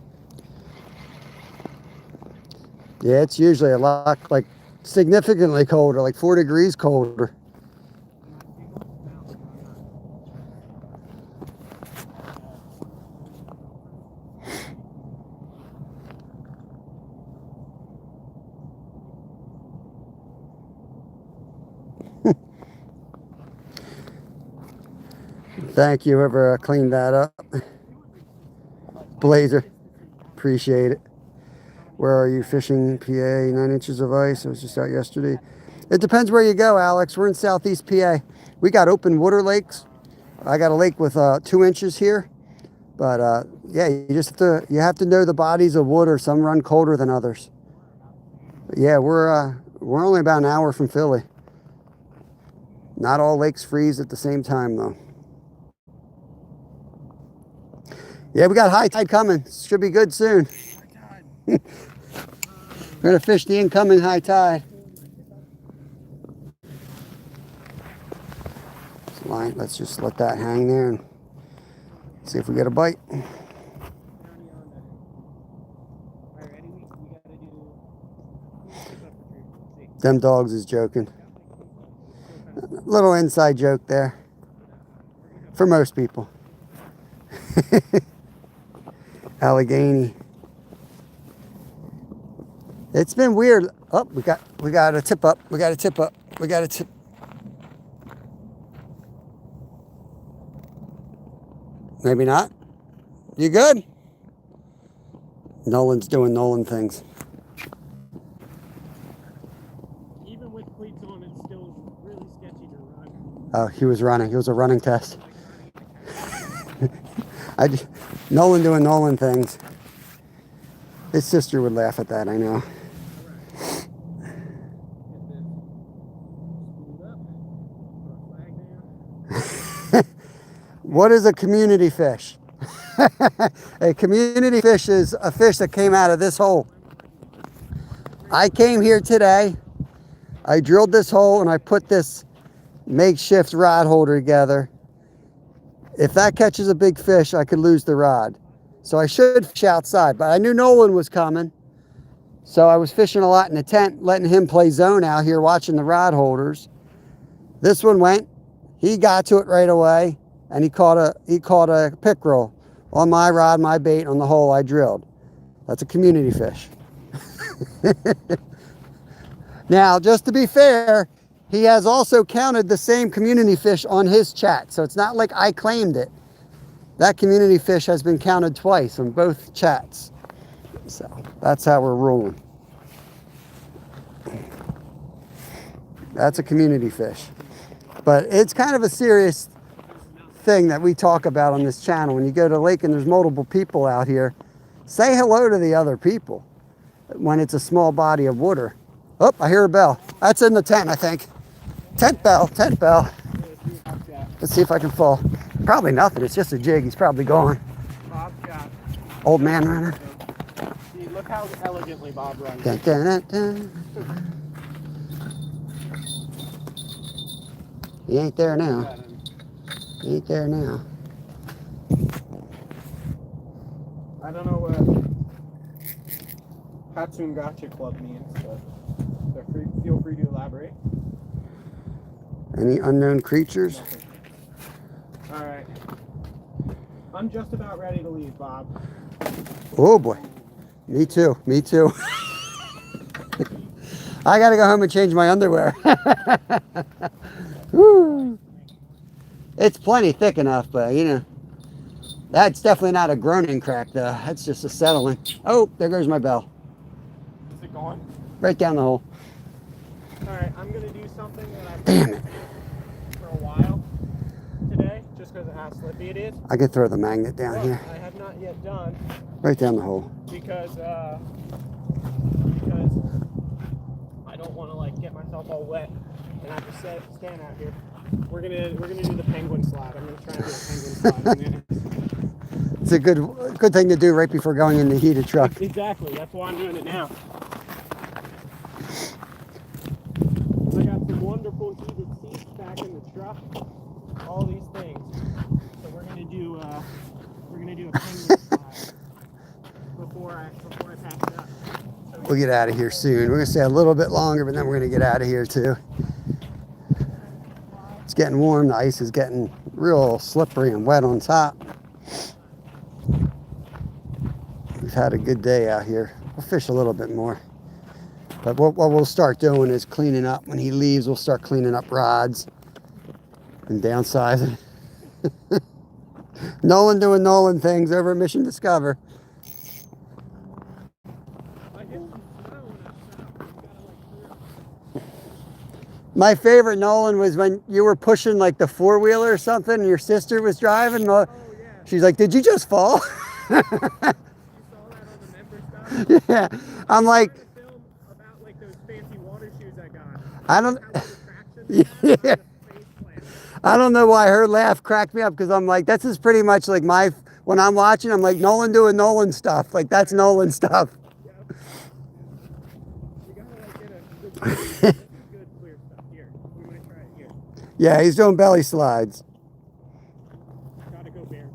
Yeah, it's usually a lot, like significantly colder, like 4 degrees colder. Thank you, whoever cleaned that up. Blazer, appreciate it. Where are you fishing? PA, 9 inches of ice. I was just out yesterday. It depends where you go, Alex. We're in Southeast PA. We got open water lakes. I got a lake with 2 inches here. But yeah, you have to know the bodies of water. Some run colder than others. But yeah, we're only about an hour from Philly. Not all lakes freeze at the same time though. Yeah, we got high tide coming. Should be good soon. We're gonna fish the incoming high tide. Line, let's just let that hang there and see if we get a bite. Them dogs is joking. Little inside joke there. For most people. Allegheny. It's been weird. Oh, we got a tip up. We got a tip up. We got a tip. Maybe not. You good? Nolan's doing Nolan things. Even with cleats on, it's still really sketchy to run. Oh, he was running. It was a running test. Nolan doing Nolan things. His sister would laugh at that, I know. What is a community fish? A community fish is a fish that came out of this hole. I came here today. I drilled this hole and I put this makeshift rod holder together. If that catches a big fish, I could lose the rod. So I should fish outside, but I knew Nolan was coming. So I was fishing a lot in the tent, letting him play zone out here, watching the rod holders. This one went, he got to it right away, and he caught a pickerel on my rod, my bait, on the hole I drilled. That's a community fish. Now, just to be fair, He has also counted the same community fish on his chat. So it's not like I claimed it. That community fish has been counted twice on both chats. So that's how we're rolling. That's a community fish. But it's kind of a serious thing that we talk about on this channel. When you go to the lake and there's multiple people out here, say hello to the other people when it's a small body of water. Oh, I hear a bell. That's in the tent, I think. Tent bell, tent bell. Let's see if I can fall. Probably nothing. It's just a jig. He's probably gone. Bob shot. Old man runner. See, look how elegantly Bob runs. Dun, dun, dun, dun. He ain't there now. He ain't there now. I don't know what Hatsun Gotcha Club means, but feel free to elaborate. Any unknown creatures? Alright. I'm just about ready to leave, Bob. Oh boy. Me too. Me too. I gotta go home and change my underwear. Woo. It's plenty thick enough, but you know, that's definitely not a groaning crack though. That's just a settling. Oh, there goes my bell. Is it gone? Right down the hole. Alright, I'm gonna do something that I've Damn done it. for a while today, just because of how slippy it is. I could throw the magnet down here. I have not yet done Right down the hole. because I don't want to like get myself all wet and have to stand out here. We're gonna do the penguin slide. I'm gonna try and do a penguin slide. It's a good thing to do right before going in the heated truck. Exactly. That's why I'm doing it now. I got some wonderful heated seats back in the truck. All these things. So we're gonna do a penguin slide before I pack it up. So We'll get out of here soon. We're gonna stay a little bit longer, but then we're gonna get out of here too. It's getting warm. The ice is getting real slippery and wet on top. We've had a good day out here. We'll fish a little bit more. But what we'll start doing is cleaning up. When he leaves, we'll start cleaning up rods and downsizing. Nolan doing Nolan things over at Mission Discover. My favorite, Nolan, was when you were pushing like the four-wheeler or something and your sister was driving. Oh, yeah. She's like, did you just fall? You saw that on the member stuff? Yeah. I'm like, I'm trying to film about like those fancy water shoes I got. I don't, How little traction they have on yeah. the face plant. I don't know why her laugh cracked me up because I'm like, this is pretty much like when I'm watching, I'm like, Nolan doing Nolan stuff. Like, that's Nolan stuff. Yep. You gotta like get a good, this is good clear stuff here. We might try it here. Yeah, he's doing belly slides. Gotta go bear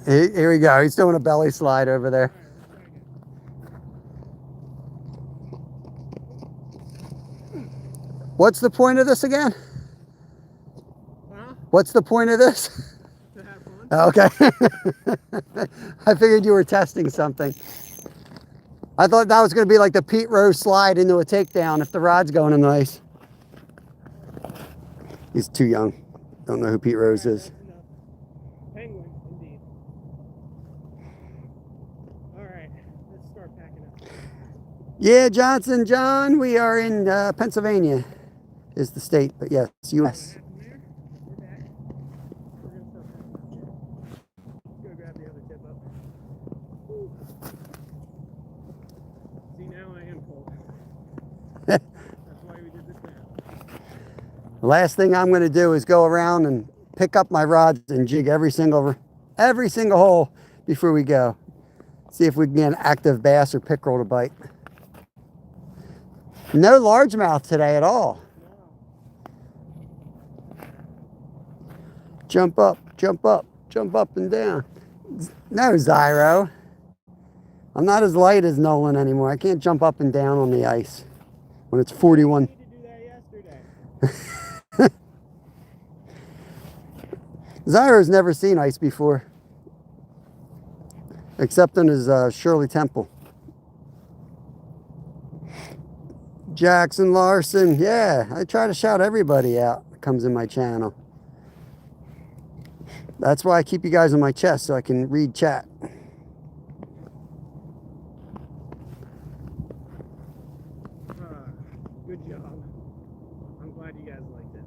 chest. Here we go. He's doing a belly slide over there. What's the point of this again? Huh? What's the point of this? To have fun? Okay. I figured you were testing something. I thought that was going to be like the Pete Rose slide into a takedown if the rod's going in the ice. He's too young. Don't know who Pete Rose is. Penguin, indeed. Alright, let's start packing up. Yeah, Johnson, John, we are in Pennsylvania is the state, but yes, U.S. From there, we're back. We're gonna start packing up here. Let's go grab the other tip up. Woo. See, now I am cold. That's why we did this now. The last thing I'm going to do is go around and pick up my rods and jig every single hole before we go. See if we can get an active bass or pickerel to bite. No largemouth today at all. Jump up, jump up, jump up and down. No, Zyro. I'm not as light as Nolan anymore. I can't jump up and down on the ice when it's 41. I need to do that yesterday. Zyro's never seen ice before, except in his Shirley Temple. Jackson Larson. Yeah, I try to shout everybody out that comes in my channel. That's why I keep you guys on my chest so I can read chat. Good job. I'm glad you guys liked it.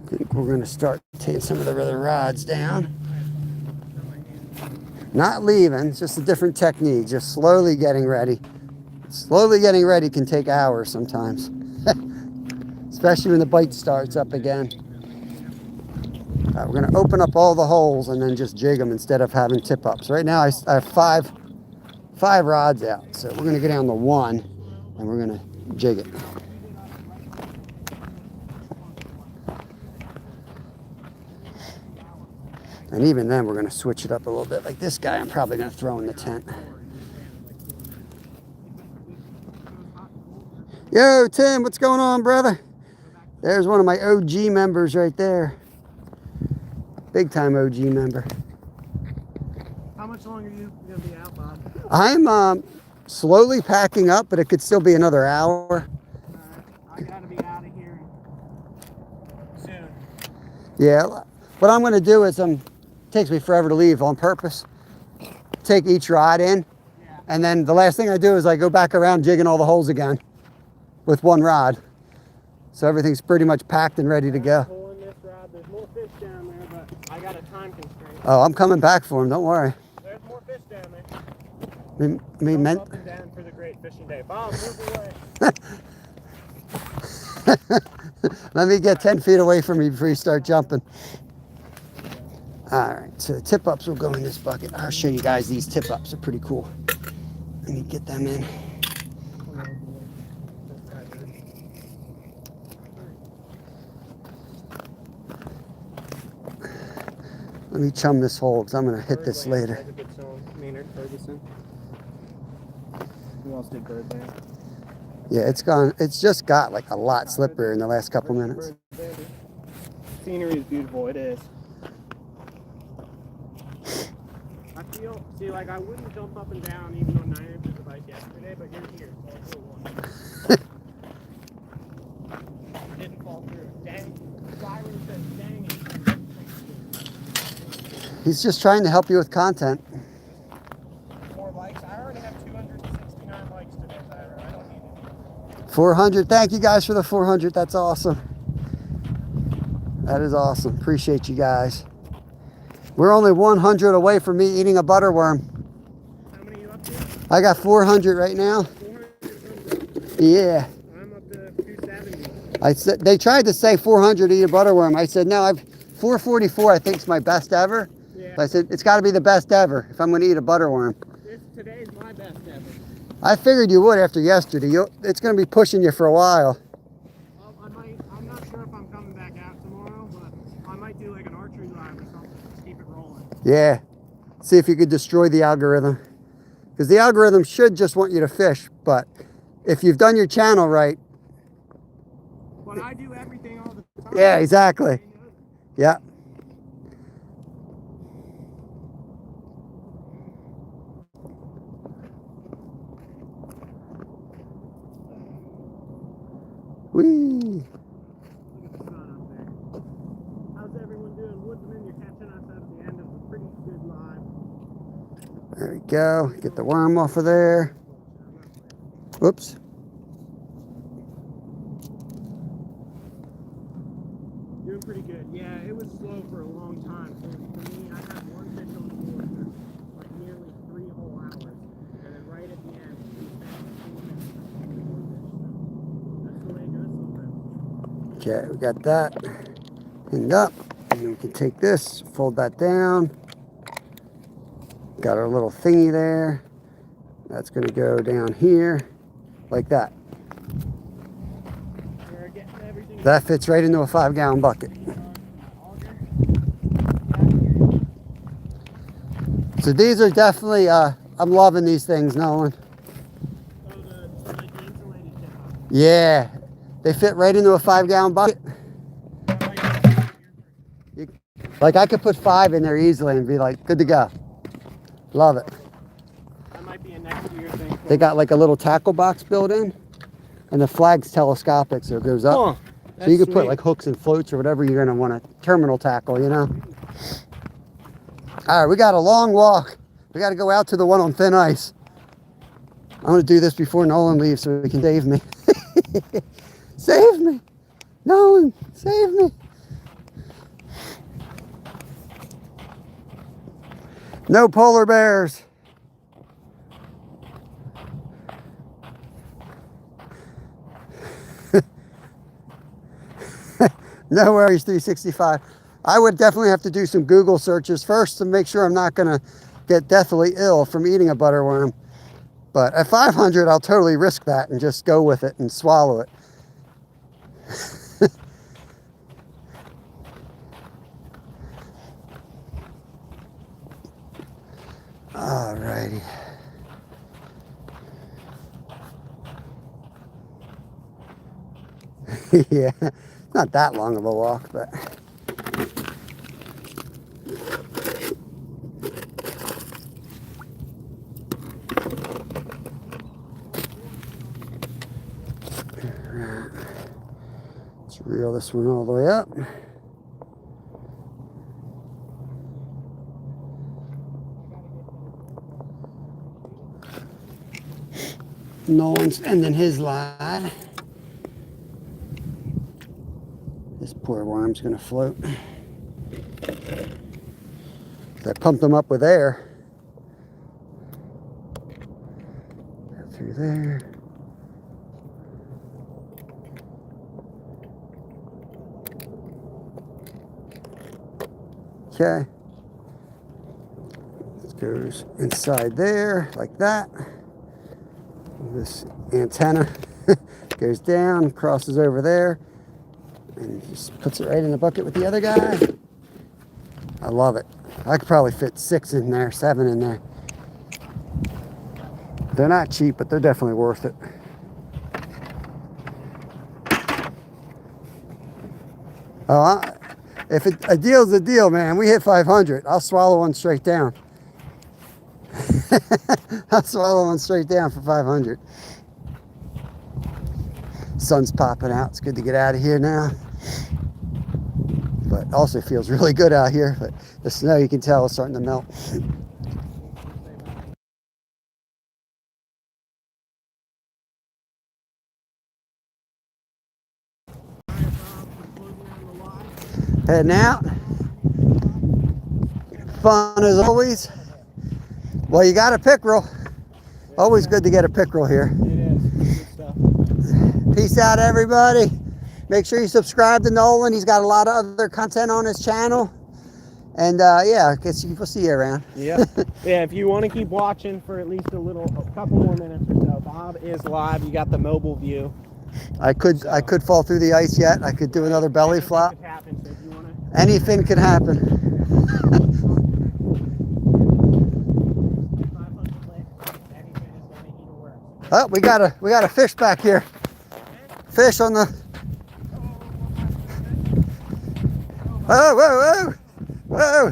I think we're going to start taking some of the other rods down. Not leaving, it's just a different technique. Just slowly getting ready. Slowly getting ready can take hours sometimes. Especially when the bite starts up again. All right, we're going to open up all the holes and then just jig them instead of having tip ups. Right now I have five rods out. So we're going to go down to one and we're going to jig it. And even then we're going to switch it up a little bit. Like this guy I'm probably going to throw in the tent. Yo, Tim, what's going on, brother? There's one of my OG members right there. Big time OG member. How much longer are you going to be out, Bob? I'm slowly packing up, but it could still be another hour. I got to be out of here soon. Yeah, what I'm going to do is it takes me forever to leave on purpose. Take each rod in, and then the last thing I do is I go back around jigging all the holes again with one rod. So everything's pretty much packed and ready to go. Pulling this rod. There's more fish down there, but I got a time constraint. Oh, I'm coming back for him. Don't worry. There's more fish down there. We meant. Up and down for the great fishing day. Bob, move away. Let me get 10 feet away from you before you start jumping. All right, so the tip ups will go in this bucket. I'll show you guys these tip ups. They're pretty cool. Let me get them in. Let me chum this hole because I'm going to hit this later. Who else did Birdland? Yeah, it's just got like a lot slipperier in the last couple minutes. Scenery is beautiful, it is. See, like I wouldn't jump up and down even on 9 inches of ice yesterday, but you're here, so I'll do one. Didn't fall through. Dang. Byron says dang it. He's just trying to help you with content. More likes. I already have 269 likes today, Byron. I don't need it. 400. Thank you guys for the 400. That's awesome. That is awesome. Appreciate you guys. We're only 100 away from me eating a butterworm. How many are you up to? I got 400 right now. 400. Yeah. I'm up to 270. I said they tried to say 400 to eat a butterworm. I said no. 444. I think is my best ever. Yeah. I said it's got to be the best ever if I'm going to eat a butterworm. Today's my best ever. I figured you would after yesterday. It's going to be pushing you for a while. I'm not sure if I'm coming back out tomorrow, but I might do like an archery live or something. Just keep it rolling. Yeah. See if you could destroy the algorithm. Because the algorithm should just want you to fish, but if you've done your channel right. But I do everything all the time. Yeah, exactly. Yeah. Whee! Look at the sun up there. How's everyone doing? Woodsman, you're catching us at the end of a pretty good live. There we go. Get the worm off of there. Whoops. Doing pretty good. Yeah, it was slow for a long time. So for me, I had one fish on the board for like nearly 3 whole hours. And then right at the end, we found 2 minutes. That's the way it goes sometimes. Okay, we got that pinned up. And then we can take this, fold that down. Got our little thingy there. That's going to go down here like that. We're getting everything. That fits right into a 5-gallon bucket. So these are definitely, I'm loving these things, Nolan. Oh, the insulated tip. Yeah, they fit right into a 5-gallon bucket. Like I could put 5 in there easily and be like, good to go. Love it. That might be a next year thing. They got like a little tackle box built in, and the flag's telescopic, so it goes up. So you can put like hooks and floats or whatever you're gonna want to terminal tackle, you know. All right, we got a long walk. We got to go out to the one on thin ice. I'm gonna do this before Nolan leaves so he can save me. Save me, Nolan, save me. No polar bears. No worries, 365. I would definitely have to do some Google searches first to make sure I'm not going to get deathly ill from eating a butterworm. But at 500, I'll totally risk that and just go with it and swallow it. Alrighty. Yeah, not that long of a walk, but let's reel this one all the way up. Nolan's ending his line. This poor worm's gonna float. I pumped him up with air. Go through there. Okay. This goes inside there like that. This antenna goes down, crosses over there, and just puts it right in the bucket with the other guy. I love it. I could probably fit 6 in there, 7 in there. They're not cheap, but they're definitely worth it. If a deal's a deal, man, we hit 500. I'll swallow one straight down. I'll swallow one straight down for 500. Sun's popping out. It's good to get out of here now. But also feels really good out here. But the snow, you can tell, is starting to melt. Heading out. Fun as always. Well, you got a pickerel. Always good to get a pickerel here. It is. Good stuff. Peace out, everybody. Make sure you subscribe to Nolan. He's got a lot of other content on his channel. And yeah, I guess we'll see you around. Yeah. Yeah, if you want to keep watching for at least a couple more minutes or so, Bob is live. You got the mobile view. I could fall through the ice yet. I could do another belly flop. Happen, so if you wanna... Anything could happen. Oh, we got a fish back here. Fish on the. Oh, whoa, whoa, whoa!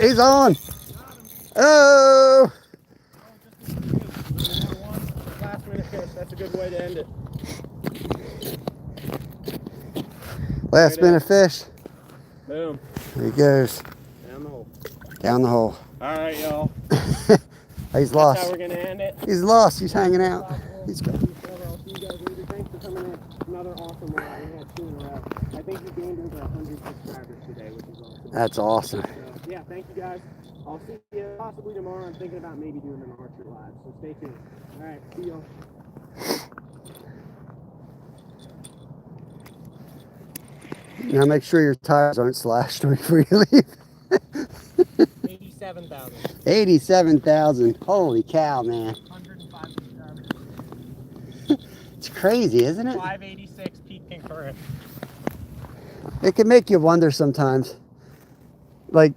He's on. Oh. Last minute fish. That's a good way to end it. Last minute fish. Boom. There he goes. Down the hole. Down the hole. All right, y'all. He's That's lost. how we're gonna end it. He's lost. He's hanging out. He's gone. I'll see you guys later. Thanks for coming in. Another awesome ride. We had 2 in a row. I think you gained over 100 subscribers today, which is awesome. That's awesome. So, yeah, thank you guys. I'll see you possibly tomorrow. I'm thinking about maybe doing an Archer live, so stay tuned. All right, see y'all. Now make sure your tires aren't slashed before you leave. 87,000. 87,000. Holy cow, man. 105 subscribers. It's crazy, isn't it? 586 peak concurrent. It can make you wonder sometimes. Like,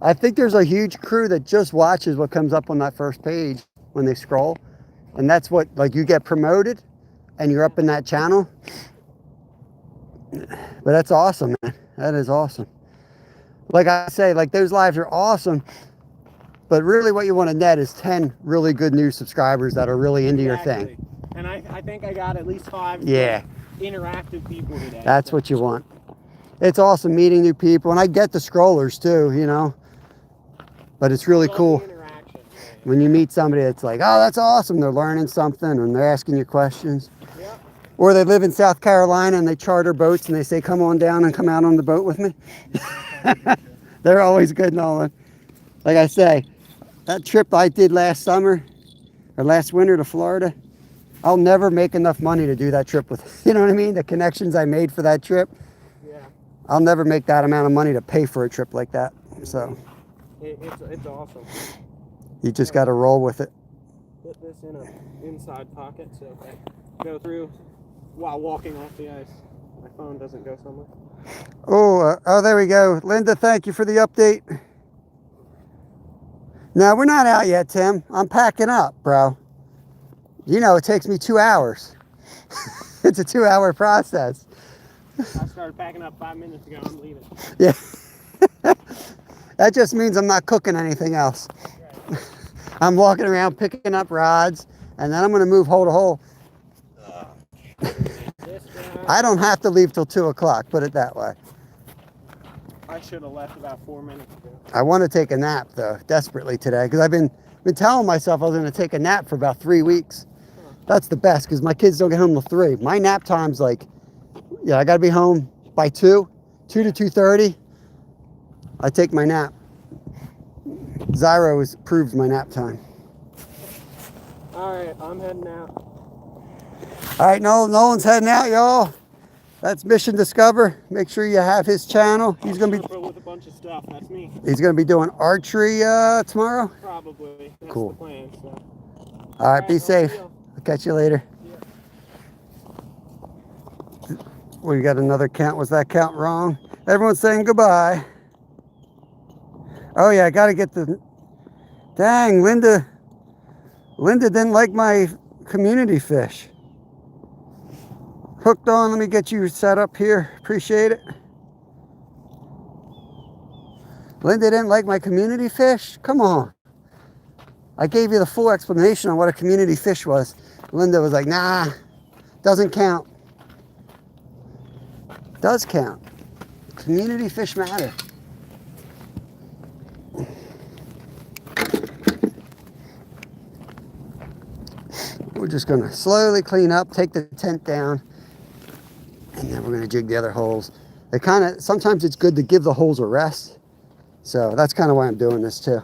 I think there's a huge crew that just watches what comes up on that first page when they scroll. And that's what, like, you get promoted and you're up in that channel. But that's awesome, man. That is awesome. Like I say, like, those lives are awesome But really what you want to net is 10 really good new subscribers that are really into your Exactly. thing. And I think I got at least 5 Yeah. interactive people today. That's what you want. It's awesome meeting new people, and I get the scrollers too, you know. But it's really cool when you meet somebody that's like, oh, that's awesome. They're learning something and they're asking you questions. Yep. Or they live in South Carolina and they charter boats and they say, come on down and come out on the boat with me. They're always good, Nolan. Like I say, that trip I did last summer or last winter to Florida, I'll never make enough money to do that trip with, you know what I mean? The connections I made for that trip, Yeah. I'll never make that amount of money to pay for a trip like that. So it's awesome. you just got to roll with it. Put this in an inside pocket so if I go through while walking off the ice, my phone doesn't go somewhere. Oh, there we go. Linda, thank you for the update. No, we're not out yet, Tim. I'm packing up, bro. You know, it takes me 2 hours. It's a 2-hour process. I started packing up 5 minutes ago. I'm leaving. Yeah. That just means I'm not cooking anything else. Right. I'm walking around picking up rods, and then I'm going to move hole to hole. I don't have to leave till 2 o'clock, put it that way. I should have left about 4 minutes ago. I want to take a nap, though, desperately today, because I've been telling myself I was going to take a nap for about 3 weeks. That's the best, because my kids don't get home till 3. My nap time's like, yeah, I got to be home by 2 to 2:30. I take my nap. Zyro has approved my nap time. All right, I'm heading out. All right, Nolan's heading out, y'all. That's Mission Discover. Make sure you have his channel. He's gonna be with a bunch of stuff. That's me. He's gonna be doing archery tomorrow. Probably. That's Cool. the plan. So. All right, be safe. I'll catch you later. Yeah. We got another count. Was that count wrong? Everyone's saying goodbye. Oh yeah, I gotta get the. Dang, Linda didn't like my community fish. Hooked on, let me get you set up here. Appreciate it. Linda didn't like my community fish? Come on. I gave you the full explanation on what a community fish was. Linda was like, nah, doesn't count. Does count. Community fish matter. We're just gonna slowly clean up, take the tent down, and then we're gonna jig the other holes. Sometimes it's good to give the holes a rest. So that's kind of why I'm doing this too.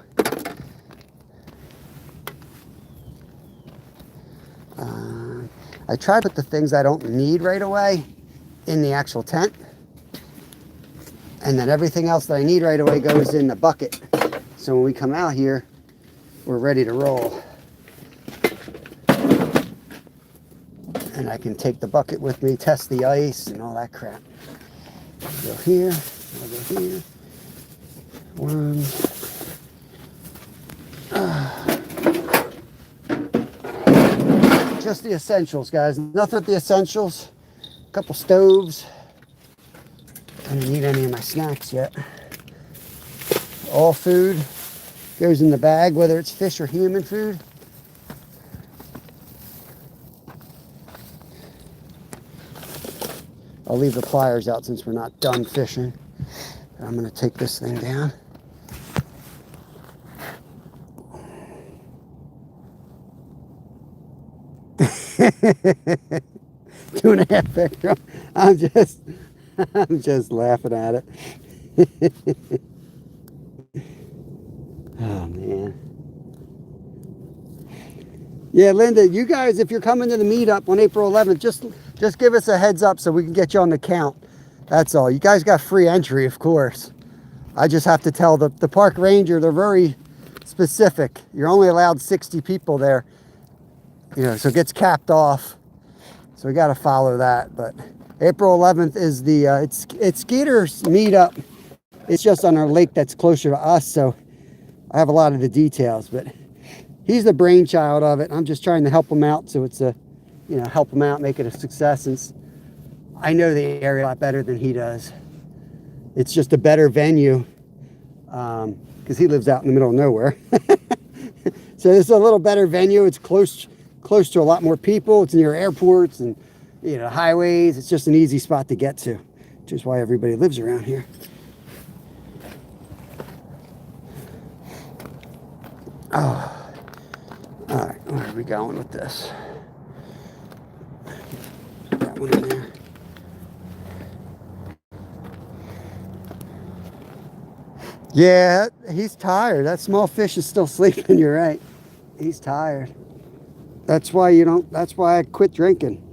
I try to put the things I don't need right away in the actual tent. And then everything else that I need right away goes in the bucket. So when we come out here, we're ready to roll. And I can take the bucket with me, test the ice and all that crap. Go here, I'll go here. Worms. Just the essentials, guys. Nothing but the essentials. A couple stoves. I don't need any of my snacks yet. All food goes in the bag, whether it's fish or human food. I'll leave the pliers out since we're not done fishing. I'm going to take this thing down. Two and a half pickerel. I'm just laughing at it. Oh man. Yeah, Linda, you guys, if you're coming to the meetup on April 11th, just give us a heads up so we can get you on the count. That's all. You guys got free entry, of course. I just have to tell the park ranger, they're very specific. You're only allowed 60 people there. You know, so it gets capped off. So we got to follow that. But April 11th is the it's Skeeter's meetup. It's just on our lake that's closer to us, so I have a lot of the details. But he's the brainchild of it. I'm just trying to help him out, so it's help him out, make it a success. Since I know the area a lot better than he does. It's just a better venue because because he lives out in the middle of nowhere. So this is a little better venue. It's close to a lot more people. It's near airports and, you know, highways. It's just an easy spot to get to, which is why everybody lives around here. Oh, all right. Where are we going with this? That one in there. Yeah, he's tired. That small fish is still sleeping. You're right. He's tired. That's why I quit drinking.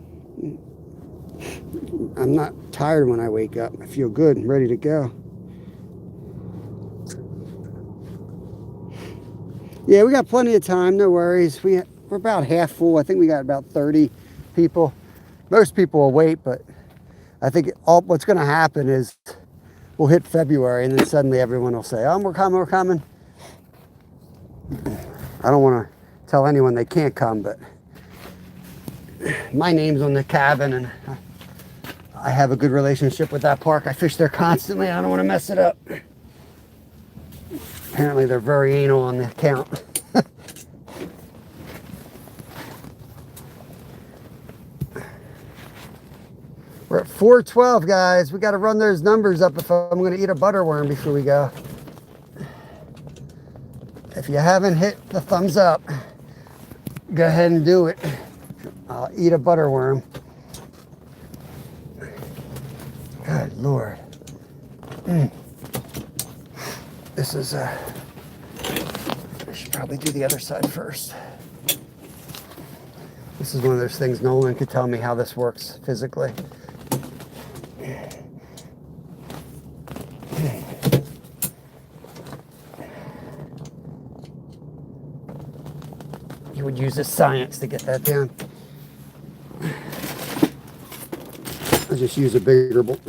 I'm not tired when I wake up. I feel good and ready to go. Yeah, we got plenty of time. No worries. We're about half full. I think we got about 30 people. Most people will wait, but I think what's going to happen is we'll hit February and then suddenly everyone will say, oh, we're coming. I don't want to tell anyone they can't come, but my name's on the cabin and I have a good relationship with that park. I fish there constantly. I don't want to mess it up. Apparently they're very anal on the account. We're at 412, guys. We got to run those numbers up if I'm going to eat a butterworm before we go. If you haven't hit the thumbs up, go ahead and do it. I'll eat a butterworm. Good Lord. This is I should probably do the other side first. This is one of those things Nolan could tell me how this works physically. You would use this science to get that down. I'll just use a bigger bolt.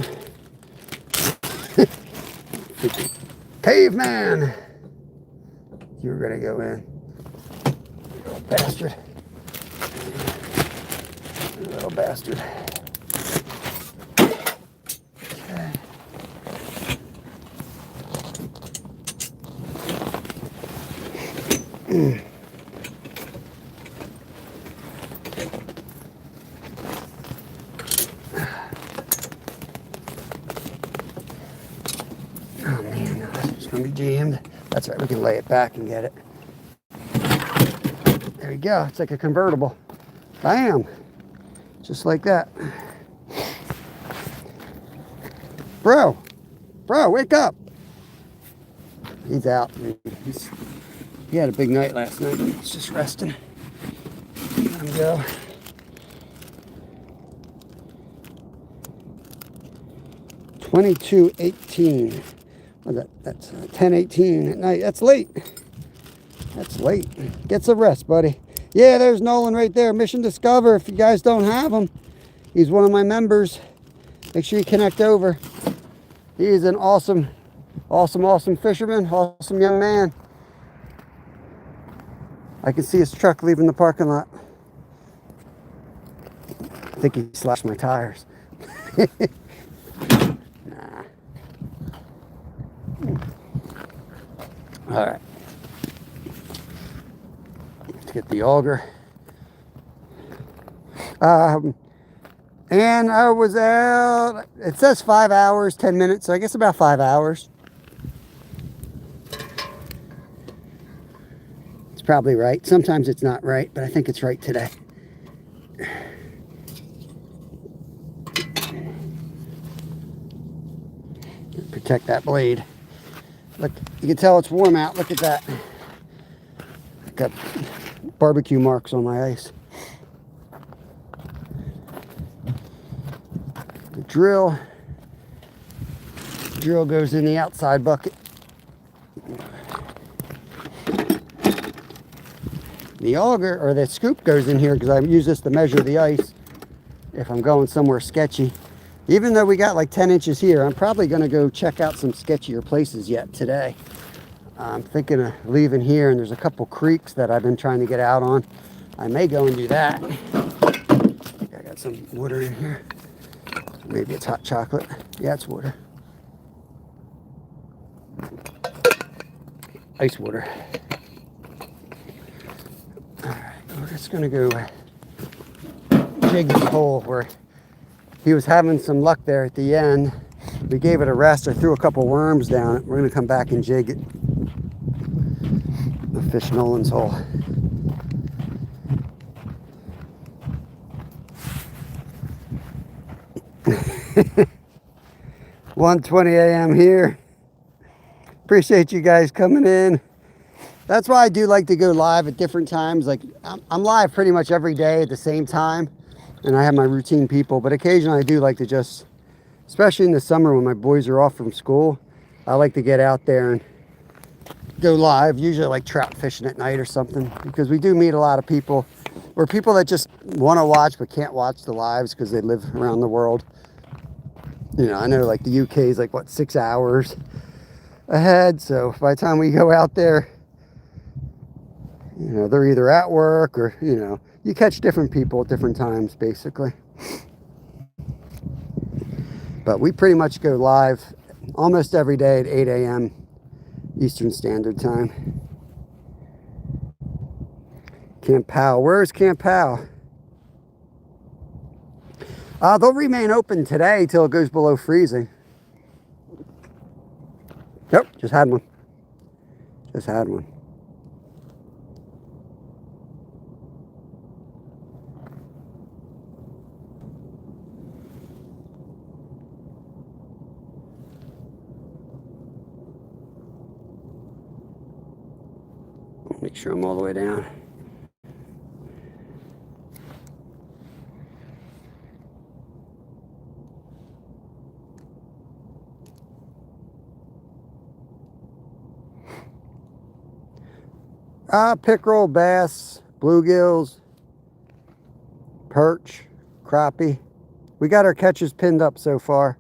Caveman! You're gonna go in. You little bastard. You little bastard. Okay. Oh man, no, it's gonna be jammed. That's right, we can lay it back and get it. There you go, it's like a convertible. Bam! Just like that. Bro, wake up! He's out. He had a big night last night. He's just resting. Let him go. $22.18. What's that? That's $10.18 at night. That's late. That's late. Get some rest, buddy. Yeah, there's Nolan right there. Mission Discover. If you guys don't have him, he's one of my members. Make sure you connect over. He is an awesome fisherman. Awesome young man. I can see his truck leaving the parking lot. I think he slashed my tires. Nah. All right. Let's get the auger. And I was out, it says 5 hours, 10 minutes, so I guess about 5 hours. It's probably right. Sometimes it's not right, but I think it's right today. Protect that blade. Look, you can tell it's warm out. Look at that. I've got barbecue marks on my ice. The drill goes in the outside bucket. The auger, or the scoop, goes in here because I use this to measure the ice if I'm going somewhere sketchy. Even though we got like 10 inches here, I'm probably going to go check out some sketchier places yet today. I'm thinking of leaving here, and there's a couple creeks that I've been trying to get out on. I may go and do that. I got some water in here. Maybe it's hot chocolate. Yeah, it's water. ice water. All right, we're just gonna go jig this hole where he was having some luck there at the end. We gave it a rest. I threw a couple worms down it. We're gonna come back and jig it. The fish Nolan's hole. (1:20 a.m. here. Appreciate you guys coming in. That's why I do like to go live at different times. Like I'm live pretty much every day at the same time, and I have my routine people, but occasionally I do like to just, especially in the summer when my boys are off from school, I like to get out there and go live, usually like trout fishing at night or something, because we do meet a lot of people, or people that just want to watch but can't watch the lives because they live around the world. You know, I know like the UK is like, what, 6 hours ahead, so by the time we go out there, you know, they're either at work or, you know, you catch different people at different times, basically. But we pretty much go live almost every day at 8 a.m. Eastern Standard Time. Camp Powell. Where's Camp Powell? They'll remain open today till it goes below freezing. Yep, just had one. Just had one. Make sure I'm all the way down. Pickerel, bass, bluegills, perch, crappie. We got our catches pinned up so far.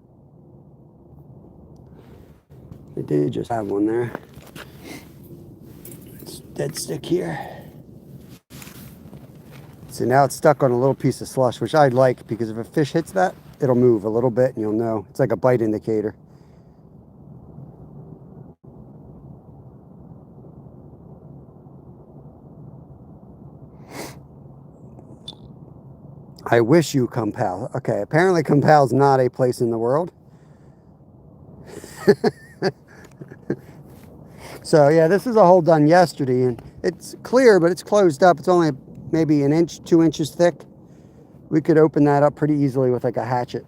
I did just have one there. It's dead stick here. So now it's stuck on a little piece of slush, which I like, because if a fish hits that, it'll move a little bit and you'll know. It's like a bite indicator. I wish you Compal. Okay, apparently Compal's not a place in the world. So yeah, this is a hole done yesterday, and it's clear, but it's closed up. It's only maybe an inch, 2 inches thick. We could open that up pretty easily with like a hatchet.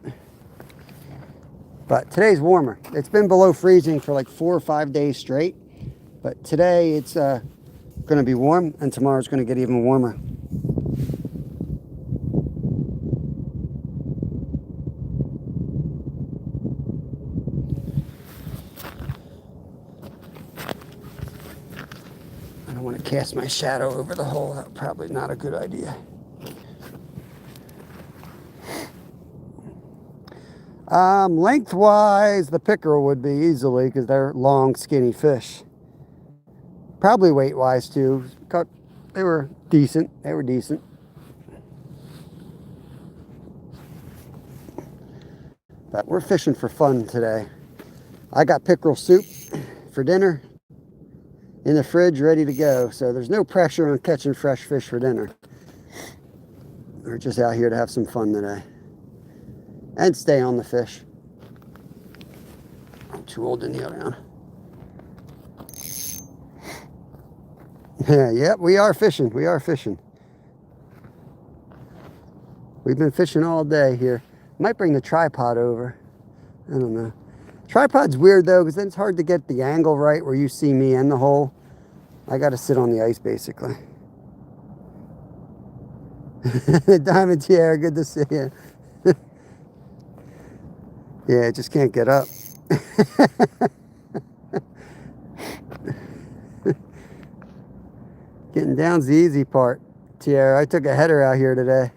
But today's warmer. It's been below freezing for like 4 or 5 days straight. But today it's going to be warm, and tomorrow's going to get even warmer. I don't want to cast my shadow over the hole. That's probably not a good idea. Lengthwise, the pickerel would be easily, because they're long, skinny fish. Probably weight-wise too. They were decent. They were decent. But we're fishing for fun today. I got pickerel soup for dinner in the fridge, ready to go. So there's no pressure on catching fresh fish for dinner. We're just out here to have some fun today and stay on the fish. I'm too old to kneel down. Yeah, we are fishing. We are fishing. We've been fishing all day here. Might bring the tripod over. I don't know. Tripod's weird though, because then it's hard to get the angle right where you see me and the hole. I got to sit on the ice basically. Diamond Tiara, good to see you. Yeah, I just can't get up. Getting down's the easy part, Tiara. I took a header out here today.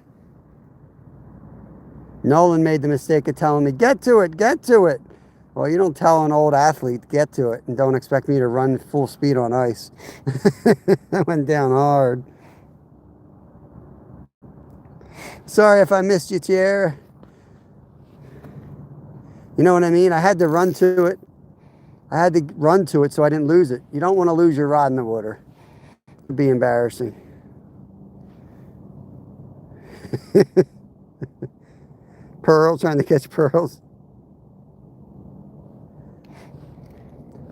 Nolan made the mistake of telling me, get to it, get to it. Well, you don't tell an old athlete, get to it, and don't expect me to run full speed on ice. I went down hard. Sorry if I missed you, Tiara. You know what I mean? I had to run to it I had to run to it so I didn't lose it. You don't want to lose your rod in the water. It'd be embarrassing. Pearls, trying to catch pearls.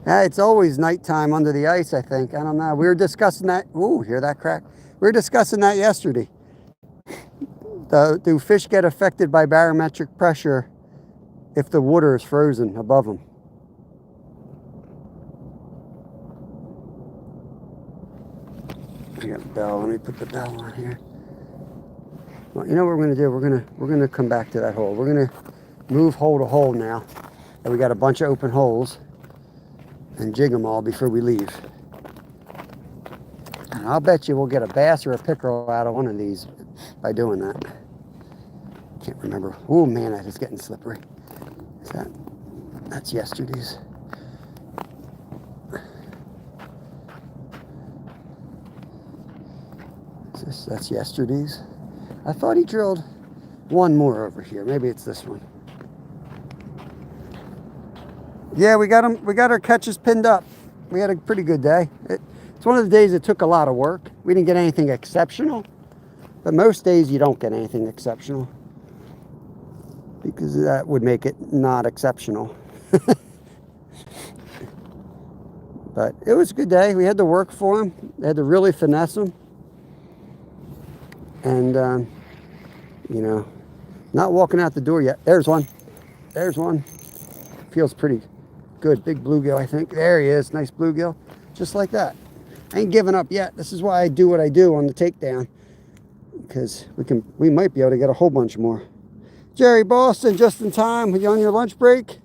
It's always nighttime under the ice, I think. I don't know. We were discussing that. Ooh, hear that crack? We were discussing that yesterday. Do fish get affected by barometric pressure if the water is frozen above them? I got a bell. Let me put the bell on here. Well, you know what we're gonna do? We're gonna come back to that hole. We're gonna move hole to hole now. And we got a bunch of open holes, and jig them all before we leave. And I'll bet you we'll get a bass or a pickerel out of one of these by doing that. Can't remember. Oh man, that is getting slippery. Is that's yesterday's. That's yesterday's. I thought he drilled one more over here. Maybe it's this one. Yeah, we got him. We got our catches pinned up. We had a pretty good day. It's one of the days that took a lot of work. We didn't get anything exceptional, but most days you don't get anything exceptional because that would make it not exceptional. But it was a good day. We had to work for him. They had to really finesse him. And, you know, not walking out the door yet. There's one. There's one. Feels pretty good. Big bluegill, I think. There he is. Nice bluegill. Just like that. I ain't giving up yet. This is why I do what I do on the takedown. Because we might be able to get a whole bunch more. Jerry Boston, just in time. Are you on your lunch break?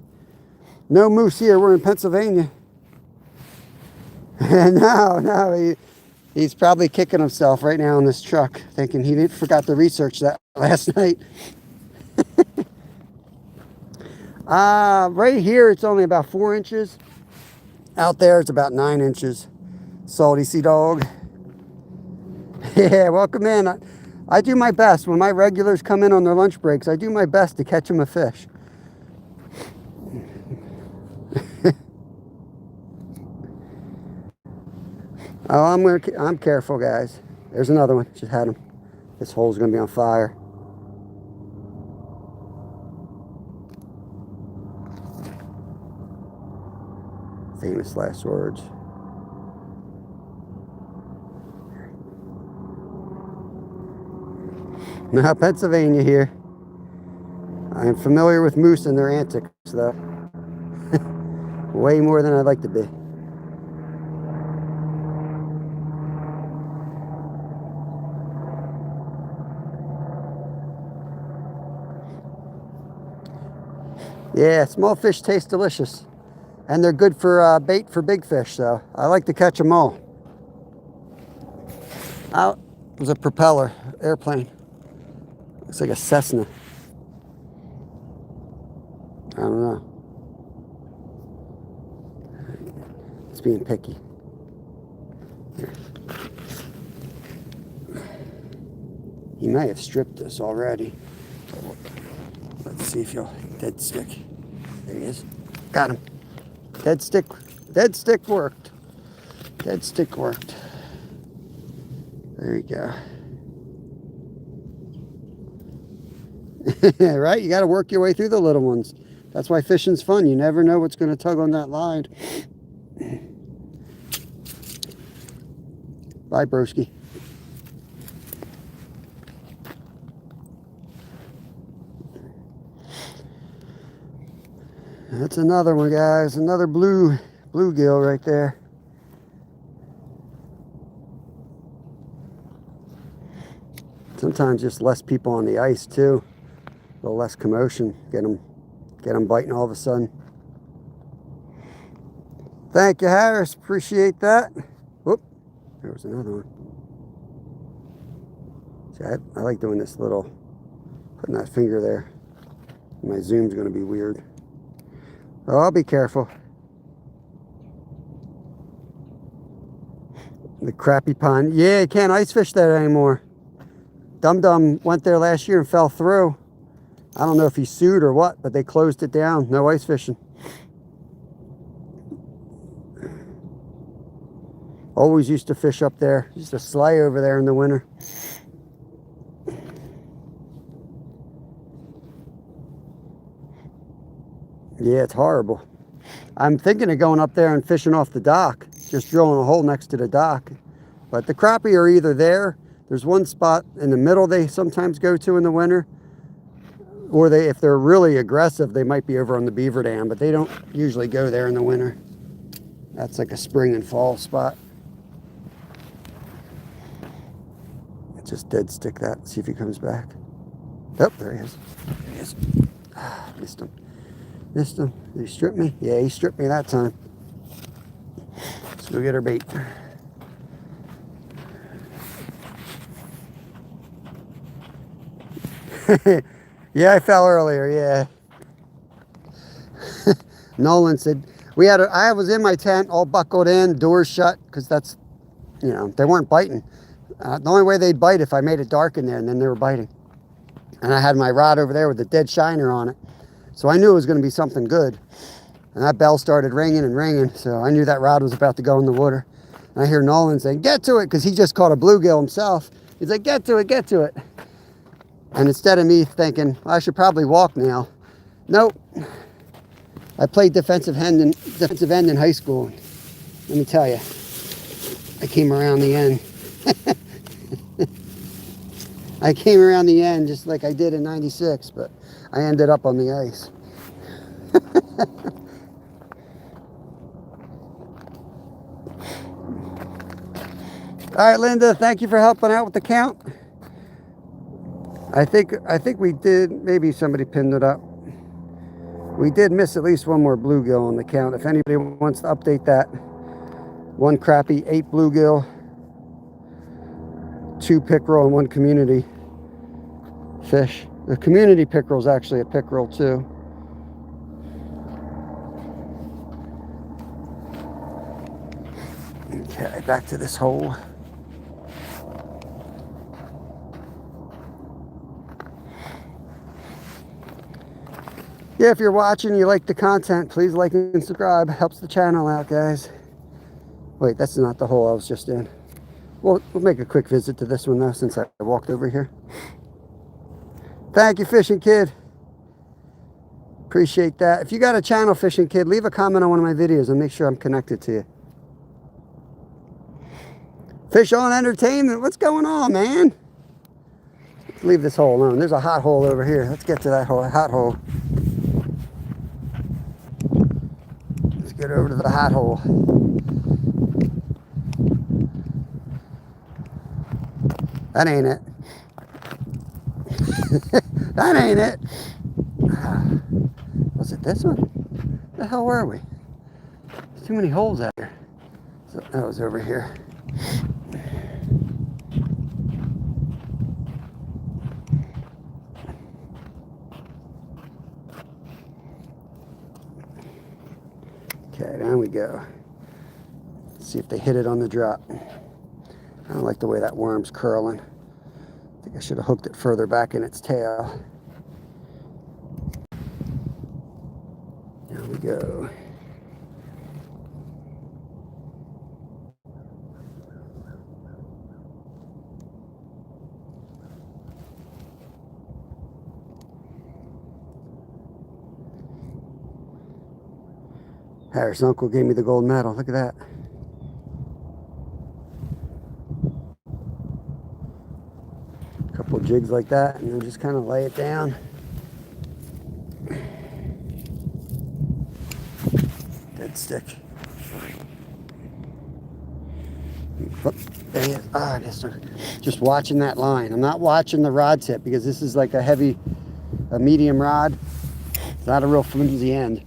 No moose here. We're in Pennsylvania. No. He's probably kicking himself right now in this truck, thinking he forgot to research that last night. Right here, it's only about 4 inches. Out there, it's about 9 inches. Salty Sea Dog. Yeah, welcome in. I do my best. When my regulars come in on their lunch breaks, I do my best to catch them a fish. Oh, I'm careful, guys. There's another one. Just had him. This hole's gonna be on fire. Famous last words. Now, Pennsylvania here. I am familiar with moose and their antics, though. Way more than I'd like to be. Yeah, small fish taste delicious. And they're good for bait for big fish, so I like to catch them all. Out was a propeller airplane. Looks like a Cessna. I don't know. It's being picky. Here. He may have stripped this already. Let's see if he'll dead stick. There he is. Got him. Dead stick worked. Dead stick worked. There you go. Right? You got to work your way through the little ones. That's why fishing's fun. You never know what's going to tug on that line. Bye, broski. That's another one, guys. Another bluegill right there. Sometimes just less people on the ice too. A little less commotion. Get them biting all of a sudden. Thank you, Harris. Appreciate that. Whoop. There was another one. See, I like doing this little, putting that finger there. My zoom's going to be weird. Oh, I'll be careful. The Crappie pond. Yeah, you can't ice fish there anymore. Dum Dum went there last year and fell through. I don't know if he sued or what, but they closed it down. No ice fishing. Always used to fish up there. Used to slay over there in the winter. Yeah, it's horrible. I'm thinking of going up there and fishing off the dock. Just drilling a hole next to the dock. But the crappie are either there. There's one spot in the middle they sometimes go to in the winter. Or if they're really aggressive, they might be over on the beaver dam. But they don't usually go there in the winter. That's like a spring and fall spot. Just dead stick that. See if he comes back. Oh, there he is. There he is. Ah, missed him. Missed him. Did he strip me? Yeah, he stripped me that time. Let's go get our bait. Yeah, I fell earlier, yeah. Nolan said, I was in my tent, all buckled in, doors shut, because that's, you know, they weren't biting. The only way they'd bite if I made it dark in there, and then they were biting. And I had my rod over there with a dead shiner on it. So I knew it was going to be something good. And that bell started ringing and ringing, so I knew that rod was about to go in the water. And I hear Nolan saying, get to it, because he just caught a bluegill himself. He's like, get to it, get to it. And instead of me thinking, well, I should probably walk now. Nope. I played defensive end in high school. Let me tell you, I came around the end. I came around the end just like I did in '96, but I ended up on the ice. All right, Linda, thank you for helping out with the count. I think we did, maybe somebody pinned it up. We did miss at least one more bluegill on the count. If anybody wants to update that. 1 crappie, 8 bluegill, 2 pickerel, and 1 community fish. The community pickerel is actually a pickerel too. Okay, back to this hole. Yeah, if you're watching, you like the content, please like and subscribe. Helps the channel out, guys. Wait, that's not the hole I was just in. We'll make a quick visit to this one, though, since I walked over here. Thank you, Fishing Kid. Appreciate that. If you got a channel, Fishing Kid, leave a comment on one of my videos and make sure I'm connected to you. Fish on Entertainment, what's going on, man? Let's leave this hole alone. There's a hot hole over here. Let's get to that hot hole. Let's get over to the hot hole. That ain't it. That ain't it. Was it this one? Where the hell were we? There's too many holes out here. So that was over here. Okay, down we go. Let's see if they hit it on the drop. I don't like the way that worm's curling. I think I should have hooked it further back in its tail. There we go. Harris' uncle gave me the gold medal. Look at that. Couple jigs like that, and then just kind of lay it down. Dead stick. Oh, there he is. Ah, just watching that line. I'm not watching the rod tip because this is like a medium rod. It's not a real flimsy end.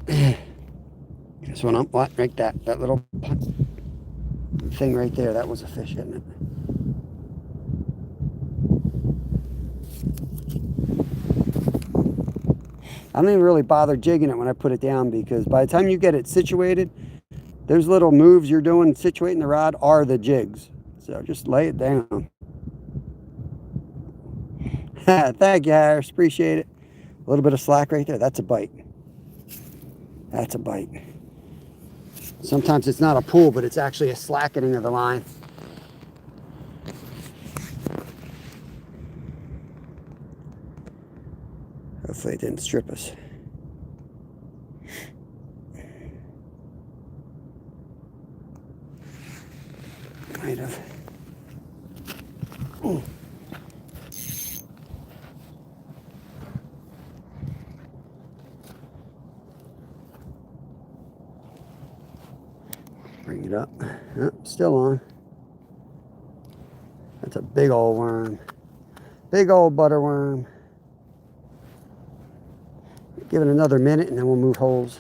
This one, what? Right, that little thing right there. That was a fish, isn't it? I don't even really bother jigging it when I put it down, because by the time you get it situated, those little moves you're doing situating the rod are the jigs. So just lay it down. Thank you, Harris. Appreciate it. A little bit of slack right there. That's a bite. That's a bite. Sometimes it's not a pull, but it's actually a slackening of the line. Hopefully it didn't strip us. Might have. Ooh. Bring it up. Oh, still on. That's a big old worm. Big old butter worm. Give it another minute and then we'll move holes.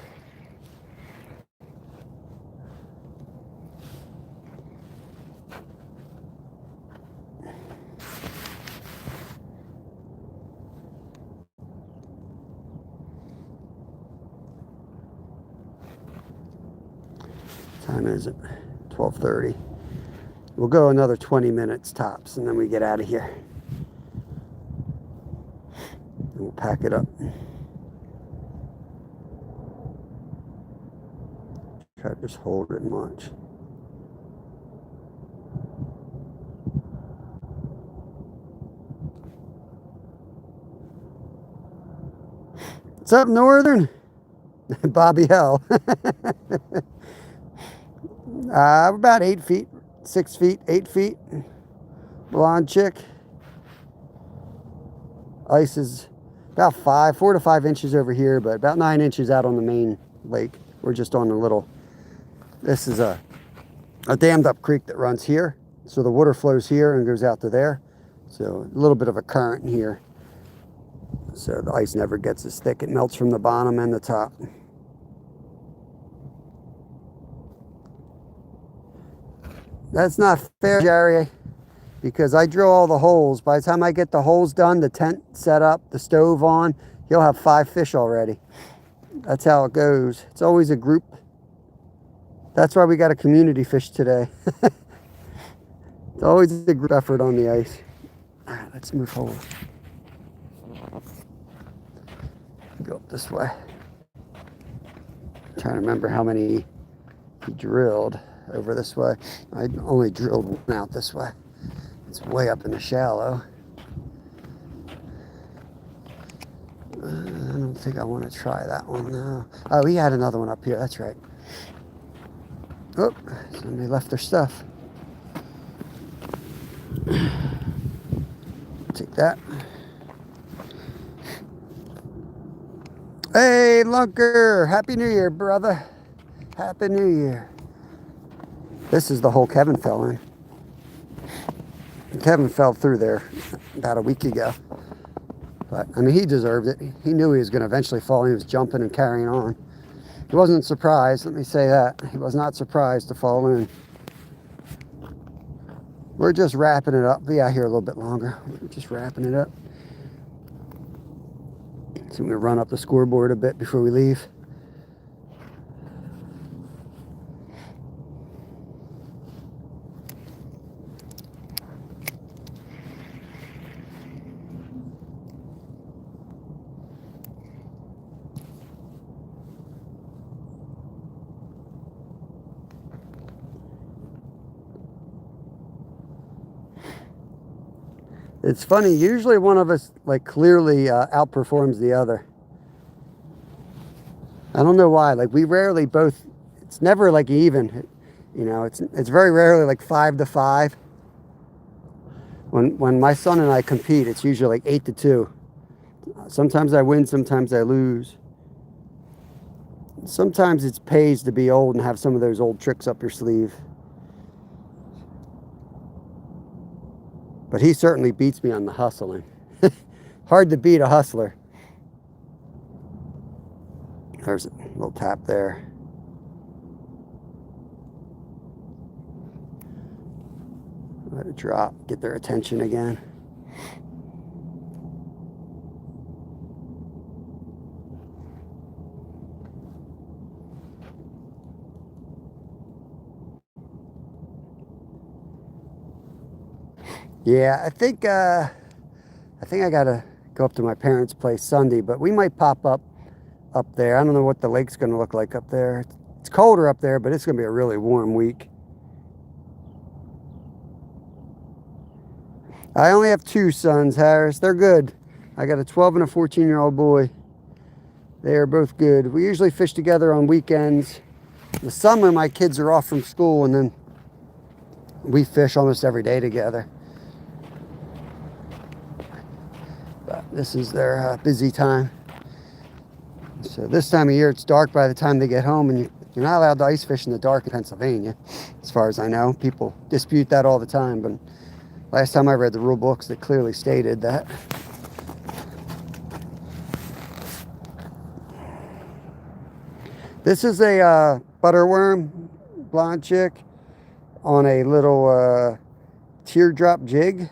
Time is it? 12:30. We'll go another 20 minutes tops and then we get out of here. And we'll pack it up. Try to just hold it and watch. What's up, Northern? Bobby Hell. We're about 8 feet, 6 feet, 8 feet. Blonde chick. Ice is about 4 to 5 inches over here, but about 9 inches out on the main lake. We're just on a little, this is a dammed up creek that runs here. So the water flows here and goes out to there. So a little bit of a current in here. So the ice never gets as thick. It melts from the bottom and the top. That's not fair, Jerry, because I drill all the holes. By the time I get the holes done, the tent set up, the stove on, you'll have 5 fish already. That's how it goes. It's always a group. That's why we got a community fish today. It's always a group effort on the ice. All right, let's move forward. Go up this way. I'm trying to remember how many he drilled over this way. I only drilled one out this way. It's way up in the shallow. I don't think I want to try that one now. Oh, he had another one up here. That's right. Oh, somebody left their stuff. Take that. Hey, Lunker. Happy New Year, brother. Happy New Year. This is the hole Kevin fell in. Kevin fell through there about a week ago. But, I mean, he deserved it. He knew he was going to eventually fall. He was jumping and carrying on. He wasn't surprised, let me say that. He was not surprised to fall in. We're just wrapping it up. Be out here a little bit longer. We're just wrapping it up. So we're going to run up the scoreboard a bit before we leave. It's funny, usually one of us like clearly outperforms the other. I don't know why, like we rarely both, it's never like even, you know, it's very rarely like 5 to 5. When my son and I compete, it's usually like 8 to 2. Sometimes I win, sometimes I lose. Sometimes it pays to be old and have some of those old tricks up your sleeve. But he certainly beats me on the hustling. Hard to beat a hustler. There's a little tap there. Let it drop, get their attention again. Yeah, I think I gotta go up to my parents' place Sunday, but we might pop up there. I don't know what the lake's gonna look like up there. It's It's colder up there, but it's going to be a really warm week. I only have 2 sons, Harris. They're good. I got a 12 and a 14-year-old boy. They are both good. We usually fish together on weekends. In the summer, my kids are off from school, and then we fish almost every day together. But this is their busy time. So this time of year, it's dark by the time they get home, and you're not allowed to ice fish in the dark in Pennsylvania, as far as I know. People dispute that all the time, but last time I read the rule books, it clearly stated that. This is a butterworm blonde chick on a little teardrop jig.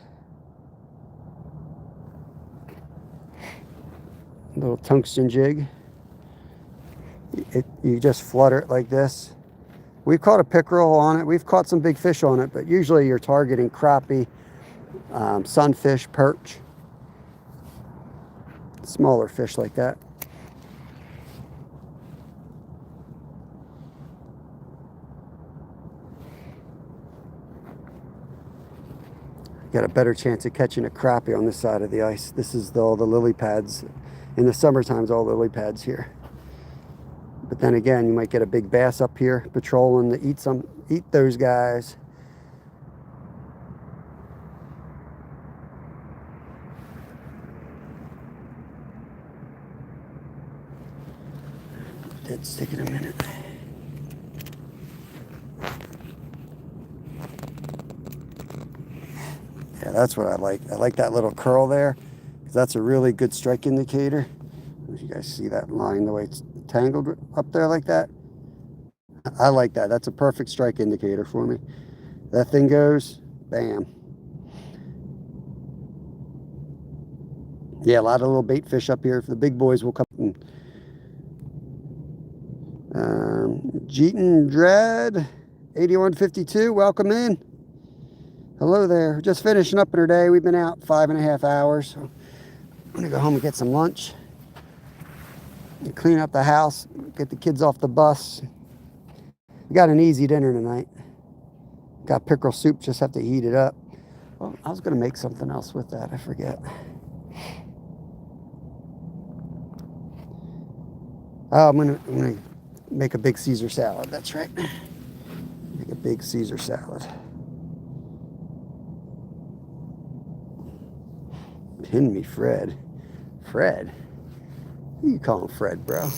Little tungsten jig. You just flutter it like this. We've caught a pickerel on it. We've caught some big fish on it, but usually you're targeting crappie, sunfish, perch, smaller fish like that. Got a better chance of catching a crappie on this side of the ice. This is all the lily pads. In the summertime, it's all lily pads here. But then again, you might get a big bass up here patrolling to eat those guys. It's taking a minute. Yeah, that's what I like. I like that little curl there, because that's a really good strike indicator. If you guys see that line, the way it's tangled up there like that, I like that. That's a perfect strike indicator for me. That thing goes, bam. Yeah, a lot of little bait fish up here. The big boys will come. Jeeton Dread, 8152, welcome in. Hello there. Just finishing up in our day. We've been out 5.5 hours. So I'm gonna go home and get some lunch. And clean up the house, get the kids off the bus. We got an easy dinner tonight. Got pickerel soup, just have to heat it up. Well, I was gonna make something else with that, I forget. Oh, I'm gonna make a big Caesar salad, that's right. Make a big Caesar salad. Pin me, Fred. Fred? Who you call him Fred, bro?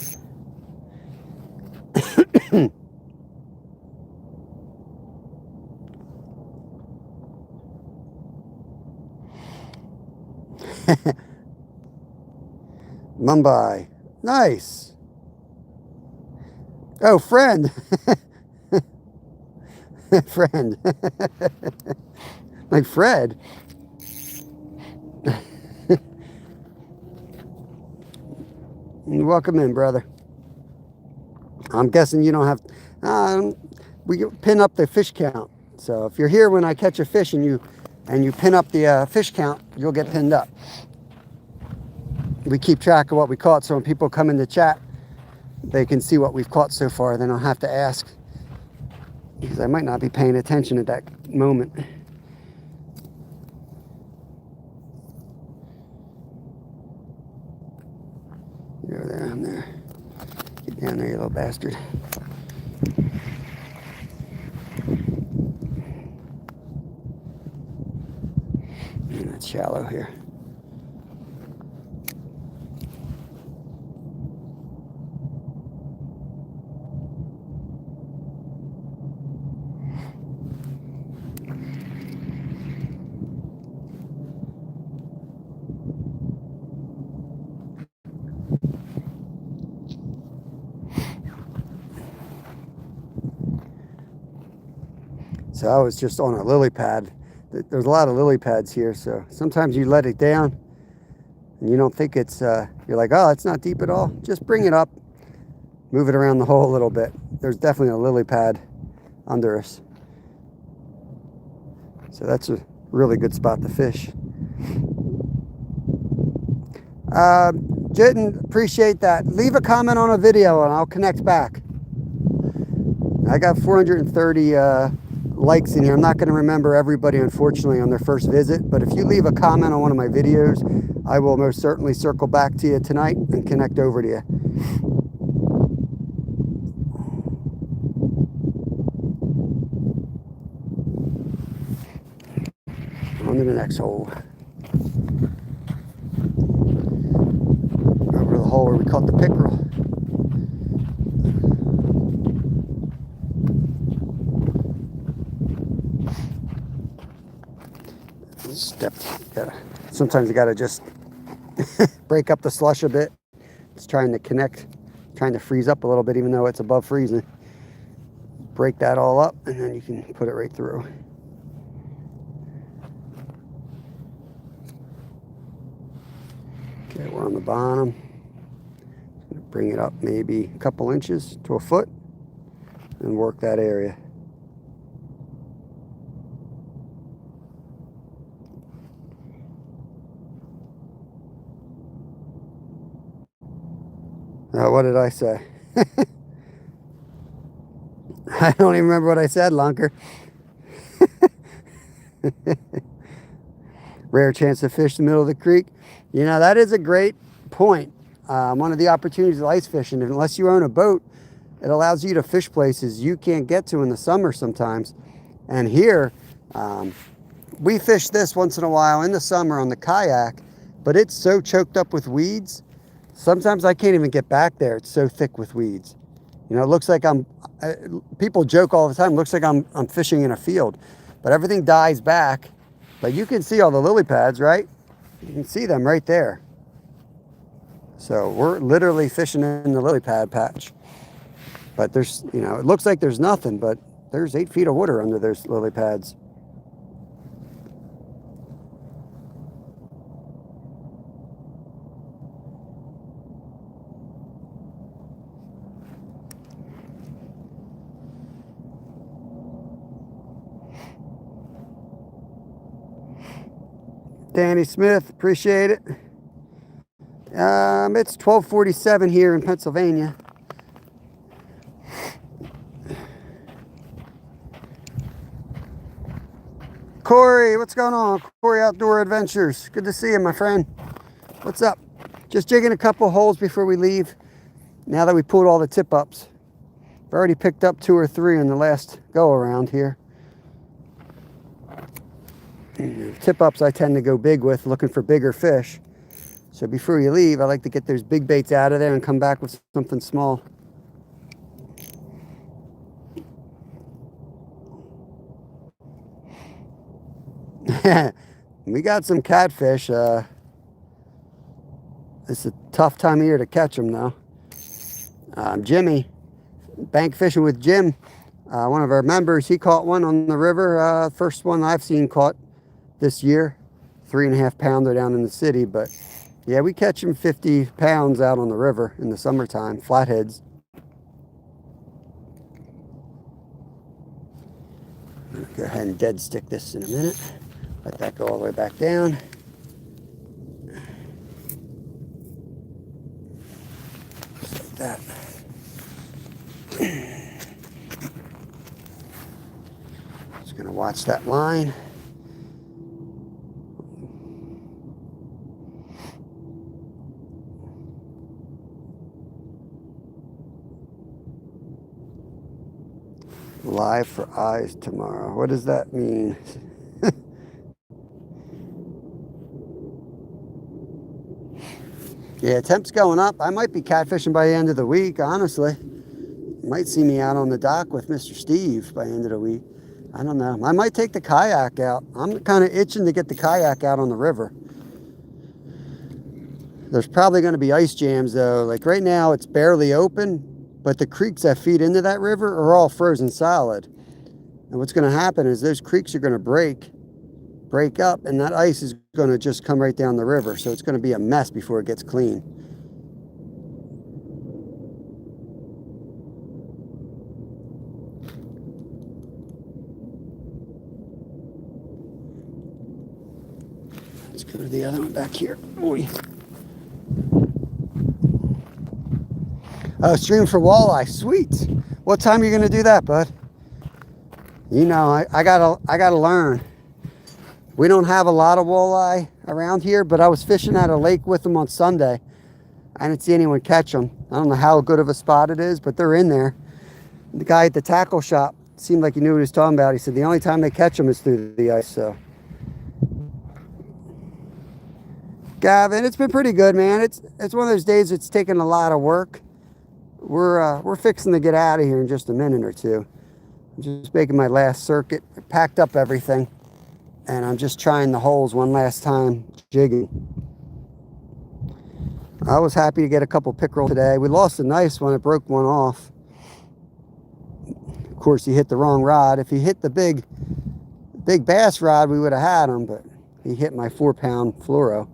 Mumbai. Nice. Oh, friend. Friend. Like Fred. Welcome in, brother. I'm guessing you don't have. We pin up the fish count. So if you're here when I catch a fish and you pin up the fish count, you'll get pinned up. We keep track of what we caught, so when people come in the chat, they can see what we've caught so far. They don't have to ask, because I might not be paying attention at that moment. You're over there, I'm there. Get down there, you little bastard. And that's shallow here. So I was just on a lily pad. There's a lot of lily pads here, so sometimes you let it down and you don't think it's, you're like, oh, it's not deep at all. Just bring it up, move it around the hole a little bit. There's definitely a lily pad under us. So that's a really good spot to fish. Jitten, appreciate that. Leave a comment on a video and I'll connect back. I got 430 likes in here. I'm not going to remember everybody, unfortunately, on their first visit, but if you leave a comment on one of my videos, I will most certainly circle back to you tonight and connect over to you. On to the next hole. Over to the hole where we caught the pickerel. Sometimes you gotta just break up the slush a bit. It's trying to connect, trying to freeze up a little bit, even though it's above freezing. Break that all up, and then you can put it right through. Okay, we're on the bottom. Bring it up maybe a couple inches to a foot, and work that area. What did I say? I don't even remember what I said, Lunker. Rare chance to fish the middle of the creek. You know, that is a great point. One of the opportunities of ice fishing, unless you own a boat, it allows you to fish places you can't get to in the summer sometimes. And here, we fish this once in a while in the summer on the kayak, but it's so choked up with weeds. Sometimes I can't even get back there. It's so thick with weeds. You know, it looks like people joke all the time, looks like I'm fishing in a field, but everything dies back. But you can see all the lily pads, right? You can see them right there. So we're literally fishing in the lily pad patch. But there's, you know, it looks like there's nothing, but there's 8 feet of water under those lily pads. Danny Smith, appreciate it. It's 12:47 here in Pennsylvania. Corey, what's going on? Corey Outdoor Adventures. Good to see you, my friend. What's up? Just jigging a couple holes before we leave. Now that we pulled all the tip ups. I've already picked up 2 or 3 in the last go around here. Tip ups I tend to go big with, looking for bigger fish. So before you leave, I like to get those big baits out of there and come back with something small. We got some catfish. It's a tough time of year to catch them though. Jimmy, bank fishing with Jim, one of our members, he caught one on the river. First one I've seen caught this year, 3.5 pounder down in the city. But yeah, we catch them 50 pounds out on the river in the summertime, flatheads. I'm gonna go ahead and dead stick this in a minute. Let that go all the way back down. Just like that. Just gonna watch that line. Live for eyes tomorrow. What does that mean? Yeah, temp's going up. I might be catfishing by the end of the week, honestly. You might see me out on the dock with Mr. Steve by the end of the week. I don't know. I might take the kayak out. I'm kind of itching to get the kayak out on the river. There's probably going to be ice jams, though. Like right now, it's barely open, but the creeks that feed into that river are all frozen solid. And what's going to happen is those creeks are going to break up, and that ice is going to just come right down the river. So it's going to be a mess before it gets clean. Let's go to the other one back here. Oy. Oh, stream for walleye. Sweet. What time are you gonna do that, bud? You know, I gotta learn. We don't have a lot of walleye around here, but I was fishing at a lake with them on Sunday. I didn't see anyone catch them. I don't know how good of a spot it is, but they're in there. The guy at the tackle shop seemed like he knew what he was talking about. He said the only time they catch them is through the ice. So, Gavin, it's been pretty good, man. It's one of those days it's taken a lot of work. We're fixing to get out of here in just a minute or two. I'm just making my last circuit. I packed up everything, and I'm just trying the holes one last time, jigging. I was happy to get a couple pickerel today. We lost a nice one. It broke one off. Of course, he hit the wrong rod. If he hit the big bass rod, we would have had him, but he hit my 4-pound fluoro.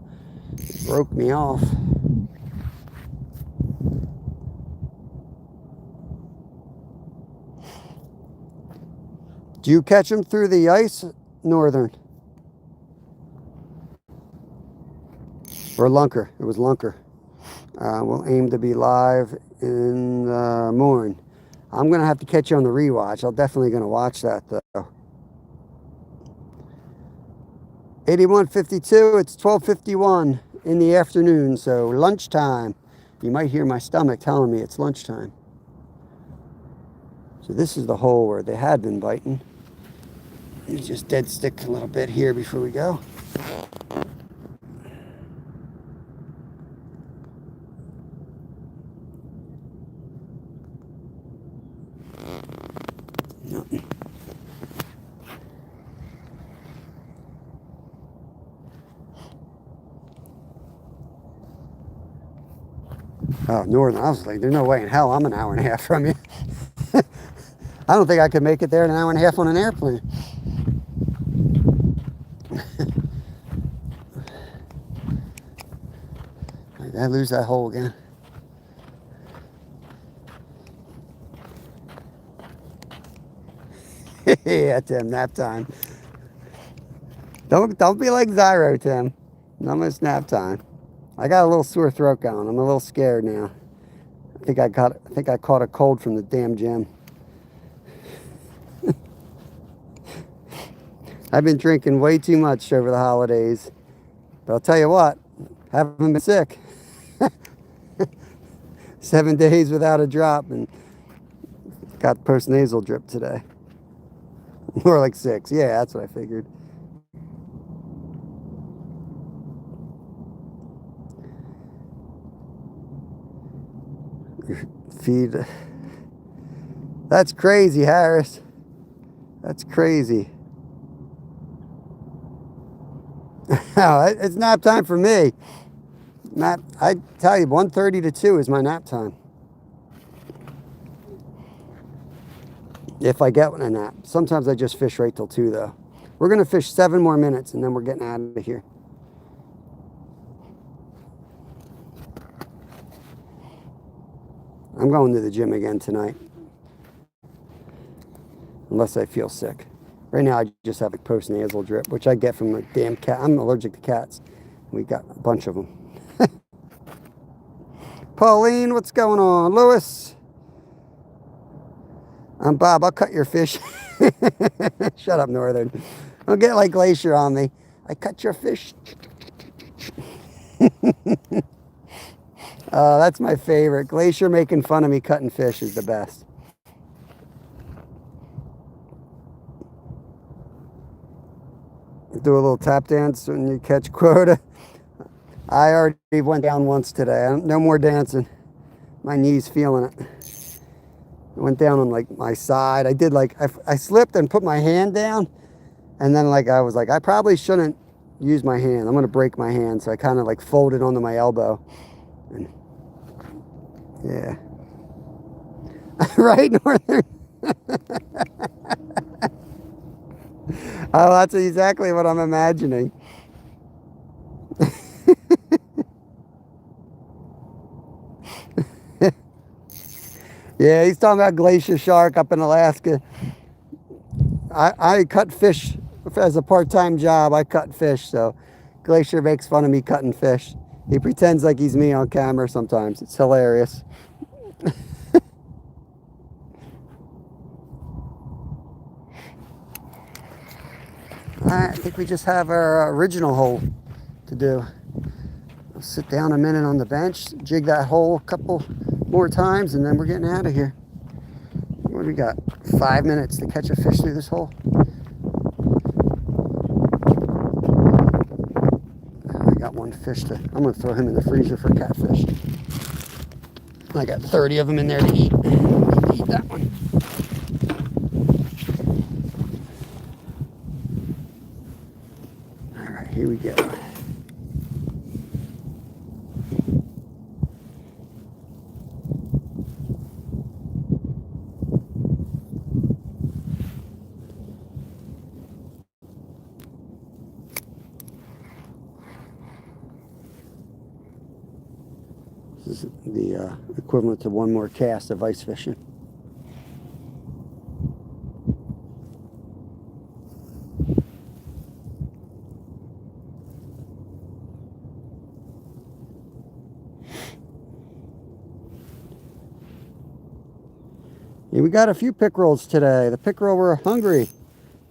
It broke me off. Do you catch them through the ice, Northern? Or lunker? It was lunker. We'll aim to be live in the morning. I'm going to have to catch you on the rewatch. I'm definitely going to watch that, though. 81:52. It's 12:51 in the afternoon, so lunchtime. You might hear my stomach telling me it's lunchtime. So this is the hole where they had been biting. You just dead stick a little bit here before we go. Oh, Northern, I was like, there's no way in hell I'm an hour and a half from you. I don't think I could make it there in an hour and a half on an airplane. Did I lose that hole again? Yeah, Tim, nap time. Don't be like Zyro, Tim. Almost nap time. I got a little sore throat going. I'm a little scared now. I think I caught a cold from the damn gym. I've been drinking way too much over the holidays. But I'll tell you what, haven't been sick. 7 days without a drop, and got post-nasal drip today. More like 6. Yeah, that's what I figured. Feed. That's crazy, Harris. That's crazy. It's nap time for me. I tell you, 1:30 to 2 is my nap time. If I get a nap. Sometimes I just fish right till 2, though. We're going to fish 7 more minutes, and then we're getting out of here. I'm going to the gym again tonight. Unless I feel sick. Right now, I just have a post-nasal drip, which I get from a damn cat. I'm allergic to cats. We got a bunch of them. Pauline, what's going on? Lewis. I'm Bob. I'll cut your fish. Shut up, Northern. Don't get like Glacier on me. I cut your fish. That's my favorite. Glacier making fun of me cutting fish is the best. Do a little tap dance when you catch quota. I already went down once today. No more dancing. My knee's feeling it. I went down on like my side. I slipped and put my hand down, and then I was like, I probably shouldn't use my hand. I'm gonna break my hand, so I kind of folded onto my elbow. And yeah. Right, Northern? Oh, that's exactly what I'm imagining. Yeah, he's talking about glacier shark up in Alaska. I cut fish as a part-time job. I cut fish, so Glacier makes fun of me cutting fish. He pretends like he's me on camera sometimes. It's hilarious. I think we just have our original hole to do. I'll sit down a minute on the bench, jig that hole a couple more times, and then we're getting out of here. What do we got? 5 minutes to catch a fish through this hole. I got one fish to, I'm gonna throw him in the freezer for catfish. I got 30 of them in there to eat. Eat that one. All right, here we go. This is the equivalent to one more cast of ice fishing. Yeah, we got a few pickerels today. The pickerel were hungry.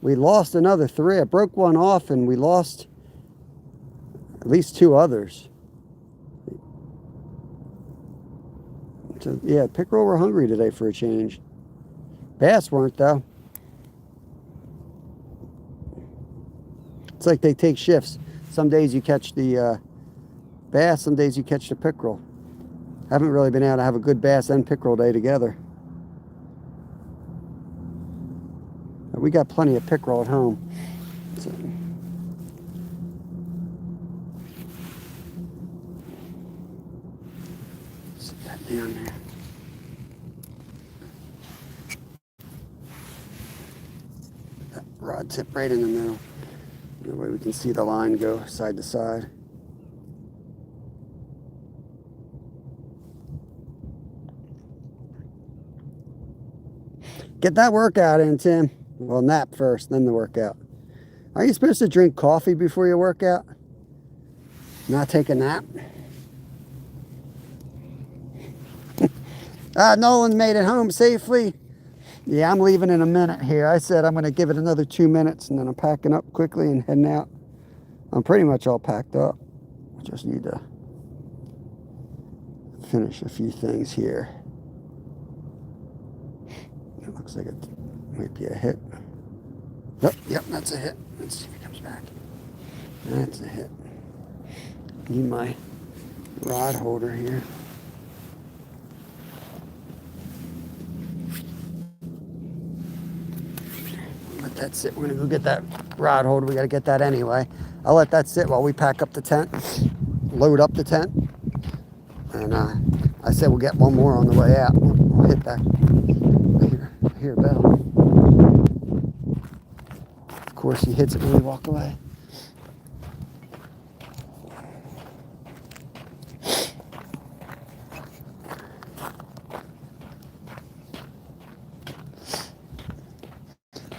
We lost another 3. I broke one off and we lost at least 2 others. So, yeah, pickerel were hungry today for a change. Bass weren't, though. It's like they take shifts. Some days you catch the bass, some days you catch the pickerel. Haven't really been able to have a good bass and pickerel day together. But we got plenty of pickerel at home. So. Sit that down there. That rod tip right in the middle. That way we can see the line go side to side. Get that workout in, Tim. Well, nap first, then the workout. Are you supposed to drink coffee before your workout? Not take a nap? Nolan made it home safely. Yeah, I'm leaving in a minute here. I said I'm going to give it another 2 minutes, and then I'm packing up quickly and heading out. I'm pretty much all packed up. I just need to finish a few things here. It looks like it might be a hit. Oh, yep, that's a hit. Let's see if he comes back. That's a hit. Need my rod holder here. Let that sit. We're gonna go get that rod holder. We gotta get that anyway. I'll let that sit while we pack up the tent, load up the tent. And I said we'll get one more on the way out. We'll hit that. I hear a bell. Of course, he hits it when we walk away.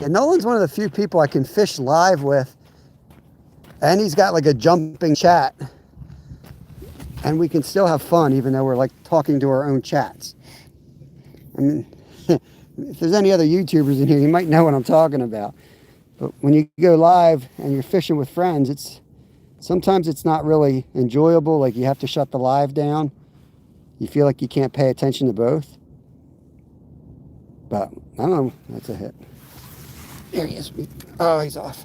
Yeah, Nolan's one of the few people I can fish live with, and he's got like a jumping chat, and we can still have fun even though we're like talking to our own chats. I mean, if there's any other YouTubers in here, you might know what I'm talking about. But when you go live and you're fishing with friends, sometimes it's not really enjoyable. Like you have to shut the live down. You feel like you can't pay attention to both. But I don't know. That's a hit. There he is. Oh, he's off.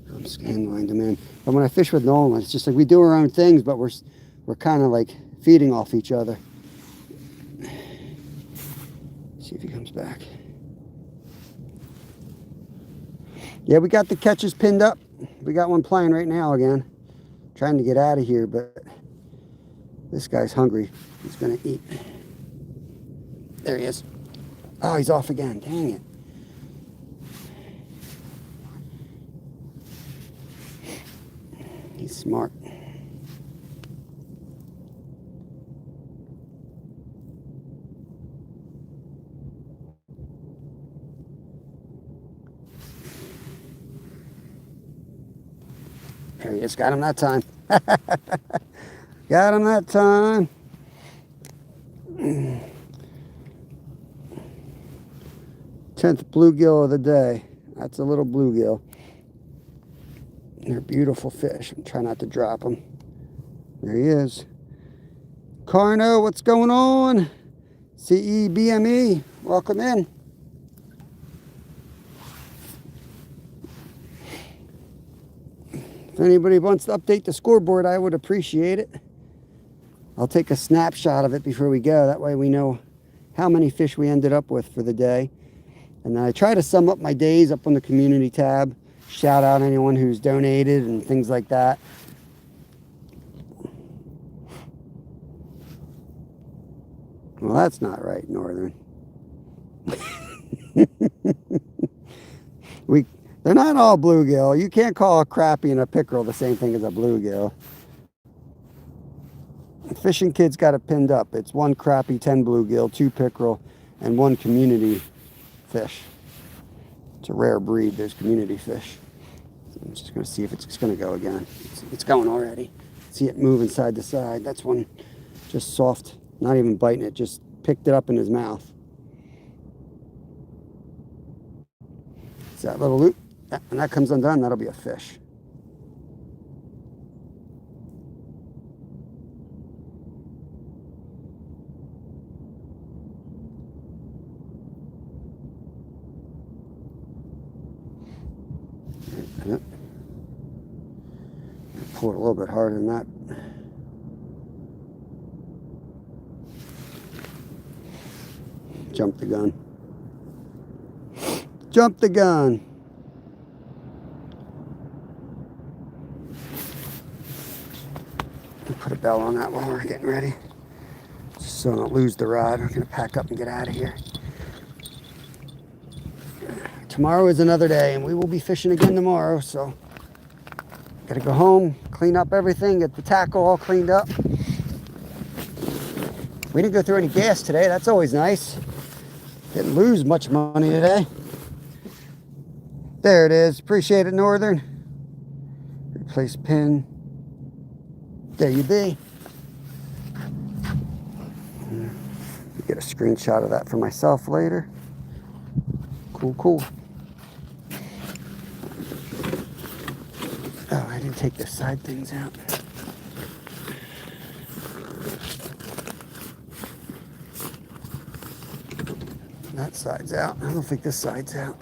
I'm scan lined him in. But when I fish with Nolan, it's just like we do our own things, but we're kind of like feeding off each other. See if he comes back. Yeah, we got the catches pinned up. We got one playing right now again. Trying to get out of here, but this guy's hungry. He's gonna eat. There he is. Oh, he's off again. Dang it. He's smart. There he is. Got him that time. Got him that time. 10th bluegill of the day. That's a little bluegill. They're beautiful fish. I'm trying not to drop them. There he is. Carno, what's going on? CEBME, welcome in. If anybody wants to update the scoreboard, I would appreciate it. I'll take a snapshot of it before we go. That way we know how many fish we ended up with for the day. And then I try to sum up my days up on the community tab. Shout out anyone who's donated and things like that. Well, that's not right, Northern. They're not all bluegill. You can't call a crappie and a pickerel the same thing as a bluegill. Fishing Kid's got it pinned up. It's 1 crappie, 10 bluegill, 2 pickerel, and 1 community fish. It's a rare breed. There's community fish. I'm just going to see if it's going to go again. It's going already. See it moving side to side. That's one just soft, not even biting it, just picked it up in his mouth. It's that little loop. When that comes undone, that'll be a fish. Pull it a little bit harder than that. Jump the gun. Jump the gun. Put a bell on that while we're getting ready, just so I don't lose the rod. We're going to pack up and get out of here. Tomorrow is another day, and we will be fishing again tomorrow, so got to go home, clean up everything, get the tackle all cleaned up. We didn't go through any gas today. That's always nice. Didn't lose much money today. There it is. Appreciate it, Northern. Replace pin. There you be. Get a screenshot of that for myself later. Cool, cool. Oh, I didn't take the side things out. That side's out. I don't think this side's out.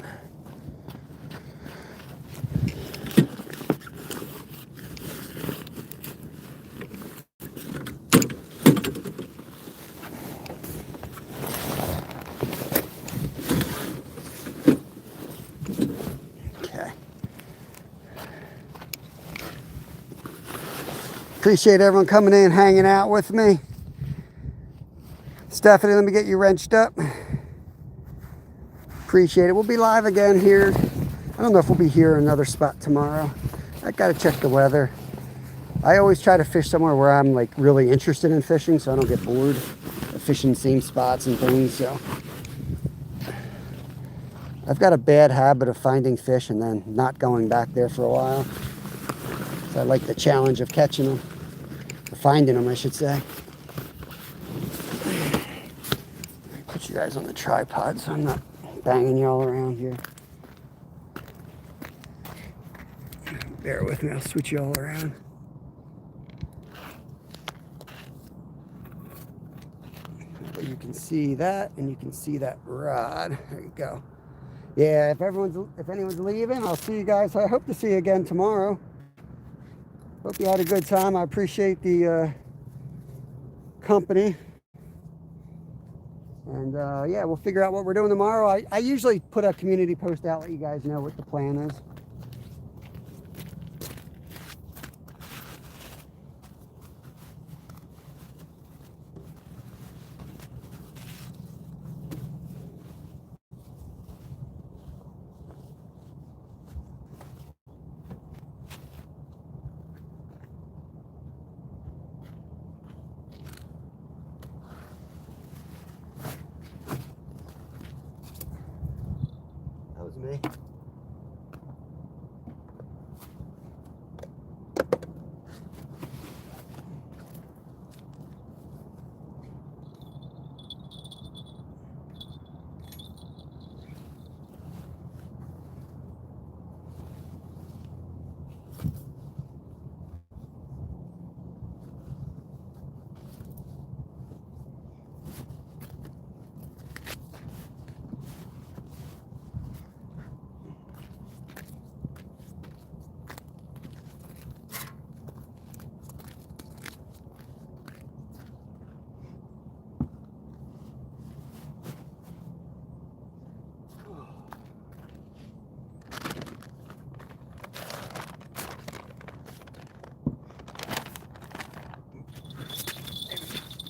Appreciate everyone coming in, hanging out with me. Stephanie, let me get you wrenched up. Appreciate it. We'll be live again here. I don't know if we'll be here in another spot tomorrow. I gotta check the weather. I always try to fish somewhere where I'm like really interested in fishing, so I don't get bored of fishing the same spots and things. So I've got a bad habit of finding fish and then not going back there for a while. So I like the challenge of catching them, or finding them, I should say. Put you guys on the tripod so I'm not banging you all around here. Bear with me, I'll switch you all around. But you can see that, and you can see that rod. There you go. Yeah, if anyone's leaving, I'll see you guys. I hope to see you again tomorrow. Hope you had a good time. I appreciate the company. And yeah, we'll figure out what we're doing tomorrow. I usually put a community post out, let you guys know what the plan is. Me.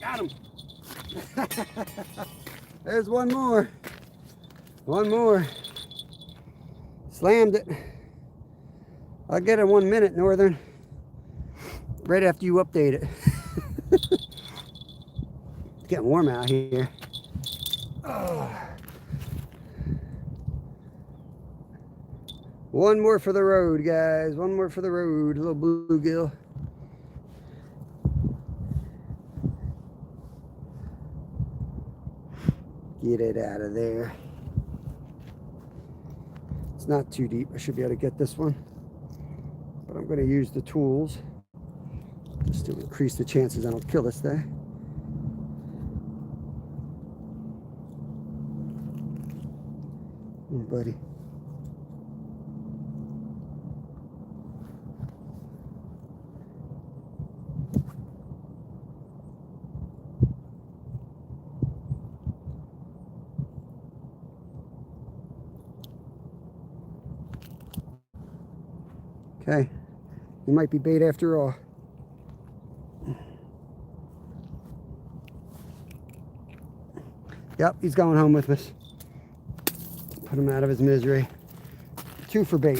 Got him. There's one more. One more. Slammed it. I'll get it 1 minute, Northern. Right after you update it. It's getting warm out here. Oh. One more for the road, guys. One more for the road. A little bluegill. Get it out of there. It's not too deep. I should be able to get this one. But I'm going to use the tools just to increase the chances I don't kill this thing. Oh, buddy. Okay, he might be bait after all. Yep, he's going home with us. Put him out of his misery. 2 for bait.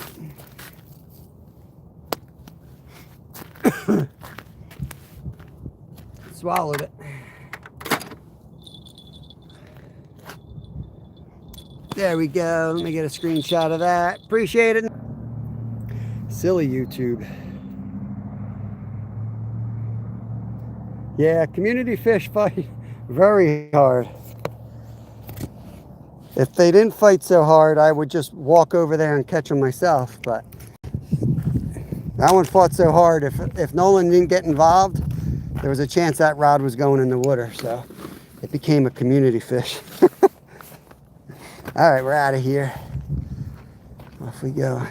Swallowed it. There we go. Let me get a screenshot of that. Appreciate it. Silly YouTube. Yeah, community fish fight very hard. If they didn't fight so hard, I would just walk over there and catch them myself. But that one fought so hard. If Nolan didn't get involved, there was a chance that rod was going in the water. So it became a community fish. All right, we're out of here. Off we go.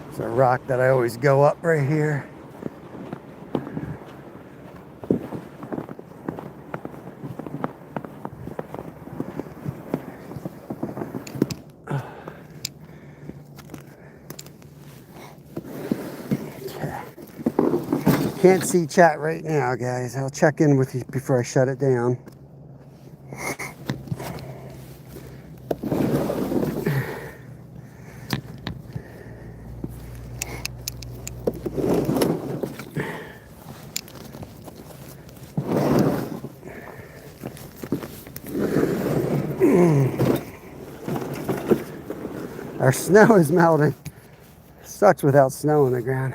It's a rock that I always go up right here. Can't see chat right now, guys. I'll check in with you before I shut it down. Our snow is melting. Sucks without snow on the ground.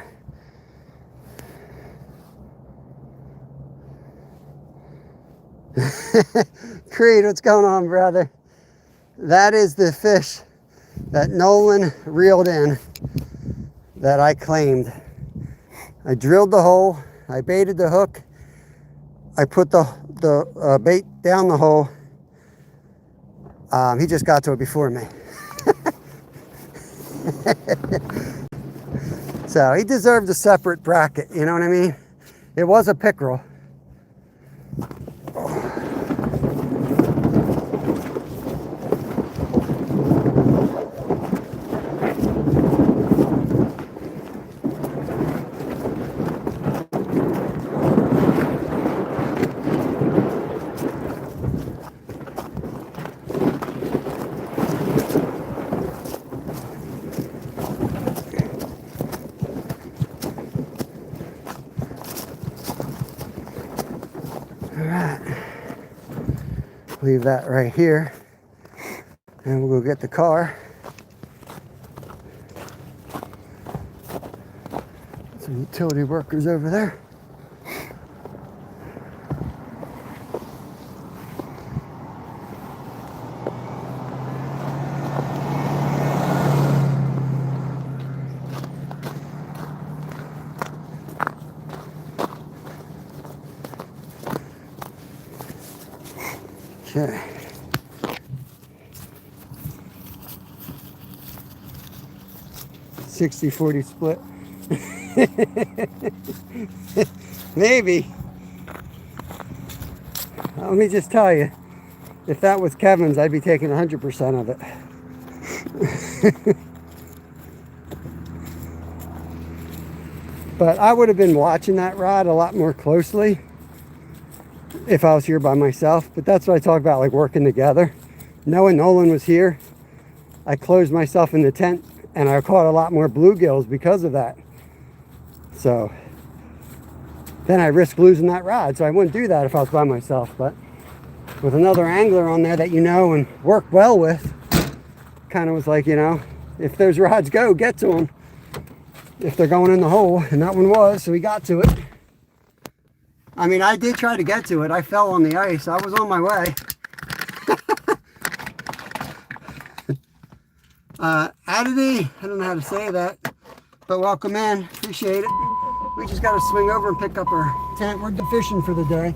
Creed, what's going on, brother? That is the fish that Nolan reeled in that I claimed. I drilled the hole, I baited the hook, I put the bait down the hole. He just got to it before me. So he deserved a separate bracket, you know what I mean? It was a pickerel. Leave that right here and we'll go get the car. Some utility workers over there. Okay. $60-40 split. Maybe. Let me just tell you, if that was Kevin's, I'd be taking 100% of it. But I would have been watching that rod a lot more closely if I was here by myself. But that's what I talk about, like working together. Knowing Nolan was here, I closed myself in the tent and I caught a lot more bluegills because of that. So then I risked losing that rod. So I wouldn't do that if I was by myself. But with another angler on there that you know and work well with, kind of was like, you know, if those rods go, get to them. If they're going in the hole, and that one was, so we got to it. I mean, I did try to get to it. I fell on the ice. I was on my way. Adity, I don't know how to say that, but welcome in. Appreciate it. We just got to swing over and pick up our tent. We're fishing for the day.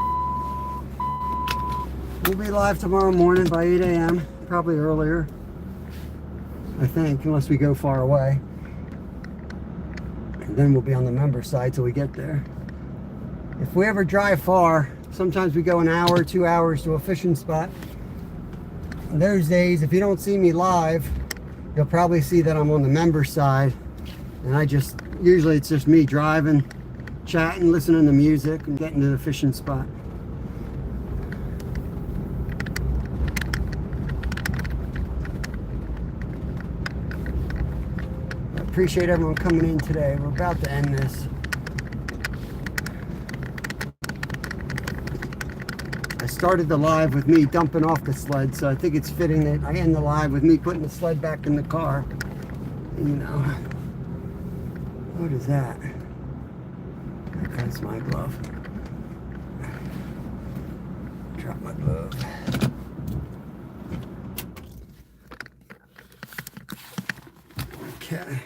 We'll be live tomorrow morning by 8 a.m. Probably earlier, I think, unless we go far away. And then we'll be on the member side till we get there. If we ever drive far, sometimes we go an hour, 2 hours to a fishing spot. On those days, if you don't see me live, you'll probably see that I'm on the member side. And usually it's just me driving, chatting, listening to music, and getting to the fishing spot. Appreciate everyone coming in today. We're about to end this. I started the live with me dumping off the sled, so I think it's fitting that I end the live with me putting the sled back in the car. You know, what is that? That's my glove. Drop my glove. Okay.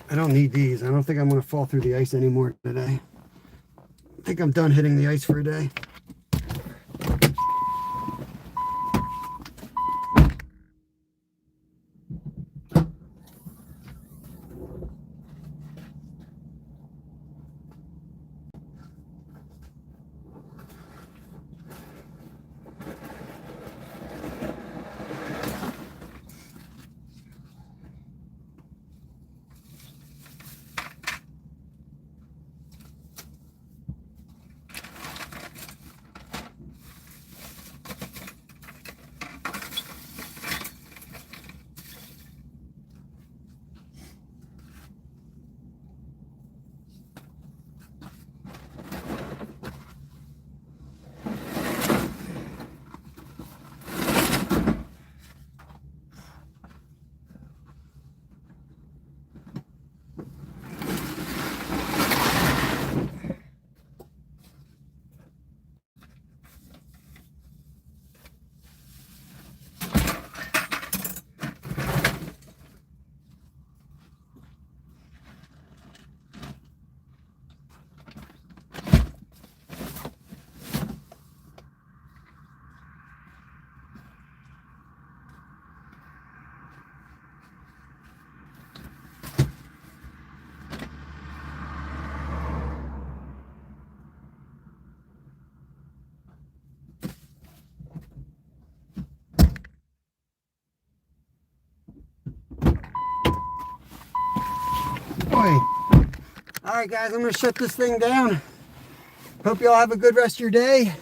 I don't need these. I don't think I'm going to fall through the ice anymore today. I think I'm done hitting the ice for a day. All right, guys, I'm going to shut this thing down. Hope you all have a good rest of your day.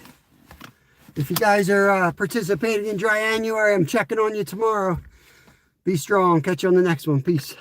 If you guys are participating in Dry January, I'm checking on you tomorrow. Be strong. Catch you on the next one. Peace.